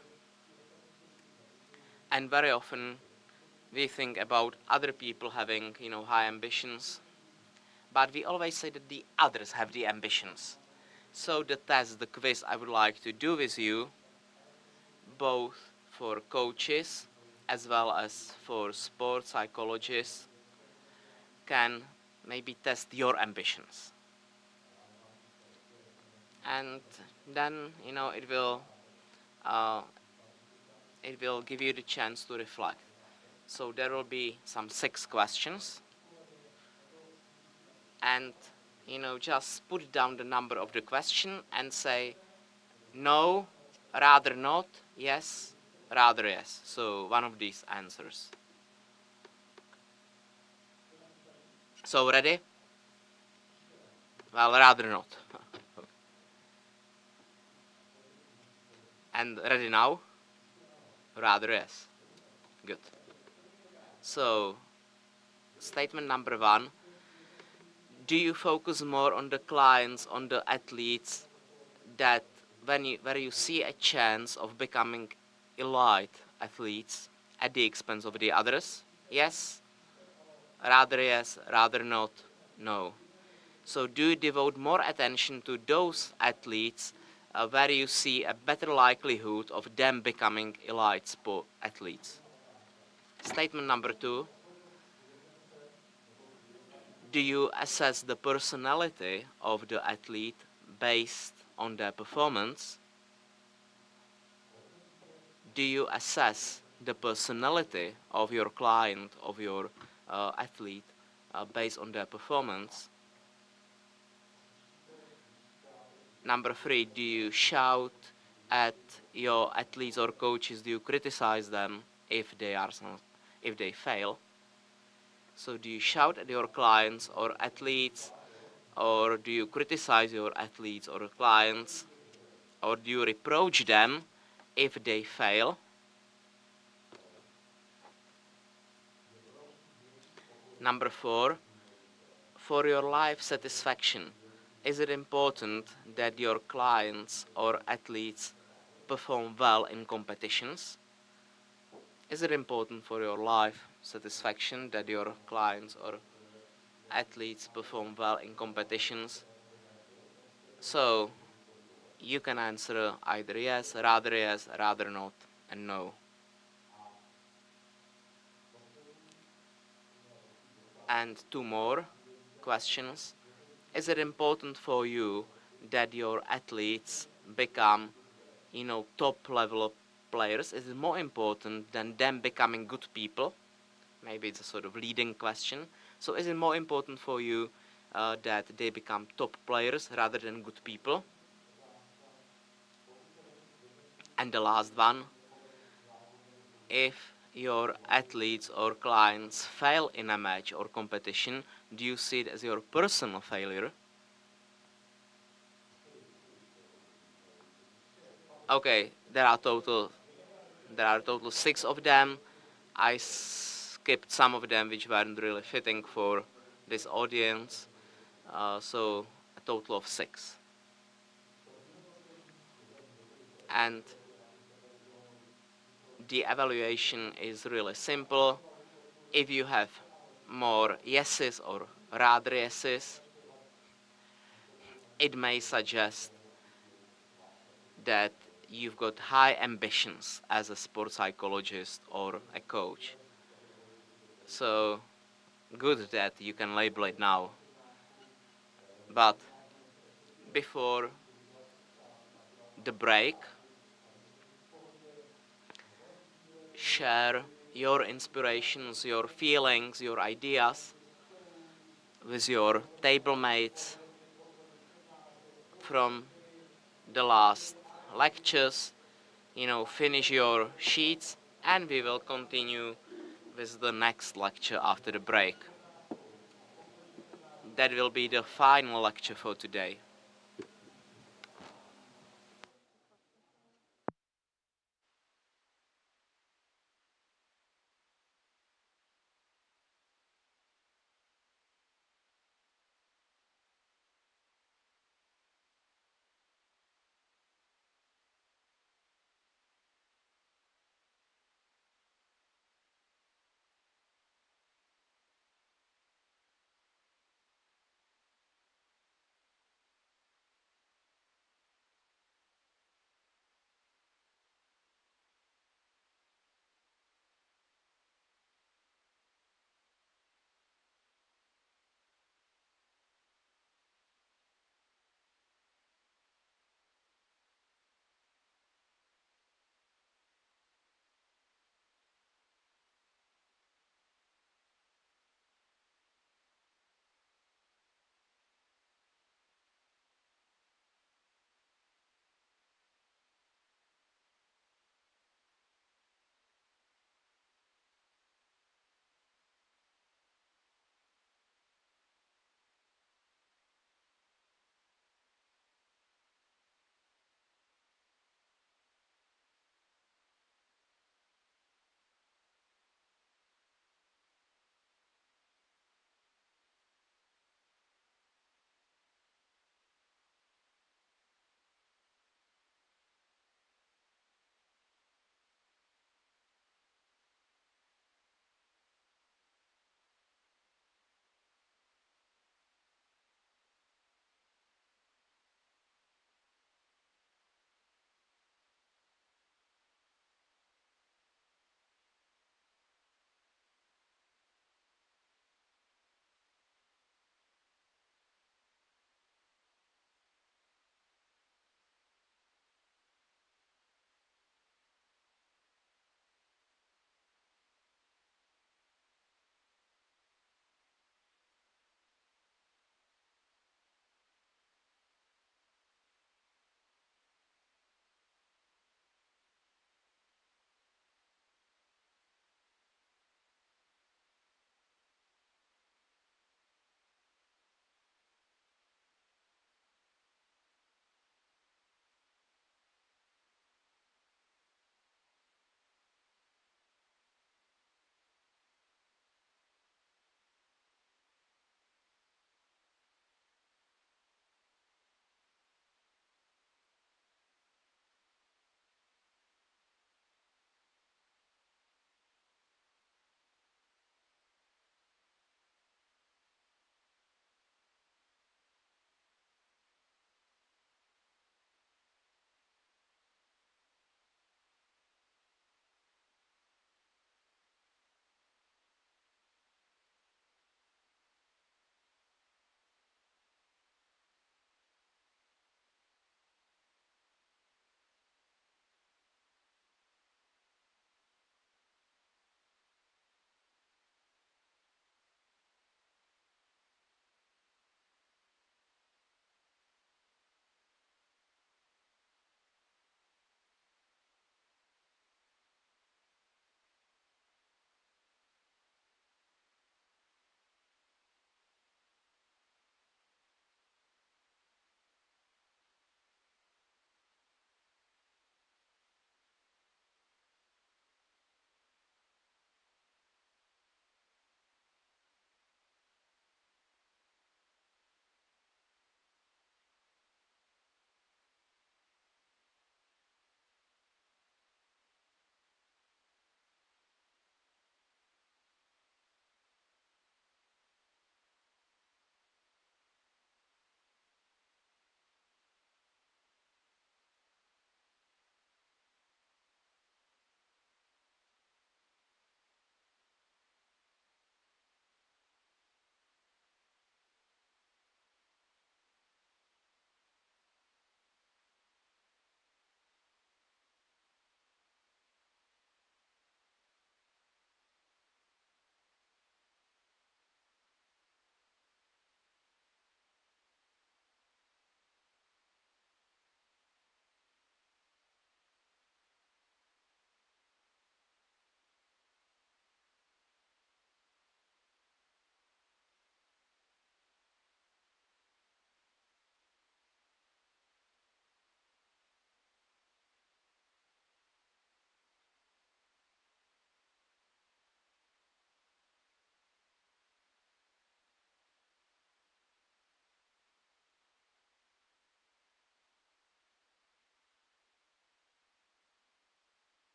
And very often we think about other people having, high ambitions. But we always say that the others have the ambitions. So the test, the quiz I would like to do with you, both for coaches as well as for sports psychologists, can maybe test your ambitions. And then, it will give you the chance to reflect. So there will be some 6 questions. And, just put down the number of the question and say, no, rather not, yes, rather yes. So one of these answers. So ready? Well, rather not. And ready now? Rather yes. Good. So, statement number 1. Do you focus more on the clients, on the athletes, that where you see a chance of becoming elite athletes at the expense of the others? Yes, rather not, no. So do you devote more attention to those athletes where you see a better likelihood of them becoming elite sport athletes? Statement number 2. Do you assess the personality of the athlete based on their performance? Do you assess the personality of your client, of your athlete, based on their performance? Number 3, do you shout at your athletes or coaches? Do you criticize them if they fail? So do you shout at your clients or athletes, or do you criticize your athletes or clients, or do you reproach them if they fail? Number 4, for your life satisfaction, is it important that your clients or athletes perform well in competitions? Is it important for your life satisfaction that your clients or athletes perform well in competitions? So you can answer either yes, rather not, and no. And 2 more questions. Is it important for you that your athletes become, top level players? Is it more important than them becoming good people? Maybe it's a sort of leading question. So is it more important for you that they become top players rather than good people? And the last one, if your athletes or clients fail in a match or competition, do you see it as your personal failure? Okay, there are total 6 of them. I skipped some of them which weren't really fitting for this audience, so a total of 6. and the evaluation is really simple. If you have more yeses or rather yeses, it may suggest that you've got high ambitions as a sports psychologist or a coach. So good that you can label it now. But before the break, share your inspirations, your feelings, your ideas with your table mates from the last lectures. Finish your sheets and we will continue with the next lecture after the break. That will be the final lecture for today.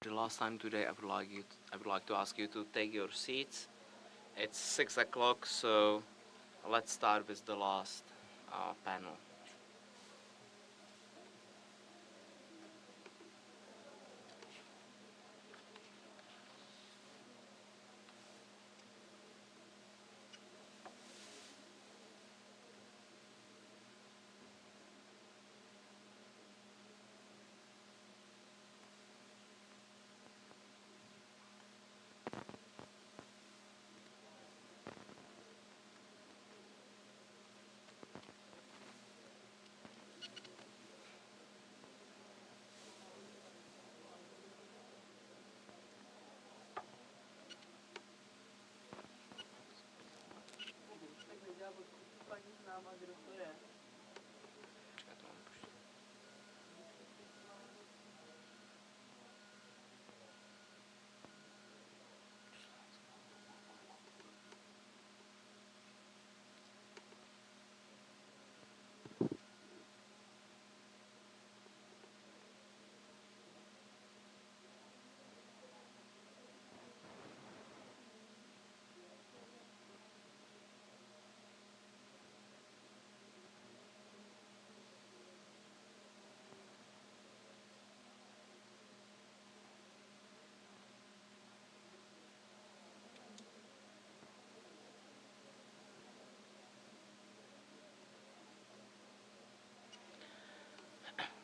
The last time today, I would like to ask you to take your seats. It's 6 o'clock, so let's start with the last panel.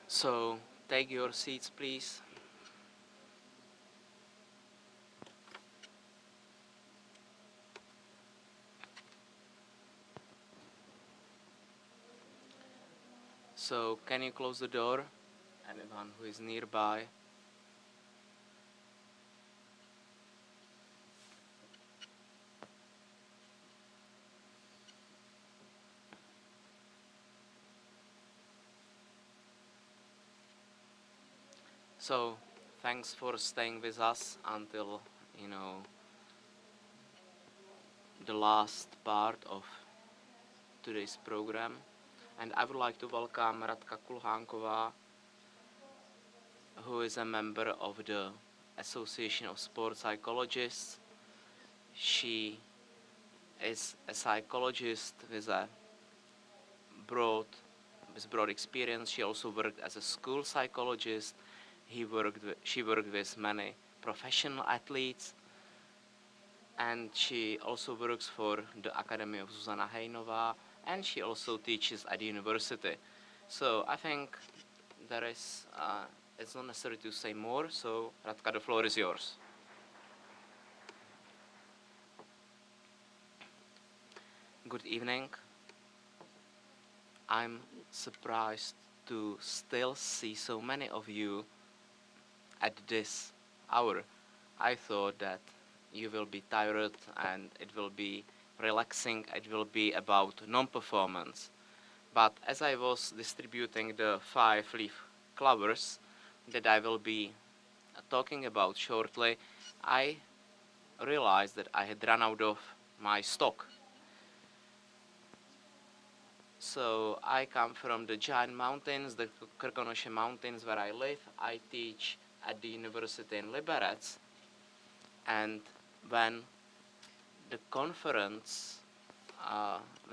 So, take your seats, please. So, can you close the door? Anyone who is nearby? So, thanks for staying with us until, the last part of today's program. And I would like to welcome Radka Kulhánková, who is a member of the Association of Sport Psychologists. She is a psychologist with broad experience. She also worked as a school psychologist. She worked with many professional athletes, and she also works for the Academy of Zuzana Hejnová, and she also teaches at the university. So I think it's not necessary to say more. So Radka, the floor is yours. Good evening. I'm surprised to still see so many of you at this hour. I thought that you will be tired and it will be relaxing, it will be about non-performance. But as I was distributing the 5-leaf clovers that I will be talking about shortly, I realized that I had run out of my stock. So I come from the giant mountains, the Krkonoše mountains where I live. I teach at the university in Liberec, and when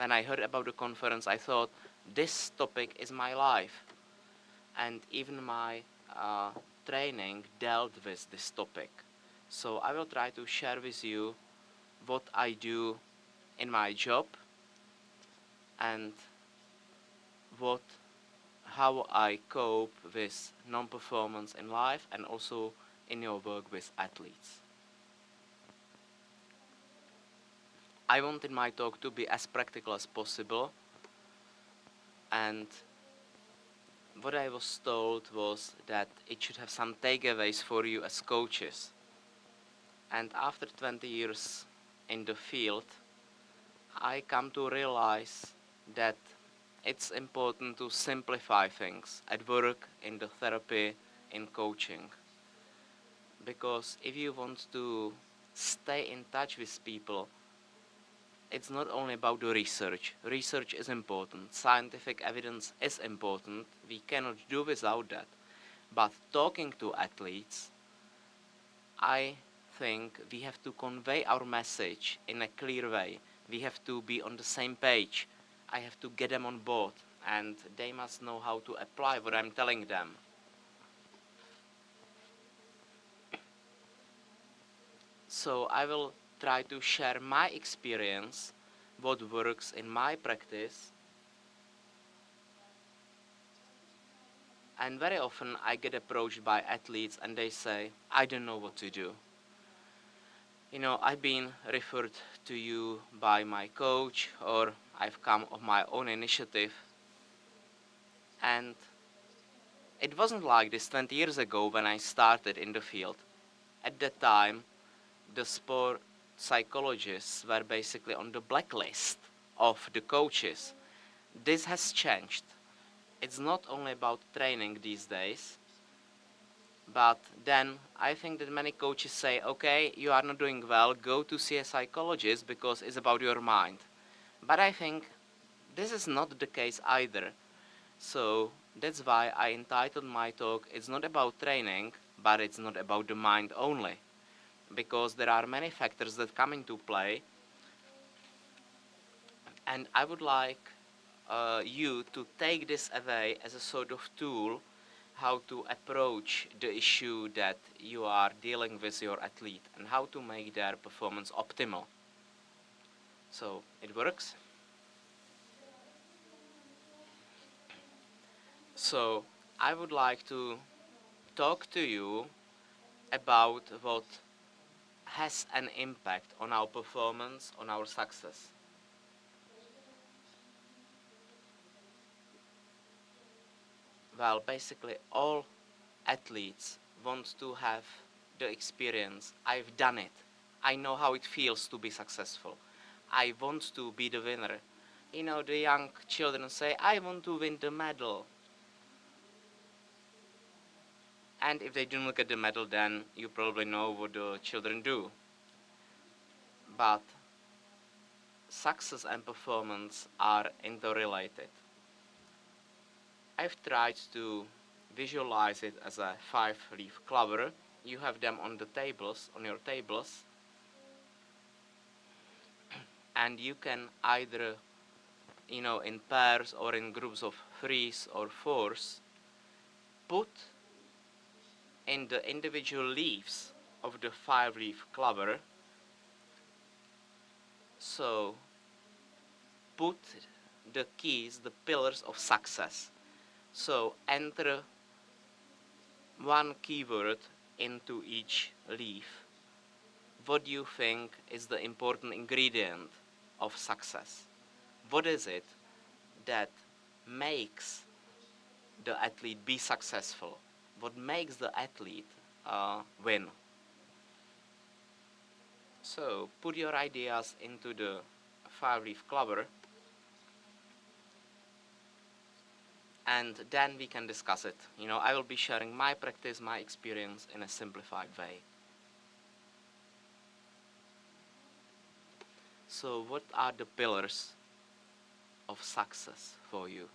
I heard about the conference, I thought this topic is my life, and even my training dealt with this topic. So I will try to share with you what I do in my job and how I cope with non-performance in life and also in your work with athletes. I wanted my talk to be as practical as possible, and what I was told was that it should have some takeaways for you as coaches. And after 20 years in the field, I come to realize that it's important to simplify things at work, in the therapy, in coaching. Because if you want to stay in touch with people, it's not only about the research. Research is important. Scientific evidence is important. We cannot do without that. But talking to athletes I think we have to convey our message in a clear way. We have to be on the same page. I have to get them on board, and they must know how to apply what I'm telling them. So I will try to share my experience, what works in my practice. And very often I get approached by athletes and they say, I don't know what to do. You know, I've been referred to you by my coach, or I've come of my own initiative. And it wasn't like this 20 years ago when I started in the field. At that time, the sport psychologists were basically on the blacklist of the coaches. This has changed. It's not only about training these days, but then I think that many coaches say, okay, you are not doing well, go to see a psychologist because it's about your mind. But I think this is not the case either. So that's why I entitled my talk, it's not about training, but it's not about the mind only. Because there are many factors that come into play. And I would like you to take this away as a sort of tool how to approach the issue that you are dealing with your athlete and how to make their performance optimal. So it works. So I would like to talk to you about what has an impact on our performance, on our success. Well, basically all athletes want to have the experience. I've done it. I know how it feels to be successful. I want to be the winner. You know, the young children say, I want to win the medal. And if they don't look at the medal, then you probably know what the children do. But success and performance are interrelated. I've tried to visualize it as a 5-leaf clover. You have them on the tables, on your tables. And you can either, you know, in pairs or in groups of 3s or 4s, put in the individual leaves of the 5-leaf clover. So put the keys, the pillars of success. So enter one keyword into each leaf. What do you think is the important ingredient of success? What is it that makes the athlete be successful? What makes the athlete win? So put your ideas into the 5-leaf clover, and then we can discuss it. You know, I will be sharing my practice, my experience in a simplified way. So what are the pillars of success for you?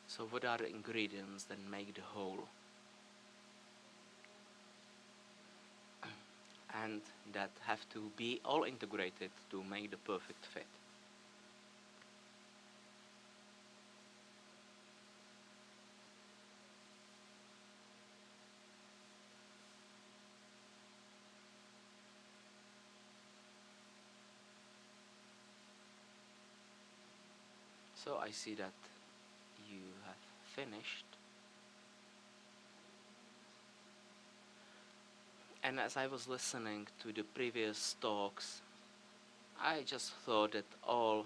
So what are the ingredients that make the whole? And that have to be all integrated to make the perfect fit. So I see that you have finished. And as I was listening to the previous talks, I just thought that all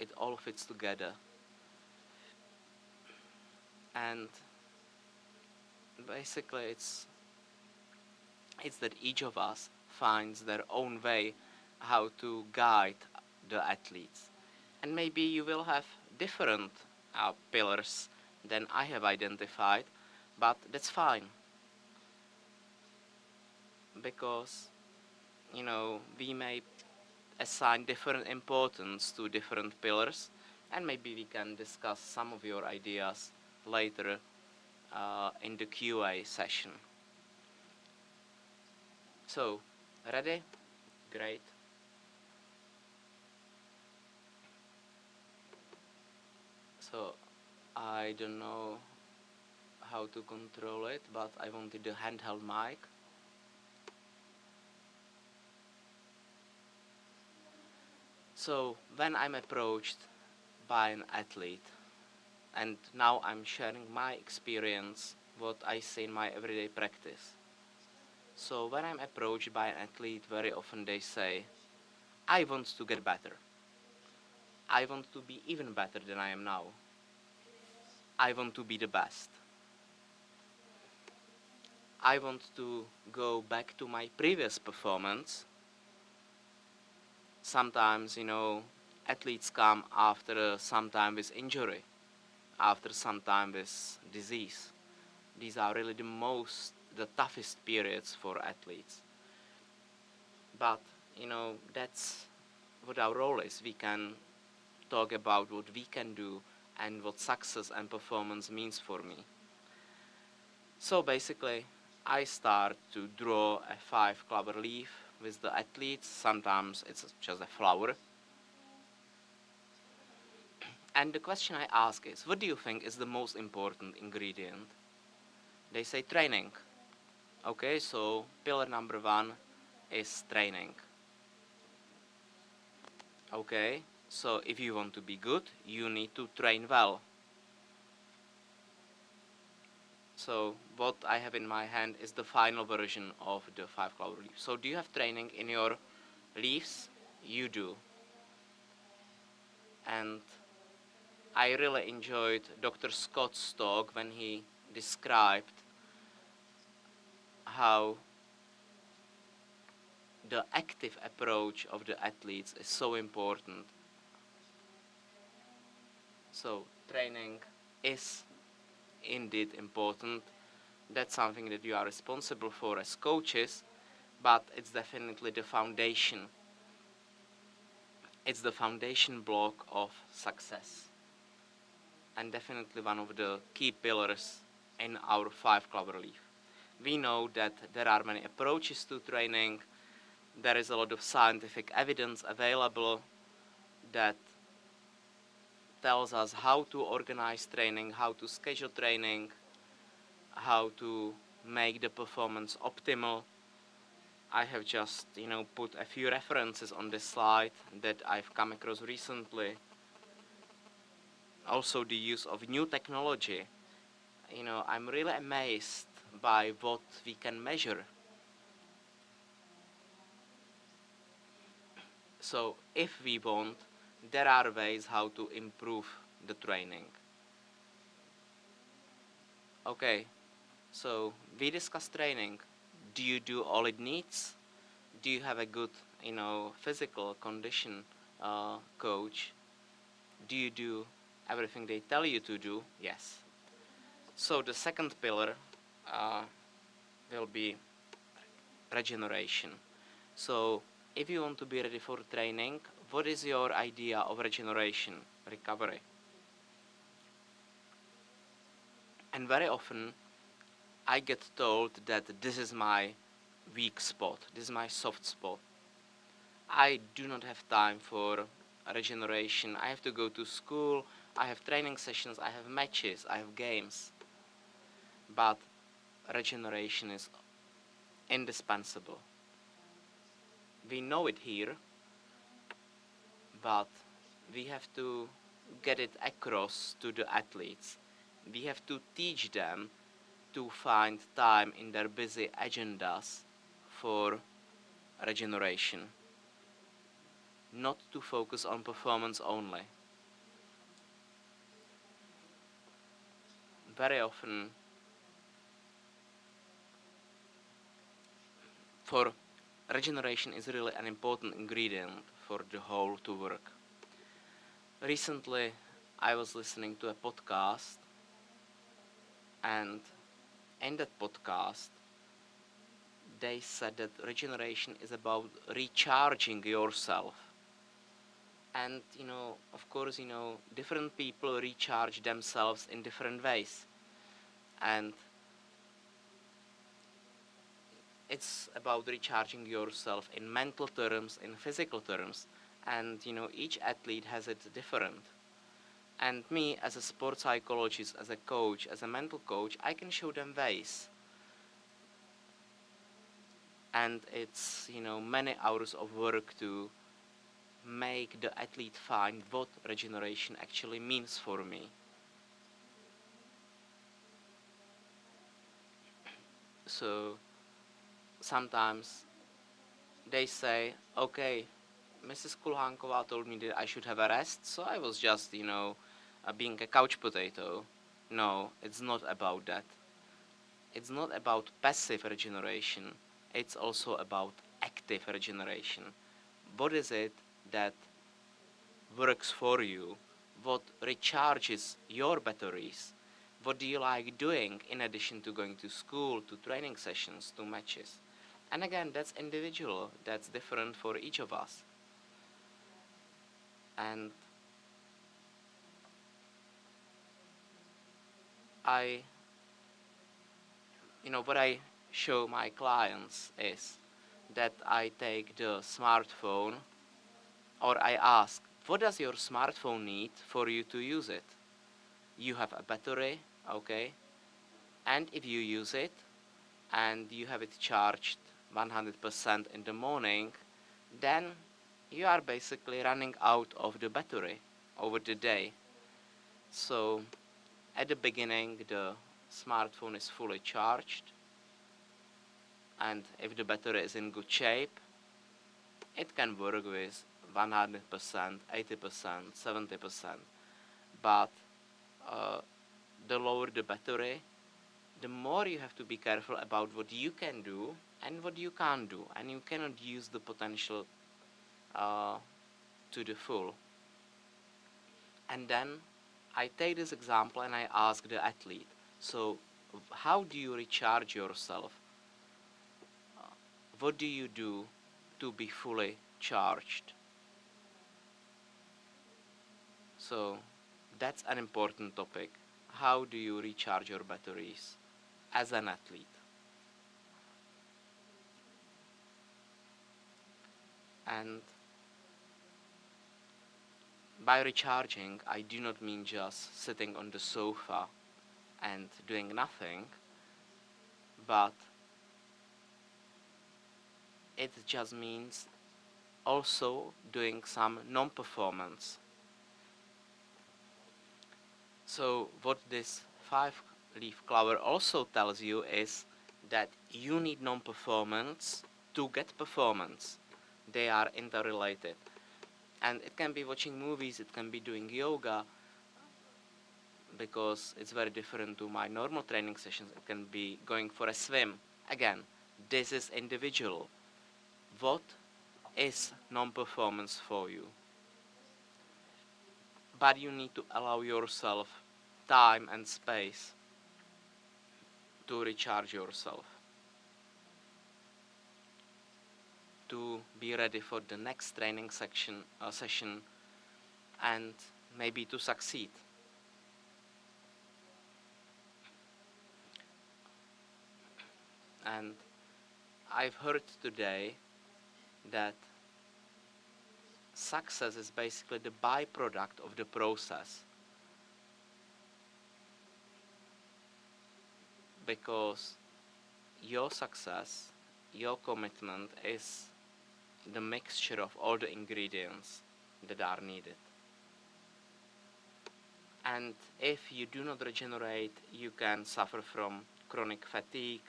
it all fits together. And basically it's that each of us finds their own way how to guide the athletes. And maybe you will have different pillars than I have identified, but that's fine. Because, you know, we may assign different importance to different pillars, and maybe we can discuss some of your ideas later in the QA session. So, ready? Great. So, I don't know how to control it, but I wanted the handheld mic. So, when I'm approached by an athlete, and now I'm sharing my experience, what I see in my everyday practice. So, when I'm approached by an athlete, very often they say, I want to get better. I want to be even better than I am now. I want to be the best. I want to go back to my previous performance. Sometimes, you know, athletes come after some time with injury, after some time with disease. These are really the toughest periods for athletes. But, you know, that's what our role is. We can talk about what we can do and what success and performance means for me. So basically, I start to draw a 5-clover leaf with the athletes. Sometimes it's just a flower. And the question I ask is, what do you think is the most important ingredient? They say training. Okay, so pillar number 1 is training. Okay, so if you want to be good, you need to train well. So what I have in my hand is the final version of the 5-clover leaf. So do you have training in your leaves? You do. And I really enjoyed Dr. Scott's talk when he described how the active approach of the athletes is so important. So training is indeed important. That's something that you are responsible for as coaches, but it's definitely the foundation. It's the foundation block of success, and definitely one of the key pillars in our 5-clover leaf. We know that there are many approaches to training. There is a lot of scientific evidence available that tells us how to organize training, how to schedule training, how to make the performance optimal. I have just, you know, put a few references on this slide that I've come across recently. Also the use of new technology. You know, I'm really amazed by what we can measure. So if we want, there are ways how to improve the training. Okay, so we discussed training. Do you do all it needs? Do you have a good, you know, physical condition coach? Do you do everything they tell you to do? Yes. So the second pillar will be regeneration. So if you want to be ready for training, what is your idea of regeneration, recovery? And very often I get told that this is my weak spot, this is my soft spot. I do not have time for regeneration. I have to go to school, I have training sessions, I have matches, I have games. But regeneration is indispensable. We know it here, but we have to get it across to the athletes. We have to teach them to find time in their busy agendas for regeneration. Not to focus on performance only, very often for regeneration is really an important ingredient for the whole to work. Recently, I was listening to a podcast, and in that podcast, they said that regeneration is about recharging yourself. And, of course, different people recharge themselves in different ways. And it's about recharging yourself in mental terms, in physical terms. And, each athlete has it different. And me, as a sports psychologist, as a coach, as a mental coach, I can show them ways. And it's, many hours of work to make the athlete find what regeneration actually means for me. So sometimes they say, okay, Mrs. Kulhankova told me that I should have a rest, so I was just, being a couch potato. No, it's not about that. It's not about passive regeneration. It's also about active regeneration. What is it that works for you? What recharges your batteries? What do you like doing in addition to going to school, to training sessions, to matches? And again, that's individual. That's different for each of us. And what I show my clients is that I take the smartphone, or I ask, what does your smartphone need for you to use it? You have a battery, okay? And if you use it, and you have it charged 100% in the morning, then you are basically running out of the battery over the day. So at the beginning, the smartphone is fully charged, and if the battery is in good shape, it can work with 100%, 80%, 70%. But the lower the battery, the more you have to be careful about what you can do and what you can't do, and you cannot use the potential to the full. And then I take this example and I ask the athlete, so how do you recharge yourself? What do you do to be fully charged? So that's an important topic. How do you recharge your batteries as an athlete? And by recharging, I do not mean just sitting on the sofa and doing nothing, but it just means also doing some non-performance. So what this 5-leaf clover also tells you is that you need non-performance to get performance. They are interrelated. And it can be watching movies, it can be doing yoga, because it's very different to my normal training sessions. It can be going for a swim. Again, this is individual. What is non-performance for you? But you need to allow yourself time and space to recharge yourself, to be ready for the next training session, and maybe to succeed. And I've heard today that success is basically the byproduct of the process, because your success, your commitment is the mixture of all the ingredients that are needed. And if you do not regenerate, you can suffer from chronic fatigue,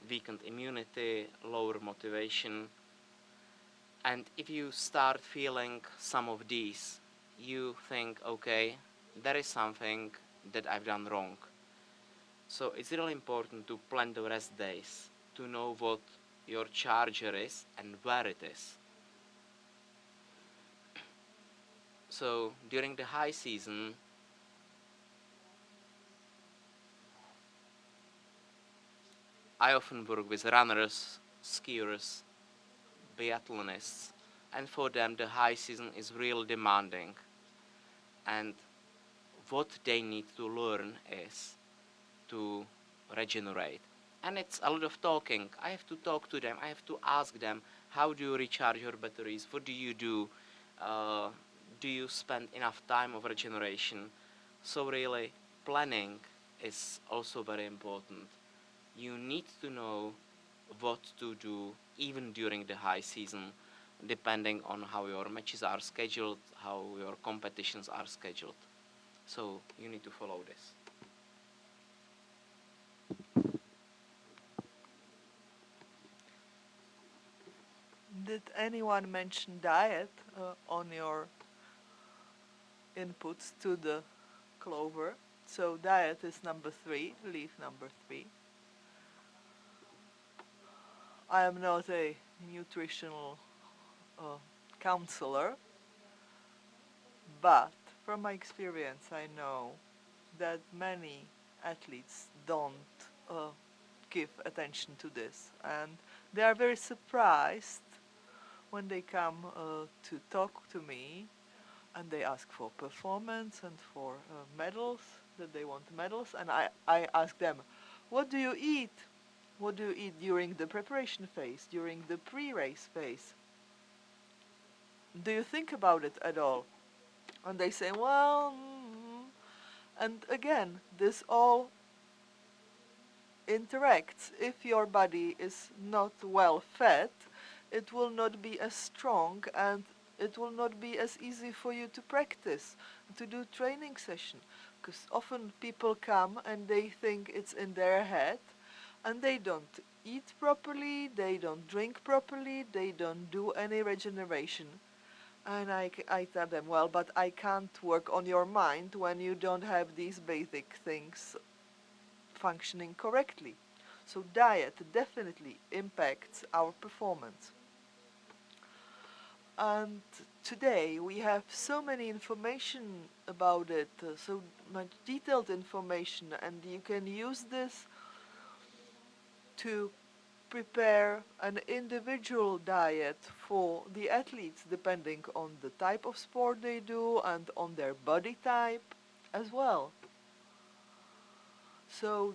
weakened immunity, lower motivation. And if you start feeling some of these, you think, okay, there is something that I've done wrong. So it's really important to plan the rest days, to know what your charger is and where it is. So during the high season, I often work with runners, skiers, biathlonists, and for them the high season is really demanding. And what they need to learn is to regenerate. And it's a lot of talking. I have to talk to them. I have to ask them, how do you recharge your batteries? What do you do? Do you spend enough time of regeneration? So really, planning is also very important. You need to know what to do even during the high season, depending on how your matches are scheduled, how your competitions are scheduled. So you need to follow this. Did anyone mention diet on your inputs to the Clover? So diet is number 3, leaf number 3. I am not a nutritional counselor, but from my experience I know that many athletes don't give attention to this, and they are very surprised when they come to talk to me and they ask for performance and for medals, that they want medals, and I ask them, what do you eat? What do you eat during the preparation phase, during the pre-race phase? Do you think about it at all? And they say, well, and again, this all interacts. If your body is not well fed, it will not be as strong and it will not be as easy for you to practice, to do training session. Because often people come and they think it's in their head, and they don't eat properly, they don't drink properly, they don't do any regeneration. And I tell them, well, but I can't work on your mind when you don't have these basic things functioning correctly. So diet definitely impacts our performance. And today we have so many information about it, so much detailed information, and you can use this to prepare an individual diet for the athletes depending on the type of sport they do and on their body type as well. So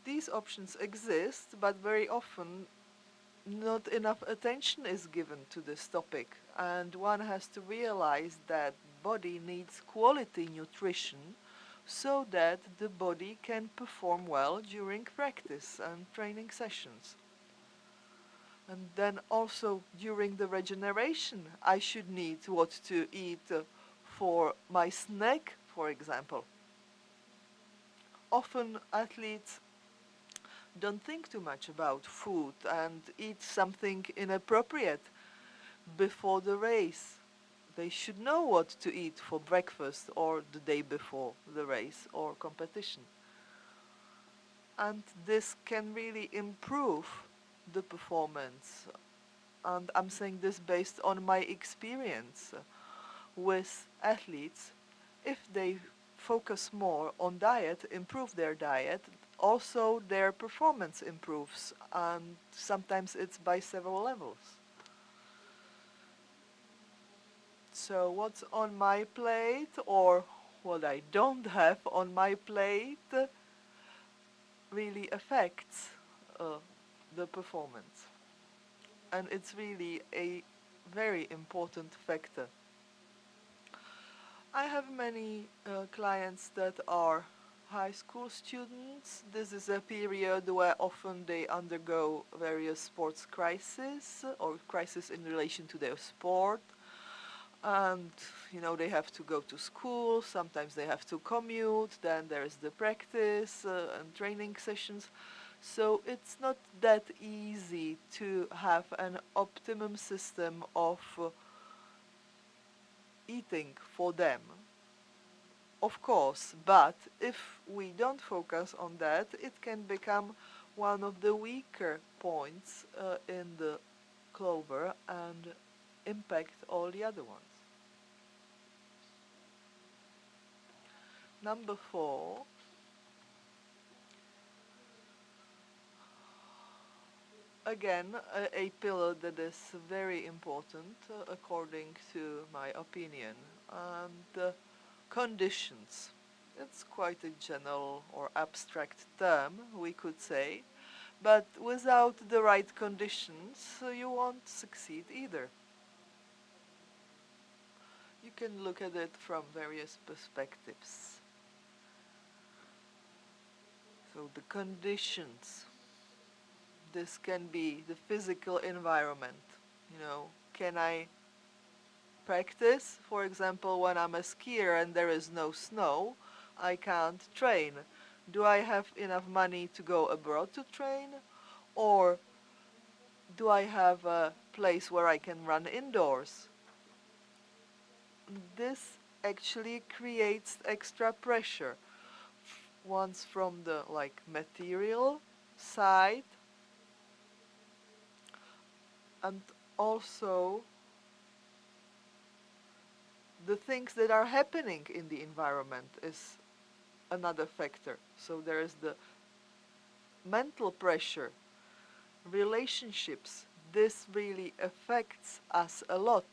these options exist, but very often not enough attention is given to this topic, and one has to realize that body needs quality nutrition so that the body can perform well during practice and training sessions. And then also during the regeneration, I should need what to eat for my snack, for example. Often athletes don't think too much about food and eat something inappropriate before the race. They should know what to eat for breakfast or the day before the race or competition. And this can really improve the performance. And I'm saying this based on my experience with athletes. If they focus more on diet, improve their diet, also their performance improves, and sometimes it's by several levels. So what's on my plate or what I don't have on my plate really affects the performance. And it's really a very important factor. I have many clients that are high school students. This is a period where often they undergo various sports crises or crises in relation to their sport. And, you know, they have to go to school, sometimes they have to commute, then there's the practice and training sessions. So it's not that easy to have an optimum system of eating for them. of course, but if we don't focus on that, it can become one of the weaker points in the clover and impact all the other ones. Number 4, again, a pillar that is very important according to my opinion, and conditions. It's quite a general or abstract term, we could say, but without the right conditions, you won't succeed either. You can look at it from various perspectives. So the conditions, this can be the physical environment. You know, can I practice? For example, when I'm a skier and there is no snow, I can't train. Do I have enough money to go abroad to train? Or do I have a place where I can run indoors? This actually creates extra pressure. Once from the material side, and also the things that are happening in the environment is another factor. So there is the mental pressure, relationships. This really affects us a lot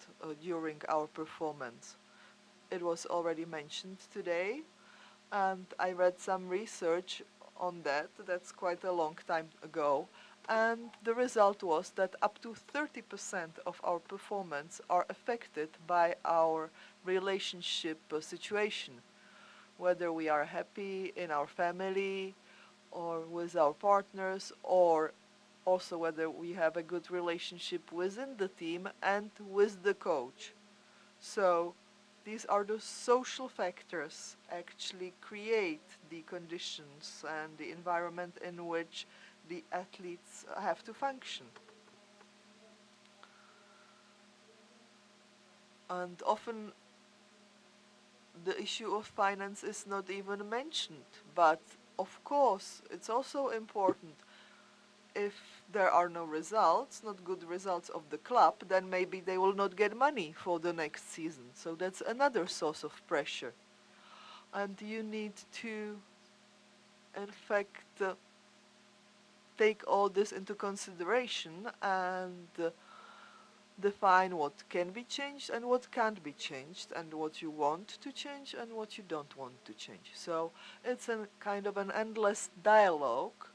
during our performance. It was already mentioned today, and I read some research on that. That's quite a long time ago. And the result was that up to 30% of our performance are affected by our relationship situation. Whether we are happy in our family or with our partners, or also whether we have a good relationship within the team and with the coach. So these are the social factors actually create the conditions and the environment in which the athletes have to function. And often the issue of finance is not even mentioned, but of course it's also important. If there are no results, not good results of the club, then maybe they will not get money for the next season. So that's another source of pressure. And you need to, in fact, take all this into consideration and define what can be changed and what can't be changed, and what you want to change and what you don't want to change. So it's a kind of an endless dialogue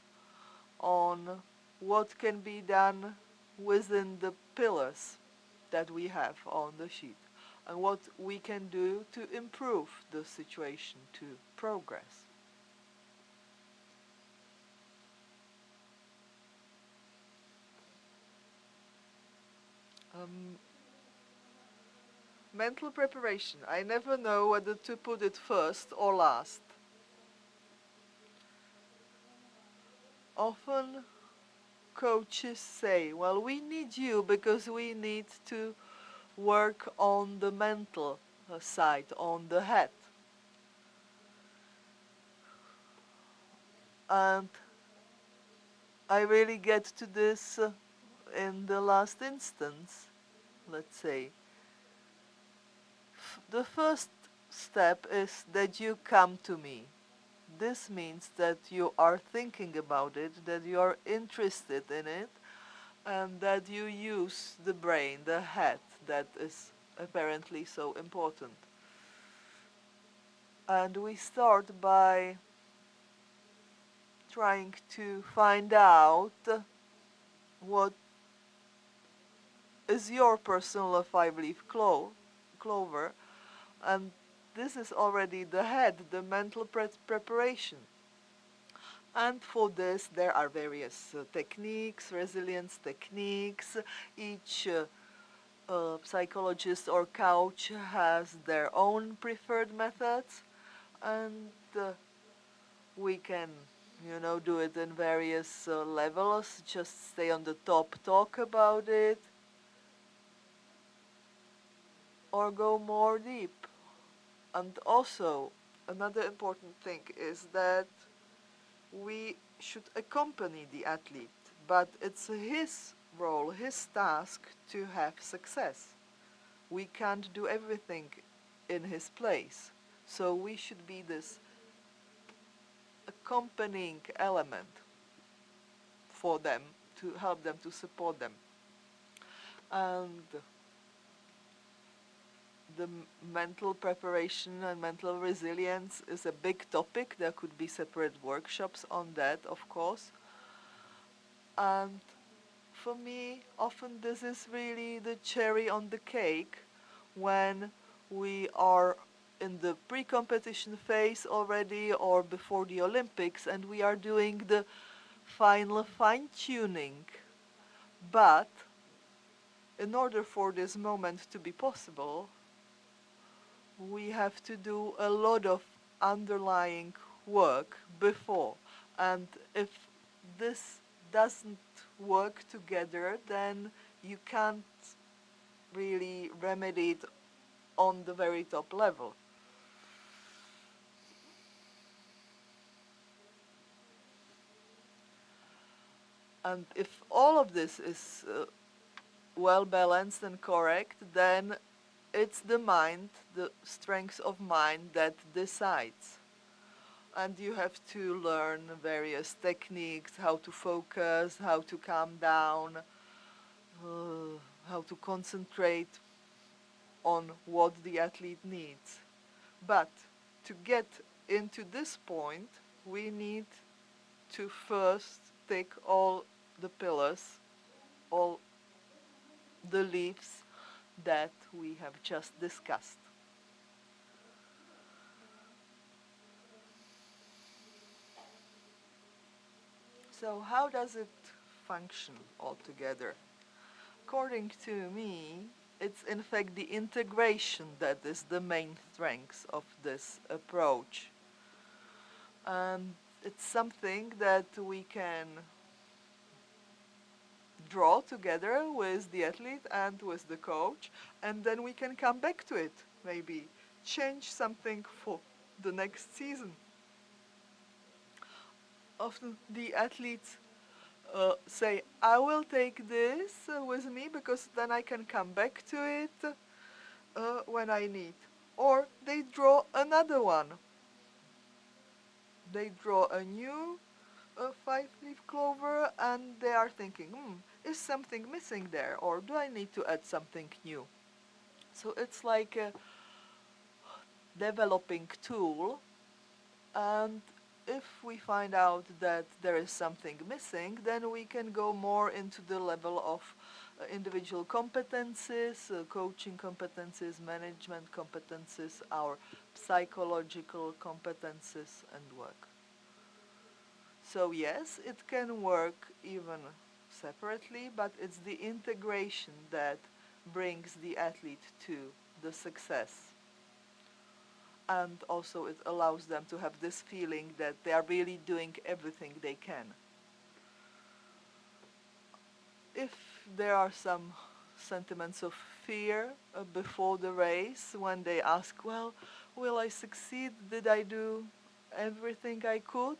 on what can be done within the pillars that we have on the sheet, and what we can do to improve the situation, to progress. Mental preparation. I never know whether to put it first or last. Often coaches say, well, we need you because we need to work on the mental side, on the head. And I really get to this in the last instance, let's say. The first step is that you come to me. This means that you are thinking about it, that you are interested in it, and that you use the brain, the head, that is apparently so important. And we start by trying to find out what is your personal five-leaf clover, and this is already the head, the mental preparation. And for this there are various techniques, resilience techniques. Each psychologist or coach has their own preferred methods, and we can, do it in various levels. Just stay on the top, talk about it, or go more deep. And also, another important thing is that we should accompany the athlete, but it's his role, his task to have success. We can't do everything in his place, so we should be this accompanying element for them, to help them, to support them. And the mental preparation and mental resilience is a big topic. There could be separate workshops on that, of course. And for me, often this is really the cherry on the cake when we are in the pre-competition phase already or before the Olympics and we are doing the final fine-tuning. But in order for this moment to be possible, we have to do a lot of underlying work before. And if this doesn't work together, then you can't really remedy it on the very top level. And if all of this is well balanced and correct, then it's the mind, the strength of mind that decides. And you have to learn various techniques, how to focus, how to calm down, how to concentrate on what the athlete needs. But to get into this point, we need to first take all the pillars, all the leaves that we have just discussed. So how does it function altogether? According to me, it's in fact the integration that is the main strength of this approach. And it's something that we can draw together with the athlete and with the coach, and then we can come back to it, maybe change something for the next season. Often the athletes say, I will take this with me because then I can come back to it when I need. Or they draw another one. They draw a new 5-leaf clover and they are thinking, is something missing there, or do I need to add something new? So it's like a developing tool, and if we find out that there is something missing, then we can go more into the level of individual competencies, coaching competencies, management competencies, our psychological competencies and work. So yes, it can work even separately, but it's the integration that brings the athlete to the success. And also it allows them to have this feeling that they are really doing everything they can. If there are some sentiments of fear before the race, when they ask, well, will I succeed? Did I do everything I could?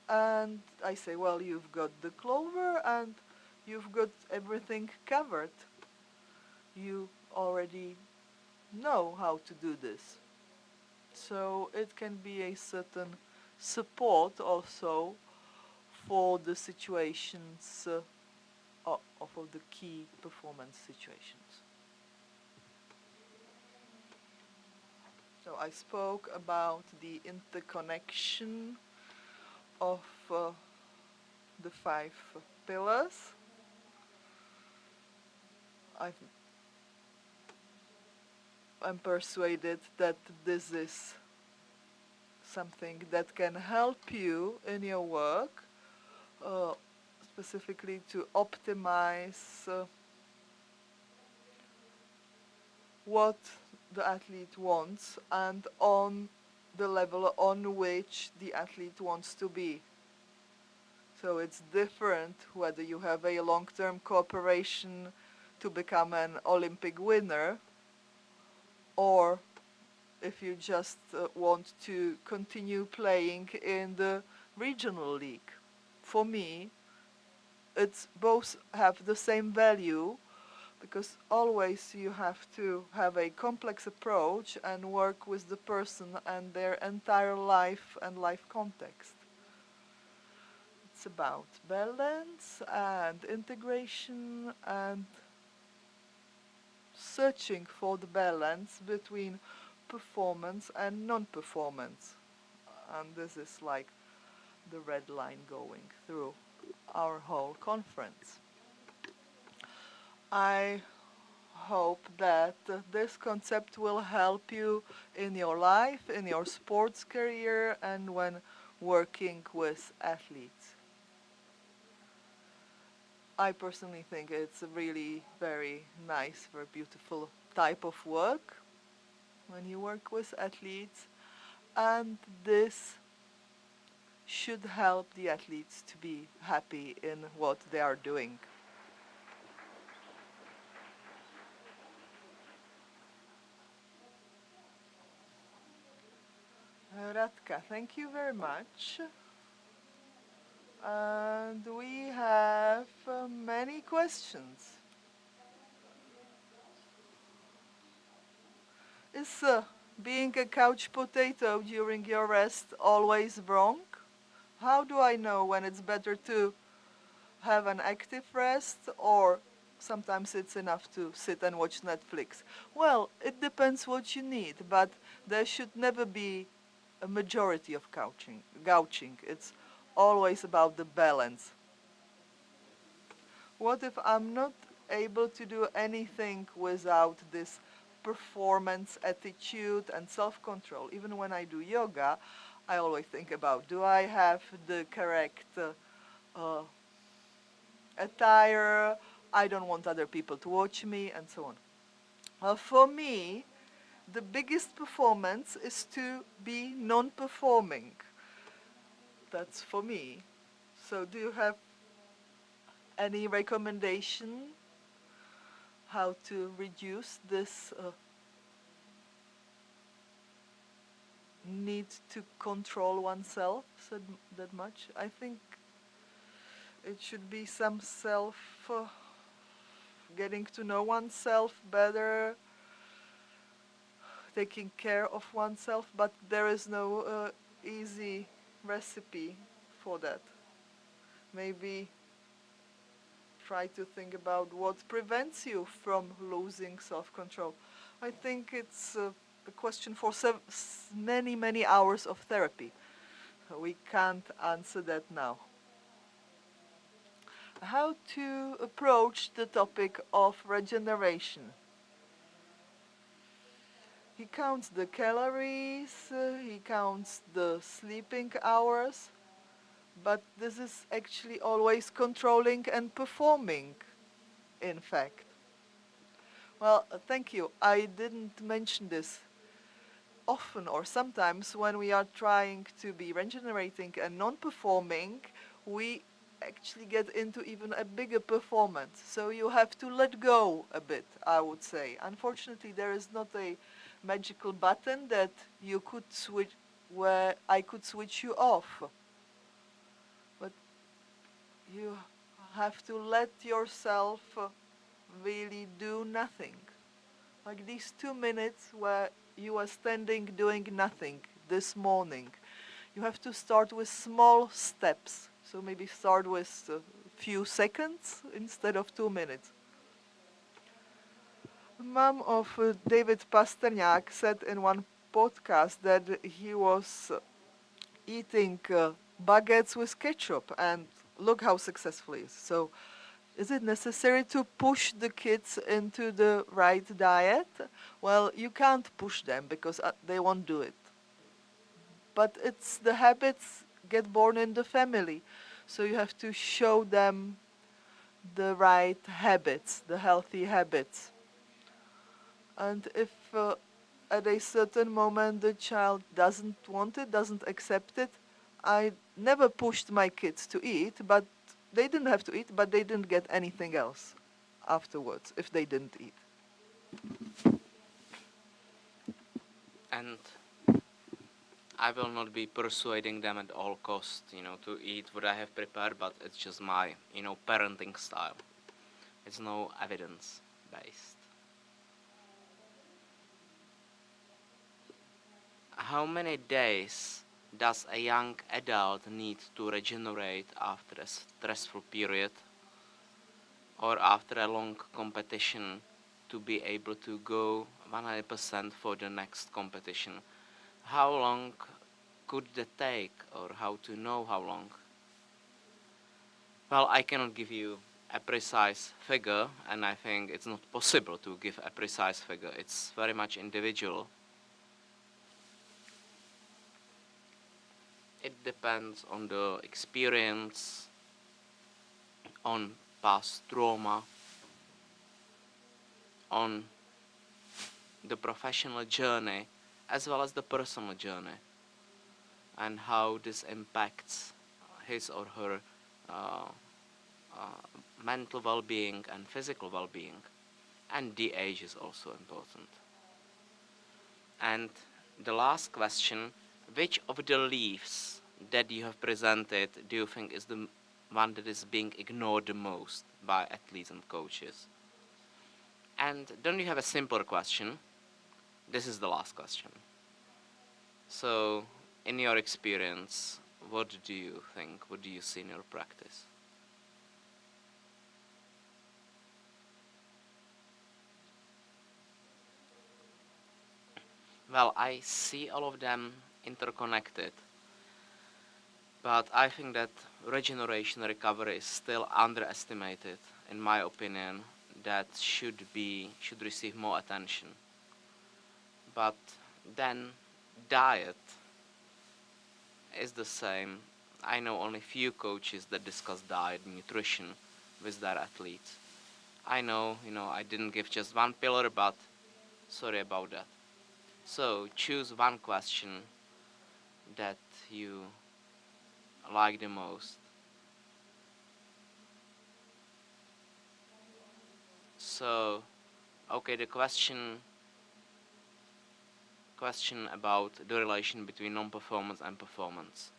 And I say, well, you've got the clover and you've got everything covered. You already know how to do this. So it can be a certain support also for the situations, for the key performance situations. So I spoke about the interconnection of the 5 pillars. I'm persuaded that this is something that can help you in your work, specifically to optimize what the athlete wants and on the level on which the athlete wants to be. So it's different whether you have a long-term cooperation to become an Olympic winner, or if you just want to continue playing in the regional league. For me, it's both have the same value, because always you have to have a complex approach and work with the person and their entire life and life context. It's about balance and integration and searching for the balance between performance and non-performance. And this is like the red line going through our whole conference. I hope that this concept will help you in your life, in your sports career, and when working with athletes. I personally think it's a really very nice, very beautiful type of work when you work with athletes, and this should help the athletes to be happy in what they are doing. Radka, thank you very much. And we have many questions. Is being a couch potato during your rest always wrong? How do I know when it's better to have an active rest, or sometimes it's enough to sit and watch Netflix? Well, it depends what you need, but there should never be a majority of gouching. It's always about the balance. What if I'm not able to do anything without this performance attitude and self-control? Even when I do yoga, I always think about, do I have the correct attire? I don't want other people to watch me, and so on. For me, the biggest performance is to be non-performing. That's for me. So do you have any recommendation how to reduce this need to control oneself that much? I think it should be some getting to know oneself better, taking care of oneself, but there is no easy recipe for that. Maybe try to think about what prevents you from losing self-control. I think it's a question for many hours of therapy. We can't answer that now. How to approach the topic of regeneration? He counts the calories, he counts the sleeping hours, but this is actually always controlling and performing, in fact. Well, thank you. I didn't mention this. Often or sometimes when we are trying to be regenerating and non-performing, we actually get into even a bigger performance. So you have to let go a bit, I would say. Unfortunately, there is not a magical button that you could switch, where I could switch you off. But you have to let yourself really do nothing. Like these 2 minutes where you are standing doing nothing this morning. You have to start with small steps. So maybe start with a few seconds instead of 2 minutes. Mom of David Pasternak said in one podcast that he was eating baguettes with ketchup, and look how successful he is. So is it necessary to push the kids into the right diet? Well, you can't push them because they won't do it. But it's the habits get born in the family. So you have to show them the right habits, the healthy habits. And if at a certain moment the child doesn't want it, doesn't accept it, I never pushed my kids to eat, but they didn't have to eat, but they didn't get anything else afterwards if they didn't eat. And I will not be persuading them at all cost, to eat what I have prepared, but it's just my, parenting style. It's no evidence based. How many days does a young adult need to regenerate after a stressful period or after a long competition to be able to go 100% for the next competition? How long could that take, or how to know how long? Well, I cannot give you a precise figure, and I think it's not possible to give a precise figure. It's very much individual. It depends on the experience, on past trauma, on the professional journey, as well as the personal journey, and how this impacts his or her mental well-being and physical well-being. And the age is also important. And the last question, which of the leaves that you have presented do you think is the one that is being ignored the most by athletes and coaches? And don't you have a simpler question? This is the last question. So, in your experience, what do you think? What do you see in your practice? Well, I see all of them interconnected, but I think that regeneration recovery is still underestimated, in my opinion. That should receive more attention. But then diet is the same. I know only few coaches that discuss diet and nutrition with their athletes. I know, I didn't give just one pillar, but sorry about that. So choose one question that you like the most. So, okay, the question about the relation between non-performance and performance.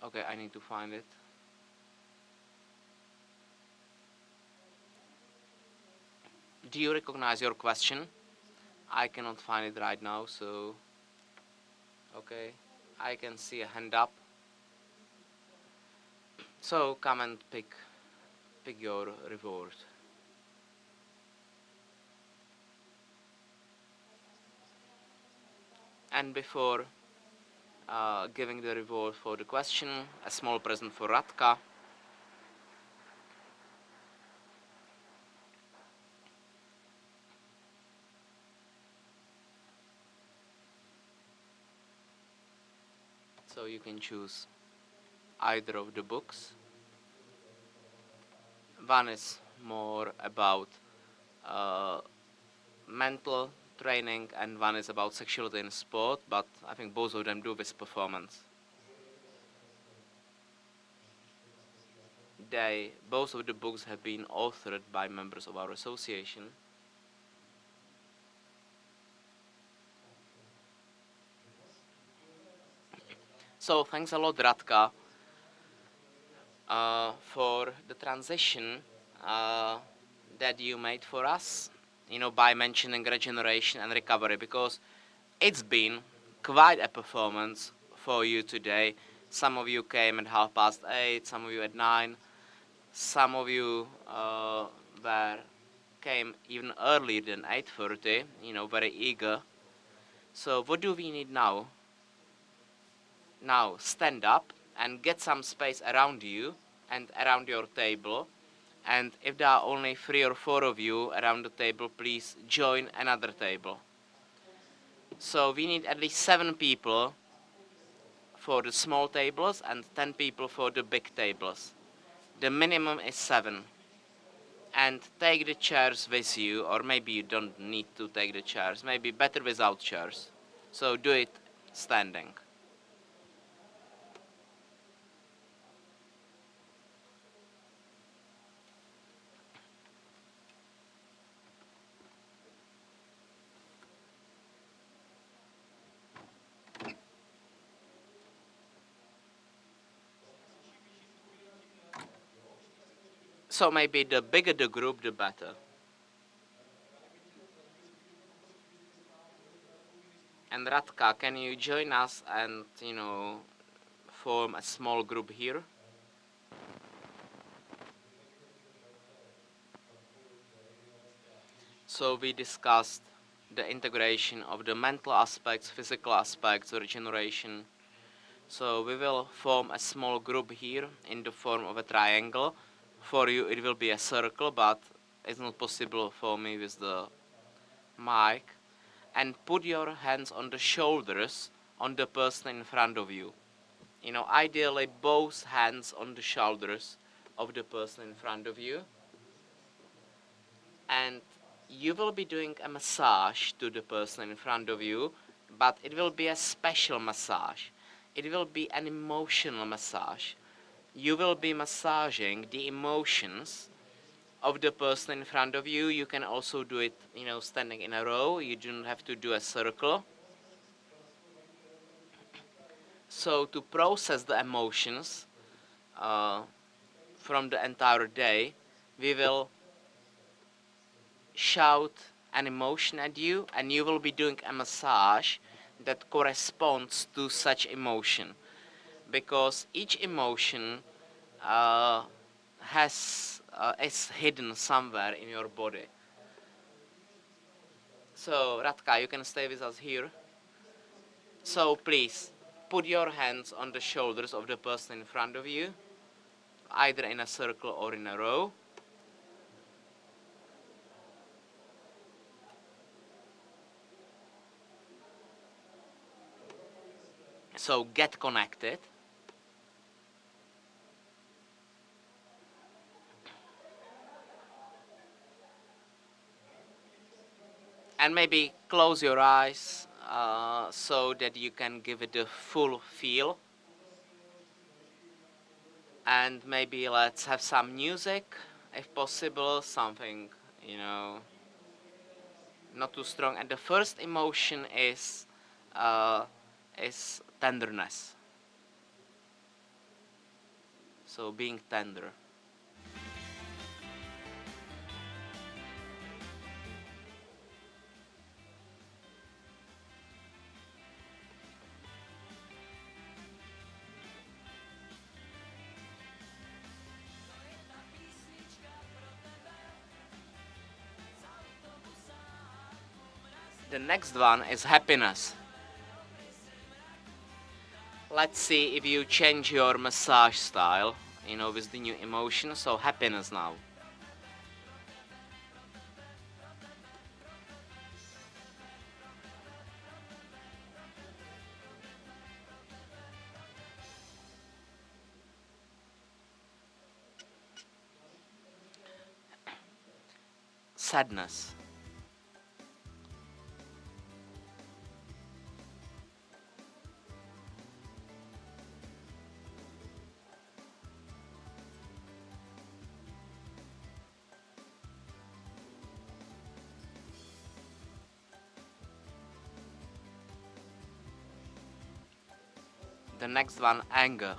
Okay, I need to find it. Do you recognize your question? I cannot find it right now, so okay, I can see a hand up. So come and pick your reward. And before giving the reward for the question, a small present for Radka. So you can choose either of the books. One is more about mental training and one is about sexuality in sport, but I think both of them do with performance. Both of the books have been authored by members of our association. So thanks a lot, Radka, for the transition that you made for us, by mentioning regeneration and recovery, because it's been quite a performance for you today. Some of you came at 8:30, some of you at 9, some of you came even earlier than 8:30, very eager. So what do we need now? Now stand up and get some space around you and around your table. And if there are only 3 or 4 of you around the table, please join another table. So we need at least 7 people for the small tables and 10 people for the big tables. The minimum is 7. And take the chairs with you, or maybe you don't need to take the chairs. Maybe better without chairs. So do it standing. So maybe the bigger the group, the better. And Radka, can you join us and, form a small group here? So we discussed the integration of the mental aspects, physical aspects, regeneration. So we will form a small group here in the form of a triangle. For you it will be a circle, but it's not possible for me with the mic. And put your hands on the shoulders on the person in front of you. Ideally both hands on the shoulders of the person in front of you. And you will be doing a massage to the person in front of you, but it will be a special massage. It will be an emotional massage. You will be massaging the emotions of the person in front of you. You can also do it, standing in a row. You don't have to do a circle. So to process the emotions from the entire day, we will shout an emotion at you, and you will be doing a massage that corresponds to such emotion, because each emotion is hidden somewhere in your body. So Radka, you can stay with us here. So please put your hands on the shoulders of the person in front of you, either in a circle or in a row. So get connected. And maybe close your eyes so that you can give it a full feel. And maybe let's have some music, if possible, something, not too strong. And the first emotion is tenderness. So being tender. The next one is happiness. Let's see if you change your massage style, with the new emotion. So happiness now. Sadness. The next one, anger.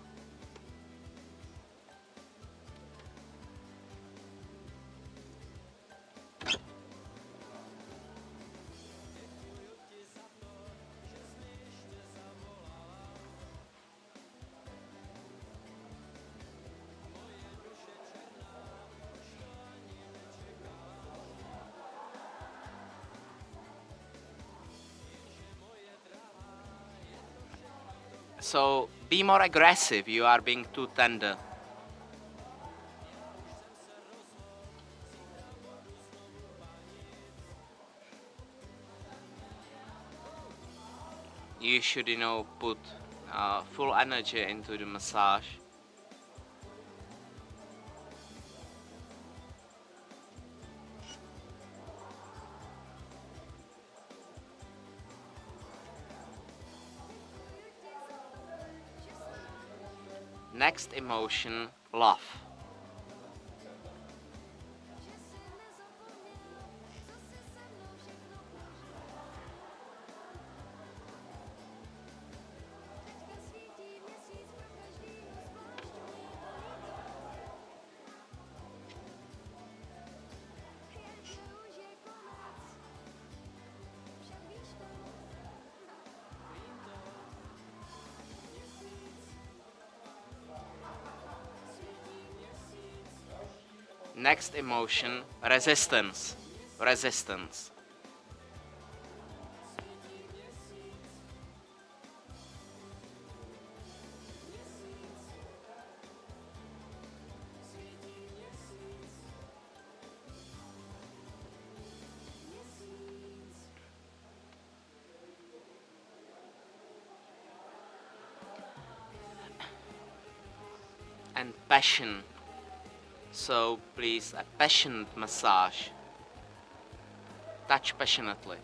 So be more aggressive, you are being too tender. You should, put full energy into the massage. Next emotion, love. Next emotion, resistance. Resistance. And passion. So please, a passionate massage. Touch passionately.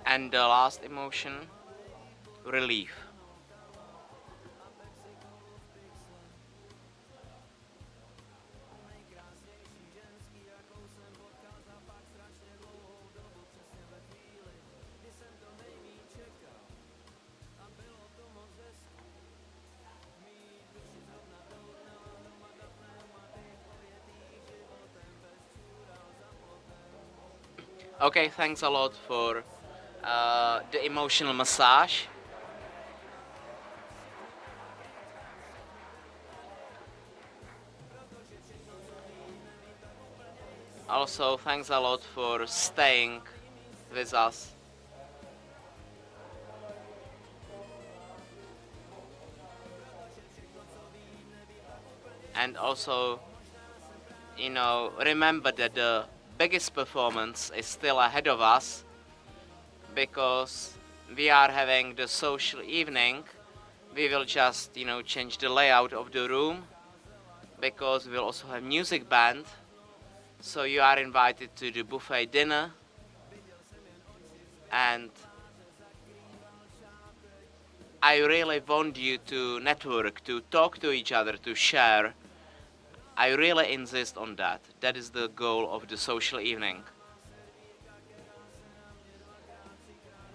And the last emotion, relief. Okay, thanks a lot for the emotional massage. Also, thanks a lot for staying with us. And also, you know, remember that the biggest performance is still ahead of us, because we are having the social evening. We will just, you know, change the layout of the room, because we'll also have music band. So you are invited to the buffet dinner, and I really want you to network, to talk to each other, to share. I really insist on that. That is the goal of the social evening.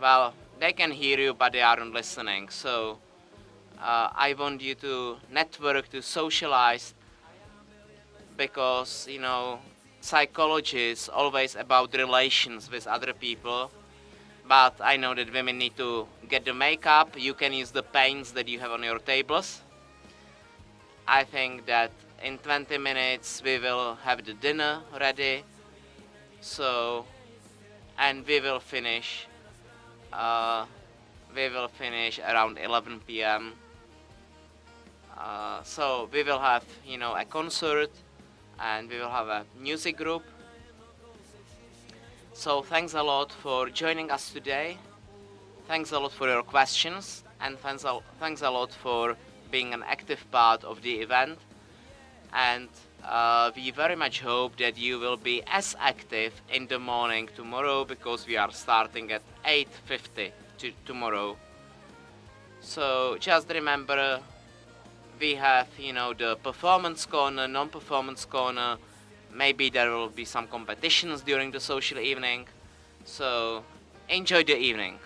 Well, they can hear you, but they aren't listening. So I want you to network, to socialize, because, you know, psychology is always about relations with other people. But I know that women need to get the makeup. You can use the paints that you have on your tables. I think that in 20 minutes we will have the dinner ready. So, and we will finish around 11 p.m. So we will have, you know, a concert, and we will have a music group. So thanks a lot for joining us today. Thanks a lot for your questions, and thanks a lot for being an active part of the event. And we very much hope that you will be as active in the morning tomorrow, because we are starting at 8:50 tomorrow. So just remember, we have, you know, the performance corner, non-performance corner. Maybe there will be some competitions during the social evening. So enjoy the evening.